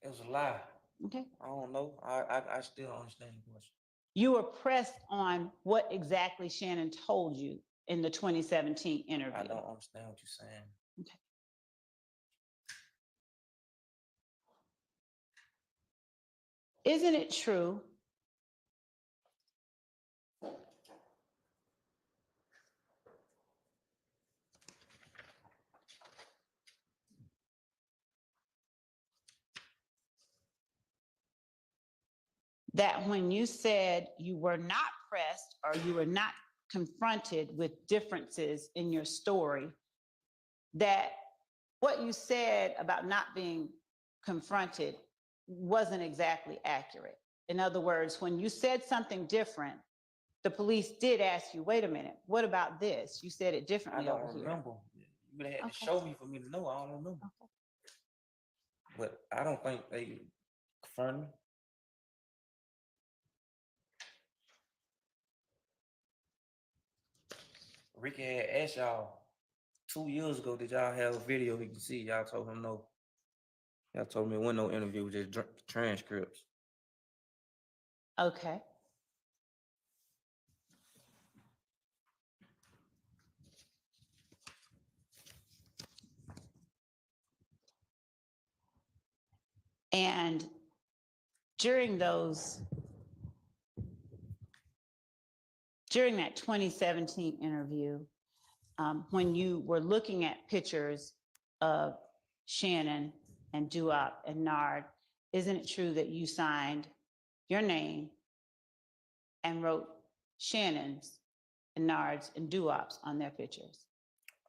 It was a lie. Okay. I don't know. I still don't understand the question. You were pressed on what exactly Shannon told you in the 2017 interview. I don't understand what you're saying. Okay. Isn't it true that when you said you were not pressed or you were not confronted with differences in your story, that what you said about not being confronted wasn't exactly accurate? In other words, when you said something different, the police did ask you, wait a minute, what about this? You said it I differently don't over here. remember. You would have had Okay. to show me for me to know. I don't remember. But I don't think they confirmed me. Ricky had asked y'all 2 years ago, did y'all have a video he can see? Y'all told him no. Y'all told me it wasn't no interview, just transcripts. Okay. And during that 2017 interview, when you were looking at pictures of Shannon and Duop and Nard, isn't it true that you signed your name and wrote Shannon's and Nard's and Duop's on their pictures?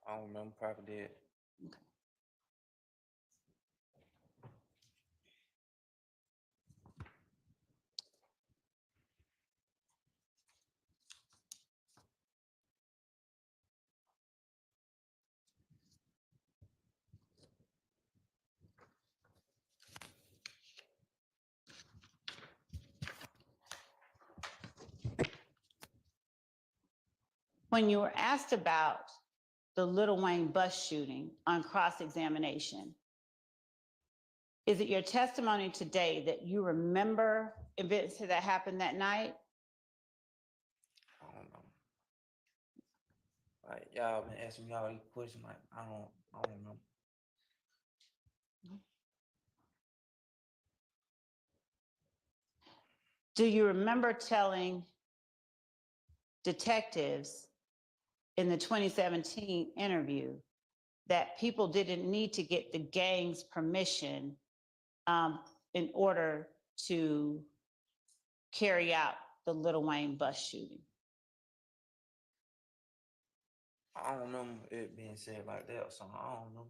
I don't remember, probably did. Okay. When you were asked about the Lil Wayne bus shooting on cross-examination, is it your testimony today that you remember events that happened that night? I don't know. Like y'all been asking me all these questions, like I don't know. Do you remember telling detectives in the 2017 interview that people didn't need to get the gang's permission in order to carry out the Lil Wayne bus shooting? I don't remember it being said like that or something. I don't know.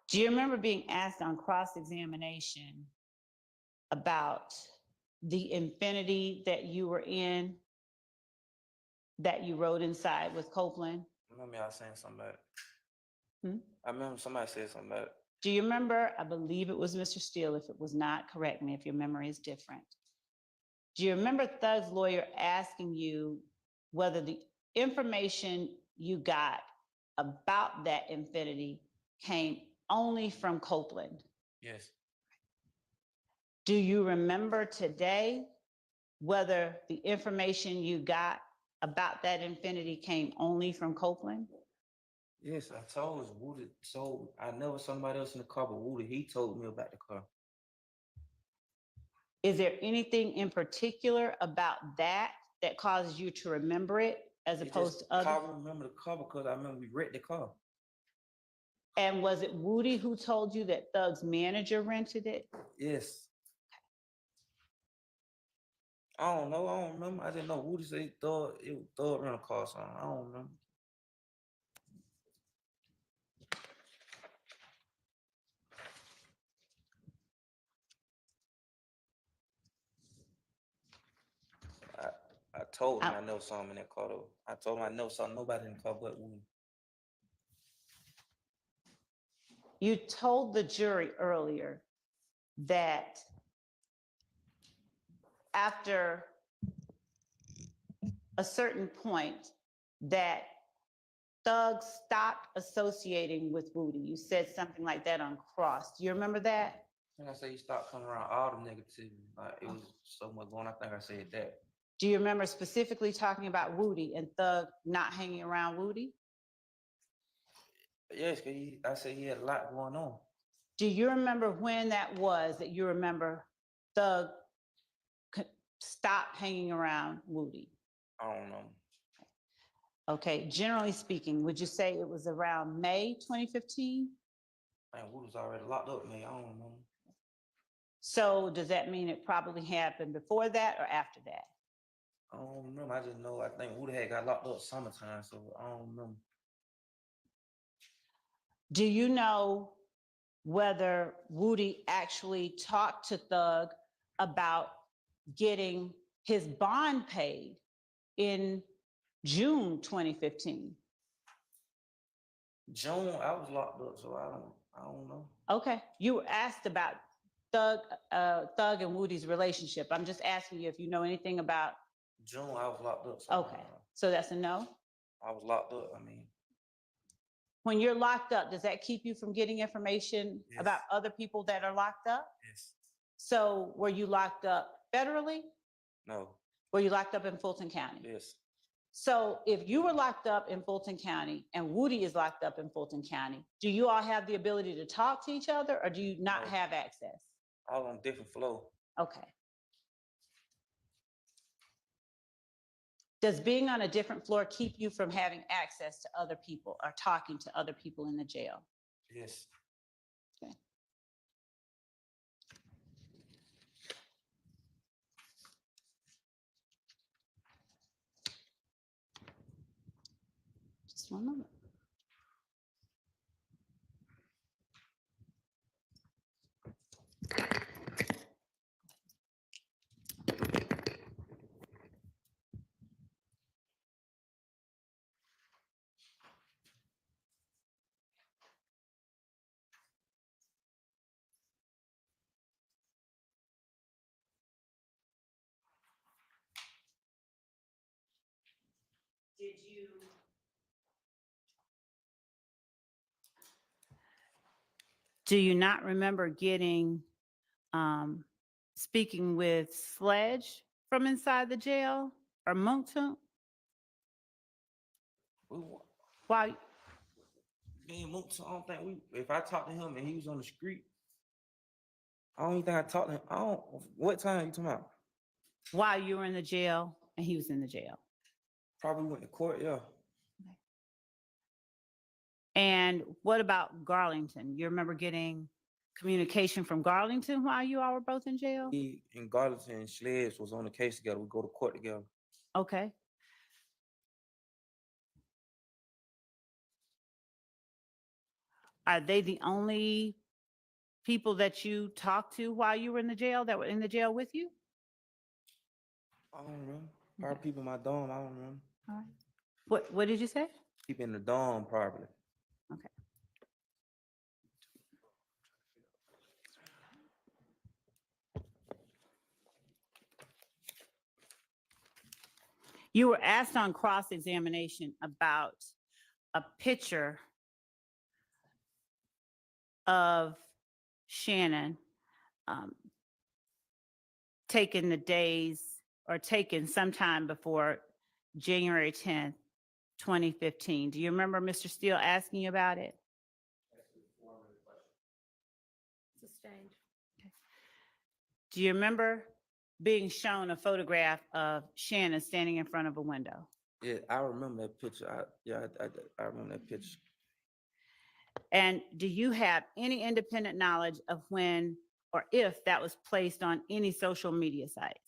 Do you remember being asked on cross-examination about the Infinity that you were in, that you rode inside with Copeland? I remember y'all saying something about it. Hmm? I remember somebody said something about it. Do you remember, I believe it was Mr. Steele, if it was not, correct me if your memory is different. Do you remember Thug's lawyer asking you whether the information you got about that Infinity came only from Copeland? Yes. Do you remember today whether the information you got about that Infinity came only from Copeland? Yes, I told you, Woody told, I never somebody else in the car, but Woody, he told me about the car. Is there anything in particular about that that causes you to remember it as opposed to other? I remember the car because I remember we wrecked the car. And was it Woody who told you that Thug's manager rented it? Yes. I don't know. I don't remember. I didn't know. Woody said it was Thug rental car or something. I don't remember. told him I- I never saw him in that car though. I told him I never saw nobody in the car but Woody. You told the jury earlier that after a certain point that Thug stopped associating with Woody. You said something like that on cross. Do you remember that? I think I said he stopped coming around all the negativity. Like it was so much going. I think I said that. Do you remember specifically talking about Woody and Thug not hanging around Woody? Yes, cause I said he had a lot going on. Do you remember when that was that you remember Thug stopped hanging around Woody? I don't know. Okay, generally speaking, would you say it was around May 2015? Man, Woody was already locked up, man. I don't know. So does that mean it probably happened before that or after that? I don't remember. I just know I think Woody had got locked up summertime, so I don't remember. Do you know whether Woody actually talked to Thug about getting his bond paid in June 2015? June, I was locked up, so I don't know. Okay, you were asked about Thug and Woody's relationship. I'm just asking you if you know anything about. June, I was locked up. So Okay, so that's a no. I was locked up. I mean, When you're locked up, does that keep you from getting information Yes. about other people that are locked up? yes, So were you locked up federally? no, Were you locked up in Fulton County? yes. So if you were locked up in Fulton County and Woody is locked up in Fulton County, do you all have the ability to talk to each other or do you not No. have access? I was on a different flow. Okay. Does being on a different floor keep you from having access to other people or talking to other people in the jail? Yes. Okay. Just one moment. Do you not remember speaking with Sledge from inside the jail or Monkton? Why? Me and Mook, I don't think if I talked to him and he was on the street, I don't even think I talked to him. What time you talking about? While you were in the jail and he was in the jail? Probably went to court, yeah. And what about Garlington? You remember getting communication from Garlington while you all were both in jail? He and Garlington and Sledge was on the case together. We go to court together. Okay. Are they the only people that you talked to while you were in the jail that were in the jail with you? I don't remember. Probably people in my dorm, I don't remember. All right. What did you say? People in the dorm, probably. Okay. You were asked on cross-examination about a picture of Shannon taken the days or taken sometime before January 10th, 2015. Do you remember Mr. Steele asking you about it? Sustained. Do you remember being shown a photograph of Shannon standing in front of a window? Yeah, I remember that picture. I remember that picture. And do you have any independent knowledge of when or if that was placed on any social media sites?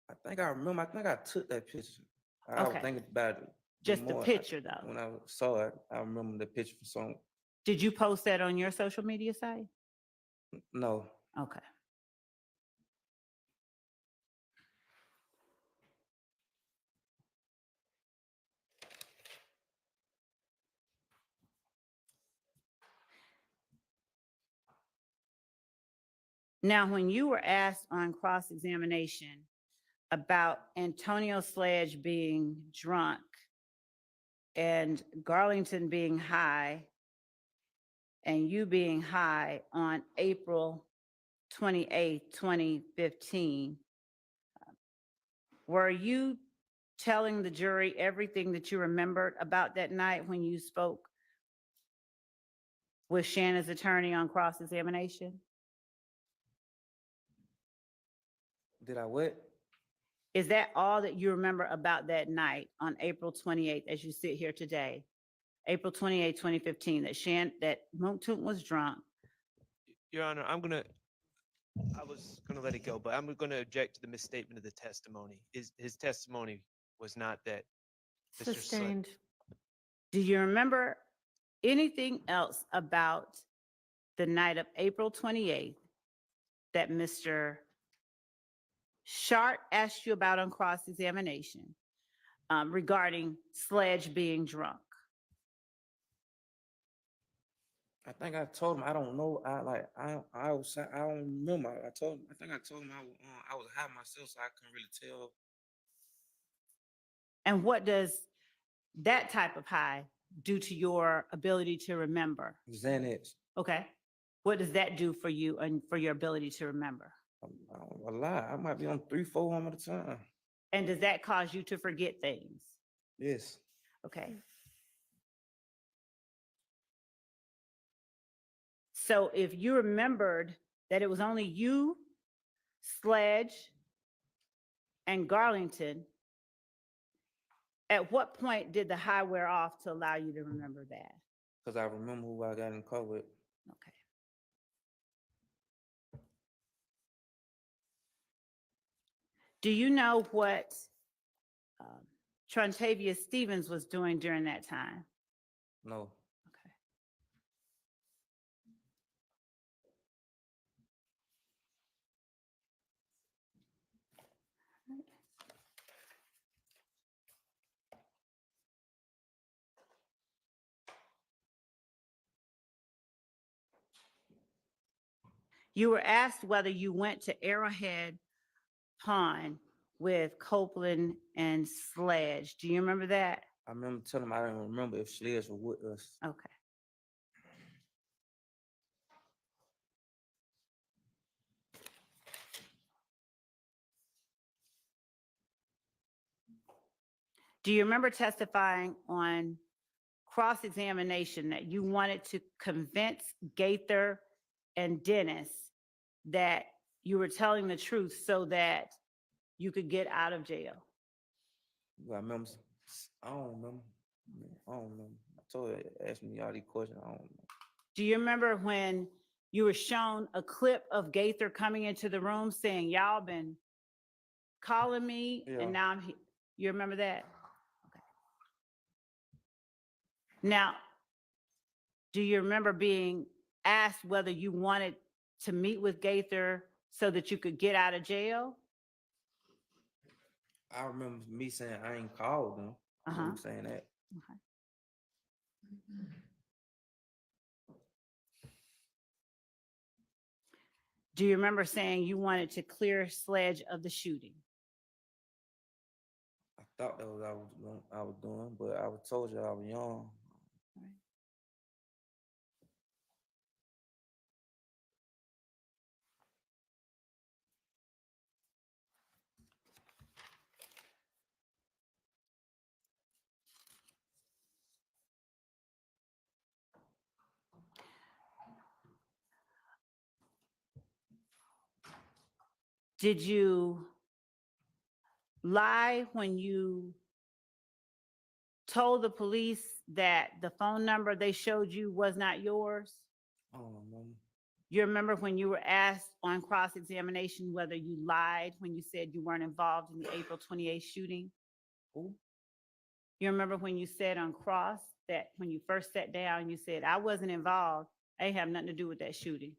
I think I remember. I think I took that picture. I was Okay. thinking about it. Just the more. picture, though. When I saw it, I remember the picture for some. Did you post that on your social media site? No, Okay. Now, when you were asked on cross-examination about Antonio Sledge being drunk and Garlington being high and you being high on April 28th, 2015, were you telling the jury everything that you remembered about that night when you spoke with Shanna's attorney on cross-examination? Did I what? Is that all that you remember about that night on April 28th as you sit here today? April 28th, 2015, that Moontoon was drunk. Your Honor, I was gonna let it go, but I'm gonna object to the misstatement of the testimony. His testimony was not that. Mr. Sledge- Sustained. Do you remember anything else about the night of April 28th that Mr. Shart asked you about on cross-examination regarding Sledge being drunk? I think I told him I don't know. I don't remember. I think I told him I was high myself, so I couldn't really tell. And what does that type of high do to your ability to remember? Xanax. Okay. What does that do for you and for your ability to remember? A lot. I might be on 3-4 at a time. And does that cause you to forget things? Yes. Okay. So if you remembered that it was only you, Sledge, and Garlington, at what point did the high wear off to allow you to remember that? Because I remember who I got in the car with. Okay. Do you know what Trontavia Stevens was doing during that time? No. Okay. You were asked whether you went to Arrowhead Pond with Copeland and Sledge. Do you remember that? I remember telling him I didn't remember if Sledge was with us. Okay. Do you remember testifying on cross-examination that you wanted to convince Gaither and Dennis that you were telling the truth so that you could get out of jail? I remember. I don't remember. I don't remember. I told her, asked me all these questions. I don't know. Do you remember when you were shown a clip of Gaither coming into the room saying, y'all been calling me Yeah. and now I'm here? You remember that? Okay. Now, do you remember being asked whether you wanted to meet with Gaither so that you could get out of jail? I remember me saying I ain't called them. I remember saying that. Okay. Do you remember saying you wanted to clear Sledge of the shooting? I thought that was what I was doing, but I was told you I was young. Did you lie when you told the police that the phone number they showed you was not yours? I don't remember. You remember when you were asked on cross-examination whether you lied when you said you weren't involved in the April 28th shooting? Who? You remember when you said on cross that when you first sat down, you said, I wasn't involved. I ain't have nothing to do with that shooting.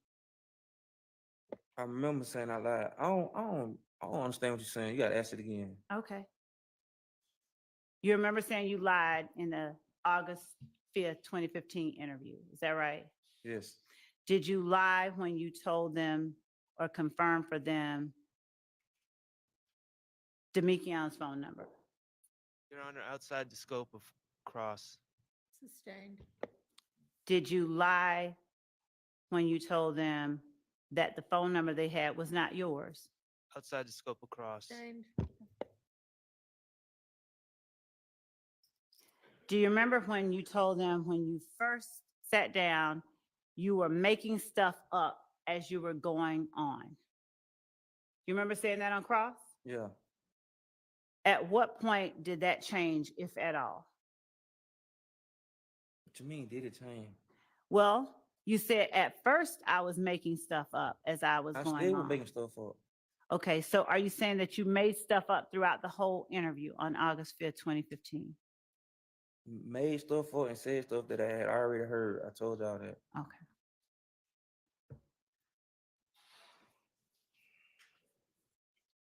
I remember saying I lied. I don't understand what you're saying. You gotta ask it again. Okay. You remember saying you lied in the August 5th, 2015 interview. Is that right? Yes. Did you lie when you told them or confirm for them Demikion's phone number? Your Honor, outside the scope of cross. Sustained. Did you lie when you told them that the phone number they had was not yours? Outside the scope of cross. Sustained. Do you remember when you told them when you first sat down, you were making stuff up as you were going on? You remember saying that on cross? Yeah. At what point did that change, if at all? What you mean, did it change? Well, you said at first I was making stuff up as I was I going still was on. making stuff up. Okay, so are you saying that you made stuff up throughout the whole interview on August 5th, 2015? Made stuff up and said stuff that I had already heard. I told y'all that. Okay.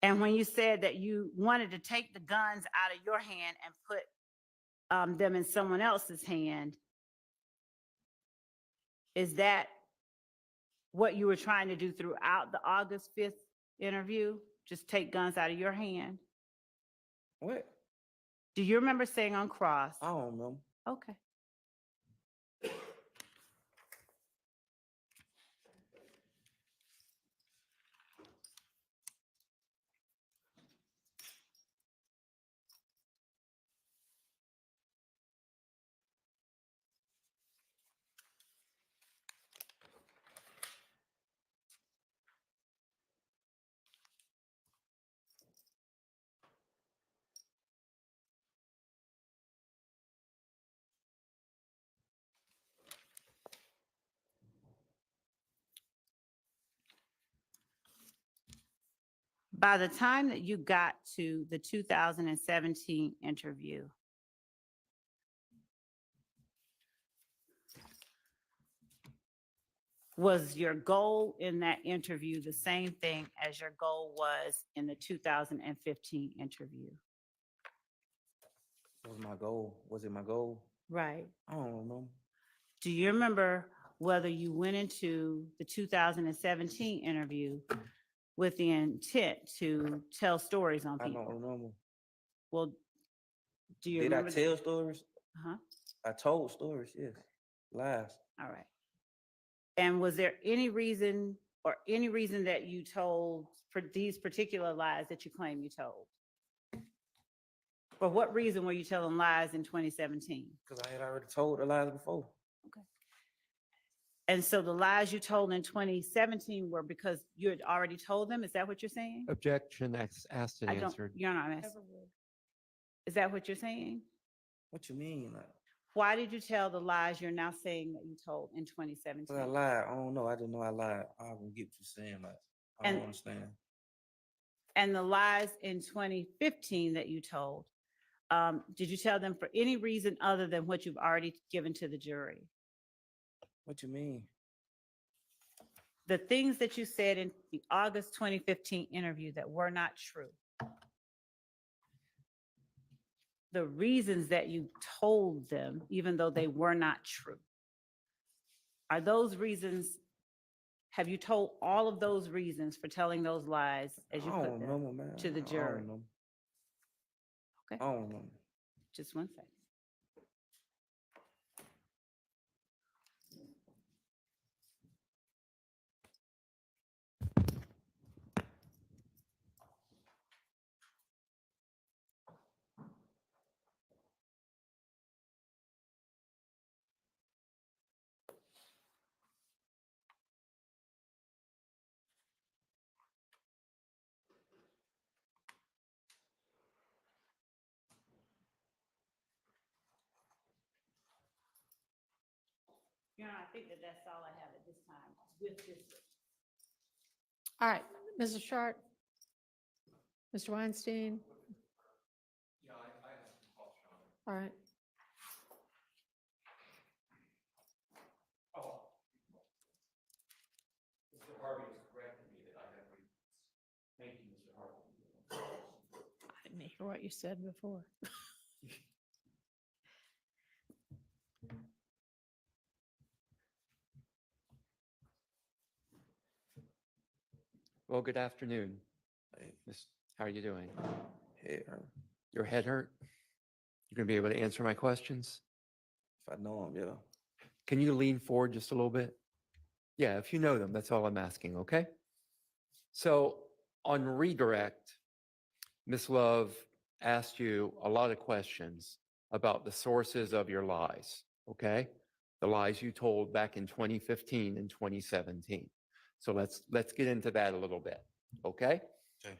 And when you said that you wanted to take the guns out of your hand and put them in someone else's hand, is that what you were trying to do throughout the August 5th interview? Just take guns out of your hand? What? Do you remember saying on cross? I don't know. Okay. By the time that you got to the 2017 interview, was your goal in that interview the same thing as your goal was in the 2015 interview? What was my goal? Was it my goal? Right. I don't know. Do you remember whether you went into the 2017 interview with the intent to tell stories on I people? don't remember. Well, do you Did I remember? tell stories? Uh-huh. I told stories, yes. Lies. All right. And was there any reason that you told for these particular lies that you claim you told? For what reason were you telling lies in 2017? Because I had already told the lies before. And so the lies you told in 2017 were because you had already told them? Is that what you're saying? Objection asked and answered. You're not asking. Is that what you're saying? What you mean? Like, Why did you tell the lies you're now saying that you told in 2017? because I lied. I don't know. I didn't know I lied. I don't get what you're saying. Like, I don't understand. And the lies in 2015 that you told, did you tell them for any reason other than what you've already given to the jury? What you mean? The things that you said in the August 2015 interview that were not true. The reasons that you told them, even though they were not true. Are those reasons, have you told all of those reasons for telling those lies as you I put don't them know, man. to the I jury? don't know. Okay. I don't know. Just one second. You know, I think that that's all I have at this time with this. All right, Mrs. Short, Mr. Weinstein. Yeah, I have some thoughts on it. All right. Oh. Mr. Harvey has corrected me that I have reasons. Thank you, Mr. Harvey. I didn't hear what you said before. Well, good afternoon. Hey, Miss, how are you doing? hey, Your head hurt? You're gonna be able to answer my questions? if I know him, yeah. Can you lean forward just a little bit? Yeah, if you know them, that's all I'm asking, okay? So on redirect, Miss Love asked you a lot of questions about the sources of your lies, okay? The lies you told back in 2015 and 2017. So let's get into that a little bit, okay? Okay.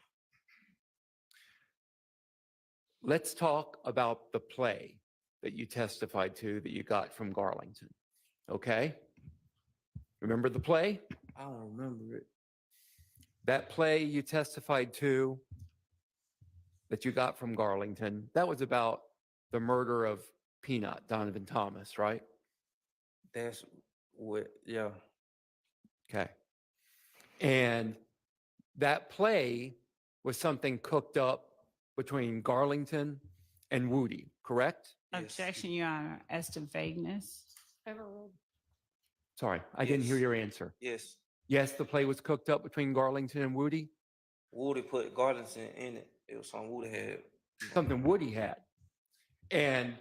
Let's talk about the play that you testified to that you got from Garlington, okay? Remember the play? I don't remember it. That play you testified to that you got from Garlington, that was about the murder of Peanut, Donovan Thomas, right? That's what, yeah. Okay. And that play was something cooked up between Garlington and Woody, correct? Yes. Objection, Your Honor, as to vagueness. Overruled. Sorry, I didn't hear Yes. your answer. Yes. Yes, the play was cooked up between Garlington and Woody? Woody put Garlington in it. It was something Woody had. Something Woody had. And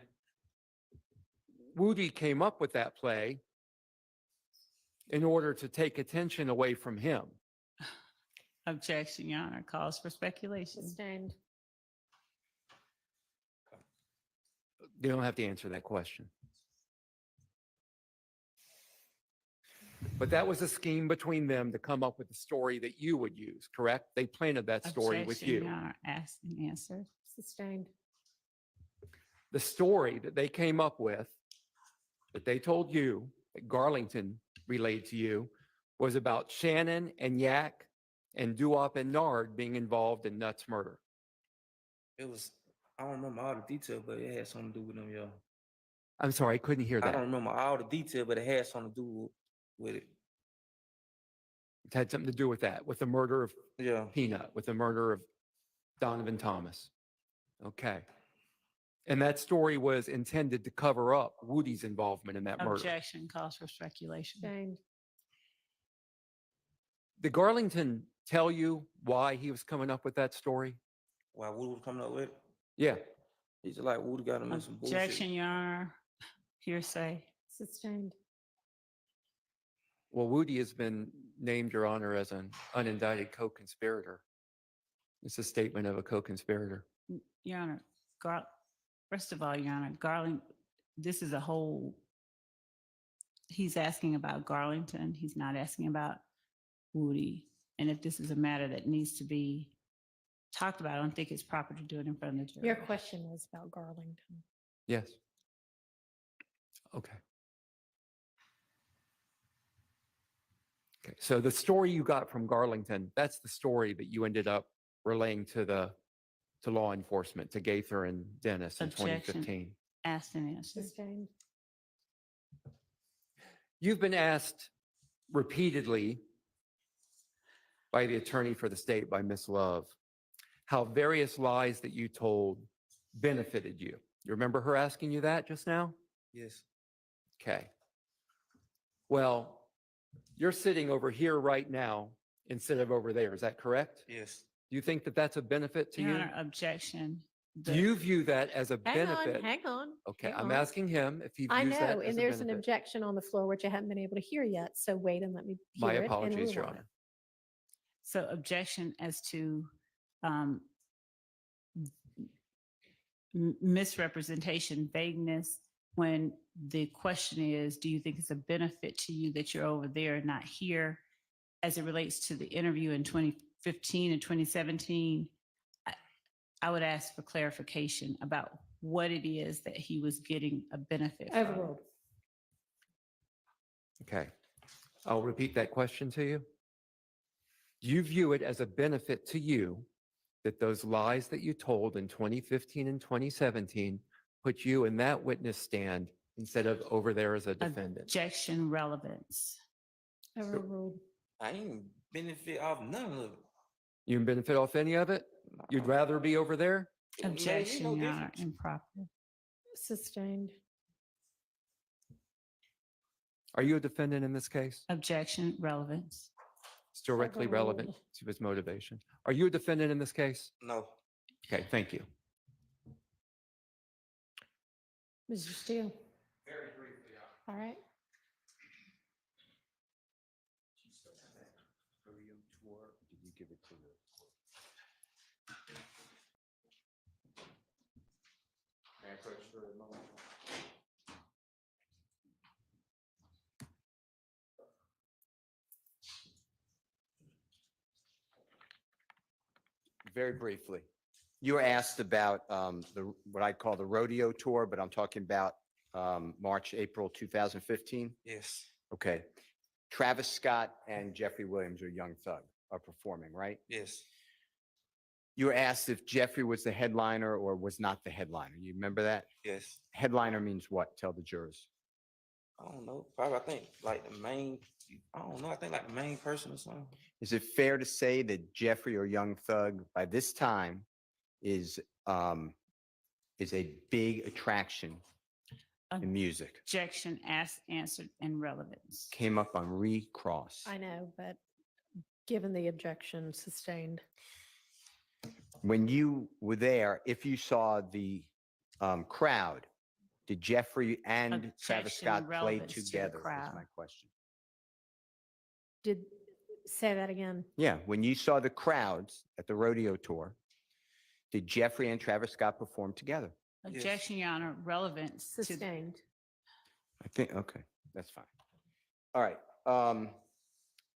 Woody came up with that play in order to take attention away from him. Objection, Your Honor, calls for speculation. Sustained. You don't have to answer that question. But that was a scheme between them to come up with the story that you would use, correct? They planted that story with Objection, you. Your Honor, asked and answered. Sustained. The story that they came up with, that they told you, that Garlington relayed to you, was about Shannon and Yak and Duop and Nard being involved in Nuts' murder. It was, I don't remember all the detail, but it had something to do with them, yeah. I'm sorry, I couldn't hear I that. don't remember all the detail, but it had something to do with it. It had something to do with that, with the murder of Yeah. Peanut, with the murder of Donovan Thomas. Okay. And that story was intended to cover up Woody's involvement in that murder. Objection, calls for speculation. Sustained. Did Garlington tell you why he was coming up with that story? Why Woody was coming up with it? Yeah. He's like, Woody got him in some bullshit. Objection, Your Honor, hearsay. Sustained. Well, Woody has been named, Your Honor, as an unindicted co-conspirator. It's a statement of a co-conspirator. Your Honor, first of all, Your Honor, this is a whole, he's asking about Garlington. He's not asking about Woody. And if this is a matter that needs to be talked about, I don't think it's proper to do it in front of the jury. Your question was about Garlington. Yes. Okay. Okay. So the story you got from Garlington, that's the story that you ended up relaying to law enforcement, to Gaither and Dennis in Objection. 2015. Asked and answered. Sustained. You've been asked repeatedly by the attorney for the state, by Ms. Love, how various lies that you told benefited you. You remember her asking you that just now? Yes. Okay. Well, you're sitting over here right now instead of over there. Is that correct? Yes. Do you think that that's a benefit to Your you? Honor, objection. Do you view that as a Hang benefit? on, hang on. Okay, hang I'm on. asking him if he I views that know, as and a there's an benefit. objection on the floor, which I haven't been able to hear yet. So wait and let me hear My it and apologies, Your rule on it. Honor. So objection as to misrepresentation, vagueness, when the question is, do you think it's a benefit to you that you're over there and not here? As it relates to the interview in 2015 and 2017, I would ask for clarification about what it is that he was getting a benefit from. Overruled. Okay. I'll repeat that question to you. Do you view it as a benefit to you that those lies that you told in 2015 and 2017 put you in that witness stand instead of over there as a defendant? Objection, relevance. Overruled. I ain't benefit off none of it. You didn't benefit off any of it? You'd rather be over there? It made me Objection, no Your Honor, difference. improper. Sustained. Are you a defendant in this case? Objection, relevance. It's directly relevant Overruled. to his motivation. Are you a defendant in this case? No. Okay, thank you. Mr. Steele, Very briefly, all right. Did you give it to the? May I approach for a moment? Very briefly, you were asked about what I call the rodeo tour, but I'm talking about March, April 2015. Yes. Okay. Travis Scott and Jeffery Williams, or Young Thug, are performing, right? Yes. You were asked if Jeffrey was the headliner or was not the headliner. You remember that? Yes. Headliner means what? Tell the jurors. I don't know. Probably I think like the main. I don't know. I think like the main person or something. Is it fair to say that Jeffrey or Young Thug by this time is a big attraction in music? Objection asked, answered, and relevance. Came up on recross. I know, but given the objection sustained, When you were there, if you saw the crowd, did Jeffrey and Travis Objection, Scott play relevance to the together? Is crowd. my question. say that again. Yeah, when you saw the crowds at the rodeo tour, did Jeffrey and Travis Scott perform together? Objection, Your Honor, relevance to the Sustained. I think, okay, that's fine. All right.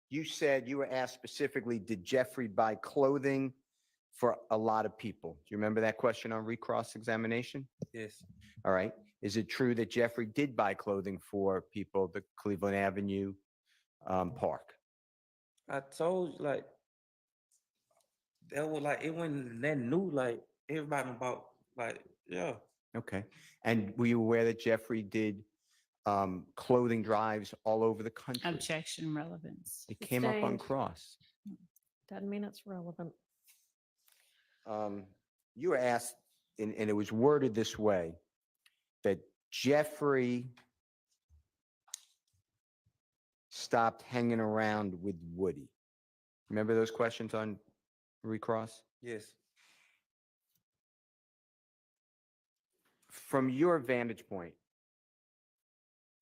You said you were asked specifically, did Jeffrey buy clothing for a lot of people? Do you remember that question on recross examination? Yes. All right. Is it true that Jeffrey did buy clothing for people at the Cleveland Avenue Park? I told you, like, that was like, it wasn't that new, like, everybody about, like, yeah. Okay. And were you aware that Jeffrey did clothing drives all over the country? objection, relevance. It came up on Sustained. cross. Doesn't mean it's relevant. You were asked, and it was worded this way, that Jeffrey stopped hanging around with Woody. Remember those questions on recross? Yes. From your vantage point,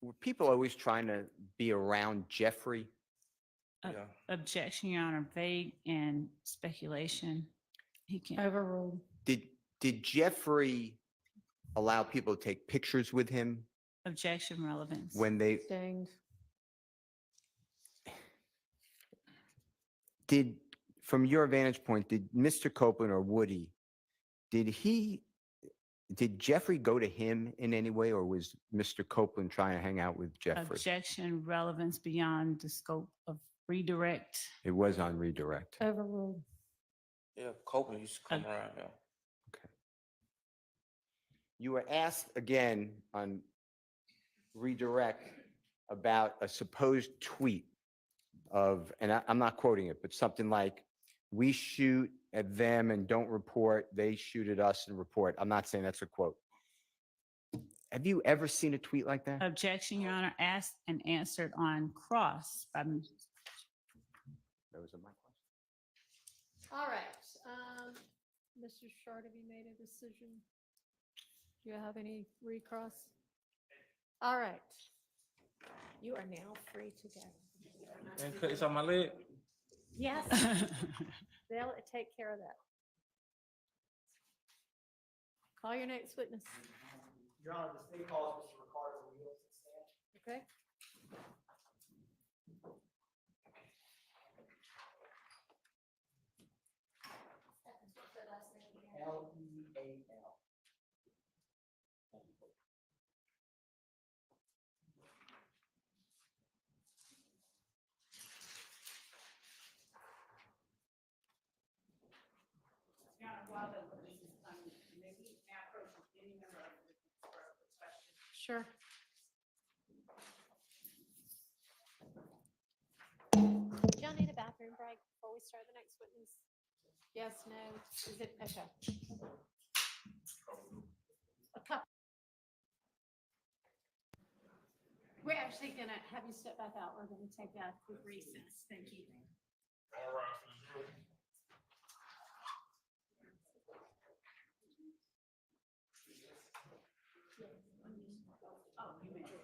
were people always trying to be around Jeffrey? Uh, Yeah. Objection, Your Honor, vague and speculation. He can't. Overruled. Did Jeffrey allow people to take pictures with him Objection, relevance. when they Sustained. did, from your vantage point, did Mr. Copeland or Woody, did Jeffrey go to him in any way, or was Mr. Copeland trying to hang out with Jeffrey? Objection, relevance beyond the scope of redirect. It was on redirect. Overruled. Yeah, Copeland used to come around, yeah. Okay. You were asked again on redirect about a supposed tweet of, and I'm not quoting it, but something like, we shoot at them and don't report, they shoot at us and report. I'm not saying that's a quote. Have you ever seen a tweet like that? Objection, Your Honor, asked and answered on cross. Those are my questions. All right. Mr. Short, have you made a decision? Do you have any recross? All right. You are now free to go. And cut this on my leg? Yes, they'll take care of that. Call your next witness. Your Honor, the state calls Mr. Ricardo Williams to stand. Okay. Leal. Your Honor, while the witness is maybe approach any member of the question. Sure. Do y'all need a bathroom break before we start the next witness? Yes, no, is it, okay. A couple. We're actually gonna have you step back out. We're gonna take a quick recess. Thank you. All right, for the jury. Oh, you meant.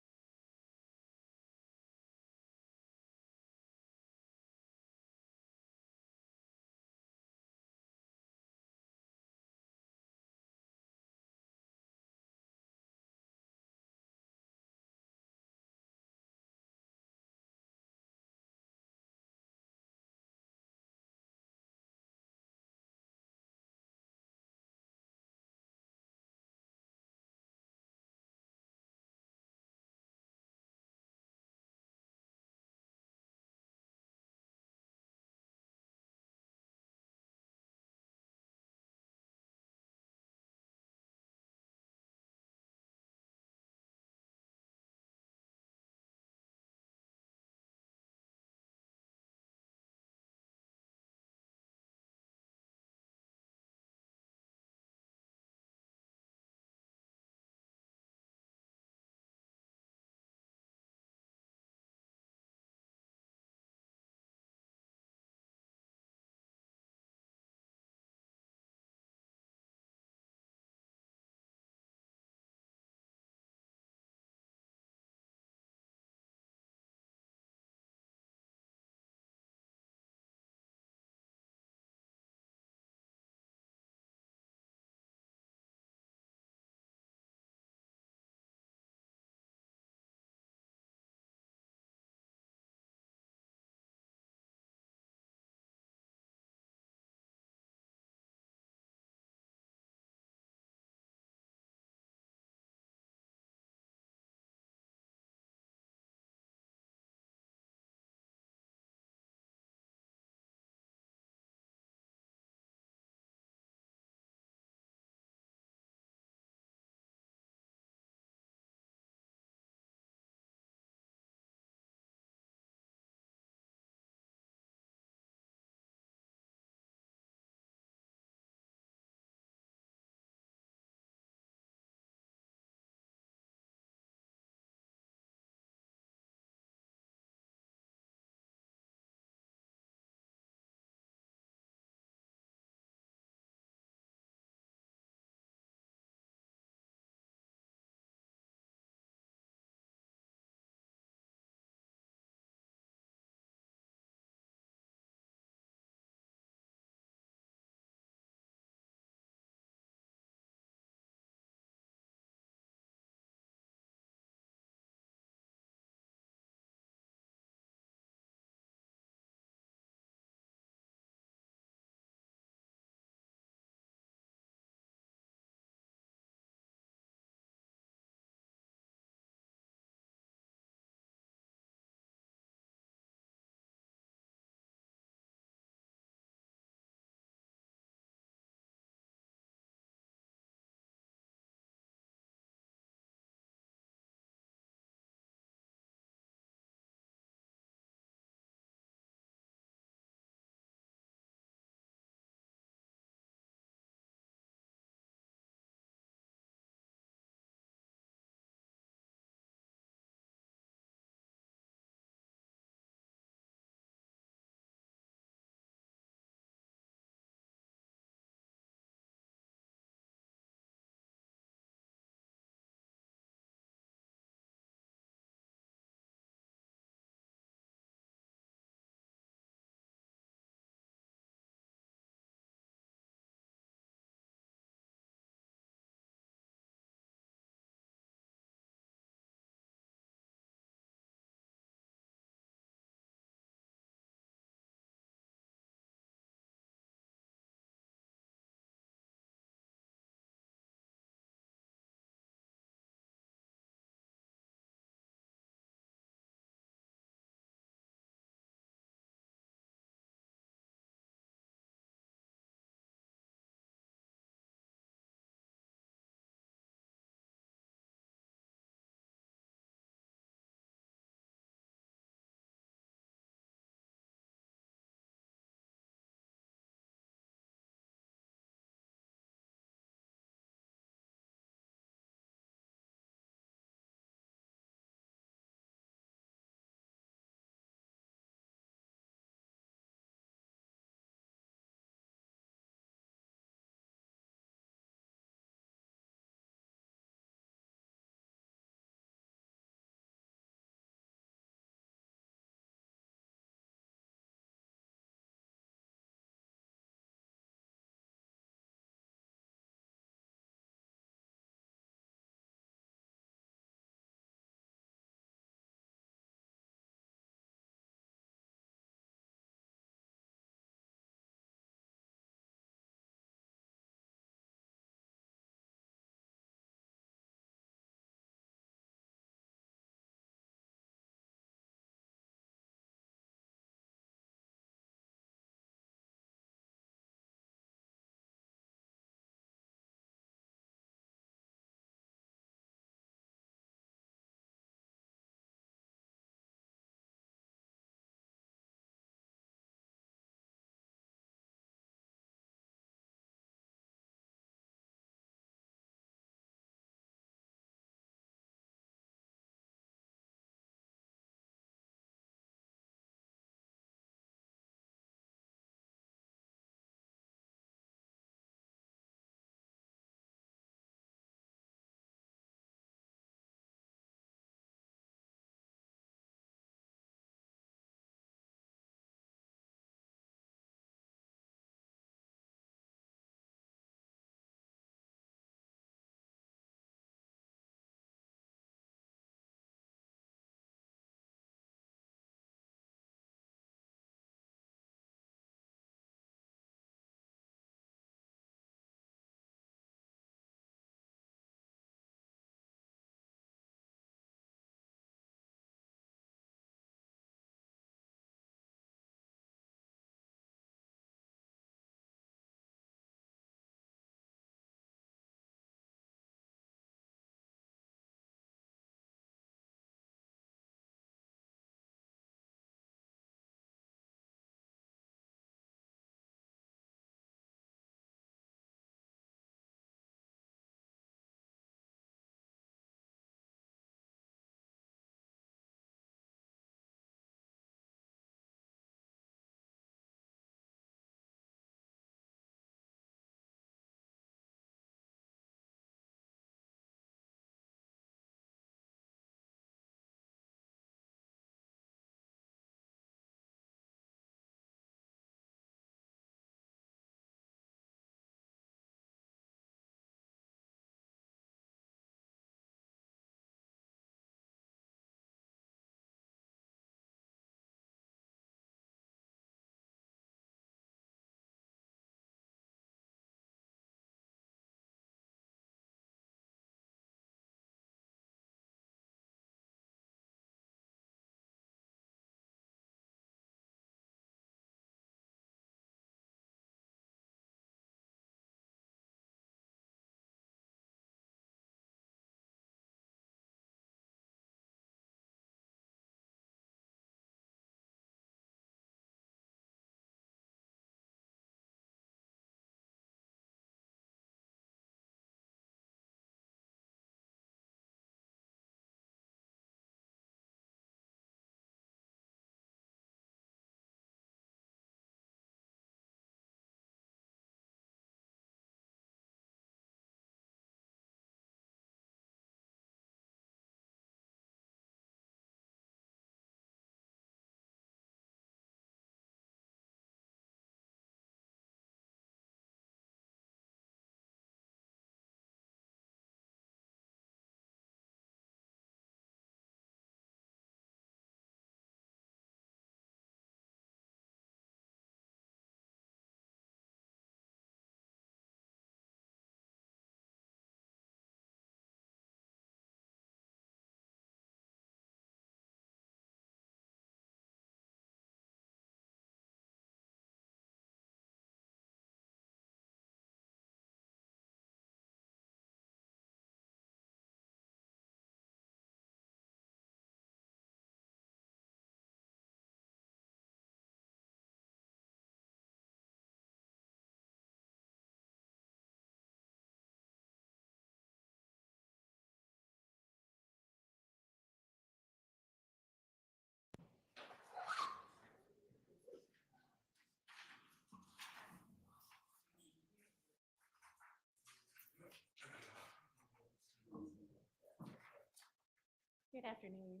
Good afternoon.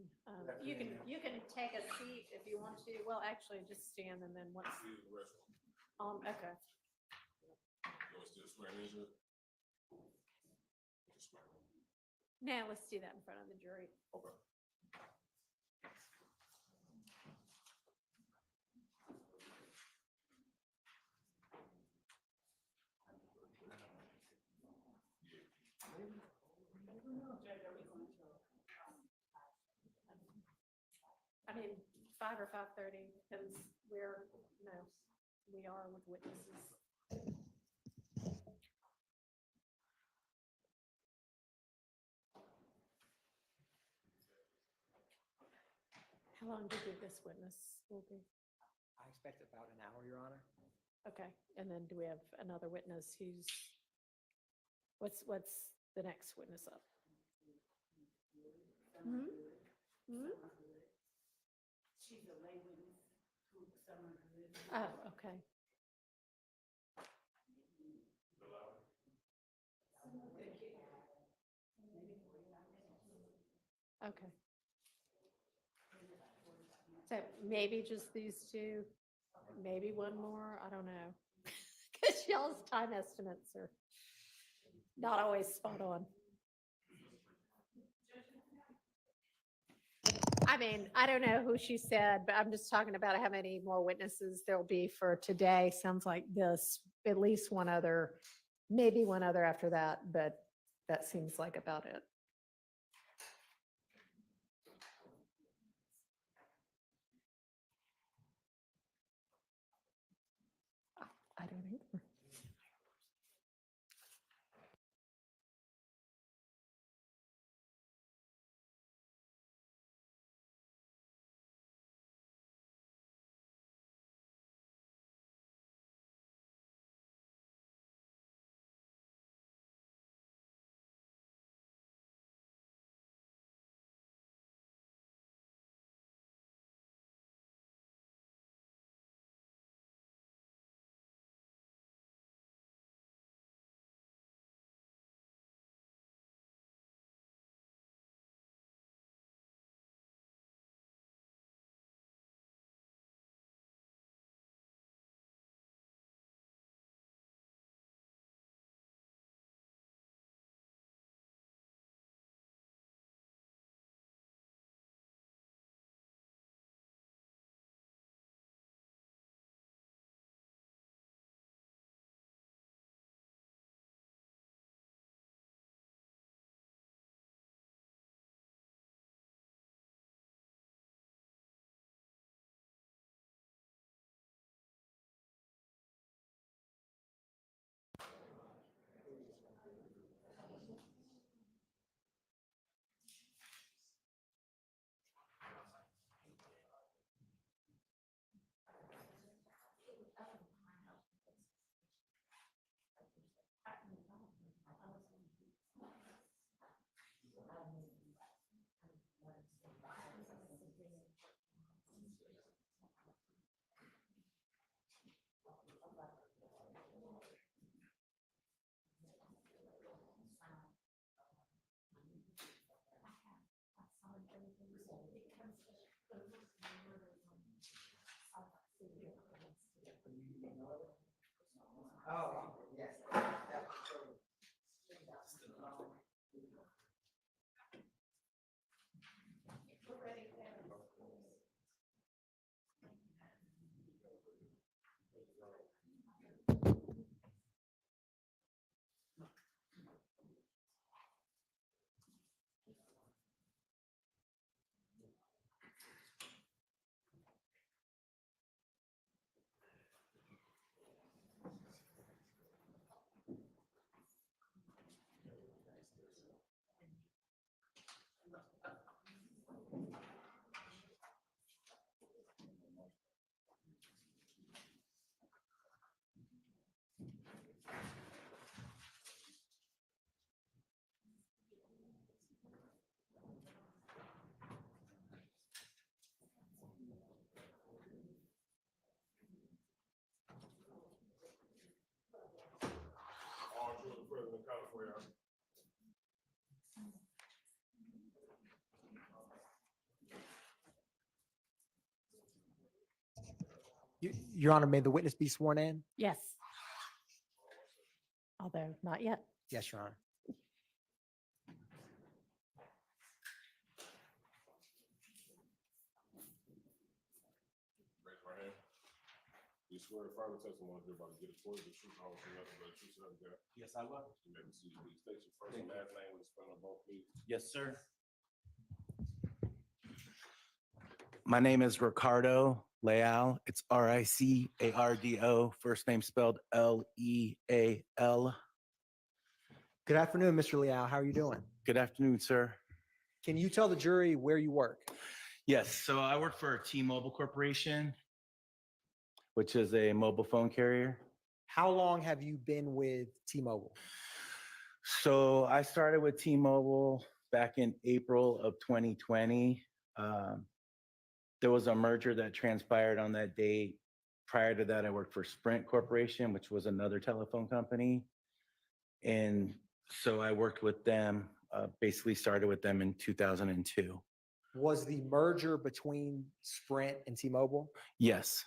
You can take a seat if you want to. Well, actually, just stand and then once. Okay. Now let's do that in front of the jury. Okay. I mean, 5 or 5:30, depends where, you know, we are with witnesses. How long do you think this witness will be? I expect about an hour, Your Honor. Okay, and then do we have another witness who's, what's the next witness up? Hmm? Hmm? She's a lay witness who someone who lives. Oh, okay. Okay. So maybe just these two, maybe one more, I don't know. Because y'all's time estimates are not always spot on. I mean, I don't know who she said, but I'm just talking about how many more witnesses there'll be for today. Sounds like this, at least one other, maybe one other after that, but that seems like about it. I don't either. Oh, yes. Your Honor, may the witness be sworn in? Yes. Although not yet. Yes, Your Honor. Raise your right hand. You swear to further testimony you're about to get a choice of truth, all from nothing but the truth, so help you God. Yes, I will. You may proceed to state your first and last name with a spelling of both, please. Yes, sir. My name is Ricardo Leal. It's Ricardo. First name spelled Leal. Good afternoon, Mr. Leal. How are you doing? Good afternoon, sir. Can you tell the jury where you work? Yes, so I work for T-Mobile Corporation, which is a mobile phone carrier. How long have you been with T-Mobile? So I started with T-Mobile back in April of 2020. There was a merger that transpired on that date. Prior to that, I worked for Sprint Corporation, which was another telephone company. And so I worked with them, basically started with them in 2002. Was the merger between Sprint and T-Mobile? Yes.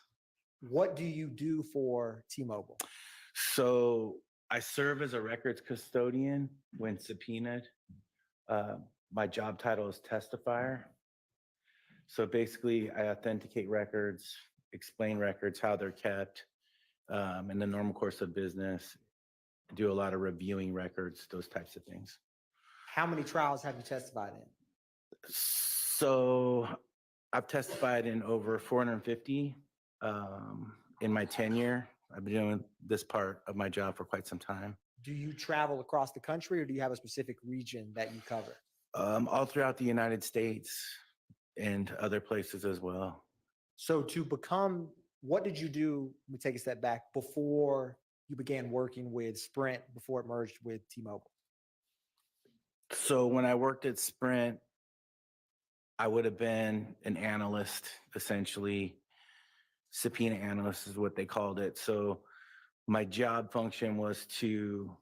What do you do for T-Mobile? So I serve as a records custodian when subpoenaed. My job title is testifier. So basically, I authenticate records, explain records, how they're kept, in the normal course of business, do a lot of reviewing records, those types of things. How many trials have you testified in? So I've testified in over 450 in my tenure. I've been doing this part of my job for quite some time. Do you travel across the country or do you have a specific region that you cover? All throughout the United States and other places as well. So to become, what did you do, let me take a step back, before you began working with Sprint, before it merged with T-Mobile? So when I worked at Sprint, I would have been an analyst, essentially. Subpoena analyst is what they called it. So my job function was to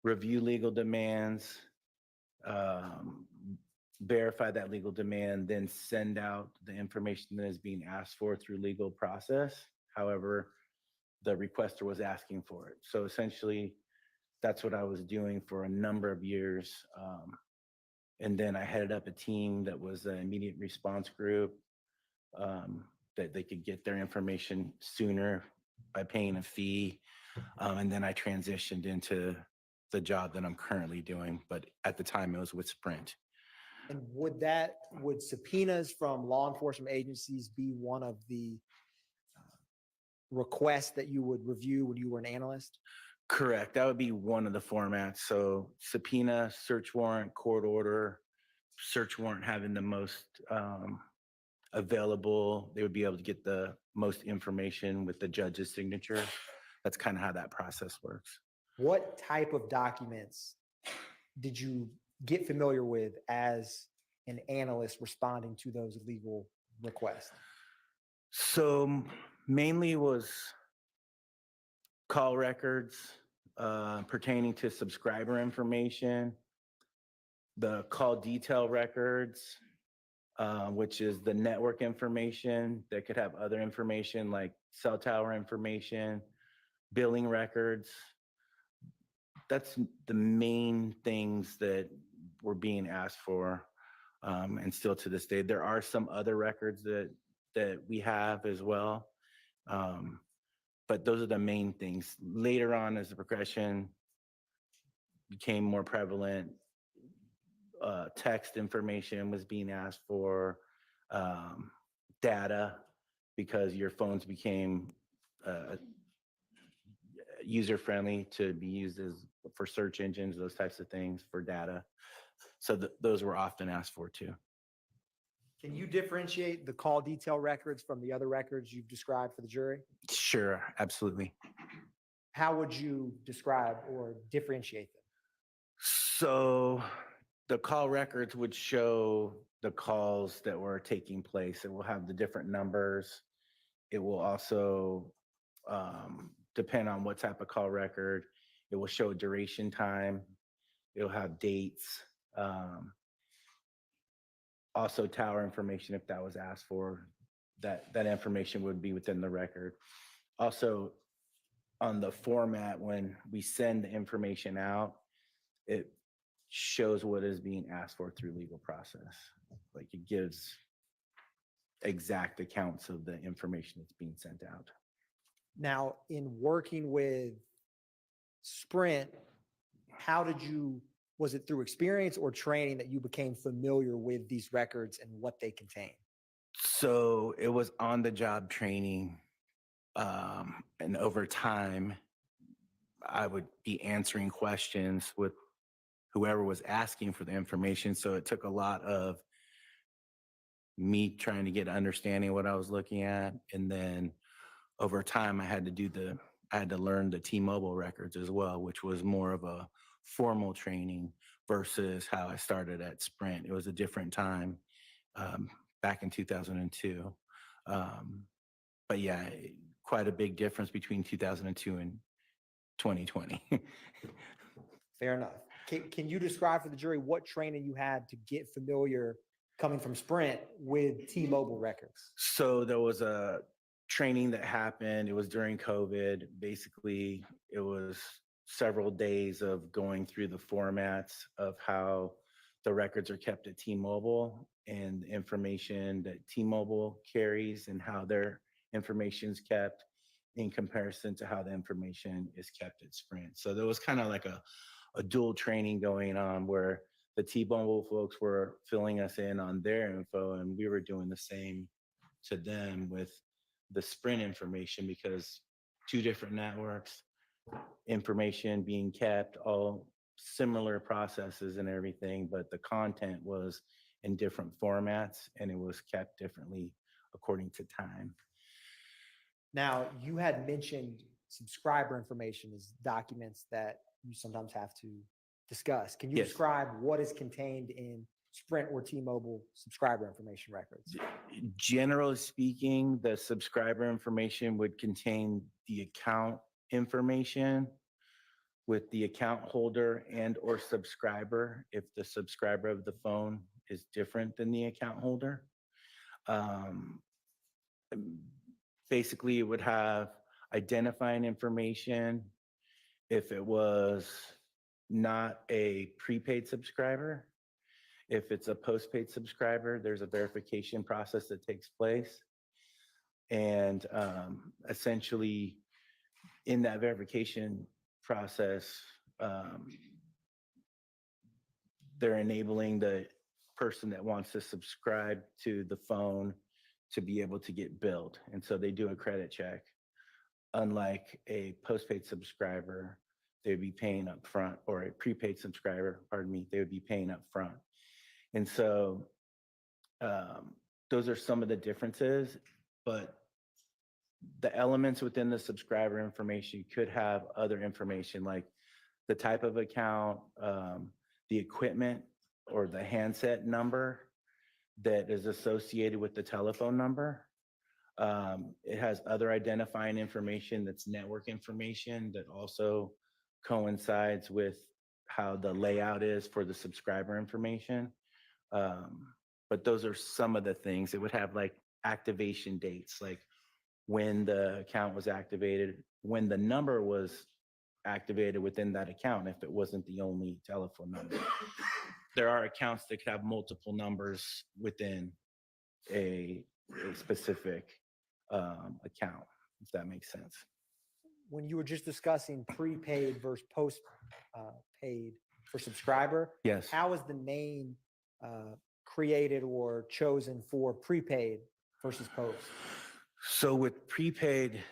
review legal demands, verify that legal demand, then send out the information that is being asked for through legal process. However, the requester was asking for it. So essentially, that's what I was doing for a number of years. And then I headed up a team that was an immediate response group, that they could get their information sooner by paying a fee. And then I transitioned into the job that I'm currently doing, but at the time it was with Sprint. And would subpoenas from law enforcement agencies be one of the requests that you would review when you were an analyst? Correct. That would be one of the formats. So subpoena, search warrant, court order, search warrant having the most available. They would be able to get the most information with the judge's signature. That's kind of how that process works. What type of documents did you get familiar with as an analyst responding to those legal requests? So mainly was call records pertaining to subscriber information, the call detail records, which is the network information that could have other information like cell tower information, billing records. That's the main things that were being asked for, and still to this day. There are some other records that we have as well, but those are the main things. Later on, as the progression became more prevalent, text information was being asked for, data, because your phones became user-friendly to be used for search engines, those types of things, for data. So those were often asked for too. Can you differentiate the call detail records from the other records you've described for the jury? Sure, absolutely. How would you describe or differentiate them? So the call records would show the calls that were taking place. It will have the different numbers. It will also depend on what type of call record. It will show duration time. It'll have dates. Also tower information if that was asked for. that information would be within the record. Also, on the format, when we send the information out, it shows what is being asked for through legal process. Like it gives exact accounts of the information that's being sent out. Now, in working with Sprint, was it through experience or training that you became familiar with these records and what they contain? So it was on the job training. And over time, I would be answering questions with whoever was asking for the information. So it took a lot of me trying to get an understanding of what I was looking at. And then over time, I had to learn the T-Mobile records as well, which was more of a formal training versus how I started at Sprint. It was a different time back in 2002. But yeah, quite a big difference between 2002 and 2020. Fair enough. Can you describe for the jury what training you had to get familiar coming from Sprint with T-Mobile records? So there was a training that happened. It was during COVID. Basically, it was several days of going through the formats of how the records are kept at T-Mobile and the information that T-Mobile carries and how their information is kept in comparison to how the information is kept at Sprint. So there was kind of like a dual training going on where the T-Mobile folks were filling us in on their info and we were doing the same to them with the Sprint information, because two different networks, information being kept, all similar processes and everything, but the content was in different formats and it was kept differently according to time. Now, you had mentioned subscriber information as documents that you sometimes have to discuss. Can you Yes. describe what is contained in Sprint or T-Mobile subscriber information records? Generally speaking, the subscriber information would contain the account information with the account holder and or subscriber if the subscriber of the phone is different than the account holder. Basically, it would have identifying information if it was not a prepaid subscriber. If it's a postpaid subscriber, there's a verification process that takes place. And essentially, in that verification process, they're enabling the person that wants to subscribe to the phone to be able to get billed. And so they do a credit check. Unlike a postpaid subscriber, they would be paying up front, or a prepaid subscriber, pardon me, they would be paying up front. And so those are some of the differences, but the elements within the subscriber information could have other information like the type of account, the equipment or the handset number that is associated with the telephone number. It has other identifying information that's network information that also coincides with how the layout is for the subscriber information. But those are some of the things. It would have like activation dates, like when the account was activated, when the number was activated within that account, if it wasn't the only telephone number. There are accounts that could have multiple numbers within a specific account, if that makes sense. When you were just discussing prepaid versus postpaid for subscriber, Yes. how is the name created or chosen for prepaid versus post? So with prepaid,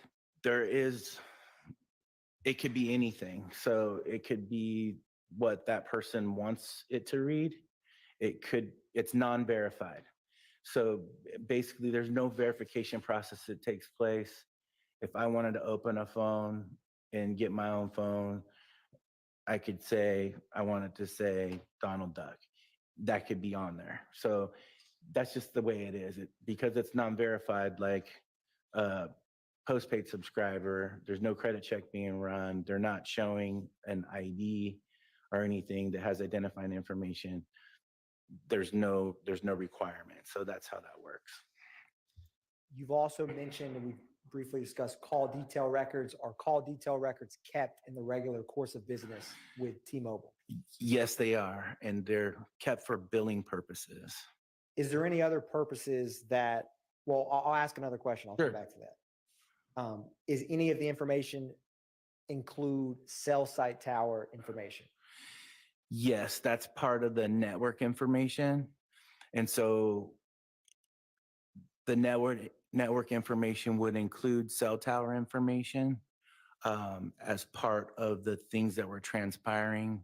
it could be anything. So it could be what that person wants it to read. It's non-verified. So basically there's no verification process that takes place. If I wanted to open a phone and get my own phone, I could say, I wanted to say Donald Duck. That could be on there. So that's just the way it is. Because it's non-verified, like a postpaid subscriber, there's no credit check being run. They're not showing an ID or anything that has identifying information. There's no requirement. So that's how that works. you've also mentioned, and we briefly discussed call detail records. Are call detail records kept in the regular course of business with T-Mobile? Yes, they are, and they're kept for billing purposes. Is there any other purposes that, well, I'll ask another question. I'll Sure. come back to that. Is any of the information include cell site tower information? Yes, that's part of the network information. And so the network information would include cell tower information as part of the things that were transpiring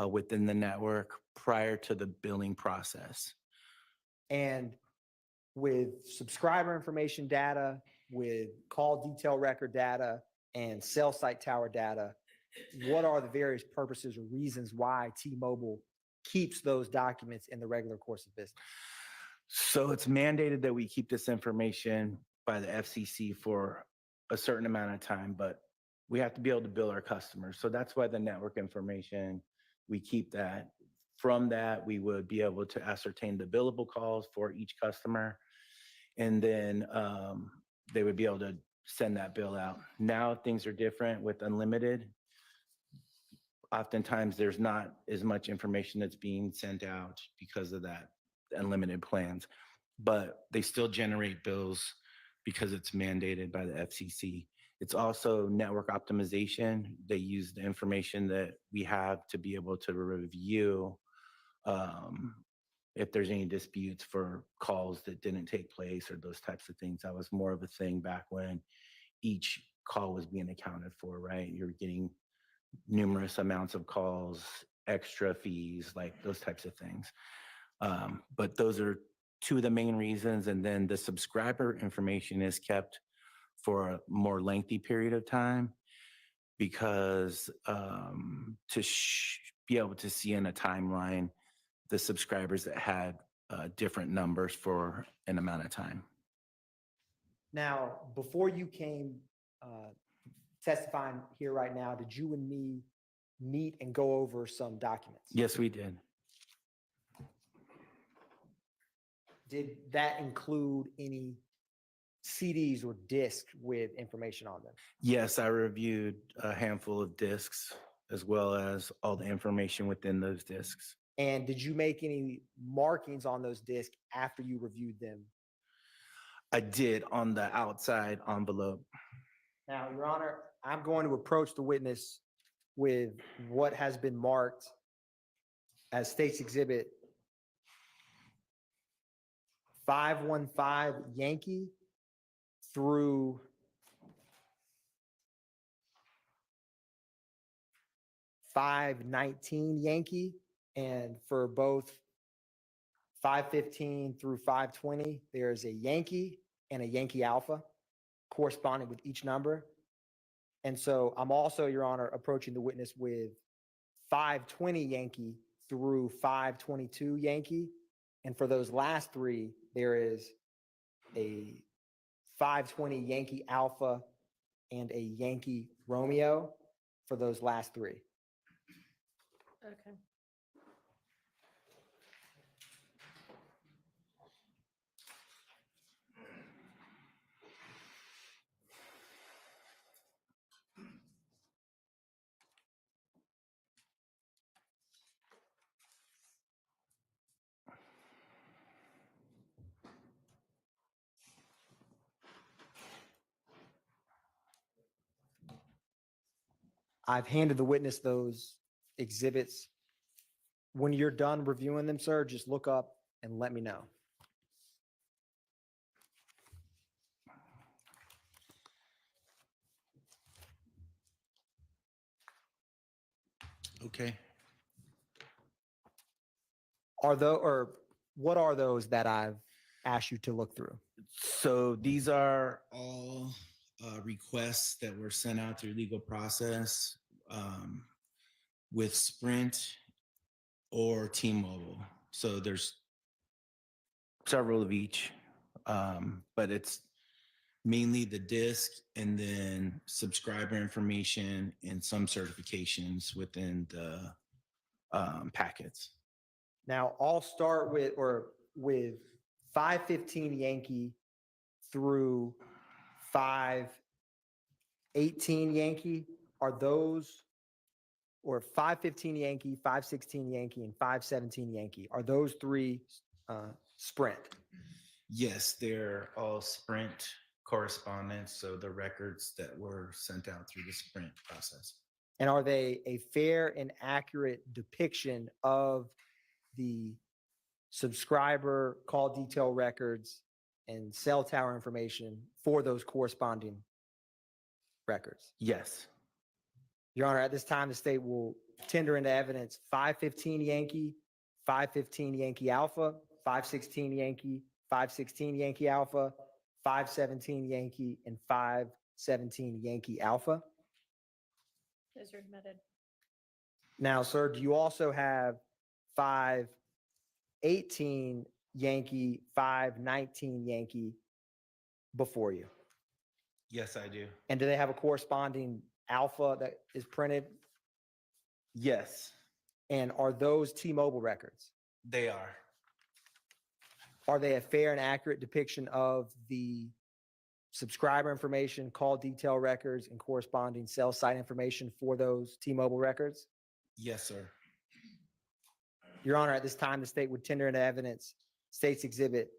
within the network prior to the billing process. And with subscriber information data, with call detail record data, and cell site tower data, what are the various purposes or reasons why T-Mobile keeps those documents in the regular course of business? So it's mandated that we keep this information by the FCC for a certain amount of time, but we have to be able to bill our customers. So that's why the network information, we keep that. From that, we would be able to ascertain the billable calls for each customer, and then they would be able to send that bill out. Now things are different with unlimited. Oftentimes there's not as much information that's being sent out because of that unlimited plans, but they still generate bills because it's mandated by the FCC. It's also network optimization. They use the information that we have to be able to review if there's any disputes for calls that didn't take place or those types of things. That was more of a thing back when each call was being accounted for, right? You're getting numerous amounts of calls, extra fees, like those types of things. But those are two of the main reasons. And then the subscriber information is kept for a more lengthy period of time because to be able to see in a timeline the subscribers that had different numbers for an amount of time. Now, before you came testifying here right now, did you and me meet and go over some documents? Yes, we did. Did that include any CDs or discs with information on them? Yes, I reviewed a handful of discs as well as all the information within those discs. And did you make any markings on those discs after you reviewed them? I did on the outside envelope. Now, Your Honor, I'm going to approach the witness with what has been marked as State's Exhibit 515 Yankee through 519 Yankee. And for both 515 through 520, there's a Yankee and a Yankee Alpha corresponding with each number. And so I'm also, Your Honor, approaching the witness with 520 Yankee through 522 Yankee. And for those last three, there is a 520 Yankee Alpha and a Yankee Romeo for those last three. Okay. I've handed the witness those exhibits. When you're done reviewing them, sir, just look up and let me know. Okay. What are those that I've asked you to look through? So these are all requests that were sent out through legal process with Sprint or T-Mobile. So there's several of each, but it's mainly the disc and then subscriber information and some certifications within the packets. Now, I'll start with 515 Yankee through 518 Yankee, are those, or 515 Yankee, 516 Yankee, and 517 Yankee, are those three Sprint? Yes, they're all Sprint correspondence, so the records that were sent out through the Sprint process. And are they a fair and accurate depiction of the subscriber call detail records and cell tower information for those corresponding records? Yes. Your Honor, at this time, the state will tender into evidence 515 Yankee, 515 Yankee Alpha, 516 Yankee, 516 Yankee Alpha, 517 Yankee, and 517 Yankee Alpha. Those are admitted. Now, sir, do you also have 518 Yankee, 519 Yankee before you? Yes, I do. And do they have a corresponding alpha that is printed? Yes, And are those T-Mobile records? they are. Are they a fair and accurate depiction of the subscriber information, call detail records, and corresponding cell site information for those T-Mobile records? Yes, sir. Your Honor, at this time, the state would tender into evidence State's Exhibit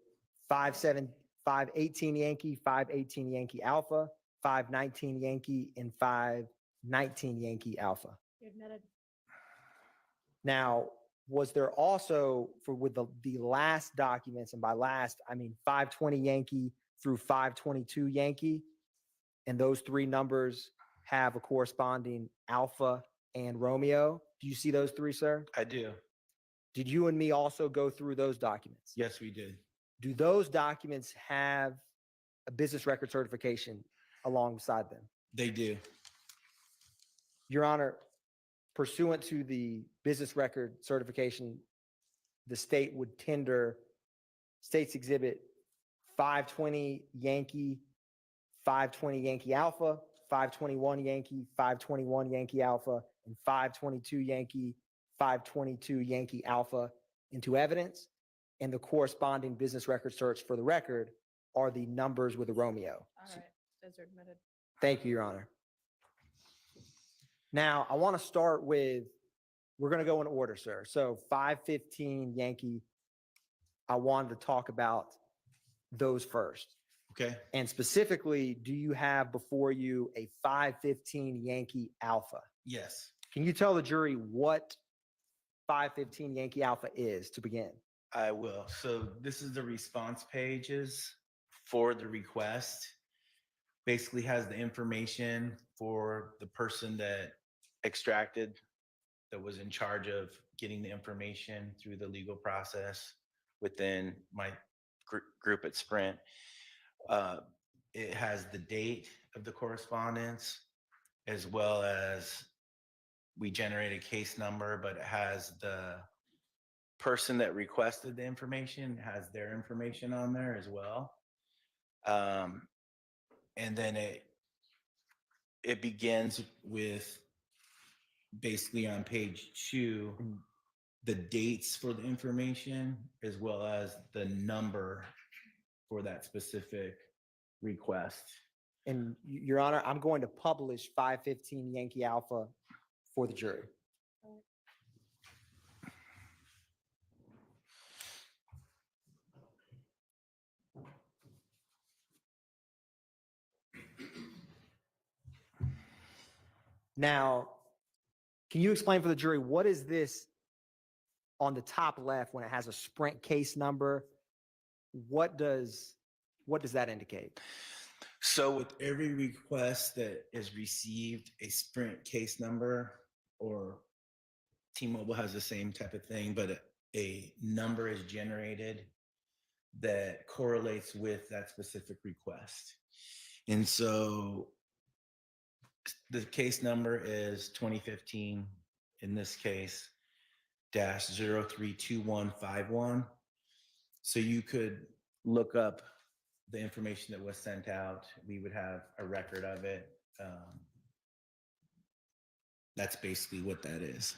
518 Yankee, 518 Yankee Alpha, 519 Yankee, and 519 Yankee Alpha. You're admitted. Now, was there also, with the last documents, and by last, I mean 520 Yankee through 522 Yankee, and those three numbers have a corresponding Alpha and Romeo? Do you see those three, sir? I do. Did you and me also go through those documents? Yes, we did. Do those documents have a business record certification alongside them? They do. Your Honor, pursuant to the business record certification, the state would tender State's Exhibit 520 Yankee, 520 Yankee Alpha, 521 Yankee, 521 Yankee Alpha, and 522 Yankee, 522 Yankee Alpha into evidence, and the corresponding business record search for the record are the numbers with the Romeo. All right, those are admitted. Thank you, Your Honor. Now, I want to start with, we're going to go in order, sir. So 515 Yankee, I wanted to talk about those first. Okay. And specifically, do you have before you a 515 Yankee Alpha? Yes. Can you tell the jury what 515 Yankee Alpha is to begin? I will. So this is the response pages for the request. Basically has the information for the person that extracted, that was in charge of getting the information through the legal process within my group at Sprint. It has the date of the correspondence, as well as we generate a case number, but it has the person that requested the information, has their information on there as well. And then it begins with basically on page 2, the dates for the information, as well as the number for that specific request. And Your Honor, I'm going to publish 515 Yankee Alpha for the jury. Now, can you explain for the jury, what is this on the top left when it has a Sprint case number? What does that indicate? So with every request that is received, a Sprint case number, or T-Mobile has the same type of thing, but a number is generated that correlates with that specific request. And so the case number is 2015, in this case, -032151. So you could look up the information that was sent out. We would have a record of it. That's basically what that is.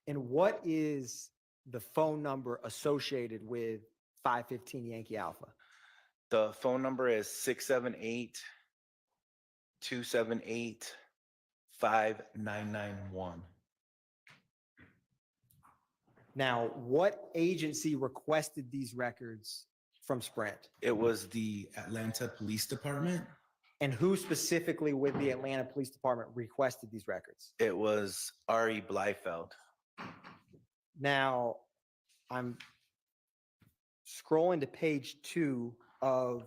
And what is the phone number associated with 515 Yankee Alpha? The phone number is 678-278-5991. Now, what agency requested these records from Sprint? It was the Atlanta Police Department. And who specifically with the Atlanta Police Department requested these records? It was Ari Bleifeld. Now, I'm scrolling to page 2 of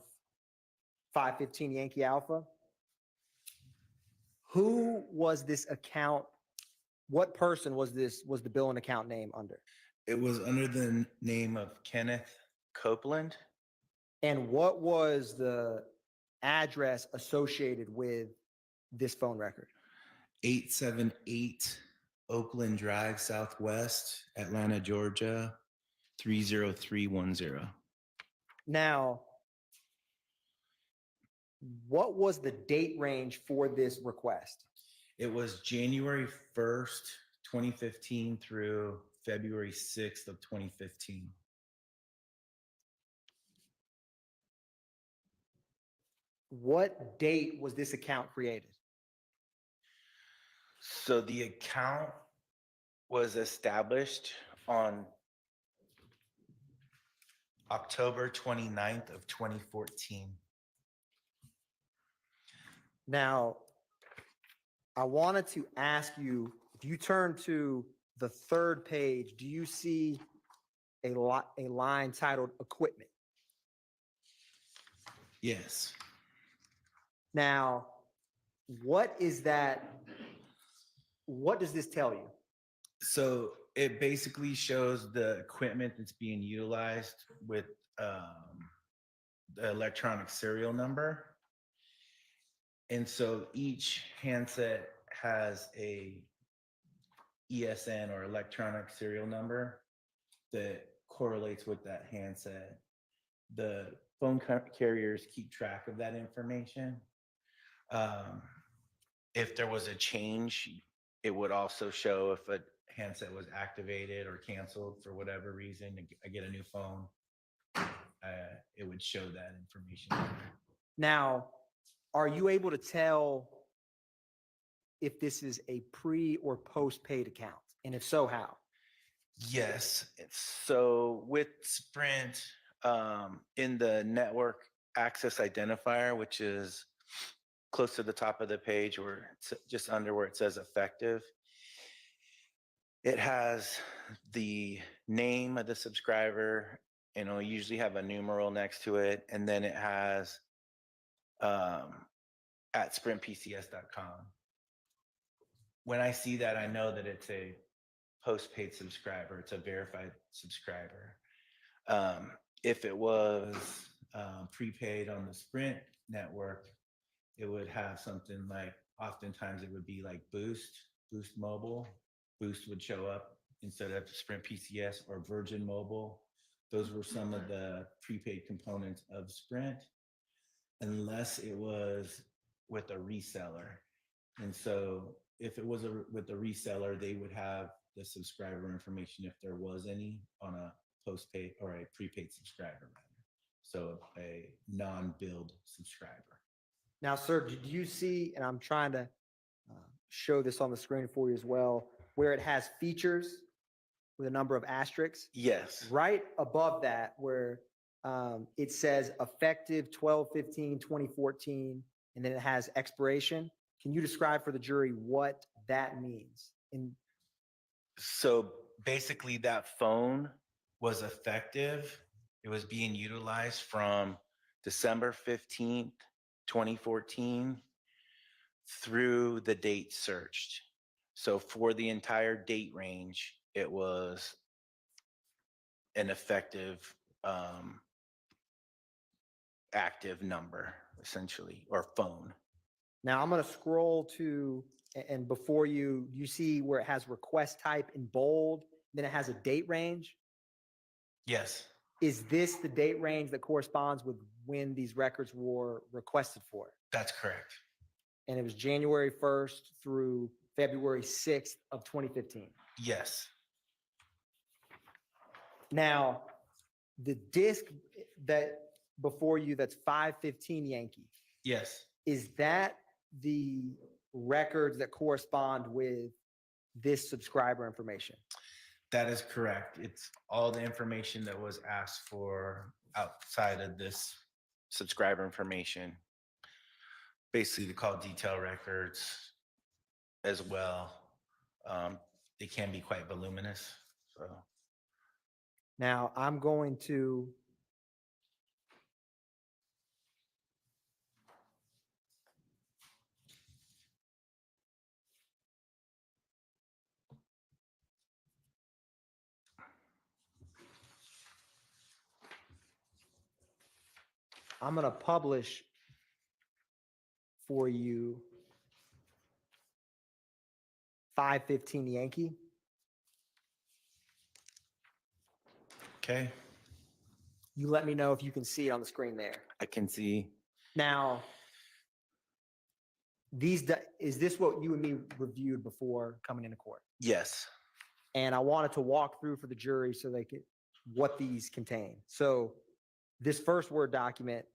515 Yankee Alpha. Who was this account? What person was the bill and account name under? It was under the name of Kenneth Copeland. And what was the address associated with this phone record? 878 Oakland Drive Southwest, Atlanta, Georgia, 30310. Now, what was the date range for this request? It was January 1st, 2015 through February 6th of 2015. What date was this account created? So the account was established on October 29th of 2014. Now, I wanted to ask you, if you turn to the third page, do you see a line titled equipment? Yes. Now, what is that? What does this tell you? So it basically shows the equipment that's being utilized with the electronic serial number. And so each handset has a ESN or electronic serial number that correlates with that handset. The phone carriers keep track of that information. If there was a change, it would also show if a handset was activated or canceled for whatever reason. I get a new phone, it would show that information. Now, are you able to tell if this is a pre or post-paid account? And if so, how? Yes. So with Sprint, in the network access identifier, which is close to the top of the page, where it's just under where it says effective, it has the name of the subscriber, and it'll usually have a numeral next to it, and then it has at sprintpcs.com. When I see that, I know that it's a postpaid subscriber. It's a verified subscriber. If it was prepaid on the Sprint network, it would have something like, oftentimes it would be like Boost Mobile. Boost would show up instead of Sprint PCS, or Virgin Mobile. Those were some of the prepaid components of Sprint, unless it was with a reseller. And so if it was with a reseller, they would have the subscriber information if there was any on a postpaid or a prepaid subscriber, rather. So a non-billed subscriber. Now, sir, did you see, and I'm trying to show this on the screen for you as well, where it has features with a number of asterisks? Yes. Right above that, where it says effective 12/15/2014, and then it has expiration. Can you describe for the jury what that means? So basically that phone was effective. It was being utilized from December 15th, 2014 through the date searched. So for the entire date range, it was an effective active number, essentially, or phone. Now I'm going to scroll to, and before you see where it has request type in bold, then it has a date range. Yes. Is this the date range that corresponds with when these records were requested for? That's correct. And it was January 1st through February 6th of 2015. Yes. Now, the disk that before you that's 515 Yankee. Yes, Is that the records that correspond with this subscriber information? that is correct. It's all the information that was asked for outside of this subscriber information. Basically, the call detail records as well. They can be quite voluminous, so. Now, I'm going to publish for you 515 Yankee. Okay, You let me know if you can see it on the screen there. I can see. Now, is this what you and me reviewed before coming into court? Yes. And I wanted to walk through for the jury so they could, what these contain. So this first Word document,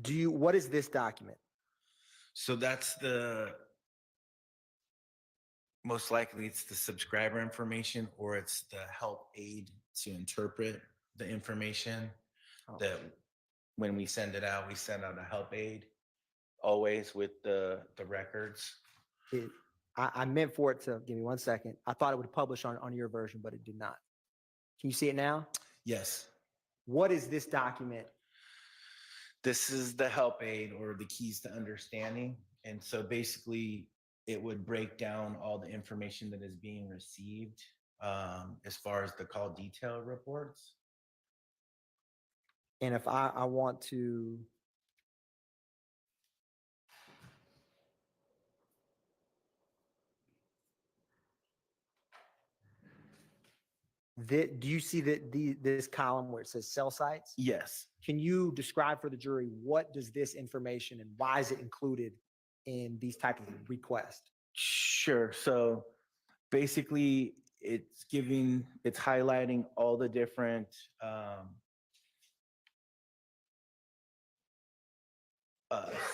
what is this document? So that's most likely it's the subscriber information, or it's the help aid to interpret the information. That when we send it out, we send out a help aid always with the records. I meant for it to, give me 1 second. I thought it would publish on your version, but it did not. Can you see it now? Yes. What is this document? This is the help aid, or the keys to understanding. And so basically it would break down all the information that is being received as far as the call detail reports. And if I want to, do you see this column where it says cell sites? Yes. Can you describe for the jury, what does this information and why is it included in these type of requests? Sure. So basically it's highlighting all the different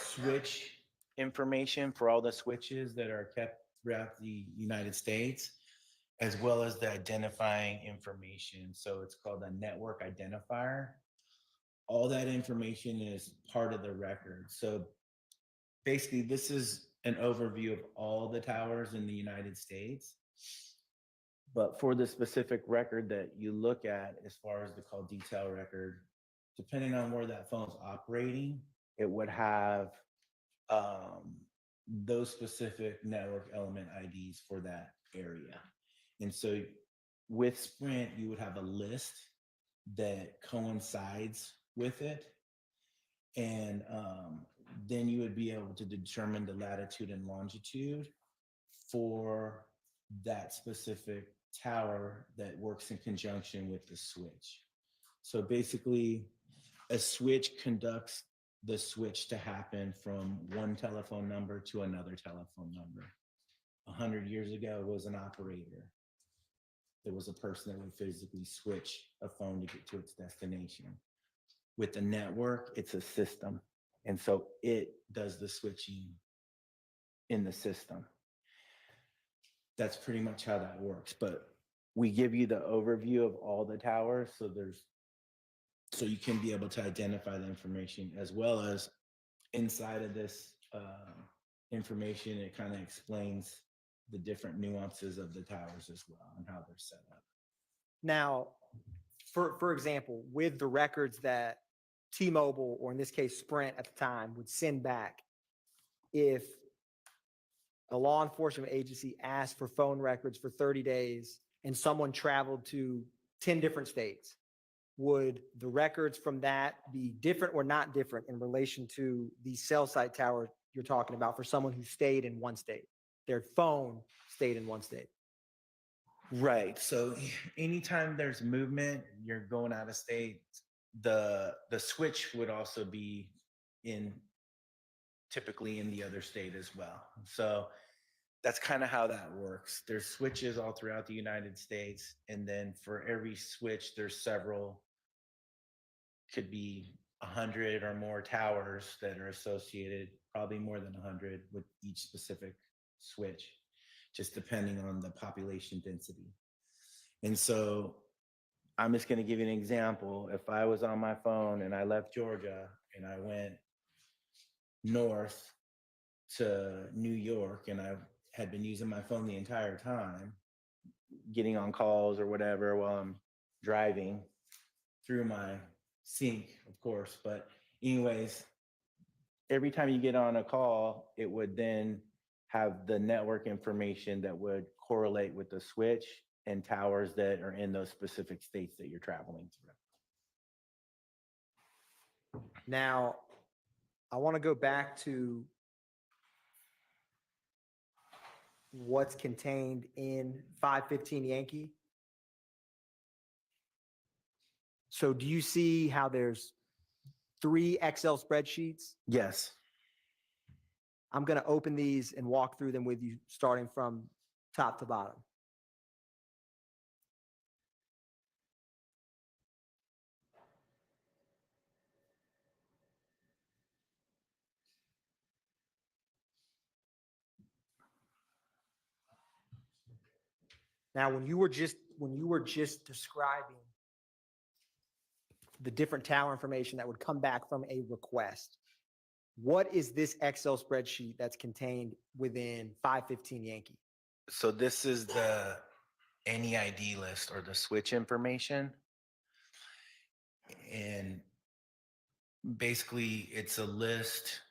switch information for all the switches that are kept throughout the United States, as well as the identifying information. So it's called a network identifier. All that information is part of the record. So basically, this is an overview of all the towers in the United States. But for the specific record that you look at, as far as the call detail record, depending on where that phone's operating, it would have those specific network element IDs for that area. And so with Sprint, you would have a list that coincides with it. And then you would be able to determine the latitude and longitude for that specific tower that works in conjunction with the switch. So basically, a switch conducts the switch to happen from one telephone number to another telephone number. 100 years ago, it was an operator. There was a person that would physically switch a phone to get to its destination. With the network, it's a system. And so it does the switching in the system. That's pretty much how that works. But we give you the overview of all the towers. So you can be able to identify the information, as well as inside of this information, it kind of explains the different nuances of the towers as well and how they're set up. Now, for example, with the records that T-Mobile, or in this case, Sprint at the time, would send back, if a law enforcement agency asked for phone records for 30 days and someone traveled to 10 different states, would the records from that be different or not different in relation to the cell site tower you're talking about for someone who stayed in one state? Their phone stayed in one state. Right. So anytime there's movement, you're going out of state, the switch would also be typically in the other state as well. So That's kind of how that works. There's switches all throughout the United States, and then for every switch, there's several, could be 100 or more towers that are associated, probably more than 100 with each specific switch, just depending on the population density. And so I'm just going to give you an example. If I was on my phone and I left Georgia and I went north to New York and I had been using my phone the entire time, getting on calls or whatever while I'm driving through my sync, of course. But anyways, every time you get on a call, it would then have the network information that would correlate with the switch and towers that are in those specific states that you're traveling through. Now, I want to go back to what's contained in 515 Yankee. So do you see how there's 3 Excel spreadsheets? Yes. I'm going to open these and walk through them with you, starting from top to bottom. Now, when you were just describing the different tower information that would come back from a request, what is this Excel spreadsheet that's contained within 515 Yankee? So this is the NEID list or the switch information. And basically it's a list.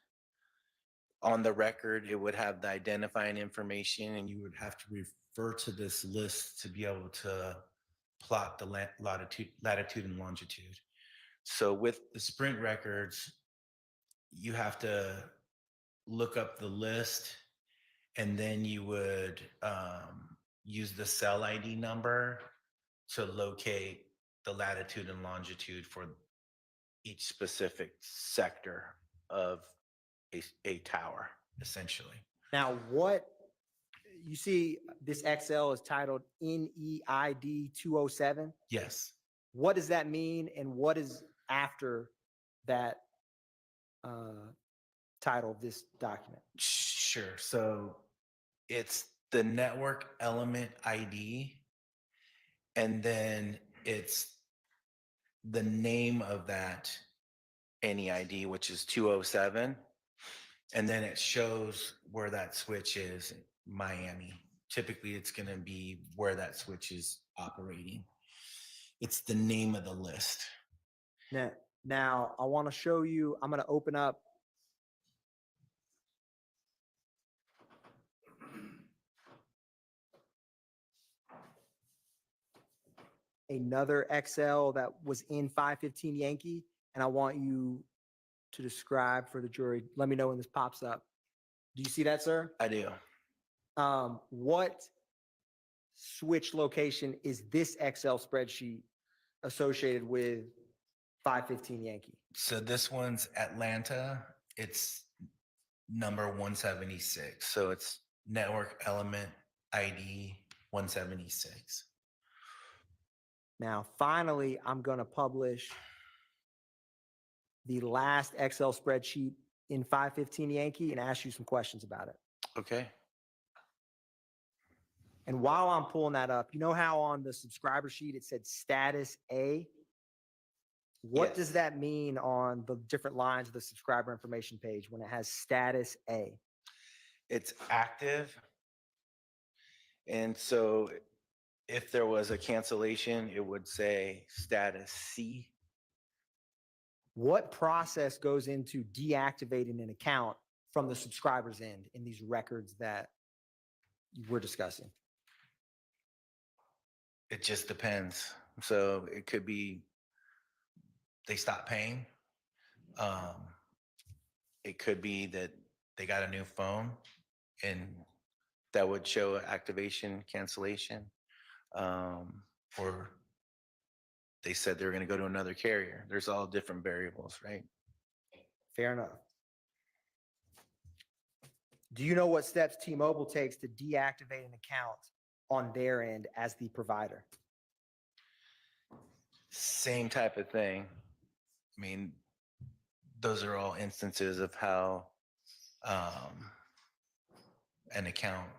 On the record, it would have the identifying information, and you would have to refer to this list to be able to plot the latitude and longitude. So with the Sprint records, you have to look up the list, and then you would use the cell ID number to locate the latitude and longitude for each specific sector of a tower, essentially. Now, what you see, this Excel is titled NEID 207. Yes. What does that mean, and what is after that title of this document? Sure. So it's the network element ID, and then it's the name of that NEID, which is 207. And then it shows where that switch is in Miami. Typically, it's going to be where that switch is operating. It's the name of the list. Now I want to show you, I'm going to open up another Excel that was in 515 Yankee, and I want you to describe for the jury. Let me know when this pops up. Do you see that, sir? I do. What switch location is this Excel spreadsheet associated with 515 Yankee? So this one's Atlanta. It's number 176. So it's network element ID 176. Now, finally, I'm going to publish the last Excel spreadsheet in 515 Yankee and ask you some questions about it. Okay. And while I'm pulling that up, you know how on the subscriber sheet it said status A? What Yes. does that mean on the different lines of the subscriber information page when it has status A? It's active. And so if there was a cancellation, it would say status C. What process goes into deactivating an account from the subscriber's end in these records that we're discussing? It just depends. So it could be they stop paying. It could be that they got a new phone and that would show activation cancellation. Or they said they were going to go to another carrier. There's all different variables, right? Fair enough. Do you know what steps T-Mobile takes to deactivate an account on their end as the provider? Same type of thing. I mean, those are all instances of how an account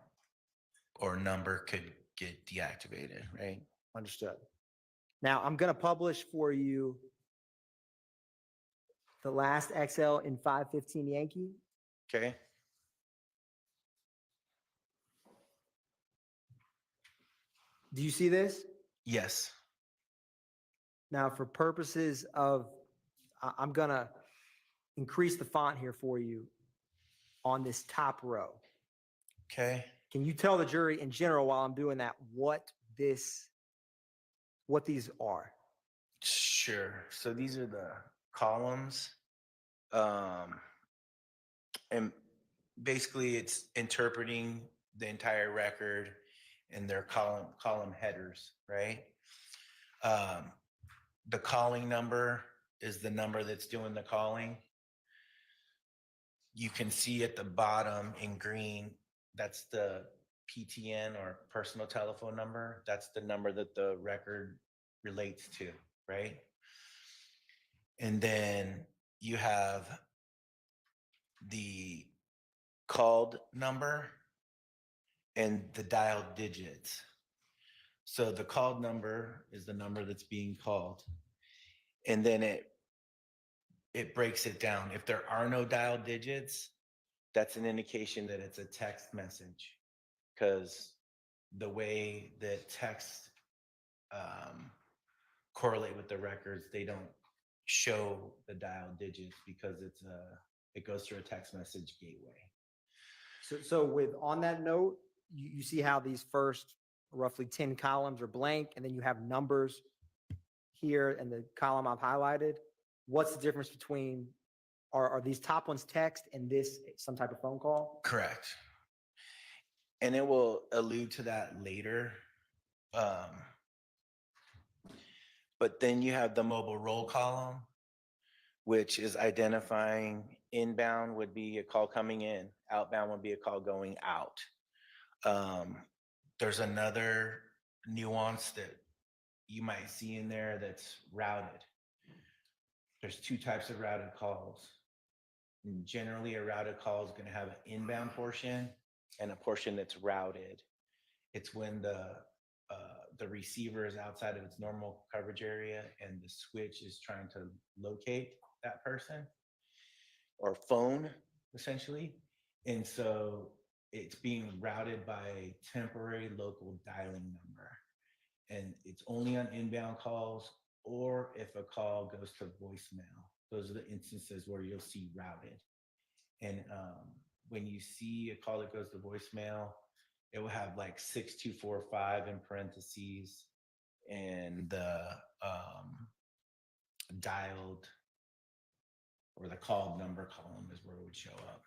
or number could get deactivated, right? Understood. Now, I'm going to publish for you the last XL in 515 Yankee. Okay. Do you see this? Yes. Now, for purposes of, I'm going to increase the font here for you on this top row. Okay. Can you tell the jury in general, while I'm doing that, what these are? Sure. So these are the columns. And basically it's interpreting the entire record and their column headers, right? The calling number is the number that's doing the calling. You can see at the bottom in green, that's the PTN or personal telephone number. That's the number that the record relates to, right? And then you have the called number and the dialed digits. So the called number is the number that's being called. And then it breaks it down. If there are no dialed digits, that's an indication that it's a text message, because the way that texts correlate with the records, they don't show the dialed digits because it goes through a text message gateway. So with, on that note, you see how these first roughly 10 columns are blank, and then you have numbers here and the column I've highlighted. What's the difference between, are these top ones text and this some type of phone call? Correct. And it will allude to that later. But then you have the mobile roll column, which is identifying inbound would be a call coming in, outbound would be a call going out. There's another nuance that you might see in there that's routed. There's two types of routed calls. And generally, a routed call is going to have an inbound portion and a portion that's routed. It's when the receiver is outside of its normal coverage area and the switch is trying to locate that person or phone, essentially. And so it's being routed by a temporary local dialing number. And it's only on inbound calls or if a call goes to voicemail. Those are the instances where you'll see routed. And when you see a call that goes to voicemail, it will have like 6245 in parentheses, and the dialed or the called number column is where it would show up.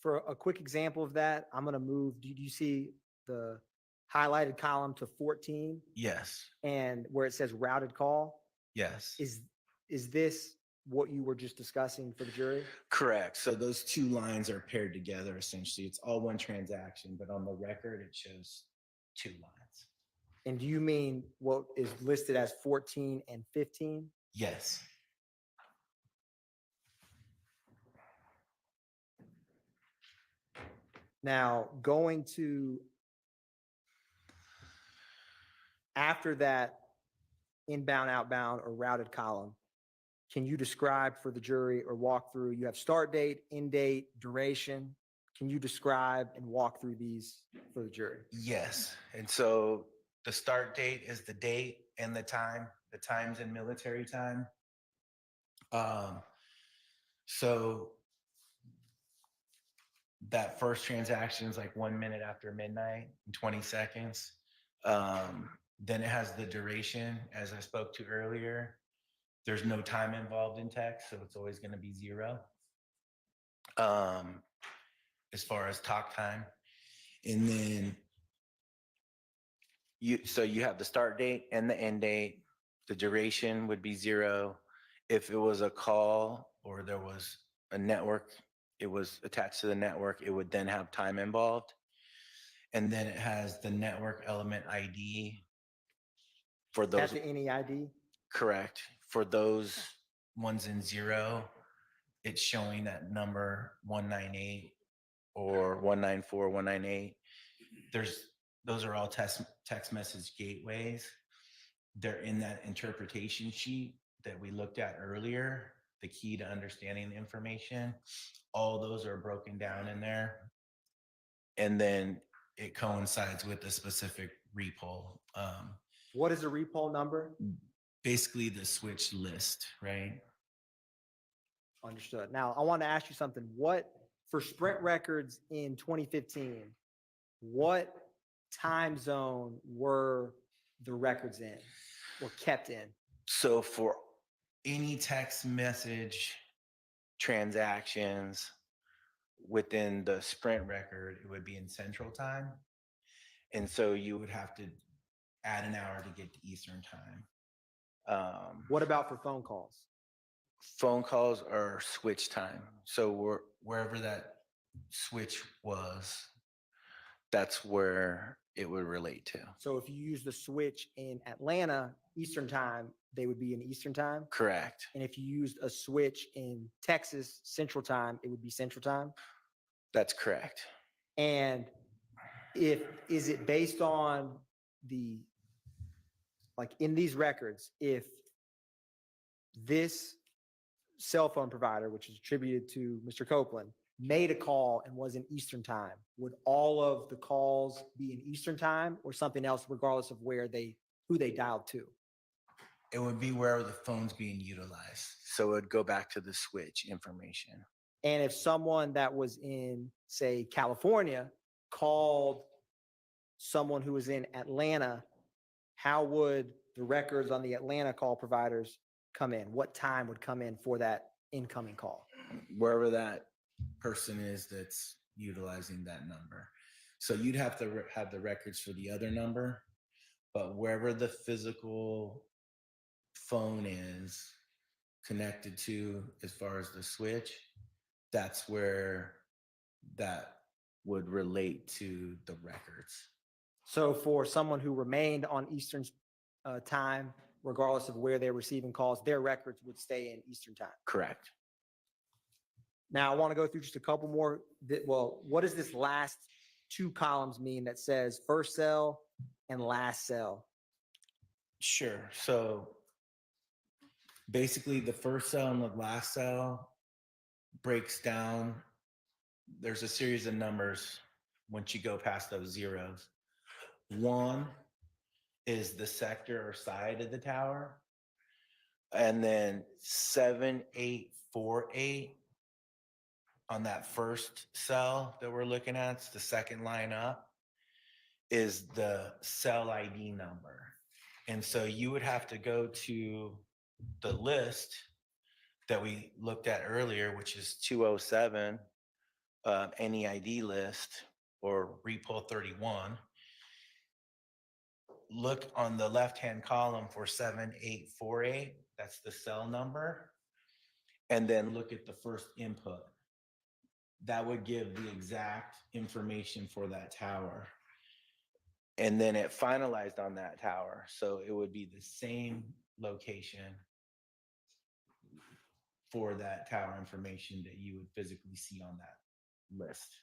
For a quick example of that, I'm going to move, do you see the highlighted column to 14? Yes. And where it says routed call? Yes. Is this what you were just discussing for the jury? Correct. So those two lines are paired together, essentially. It's all one transaction, but on the record, it shows two lines. And do you mean what is listed as 14 and 15? Yes. Now, going to, after that inbound, outbound, or routed column, can you describe for the jury or walk through, you have start date, end date, duration. Can you describe and walk through these for the jury? Yes. And so the start date is the date and the time. The time's in military time. So that first transaction is like 1 minute after midnight and 20 seconds. Then it has the duration, as I spoke to earlier. There's no time involved in text, so it's always going to be 0. As far as talk time. And then you have the start date and the end date. The duration would be 0. If it was a call or there was a network it was attached to the network, it would then have time involved. And then it has the network element ID for At those, the NEID? correct. For those ones in 0, it's showing that number 198 or 194, 198. Those are all text message gateways. They're in that interpretation sheet that we looked at earlier, the key to understanding the information. All those are broken down in there. And then it coincides with a specific repoll. What is the repoll number? Basically the switch list, right? Understood. Now, I want to ask you something. For Sprint records in 2015, what time zone were the records in or kept in? So for any text message transactions within the Sprint record, it would be in Central Time. And so you would have to add an hour to get to Eastern Time. What about for phone calls? Phone calls are switch time. So wherever that switch was, that's where it would relate to. So if you use the switch in Atlanta, Eastern Time, they would be in Eastern Time? Correct. And if you used a switch in Texas, Central Time, it would be Central Time? That's correct. And is it based on like in these records, if this cell phone provider, which is attributed to Mr. Copeland, made a call and was in Eastern Time, would all of the calls be in Eastern Time or something else, regardless of who they dialed to? It would be wherever the phone's being utilized. So it would go back to the switch information. And if someone that was in, say, California called someone who was in Atlanta, how would the records on the Atlanta call providers come in? What time would come in for that incoming call? Wherever that person is that's utilizing that number. So you'd have to have the records for the other number, but wherever the physical phone is connected to as far as the switch, that's where that would relate to the records. So for someone who remained on Eastern Time, regardless of where they're receiving calls, their records would stay in Eastern Time. Correct. Now, I want to go through just a couple more. Well, what does this last 2 columns mean that says first cell and last cell? Sure. So basically the first cell and the last cell breaks down. There's a series of numbers once you go past those zeros. 1 is the sector or side of the tower. And then 7848 on that first cell that we're looking at, it's the second line up, is the cell ID number. And so you would have to go to the list that we looked at earlier, which is 207, NEID list or repo 31. Look on the left-hand column for 7848, that's the cell number. And then look at the first input. That would give the exact information for that tower. And then it finalized on that tower. So it would be the same location for that tower information that you would physically see on that list.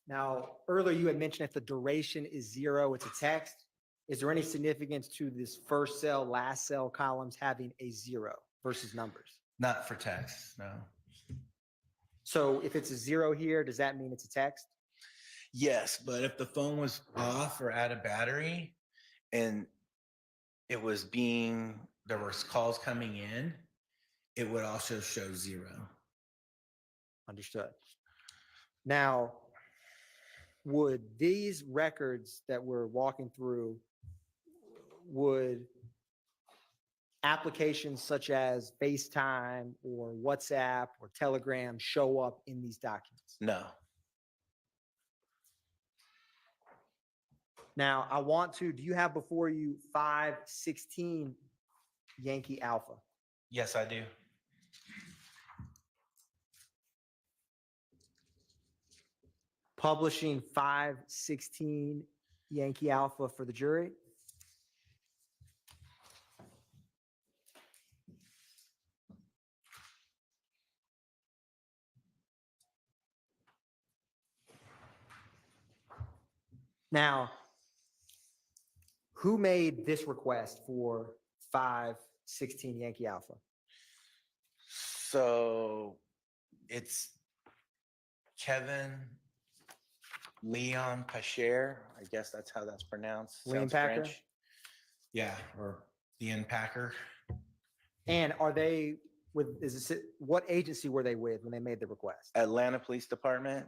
Now, earlier you had mentioned if the duration is 0, it's a text. Is there any significance to this first cell, last cell columns having a 0 versus numbers? Not for text, no. So if it's a 0 here, does that mean it's a text? Yes, but if the phone was off or out of battery and there was calls coming in, it would also show 0. Understood. Now, would these records that we're walking through, would applications such as FaceTime or WhatsApp or Telegram show up in these documents? No. Now, do you have before you 516 Yankee Alpha? Yes, I do. Publishing 516 Yankee Alpha for the jury. Now, who made this request for 516 Yankee Alpha? So it's Kevin Leon Pacher. I guess that's how that's pronounced. Leon Sounds Packer? French. Yeah, or Leon Packer. And are they with, what agency were they with when they made the request? Atlanta Police Department.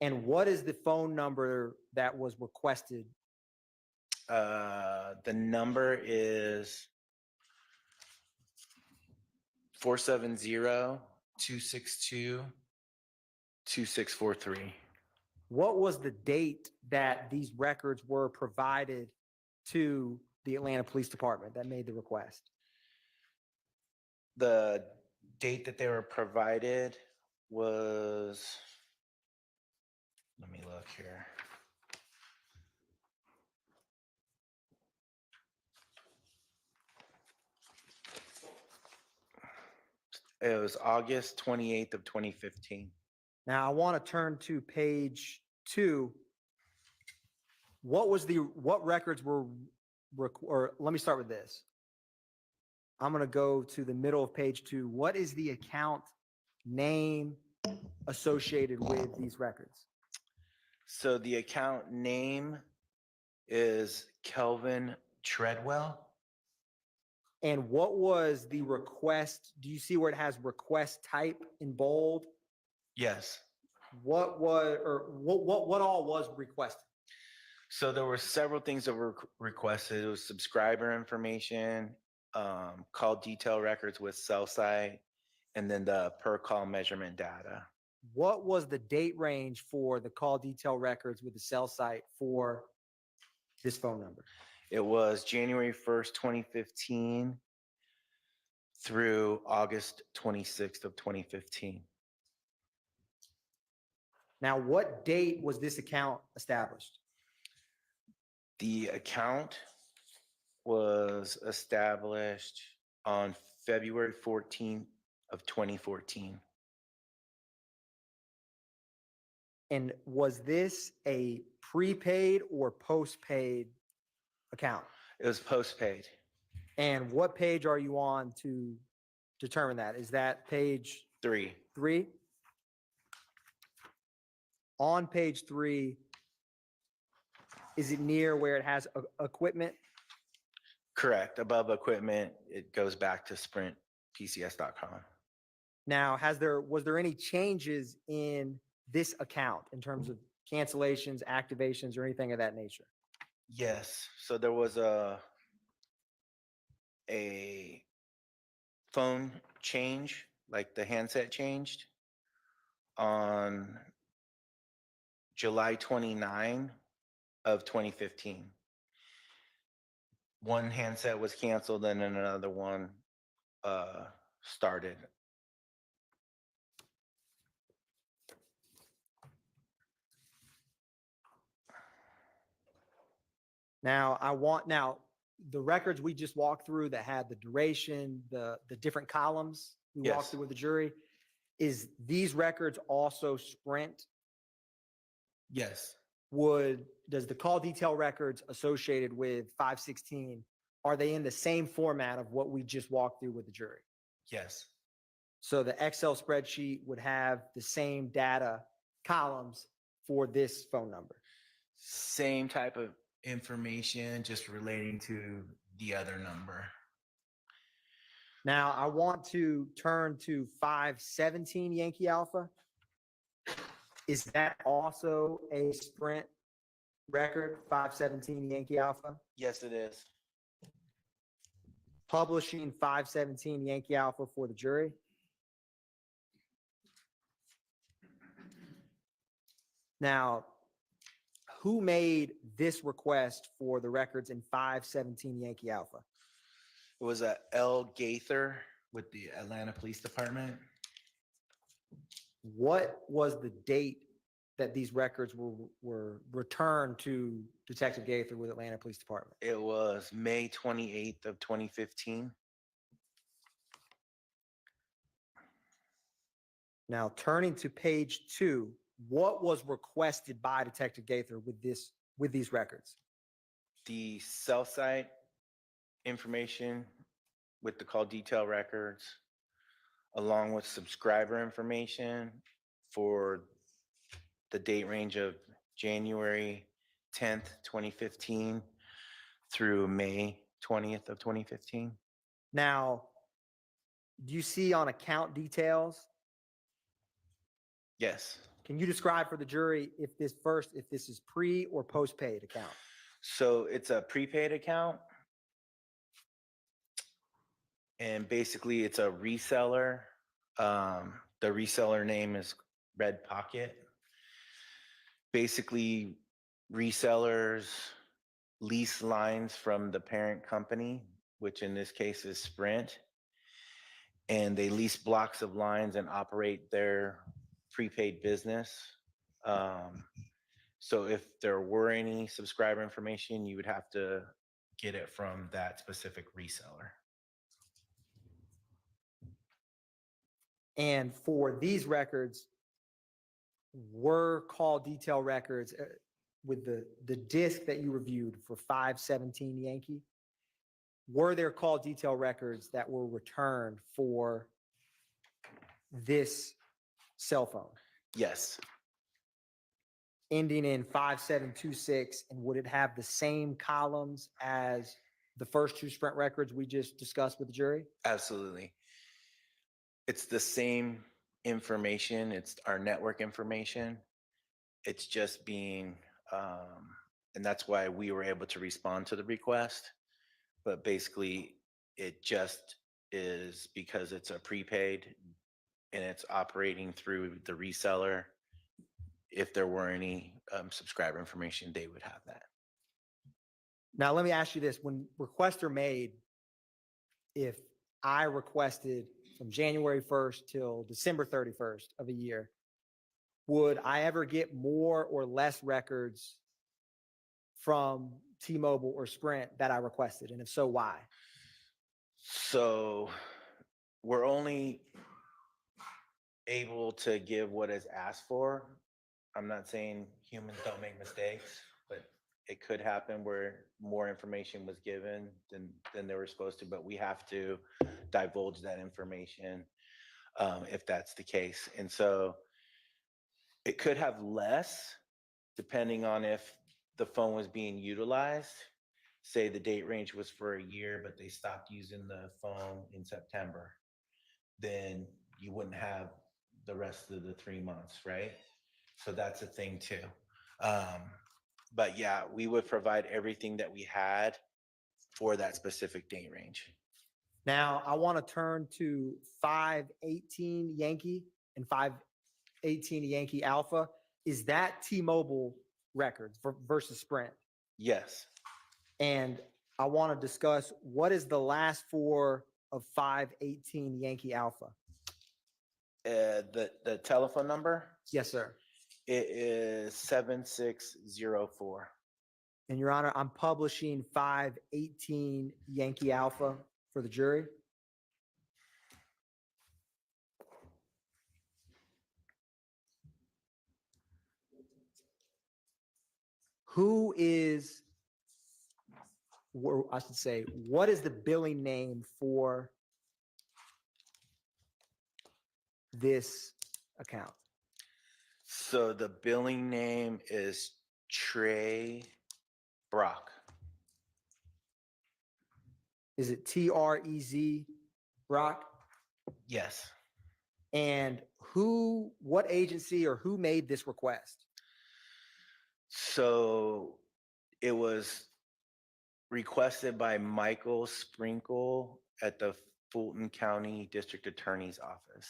And what is the phone number that was requested? The number is 470-262-2643. What was the date that these records were provided to the Atlanta Police Department that made the request? The date that they were provided was, let me look here. It was August 28th of 2015. Now I want to turn to page 2. What records were, or let me start with this. I'm going to go to the middle of page 2. What is the account name associated with these records? So the account name is Kelvin Treadwell. And what was the request? Do you see where it has request type in bold? Yes. What all was requested? So there were several things that were requested. It was subscriber information, call detail records with cell site, and then the per call measurement data. What was the date range for the call detail records with the cell site for this phone number? It was January 1st, 2015 through August 26th of 2015. Now, what date was this account established? The account was established on February 14th of 2014. And was this a prepaid or postpaid account? It was postpaid. And what page are you on to determine that? Is that page 3? 3? On page 3, is it near where it has equipment? Correct. Above equipment, it goes back to sprintpcs.com. Now, was there any changes in this account in terms of cancellations, activations, or anything of that nature? Yes. So there was a phone change, like the handset changed on July 29 of 2015. One handset was canceled and then another one started. Now, the records we just walked through that had the duration, the different columns we walked Yes. through with the jury, is these records also Sprint? Yes. Does the call detail records associated with 516, are they in the same format of what we just walked through with the jury? Yes. So the Excel spreadsheet would have the same data columns for this phone number. Same type of information, just relating to the other number. Now I want to turn to 517 Yankee Alpha. Is that also a Sprint record, 517 Yankee Alpha? Yes, it is. Publishing 517 Yankee Alpha for the jury. Now, who made this request for the records in 517 Yankee Alpha? It was a L. Gaither with the Atlanta Police Department. What was the date that these records were returned to Detective Gaither with Atlanta Police Department? It was May 28th of 2015. Now, turning to page 2, what was requested by Detective Gaither with these records? The cell site information with the call detail records, along with subscriber information for the date range of January 10th, 2015 through May 20th of 2015. Now, do you see on account details? Yes. Can you describe for the jury if this is pre or post-paid account? So it's a prepaid account. And basically it's a reseller. The reseller name is Red Pocket. Basically, resellers lease lines from the parent company, which in this case is Sprint. And they lease blocks of lines and operate their prepaid business. So if there were any subscriber information, you would have to get it from that specific reseller. And for these records, were call detail records with the disc that you reviewed for 517 Yankee, were there call detail records that were returned for this cell phone? Yes. Ending in 5726, and would it have the same columns as the first 2 Sprint records we just discussed with the jury? Absolutely. It's the same information. It's our network information. It's just being, and that's why we were able to respond to the request. But basically, it just is because it's a prepaid and it's operating through the reseller. If there were any subscriber information, they would have that. Now, let me ask you this. When requests are made, if I requested from January 1st till December 31st of a year, would I ever get more or less records from T-Mobile or Sprint that I requested? And if so, why? So we're only able to give what is asked for. I'm not saying humans don't make mistakes, but it could happen where more information was given than they were supposed to, but we have to divulge that information if that's the case. And so it could have less depending on if the phone was being utilized. Say the date range was for a year, but they stopped using the phone in September, then you wouldn't have the rest of the 3 months, right? So that's a thing too. But yeah, we would provide everything that we had for that specific date range. Now, I want to turn to 518 Yankee and 518 Yankee Alpha. Is that T-Mobile records versus Sprint? Yes. And I want to discuss what is the last 4 of 518 Yankee Alpha? The telephone number? Yes, sir. It is 7604. And Your Honor, I'm publishing 518 Yankee Alpha for the jury. Who is, or I should say, what is the billing name for this account? So the billing name is Trey Brock. Is it Trez Brock? Yes. And what agency or who made this request? So it was requested by Michael Sprinkle at the Fulton County District Attorney's Office.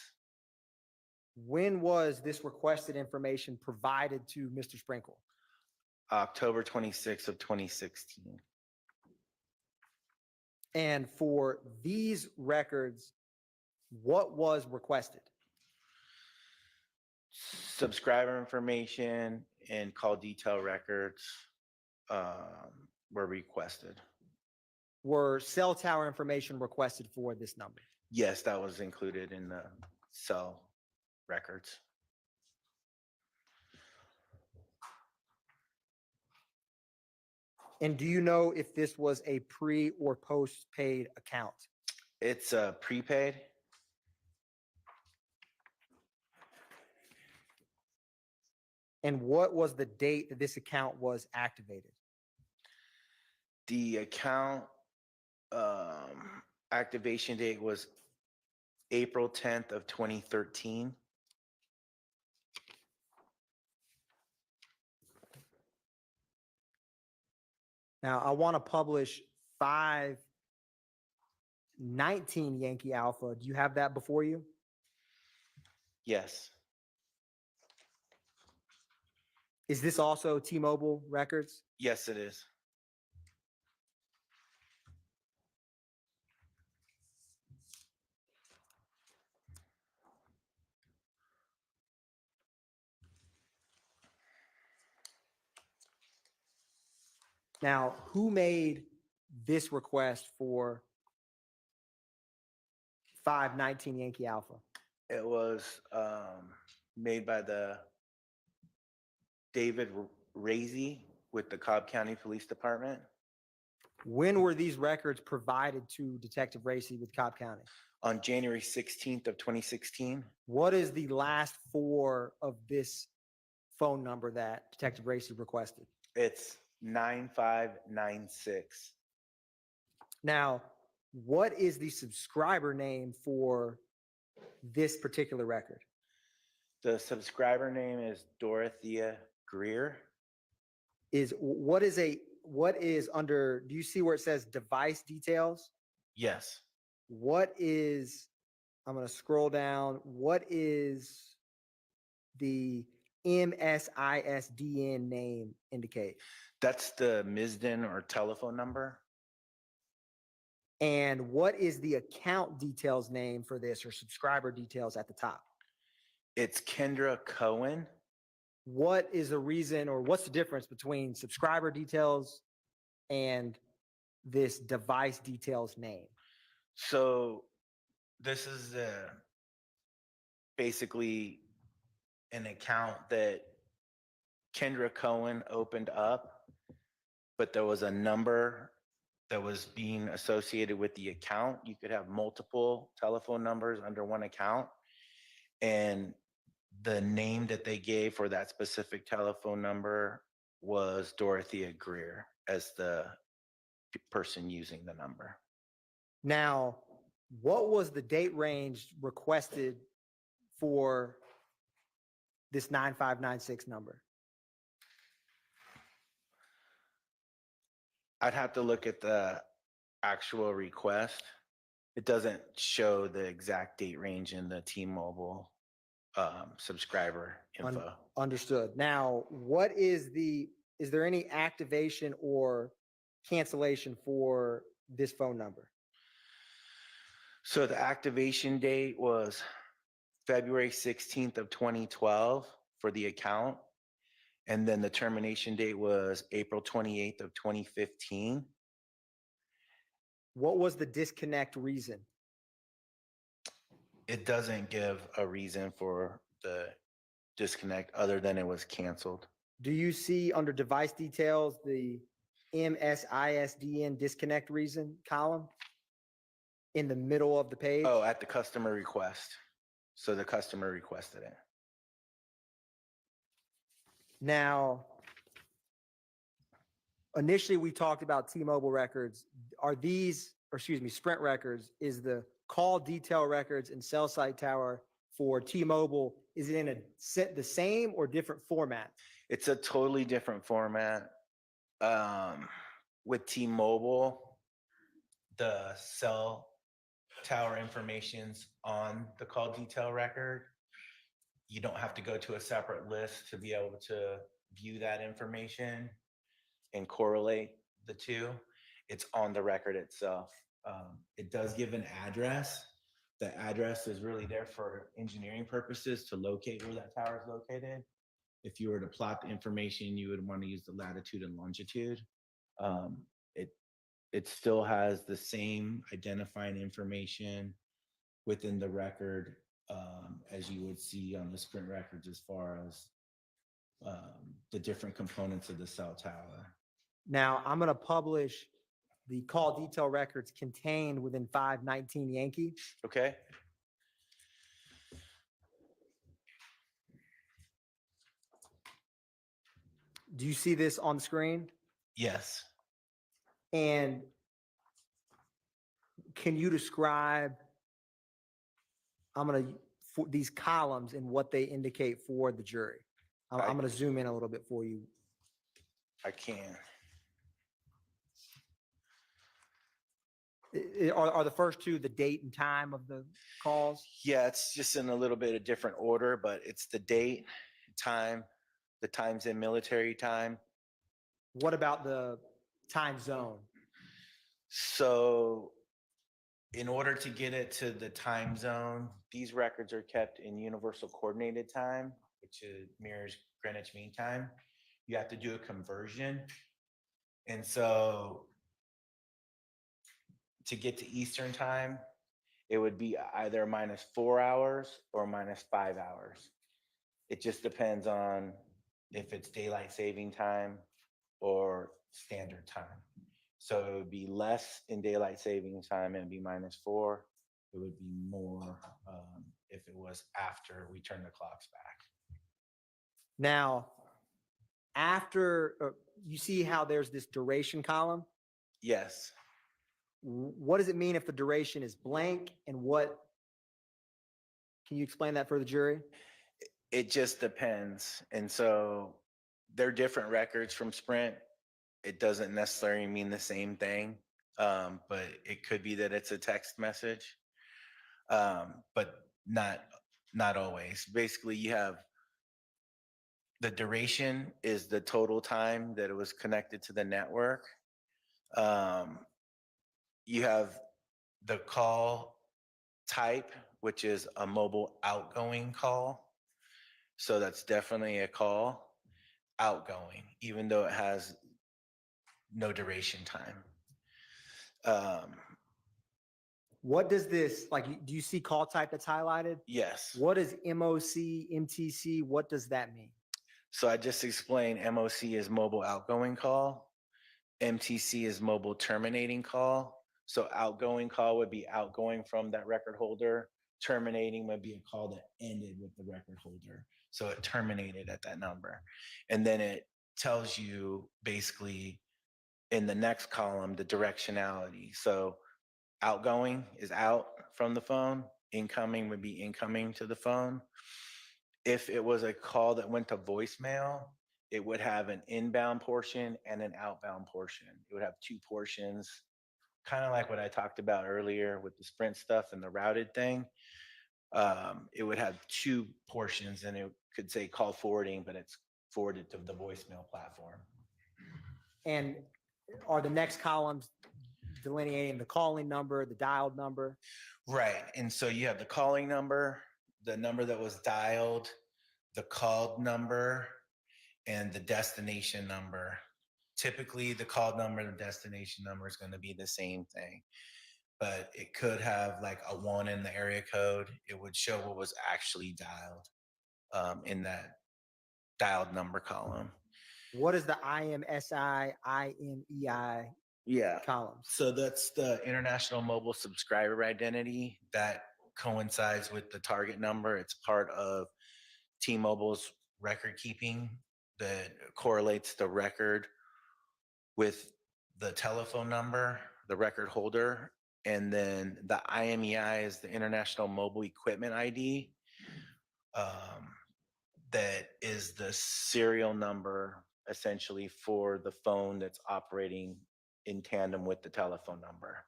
When was this requested information provided to Mr. Sprinkle? October 26th of 2016. And for these records, what was requested? Subscriber information and call detail records were requested. Were cell tower information requested for this number? Yes, that was included in the cell records. And do you know if this was a pre or post-paid account? It's prepaid. And what was the date that this account was activated? The account activation date was April 10th of 2013. Now, I want to publish 519 Yankee Alpha. Do you have that before you? Yes. Is this also T-Mobile records? Yes, it is. Now, who made this request for 519 Yankee Alpha? It was made by the David Razy with the Cobb County Police Department. When were these records provided to Detective Racy with Cobb County? On January 16th of 2016. What is the last four of this phone number that Detective Racy requested? It's 9596. Now, what is the subscriber name for this particular record? The subscriber name is Dorothea Greer. What is under, do you see where it says device details? Yes. What is, I'm going to scroll down. What is the MSISDN name indicate? That's the MISDN or telephone number. And what is the account details name for this, or subscriber details at the top? It's Kendra Cohen. What is the reason, or what's the difference between subscriber details and this device details name? So this is basically an account that Kendra Cohen opened up, but there was a number that was being associated with the account. You could have multiple telephone numbers under one account, and the name that they gave for that specific telephone number was Dorothea Greer as the person using the number. Now, what was the date range requested for this 9596 number? I'd have to look at the actual request. It doesn't show the exact date range in the T-Mobile subscriber info. Understood. Now, is there any activation or cancellation for this phone number? So the activation date was February 16th of 2012 for the account. And then the termination date was April 28th of 2015. What was the disconnect reason? It doesn't give a reason for the disconnect other than it was canceled. Do you see under device details the MSISDN disconnect reason column in the middle of the page? Oh, at the customer request. So the customer requested it. Now, initially we talked about T-Mobile records. Are these, or excuse me, Sprint records, is the call detail records and cell site tower for T-Mobile, is it in the same or different format? It's a totally different format. With T-Mobile, the cell tower information's on the call detail record. You don't have to go to a separate list to be able to view that information and correlate the two. It's on the record itself. It does give an address the address is really there for engineering purposes to locate where that tower is located. If you were to plot the information, you would want to use the latitude and longitude. It still has the same identifying information within the record as you would see on the Sprint records as far as the different components of the cell tower. Now, I'm going to publish the call detail records contained within 519 Yankee. Okay. Do you see this on the screen? Yes. And can you describe, I'm going to, for these columns and what they indicate for the jury? I'm going to zoom in a little bit for you. I can. Are the first two the date and time of the calls? Yeah, it's just in a little bit of different order, but it's the date, time, the times in military time. What about the time zone? So in order to get it to the time zone, these records are kept in universal coordinated time, which mirrors Greenwich Mean Time. You have to do a conversion. And so to get to Eastern time, it would be either -4 hours or -5 hours. It just depends on if it's daylight saving time or standard time. So it would be less in daylight saving time and be -4. It would be more if it was after we turn the clocks back. Now, after you see how there's this duration column? Yes. What does it mean if the duration is blank, and what, can you explain that for the jury? It just depends. And so they're different records from Sprint. It doesn't necessarily mean the same thing, but it could be that it's a text message, but not always. Basically, you have the duration is the total time that it was connected to the network. You have the call type, which is a mobile outgoing call. So that's definitely a call outgoing, even though it has no duration time. What does this, like, do you see call type that's highlighted? Yes. What is MOC, MTC? What does that mean? So I just explained MOC is mobile outgoing call. MTC is mobile terminating call. So outgoing call would be outgoing from that record holder. Terminating would be a call that ended with the record holder. So it terminated at that number. And then it tells you basically in the next column, the directionality. So outgoing is out from the phone. Incoming would be incoming to the phone. If it was a call that went to voicemail, it would have an inbound portion and an outbound portion. It would have two portions, kind of like what I talked about earlier with the Sprint stuff and the routed thing. It would have two portions, and it could say call forwarding, but it's forwarded to the voicemail platform. And are the next columns delineating the calling number, the dialed number? Right. And so you have the calling number, the number that was dialed, the called number, and the destination number. Typically, the called number and the destination number is going to be the same thing, but it could have like a 1 in the area code. It would show what was actually dialed in that dialed number column. What is the IMSI, IMEI columns? So that's the International Mobile Subscriber Identity that coincides with the target number. It's part of T-Mobile's record keeping that correlates the record with the telephone number, the record holder, and then the IMEI is the International Mobile Equipment ID. That is the serial number essentially for the phone that's operating in tandem with the telephone number.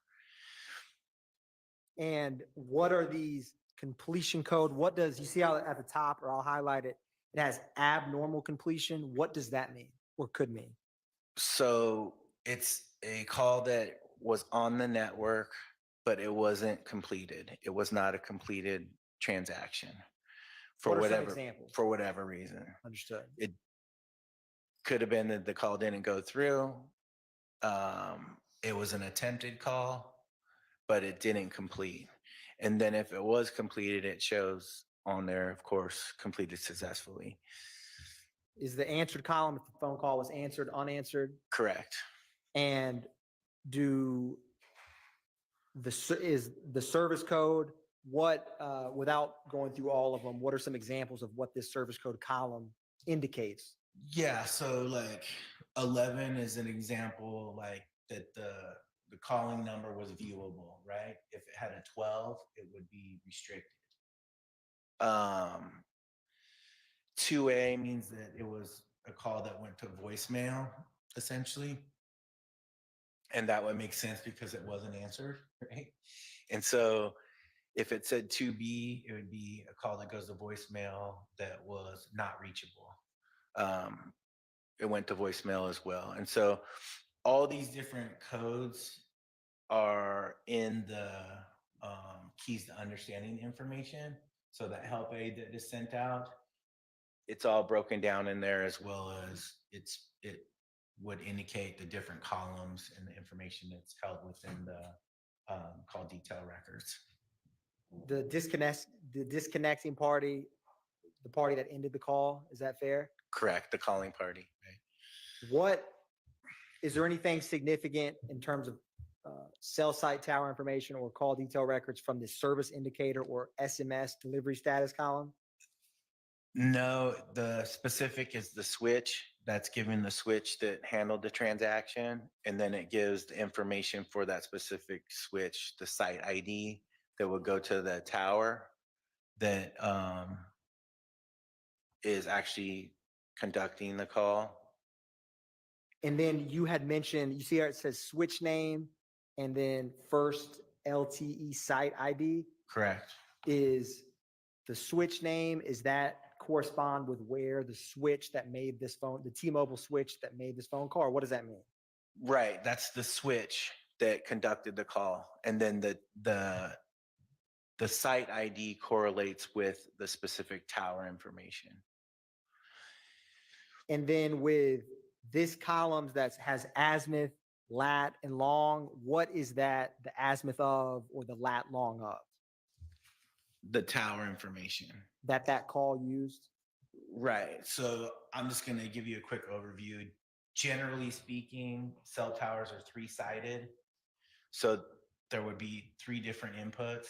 And what are these completion code? What does, you see how at the top, or I'll highlight it, it has abnormal completion. What does that mean or could mean? So it's a call that was on the network but it wasn't completed. It was not a completed transaction for What are some whatever, examples? for whatever reason. Understood. It could have been that the call didn't go through. It was an attempted call, but it didn't complete. And then if it was completed, it shows on there, of course, completed successfully. Is the answered column if the phone call was answered, unanswered? Correct. And do is the service code, what, without going through all of them, what are some examples of what this service code column indicates? Yeah, so like 11 is an example, like that the calling number was viewable, right? If it had a 12, it would be restricted. 2A means that it was a call that went to voicemail, essentially. And that would make sense because it wasn't answered, right? And so if it said 2B, it would be a call that goes to voicemail that was not reachable. It went to voicemail as well. And so all these different codes are in the keys to understanding information. So that help aid that is sent out, it's all broken down in there, as well as it would indicate the different columns and the information that's held within the call detail records. The disconnecting party, the party that ended the call, is that fair? Correct, the calling party. Right? What, is there anything significant in terms of cell site tower information or call detail records from the service indicator or SMS delivery status column? No, the specific is the switch. That's giving the switch that handled the transaction. And then it gives the information for that specific switch, the site ID that would go to the tower that is actually conducting the call. And then you had mentioned, you see how it says switch name and then first LTE site ID? Correct. Is the switch name, is that correspond with where the switch that made this phone, the T-Mobile switch that made this phone call, or what does that mean? Right, that's the switch that conducted the call. And then the site ID correlates with the specific tower information. And then with this column that has azimuth, lat, and long, what is that the azimuth of or the lat long of? The tower information. That call used? Right. So I'm just going to give you a quick overview. Generally speaking, cell towers are three-sided. So there would be three different inputs.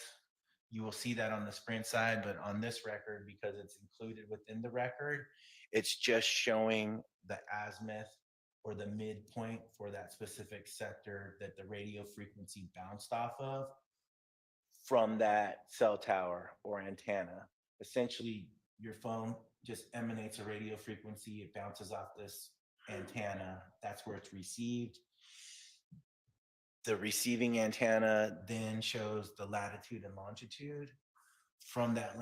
You will see that on the Sprint side, but on this record, because it's included within the record, it's just showing the azimuth or the midpoint for that specific sector that the radio frequency bounced off of from that cell tower or antenna. Essentially, your phone just emanates a radio frequency, it bounces off this antenna, that's where it's received. The receiving antenna then shows the latitude and longitude. From that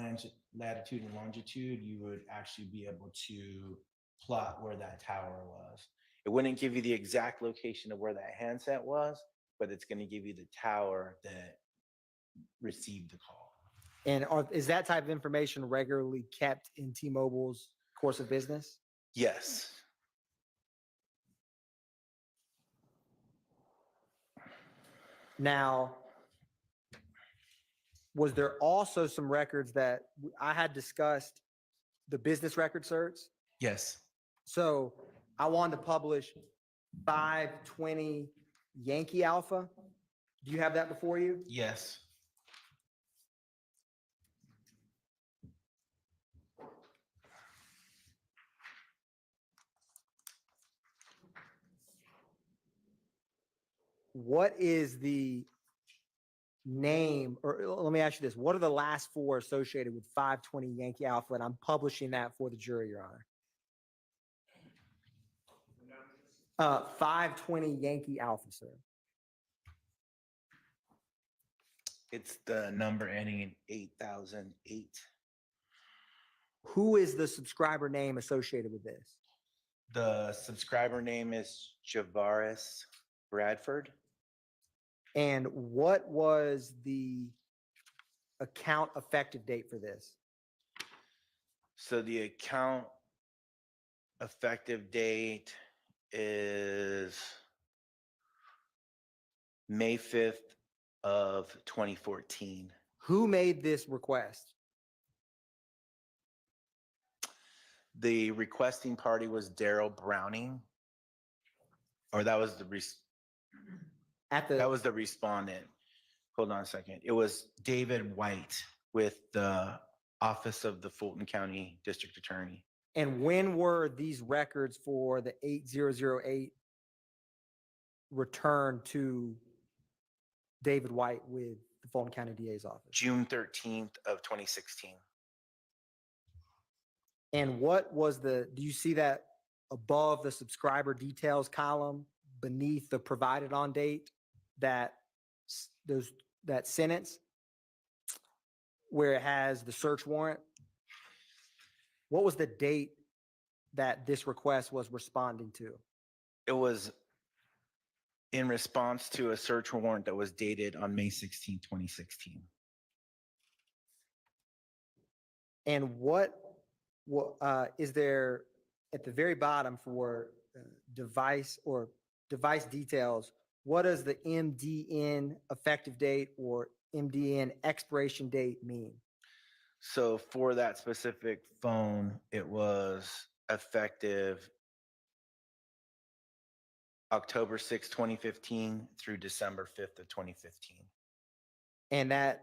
latitude and longitude, you would actually be able to plot where that tower was. It wouldn't give you the exact location of where that handset was, but it's going to give you the tower that received the call. And is that type of information regularly kept in T-Mobile's course of business? Yes. Now, was there also some records that I had discussed, the business record certs? Yes. So I wanted to publish 520 Yankee Alpha. Do you have that before you? Yes. What is the name, or let me ask you this, what are the last four associated with 520 Yankee Alpha? And I'm publishing that for the jury, Your Honor. 520 Yankee Alpha, sir. It's the number ending in 8008. Who is the subscriber name associated with this? The subscriber name is Javaris Bradford. And what was the account effective date for this? So the account effective date is May 5th of 2014. Who made this request? The requesting party was Daryl Browning, or that was the that was the respondent. Hold on a second. It was David White with the Office of the Fulton County District Attorney. And when were these records for the 8008 returned to David White with the Fulton County DA's office? June 13th of 2016. And what was do you see that above the subscriber details column beneath the provided on date, that sentence where it has the search warrant? What was the date that this request was responding to? It was in response to a search warrant that was dated on May 16, 2016. And what is there at the very bottom for device details? What does the MDN effective date or MDN expiration date mean? So for that specific phone, it was effective October 6, 2015 through December 5th of 2015. And that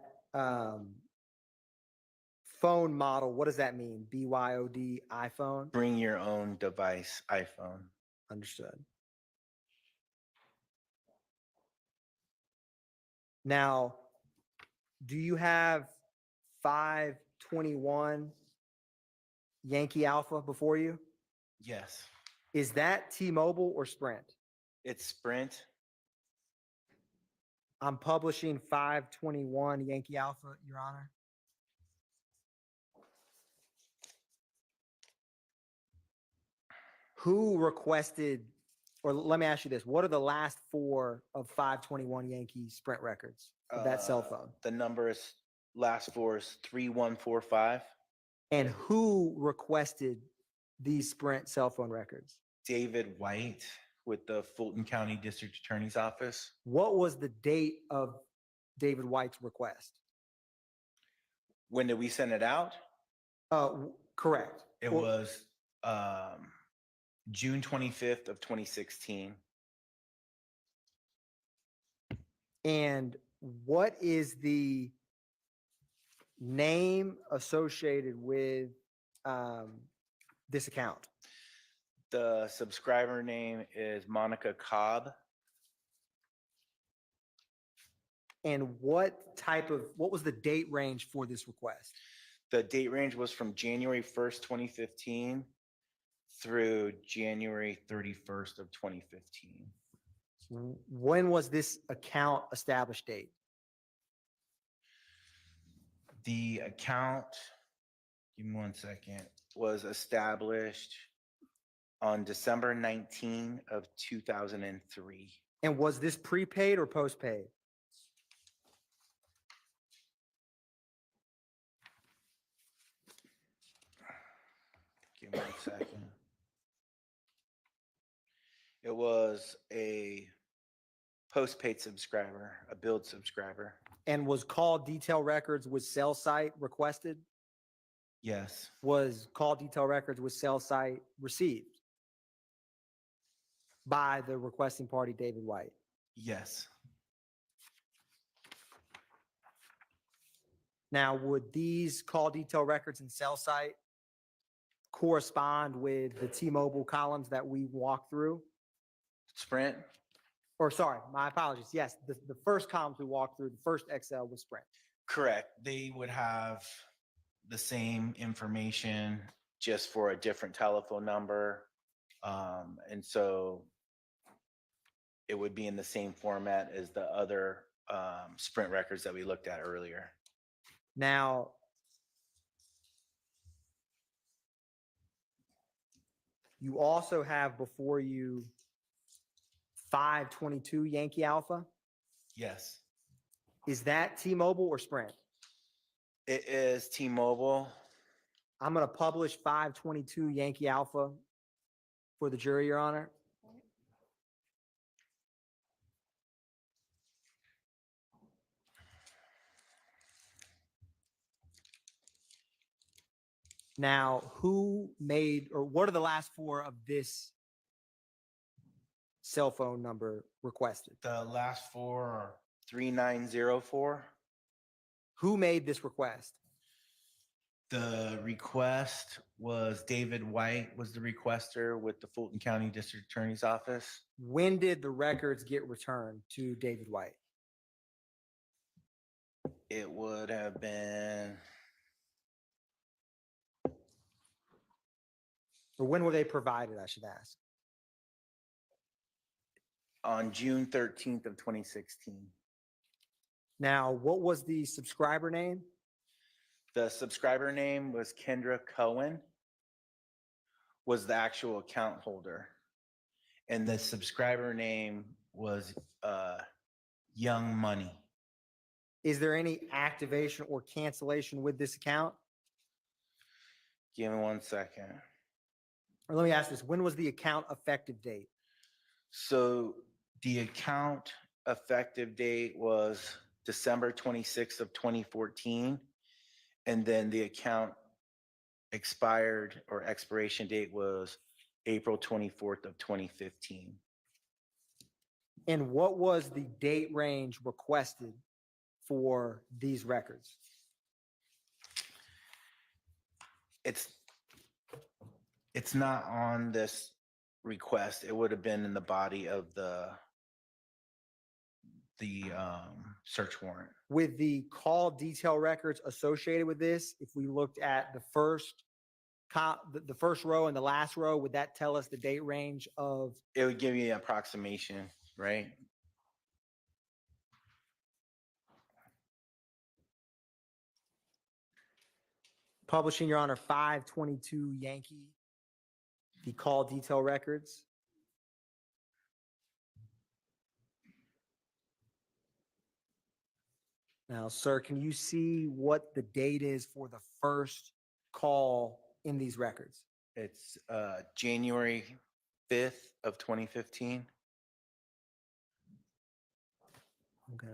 phone model, what does that mean? BYOD iPhone? Bring your own device, iPhone. Understood. Now, do you have 521 Yankee Alpha before you? Yes. Is that T-Mobile or Sprint? It's Sprint. I'm publishing 521 Yankee Alpha, Your Honor. Who requested, or let me ask you this, what are the last four of 521 Yankee Sprint records of that cell phone? The number is last four is 3145. And who requested these Sprint cell phone records? David White with the Fulton County District Attorney's Office. What was the date of David White's request? When did we send it out? Correct. It was June 25th of 2016. And what is the name associated with this account? The subscriber name is Monica Cobb. And what was the date range for this request? The date range was from January 1st, 2015 through January 31st of 2015. When was this account established date? The account, give me 1 second, was established on December 19 of 2003. And was this prepaid or postpaid? Give me 1 second. It was a postpaid subscriber, a billed subscriber. And was call detail records with cell site requested? Yes. Was call detail records with cell site received by the requesting party, David White? Yes. Now, would these call detail records and cell site correspond with the T-Mobile columns that we walked through? Sprint? Or sorry, my apologies. Yes, the first columns we walked through, the first Excel was Sprint. Correct. They would have the same information just for a different telephone number. And so it would be in the same format as the other Sprint records that we looked at earlier. Now, you also have before you 522 Yankee Alpha. Yes. Is that T-Mobile or Sprint? It is T-Mobile. I'm going to publish 522 Yankee Alpha for the jury, Your Honor. Now, who made, or what are the last four of this cell phone number requested? The last four are 3904. Who made this request? The request was David White was the requester with the Fulton County District Attorney's Office. When did the records get returned to David White? It would have been Or when were they provided, I should ask? on June 13th of 2016. Now, what was the subscriber name? The subscriber name was Kendra Cohen, was the actual account holder. And the subscriber name was Young Money. Is there any activation or cancellation with this account? Give me 1 second. Or let me ask this, when was the account effective date? So the account effective date was December 26th of 2014. And then the account expired or expiration date was April 24th of 2015. And what was the date range requested for these records? It's not on this request. It would have been in the body of the search warrant. With the call detail records associated with this, if we looked at the first row and the last row, would that tell us the date range of? It would give you an approximation, right? Publishing, Your Honor, 522 Yankee, the call detail records. Now, sir, can you see what the date is for the first call in these records? It's January 5th of 2015. Okay.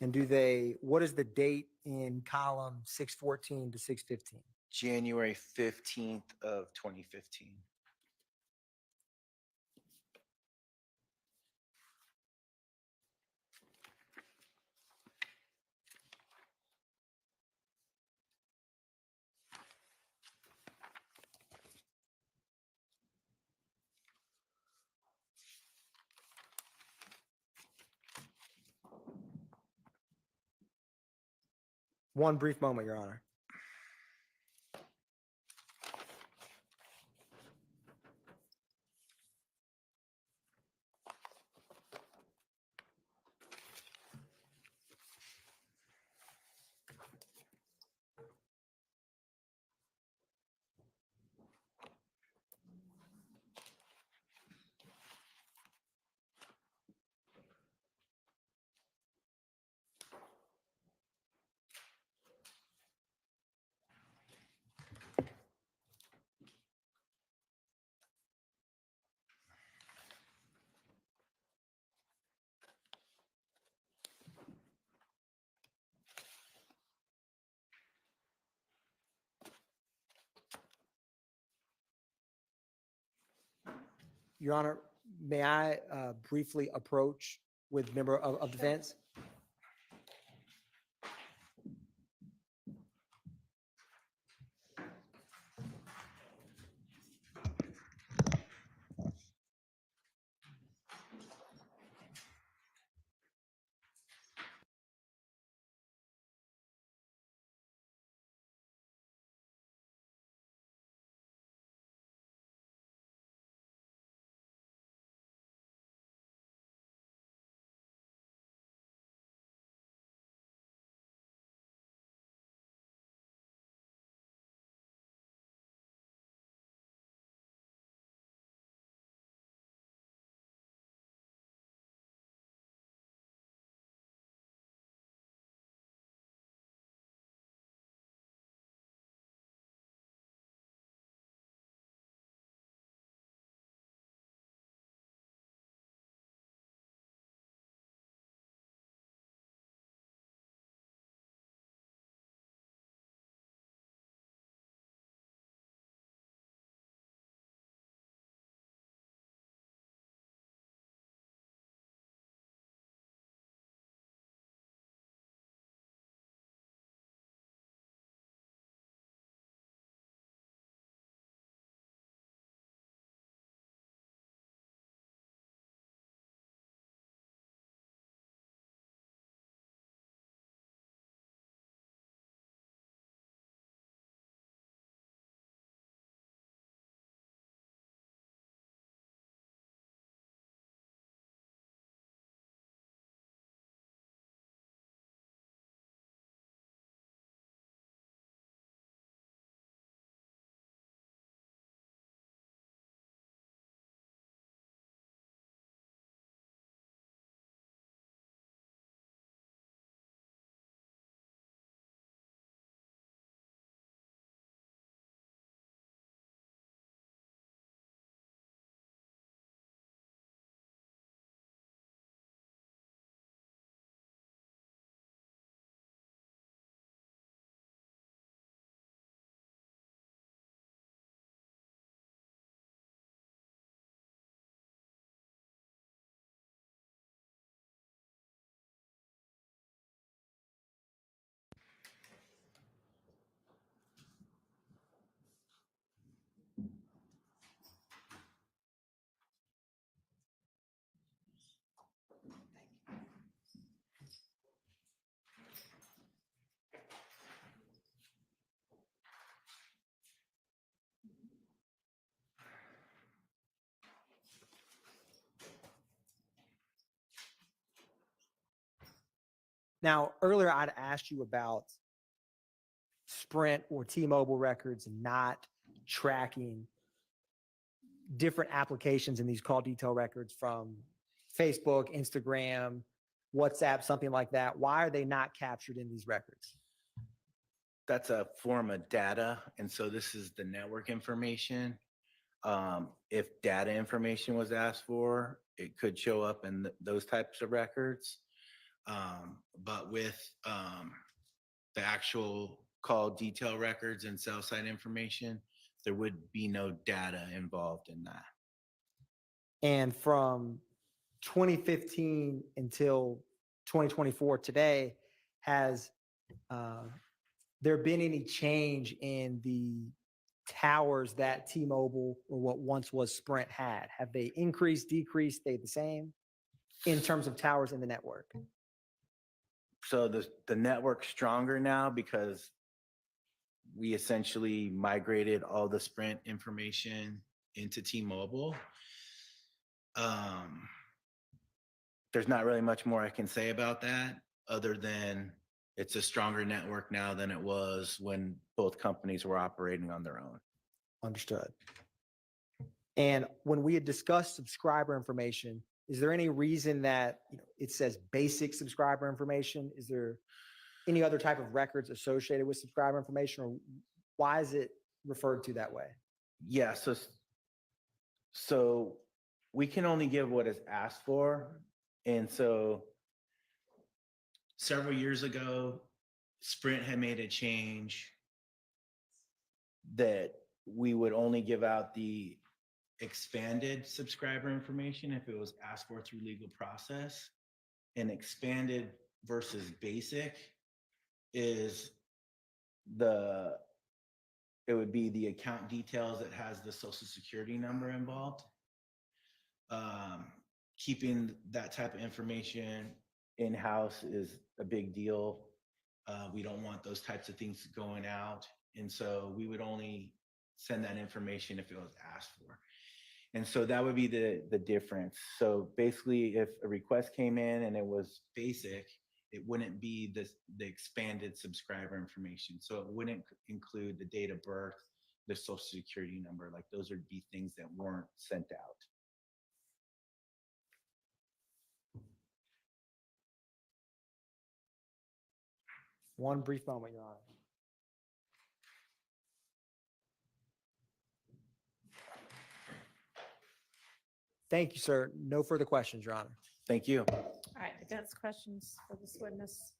And what is the date in column 614 to 615? January 15th of 2015. One brief moment, Your Honor. Your Honor, may I briefly approach with member of defense? Now, earlier I'd asked you about Sprint or T-Mobile records not tracking different applications in these call detail records from Facebook, Instagram, WhatsApp, something like that. Why are they not captured in these records? That's a form of data. And so this is the network information. If data information was asked for, it could show up in those types of records. But with the actual call detail records and cell site information, there would be no data involved in that. And from 2015 until 2024 today, has there been any change in the towers that T-Mobile or what once was Sprint had? Have they increased, decreased, stayed the same in terms of towers in the network? So the network's stronger now because we essentially migrated all the Sprint information into T-Mobile. There's not really much more I can say about that other than it's a stronger network now than it was when both companies were operating on their own. Understood. And when we had discussed subscriber information, is there any reason that it says basic subscriber information? Is there any other type of records associated with subscriber information, or why is it referred to that way? Yeah, so we can only give what is asked for. And so several years ago, Sprint had made a change that we would only give out the expanded subscriber information if it was asked for through legal process. And expanded versus basic is it would be the account details that has the social security number involved. Keeping that type of information in-house is a big deal. We don't want those types of things going out. And so we would only send that information if it was asked for. And so that would be the difference. So basically, if a request came in and it was basic, it wouldn't be the expanded subscriber information. So it wouldn't include the date of birth, the social security number. Like those would be things that weren't sent out. One brief moment, Your Honor. Thank you, sir. No further questions, Your Honor. Thank you. All right, defense questions for this witness.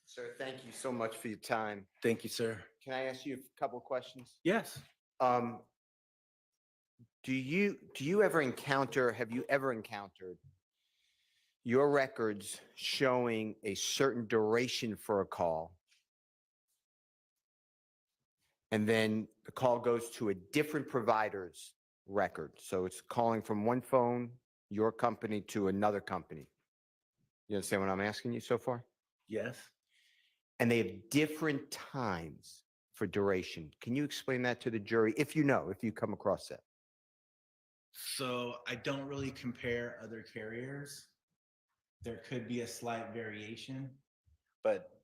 Sir, thank you so much for your time. Thank you, sir. Can I ask you a couple of questions? Yes. Have you ever encountered your records showing a certain duration for a call, and then the call goes to a different provider's record? So it's calling from one phone, your company, to another company. You understand what I'm asking you so far? Yes. And they have different times for duration. Can you explain that to the jury, if you come across that? So I don't really compare other carriers. There could be a slight variation, but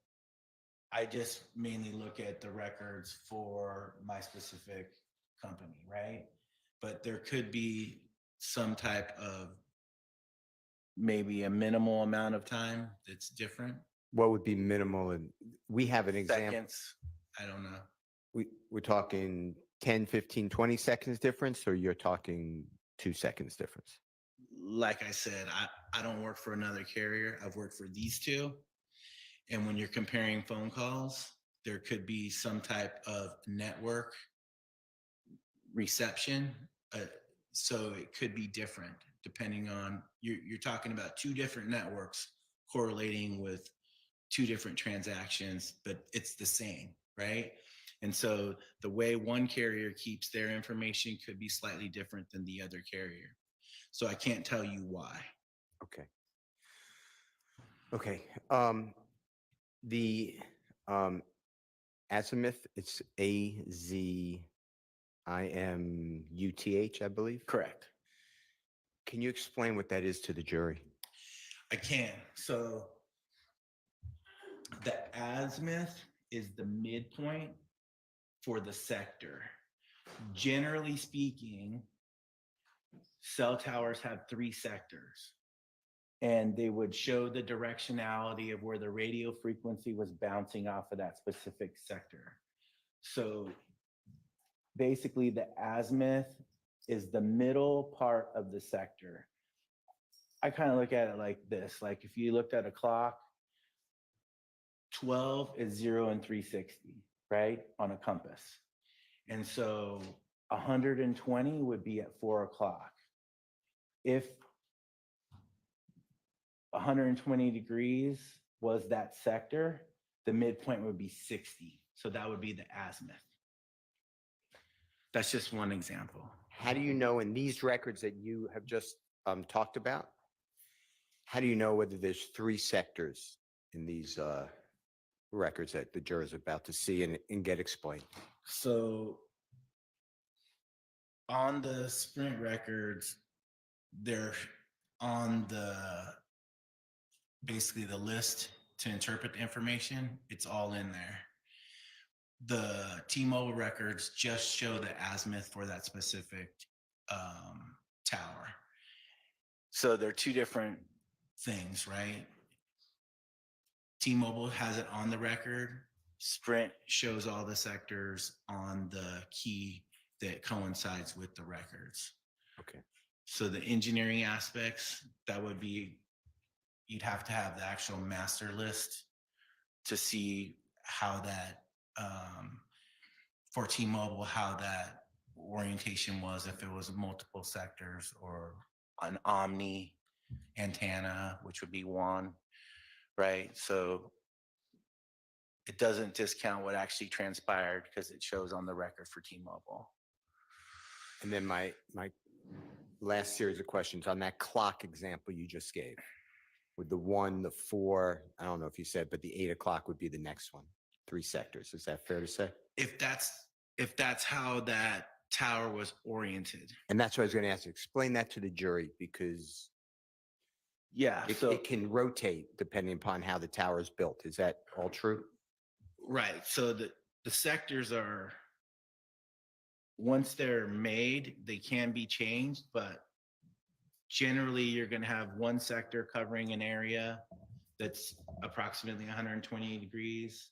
I just mainly look at the records for my specific company, right? But there could be some type of maybe a minimal amount of time that's different. What would be minimal? And we have an example. Seconds, I don't know. We're talking 10, 15, 20 seconds difference, or you're talking 2 seconds difference? Like I said, I don't work for another carrier. I've worked for these two. And when you're comparing phone calls, there could be some type of network reception. So it could be different depending on, you're talking about two different networks correlating with two different transactions, but it's the same, right? And so the way one carrier keeps their information could be slightly different than the other carrier. So I can't tell you why. Okay. Okay. Azimuth, it's Azimuth, I believe. Correct. Can you explain what that is to the jury? I can. So the azimuth is the midpoint for the sector. Generally speaking, cell towers have 3 sectors, and they would show the directionality of where the radio frequency was bouncing off of that specific sector. So basically, the azimuth is the middle part of the sector. I kind of look at it like this. Like if you looked at a clock, 12 is 0 and 360, right? On a compass. And so 120 would be at 4 o'clock. If 120 degrees was that sector, the midpoint would be 60. So that would be the azimuth. That's just one example. How do you know in these records that you have just talked about, how do you know whether there's 3 sectors in these records that the jurors are about to see and get explained? So on the Sprint records, they're on the basically the list to interpret the information. It's all in there. The T-Mobile records just show the azimuth for that specific tower. So they're 2 different things, right? T-Mobile has it on the record. Sprint shows all the sectors on the key that coincides with the records. Okay. So the engineering aspects, that would be, you'd have to have the actual master list to see how that, for T-Mobile, how that orientation was, if it was multiple sectors or an omni antenna, which would be one, right? So it doesn't discount what actually transpired because it shows on the record for T-Mobile. And then my last series of questions on that clock example you just gave, with the 1, the 4, I don't know if you said, but the 8 o'clock would be the next one. 3 sectors. Is that fair to say? If that's how that tower was oriented. And that's what I was going to ask you. Explain that to the jury, because Yeah. it can rotate depending upon how the tower is built. Is that all true? Right. So the sectors are, once they're made, they can be changed, but generally you're going to have one sector covering an area that's approximately 120 degrees.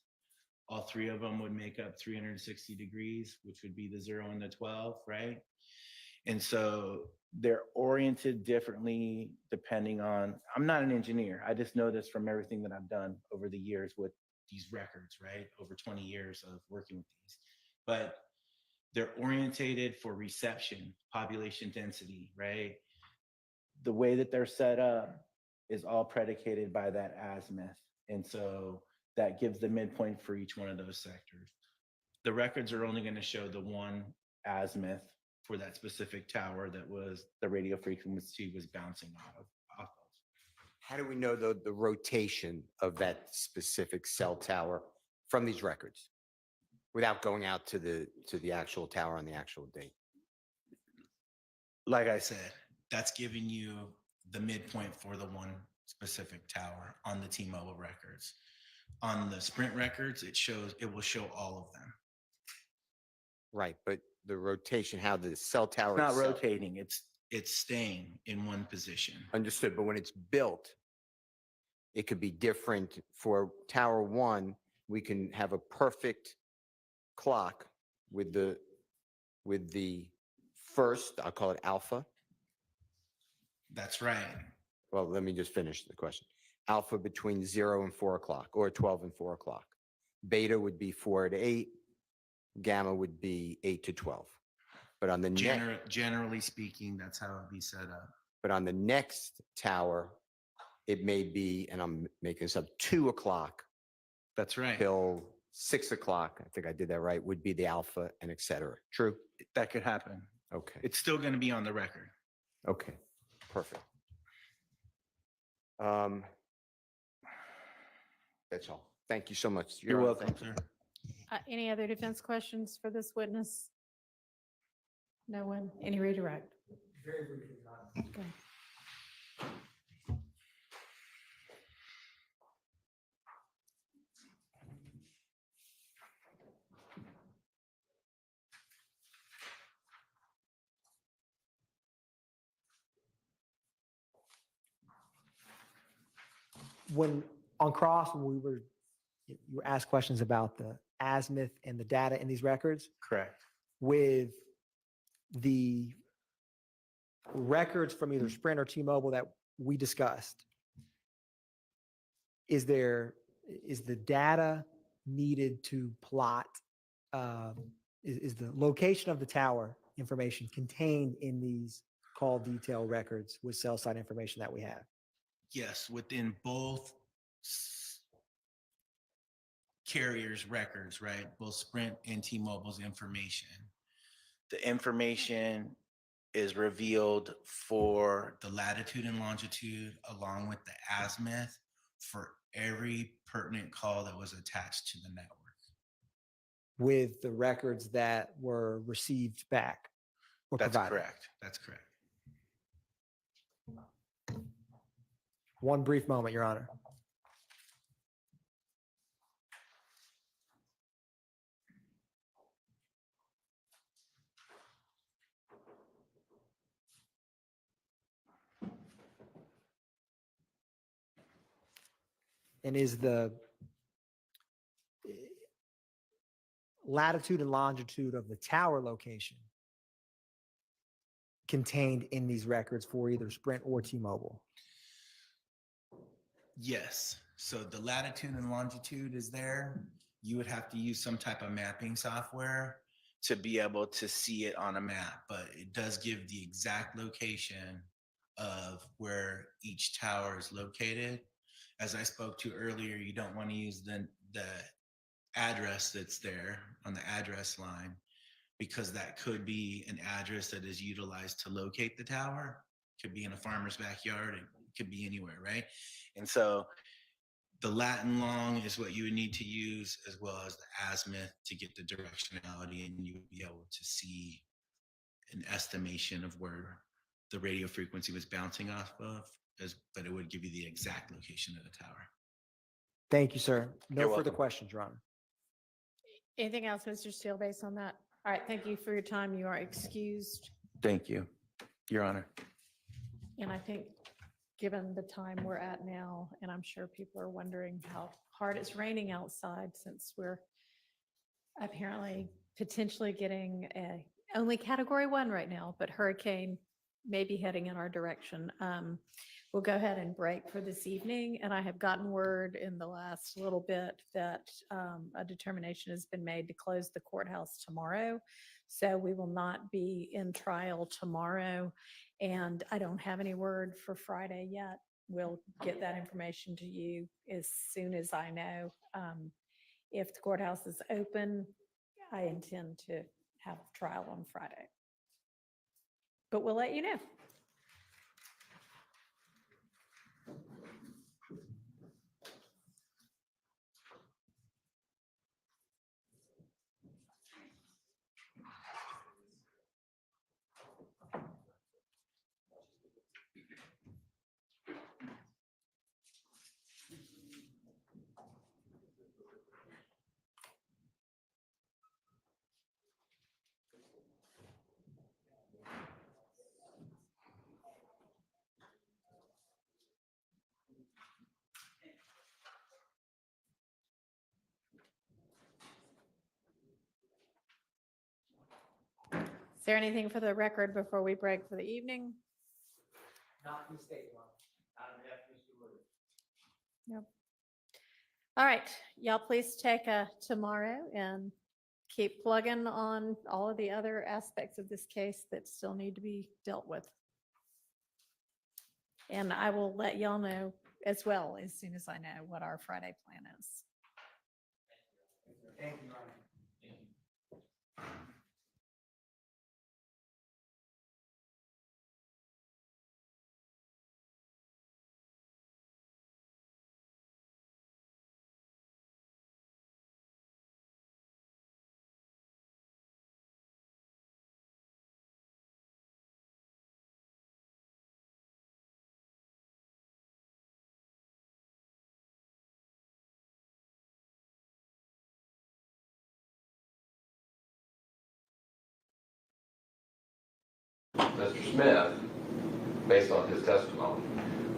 All 3 of them would make up 360 degrees, which would be the 0 and the 12, right? And so they're oriented differently depending on, I'm not an engineer. I just know this from everything that I've done over the years with these records, right? Over 20 years of working with these. But they're orientated for reception, population density, right? The way that they're set up is all predicated by that azimuth. And so that gives the midpoint for each one of those sectors. The records are only going to show the one azimuth for that specific tower that was the radio frequency was bouncing off of. How do we know the rotation of that specific cell tower from these records without going out to the actual tower on the actual date? Like I said, that's giving you the midpoint for the one specific tower on the T-Mobile records. On the Sprint records, it will show all of them. Right, but the rotation, how the cell tower It's not itself- rotating, it's staying in one position. Understood, but when it's built, it could be different. For Tower 1, we can have a perfect clock with the first, I'll call it alpha. That's right. Well, let me just finish the question. Alpha between 0 and 4 o'clock, or 12 and 4 o'clock. Beta would be 4 to 8. Gamma would be 8 to 12. But on the Generally speaking, that's how it'd be set up. But on the next tower, it may be, and I'm making this up, 2 o'clock. That's right. Till 6 o'clock, I think I did that right, would be the alpha, and et cetera. True? That could happen. Okay. It's still going to be on the record. Okay, perfect. That's all. Thank you so much. You're welcome, sir. Any other defense questions for this witness? No one? Any redirect? Very briefly, Your Honor. Okay. When on cross, when you were asked questions about the azimuth and the data in these records, Correct. with the records from either Sprint or T-Mobile that we discussed, is the data needed to plot, is the location of the tower information contained in these call detail records with cell site information that we have? Yes, within both carriers' records, right? Both Sprint and T-Mobile's information. The information is revealed for the latitude and longitude along with the azimuth for every pertinent call that was attached to the network. With the records that were received back or That's provided? correct. That's correct. One brief moment, Your Honor. And is the latitude and longitude of the tower location contained in these records for either Sprint or T-Mobile? Yes. So the latitude and longitude is there. You would have to use some type of mapping software to be able to see it on a map, but it does give the exact location of where each tower is located. As I spoke to earlier, you don't want to use the address that's there on the address line, because that could be an address that is utilized to locate the tower. It could be in a farmer's backyard. It could be anywhere, right? And so the lat and long is what you would need to use, as well as the azimuth to get the directionality, and you would be able to see an estimation of where the radio frequency was bouncing off of, but it would give you the exact location of the tower. Thank you, sir. No You're further welcome. questions, Your Honor. Anything else, Mr. Steele, based on that? All right, thank you for your time. You are excused. Thank you, Your Honor. And I think, given the time we're at now, and I'm sure people are wondering how hard it's raining outside, since we're apparently potentially getting only Category 1 right now, but hurricane may be heading in our direction. We'll go ahead and break for this evening, and I have gotten word in the last little bit that a determination has been made to close the courthouse tomorrow. So we will not be in trial tomorrow, and I don't have any word for Friday yet. We'll get that information to you as soon as I know. If the courthouse is open, I intend to have trial on Friday. But we'll let you know. Is there anything for the record before we break for the evening? Not in the state, Your Honor. Nope. All right, y'all please take tomorrow and keep plugging on all of the other aspects of this case that still need to be dealt with. And I will let y'all know as well as soon as I know what our Friday plan is. Thank you, Your Honor. Mr. Smith, based on his testimony.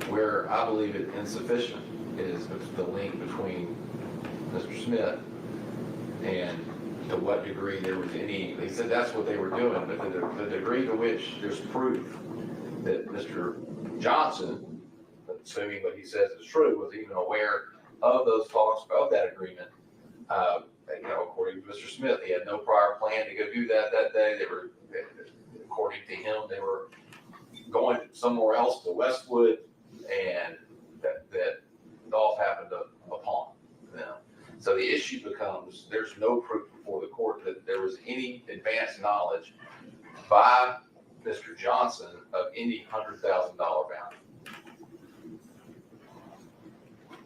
Where I believe it insufficient is the link between Mr. Smith and to what degree there was any, they said that's what they were doing, but the degree to which there's proof that Mr. Johnson, assuming what he says is true, was even aware of those talks, of that agreement. According to Mr. Smith, he had no prior plan to go do that day. They were, according to him, they were going somewhere else to Westwood, and that Dolph happened upon them. So the issue becomes, there's no proof before the court that there was any advanced knowledge by Mr. Johnson of any $100,000 bounty.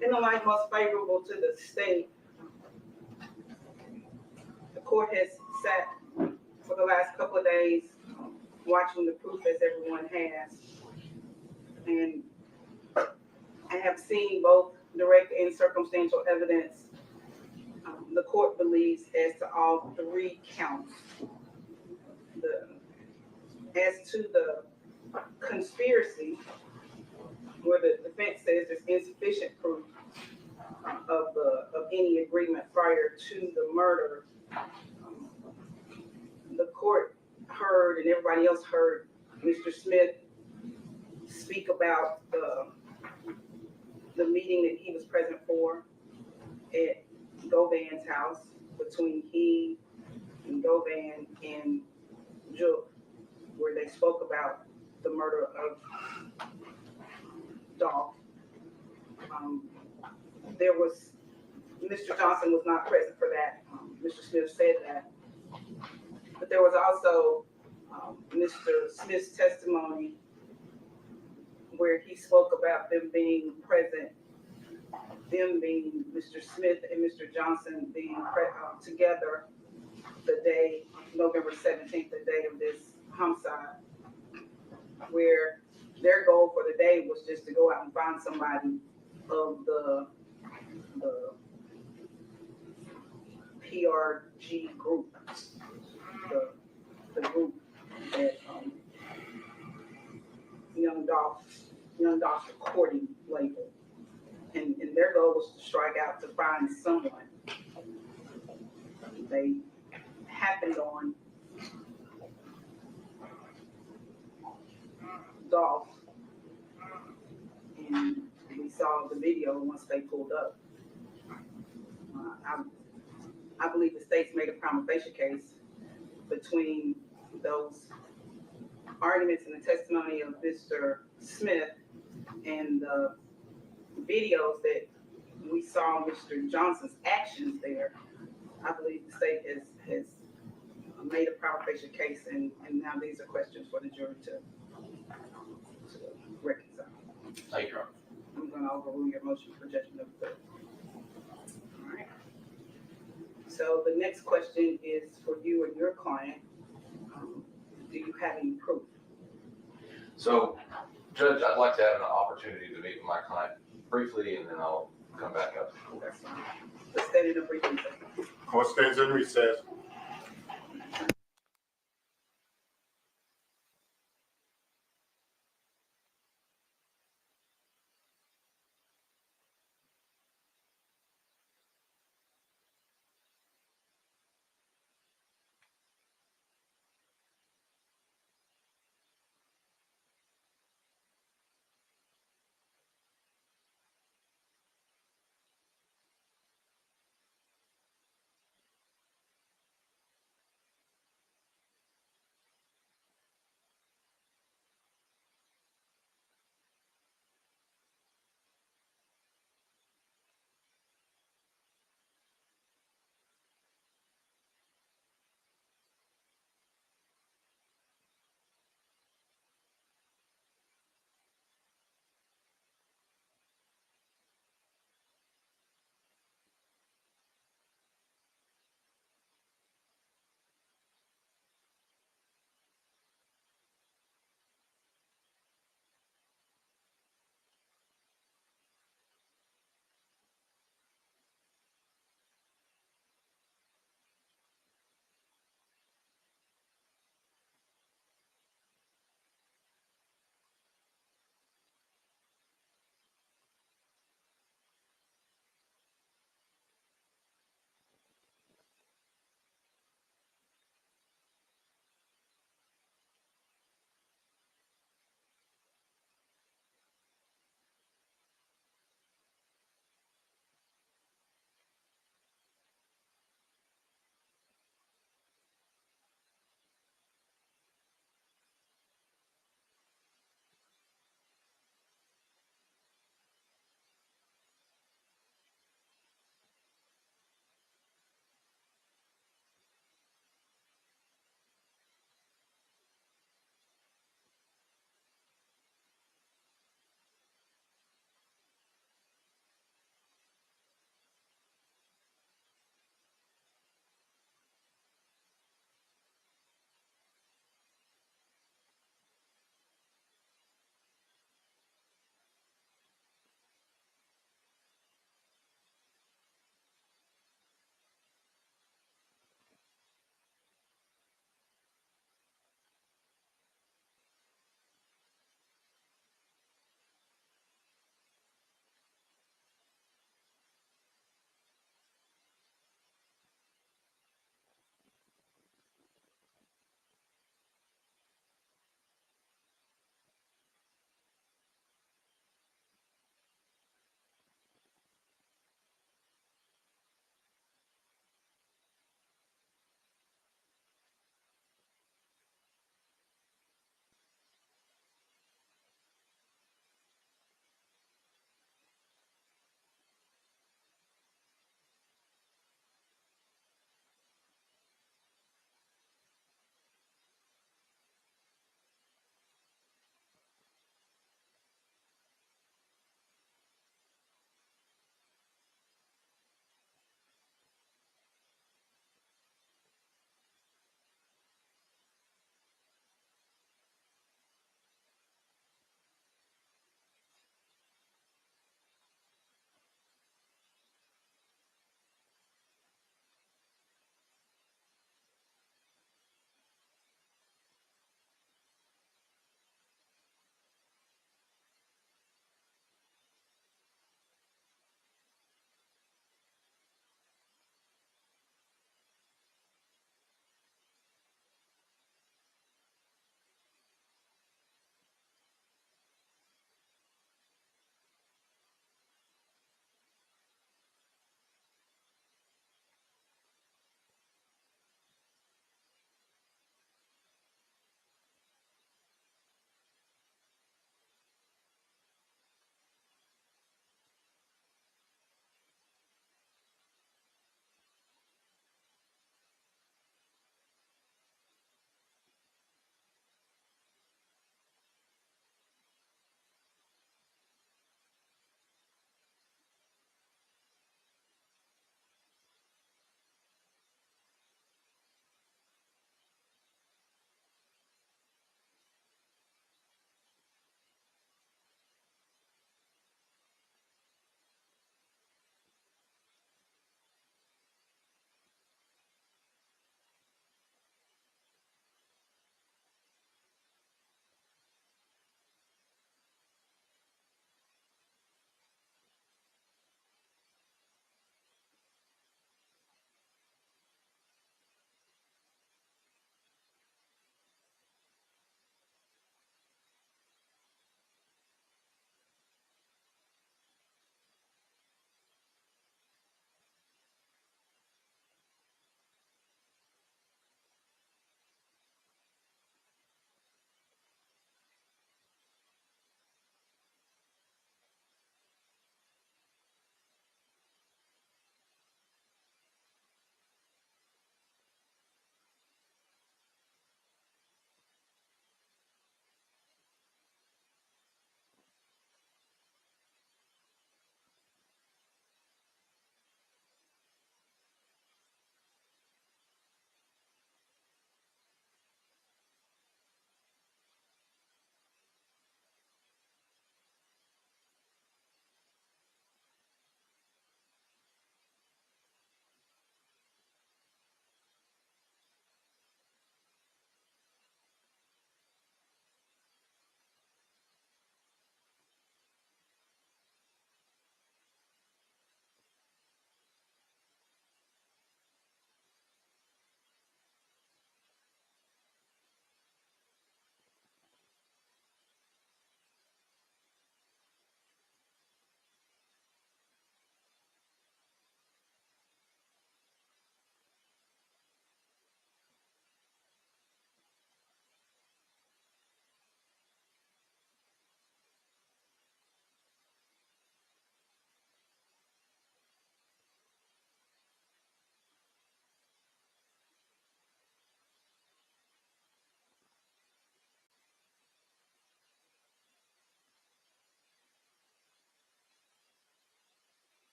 In the light most favorable to the state, the court has sat for the last couple of days watching the proof as everyone has. And I have seen both direct and circumstantial evidence. The court believes as to all three counts. As to the conspiracy, where the defense says there's insufficient proof of any agreement prior to the murder, the court heard and everybody else heard Mr. Smith speak about the meeting that he was present for at Govan's house between he and Govan and Jook, where they spoke about the murder of Dolph. Mr. Johnson was not present for that. Mr. Smith said that. But there was also Mr. Smith's testimony where he spoke about them being present, them being Mr. Smith and Mr. Johnson being together the day, November 17th, the day of this homicide, where their goal for the day was just to go out and find somebody of the PRG group, the group that Young Dolph's recording label. And their goal was to strike out to find someone. They happened on Dolph, and we saw the video once they pulled up. I believe the state's made a prima facie case between those arguments and the testimony of Mr. Smith and the videos that we saw Mr. Johnson's actions there. I believe the state has made a prima facie case, and now these are questions for the jury to reconcile. Thank you, Your Honor. I'm going to overrule your motion for judgment of guilt. All right. So the next question is for you and your client. Do you have any proof? So, Judge, I'd like to have an opportunity to meet with my client briefly, and then I'll come back up. That's fine. Let's stand in a brief recess. Court stands in recess.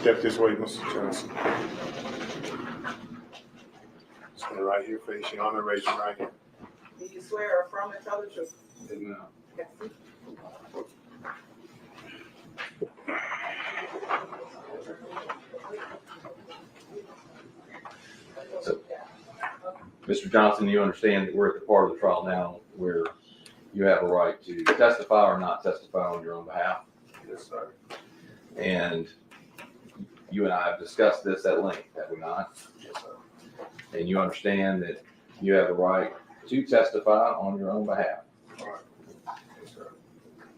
Step this way, Mr. Johnson. Stand right here, face your arm, and raise your right hand. Do you swear or affirm to tell the truth? Amen. Yes. So, Mr. Johnson, you understand that we're at the part of the trial now where you have a right to testify or not testify on your own behalf. Yes, sir. And you and I have discussed this at length, have we not? Yes, sir. And you understand that you have the right to testify on your own behalf. All right. Yes, sir.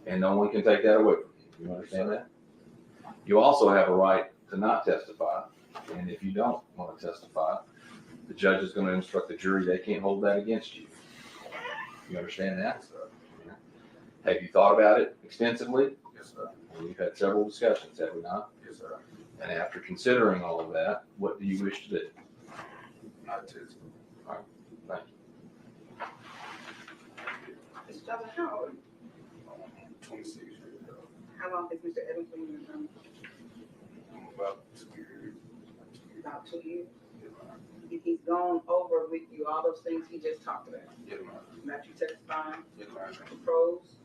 And no one can take that away from you. You understand that? You also have a right to not testify. And if you don't want to testify, the judge is going to instruct the jury they can't hold that against you. You understand that? Yes, sir. Have you thought about it extensively? Yes, sir. And we've had several discussions, have we not? Yes, sir. And after considering all of that, what do you wish to do? Not testify. All right, thank you. Mr. Johnson, how old are you? 26 years old. How long has Mr. Evans been in your family? About 2 years. About 2 years. Yes, ma'am. If he's gone over with you all those things he just talked about, Yes, ma'am. about you testifying, Yes, ma'am. the pros,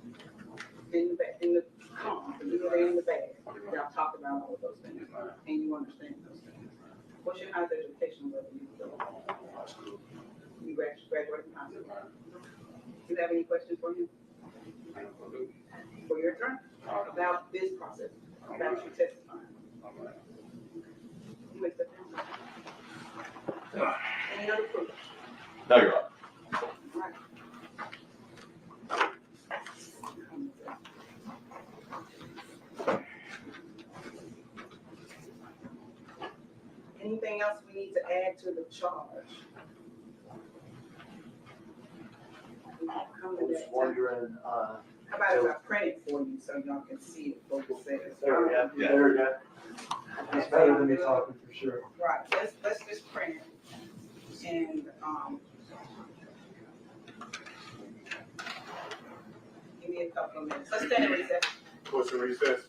in the cons, the good and the bad. Y'all talked about all of those things, Yes, ma'am. and you understand those things. What's your highest education level? High school. You graduated from high Yes, school. ma'am. Do you have any questions for him, Absolutely. for your attorney, about this process, about you testifying? All right. You may step down. Any other proof? No, you're right. All right. Anything else we need to add to the charge? We can come to that time. How about if I print it for you so y'all can see it, what it says? There we go. There we go. That's better than me talking for sure. Right, let's just print it. And, give me a couple of minutes. Let's stand in recess. What's the recess?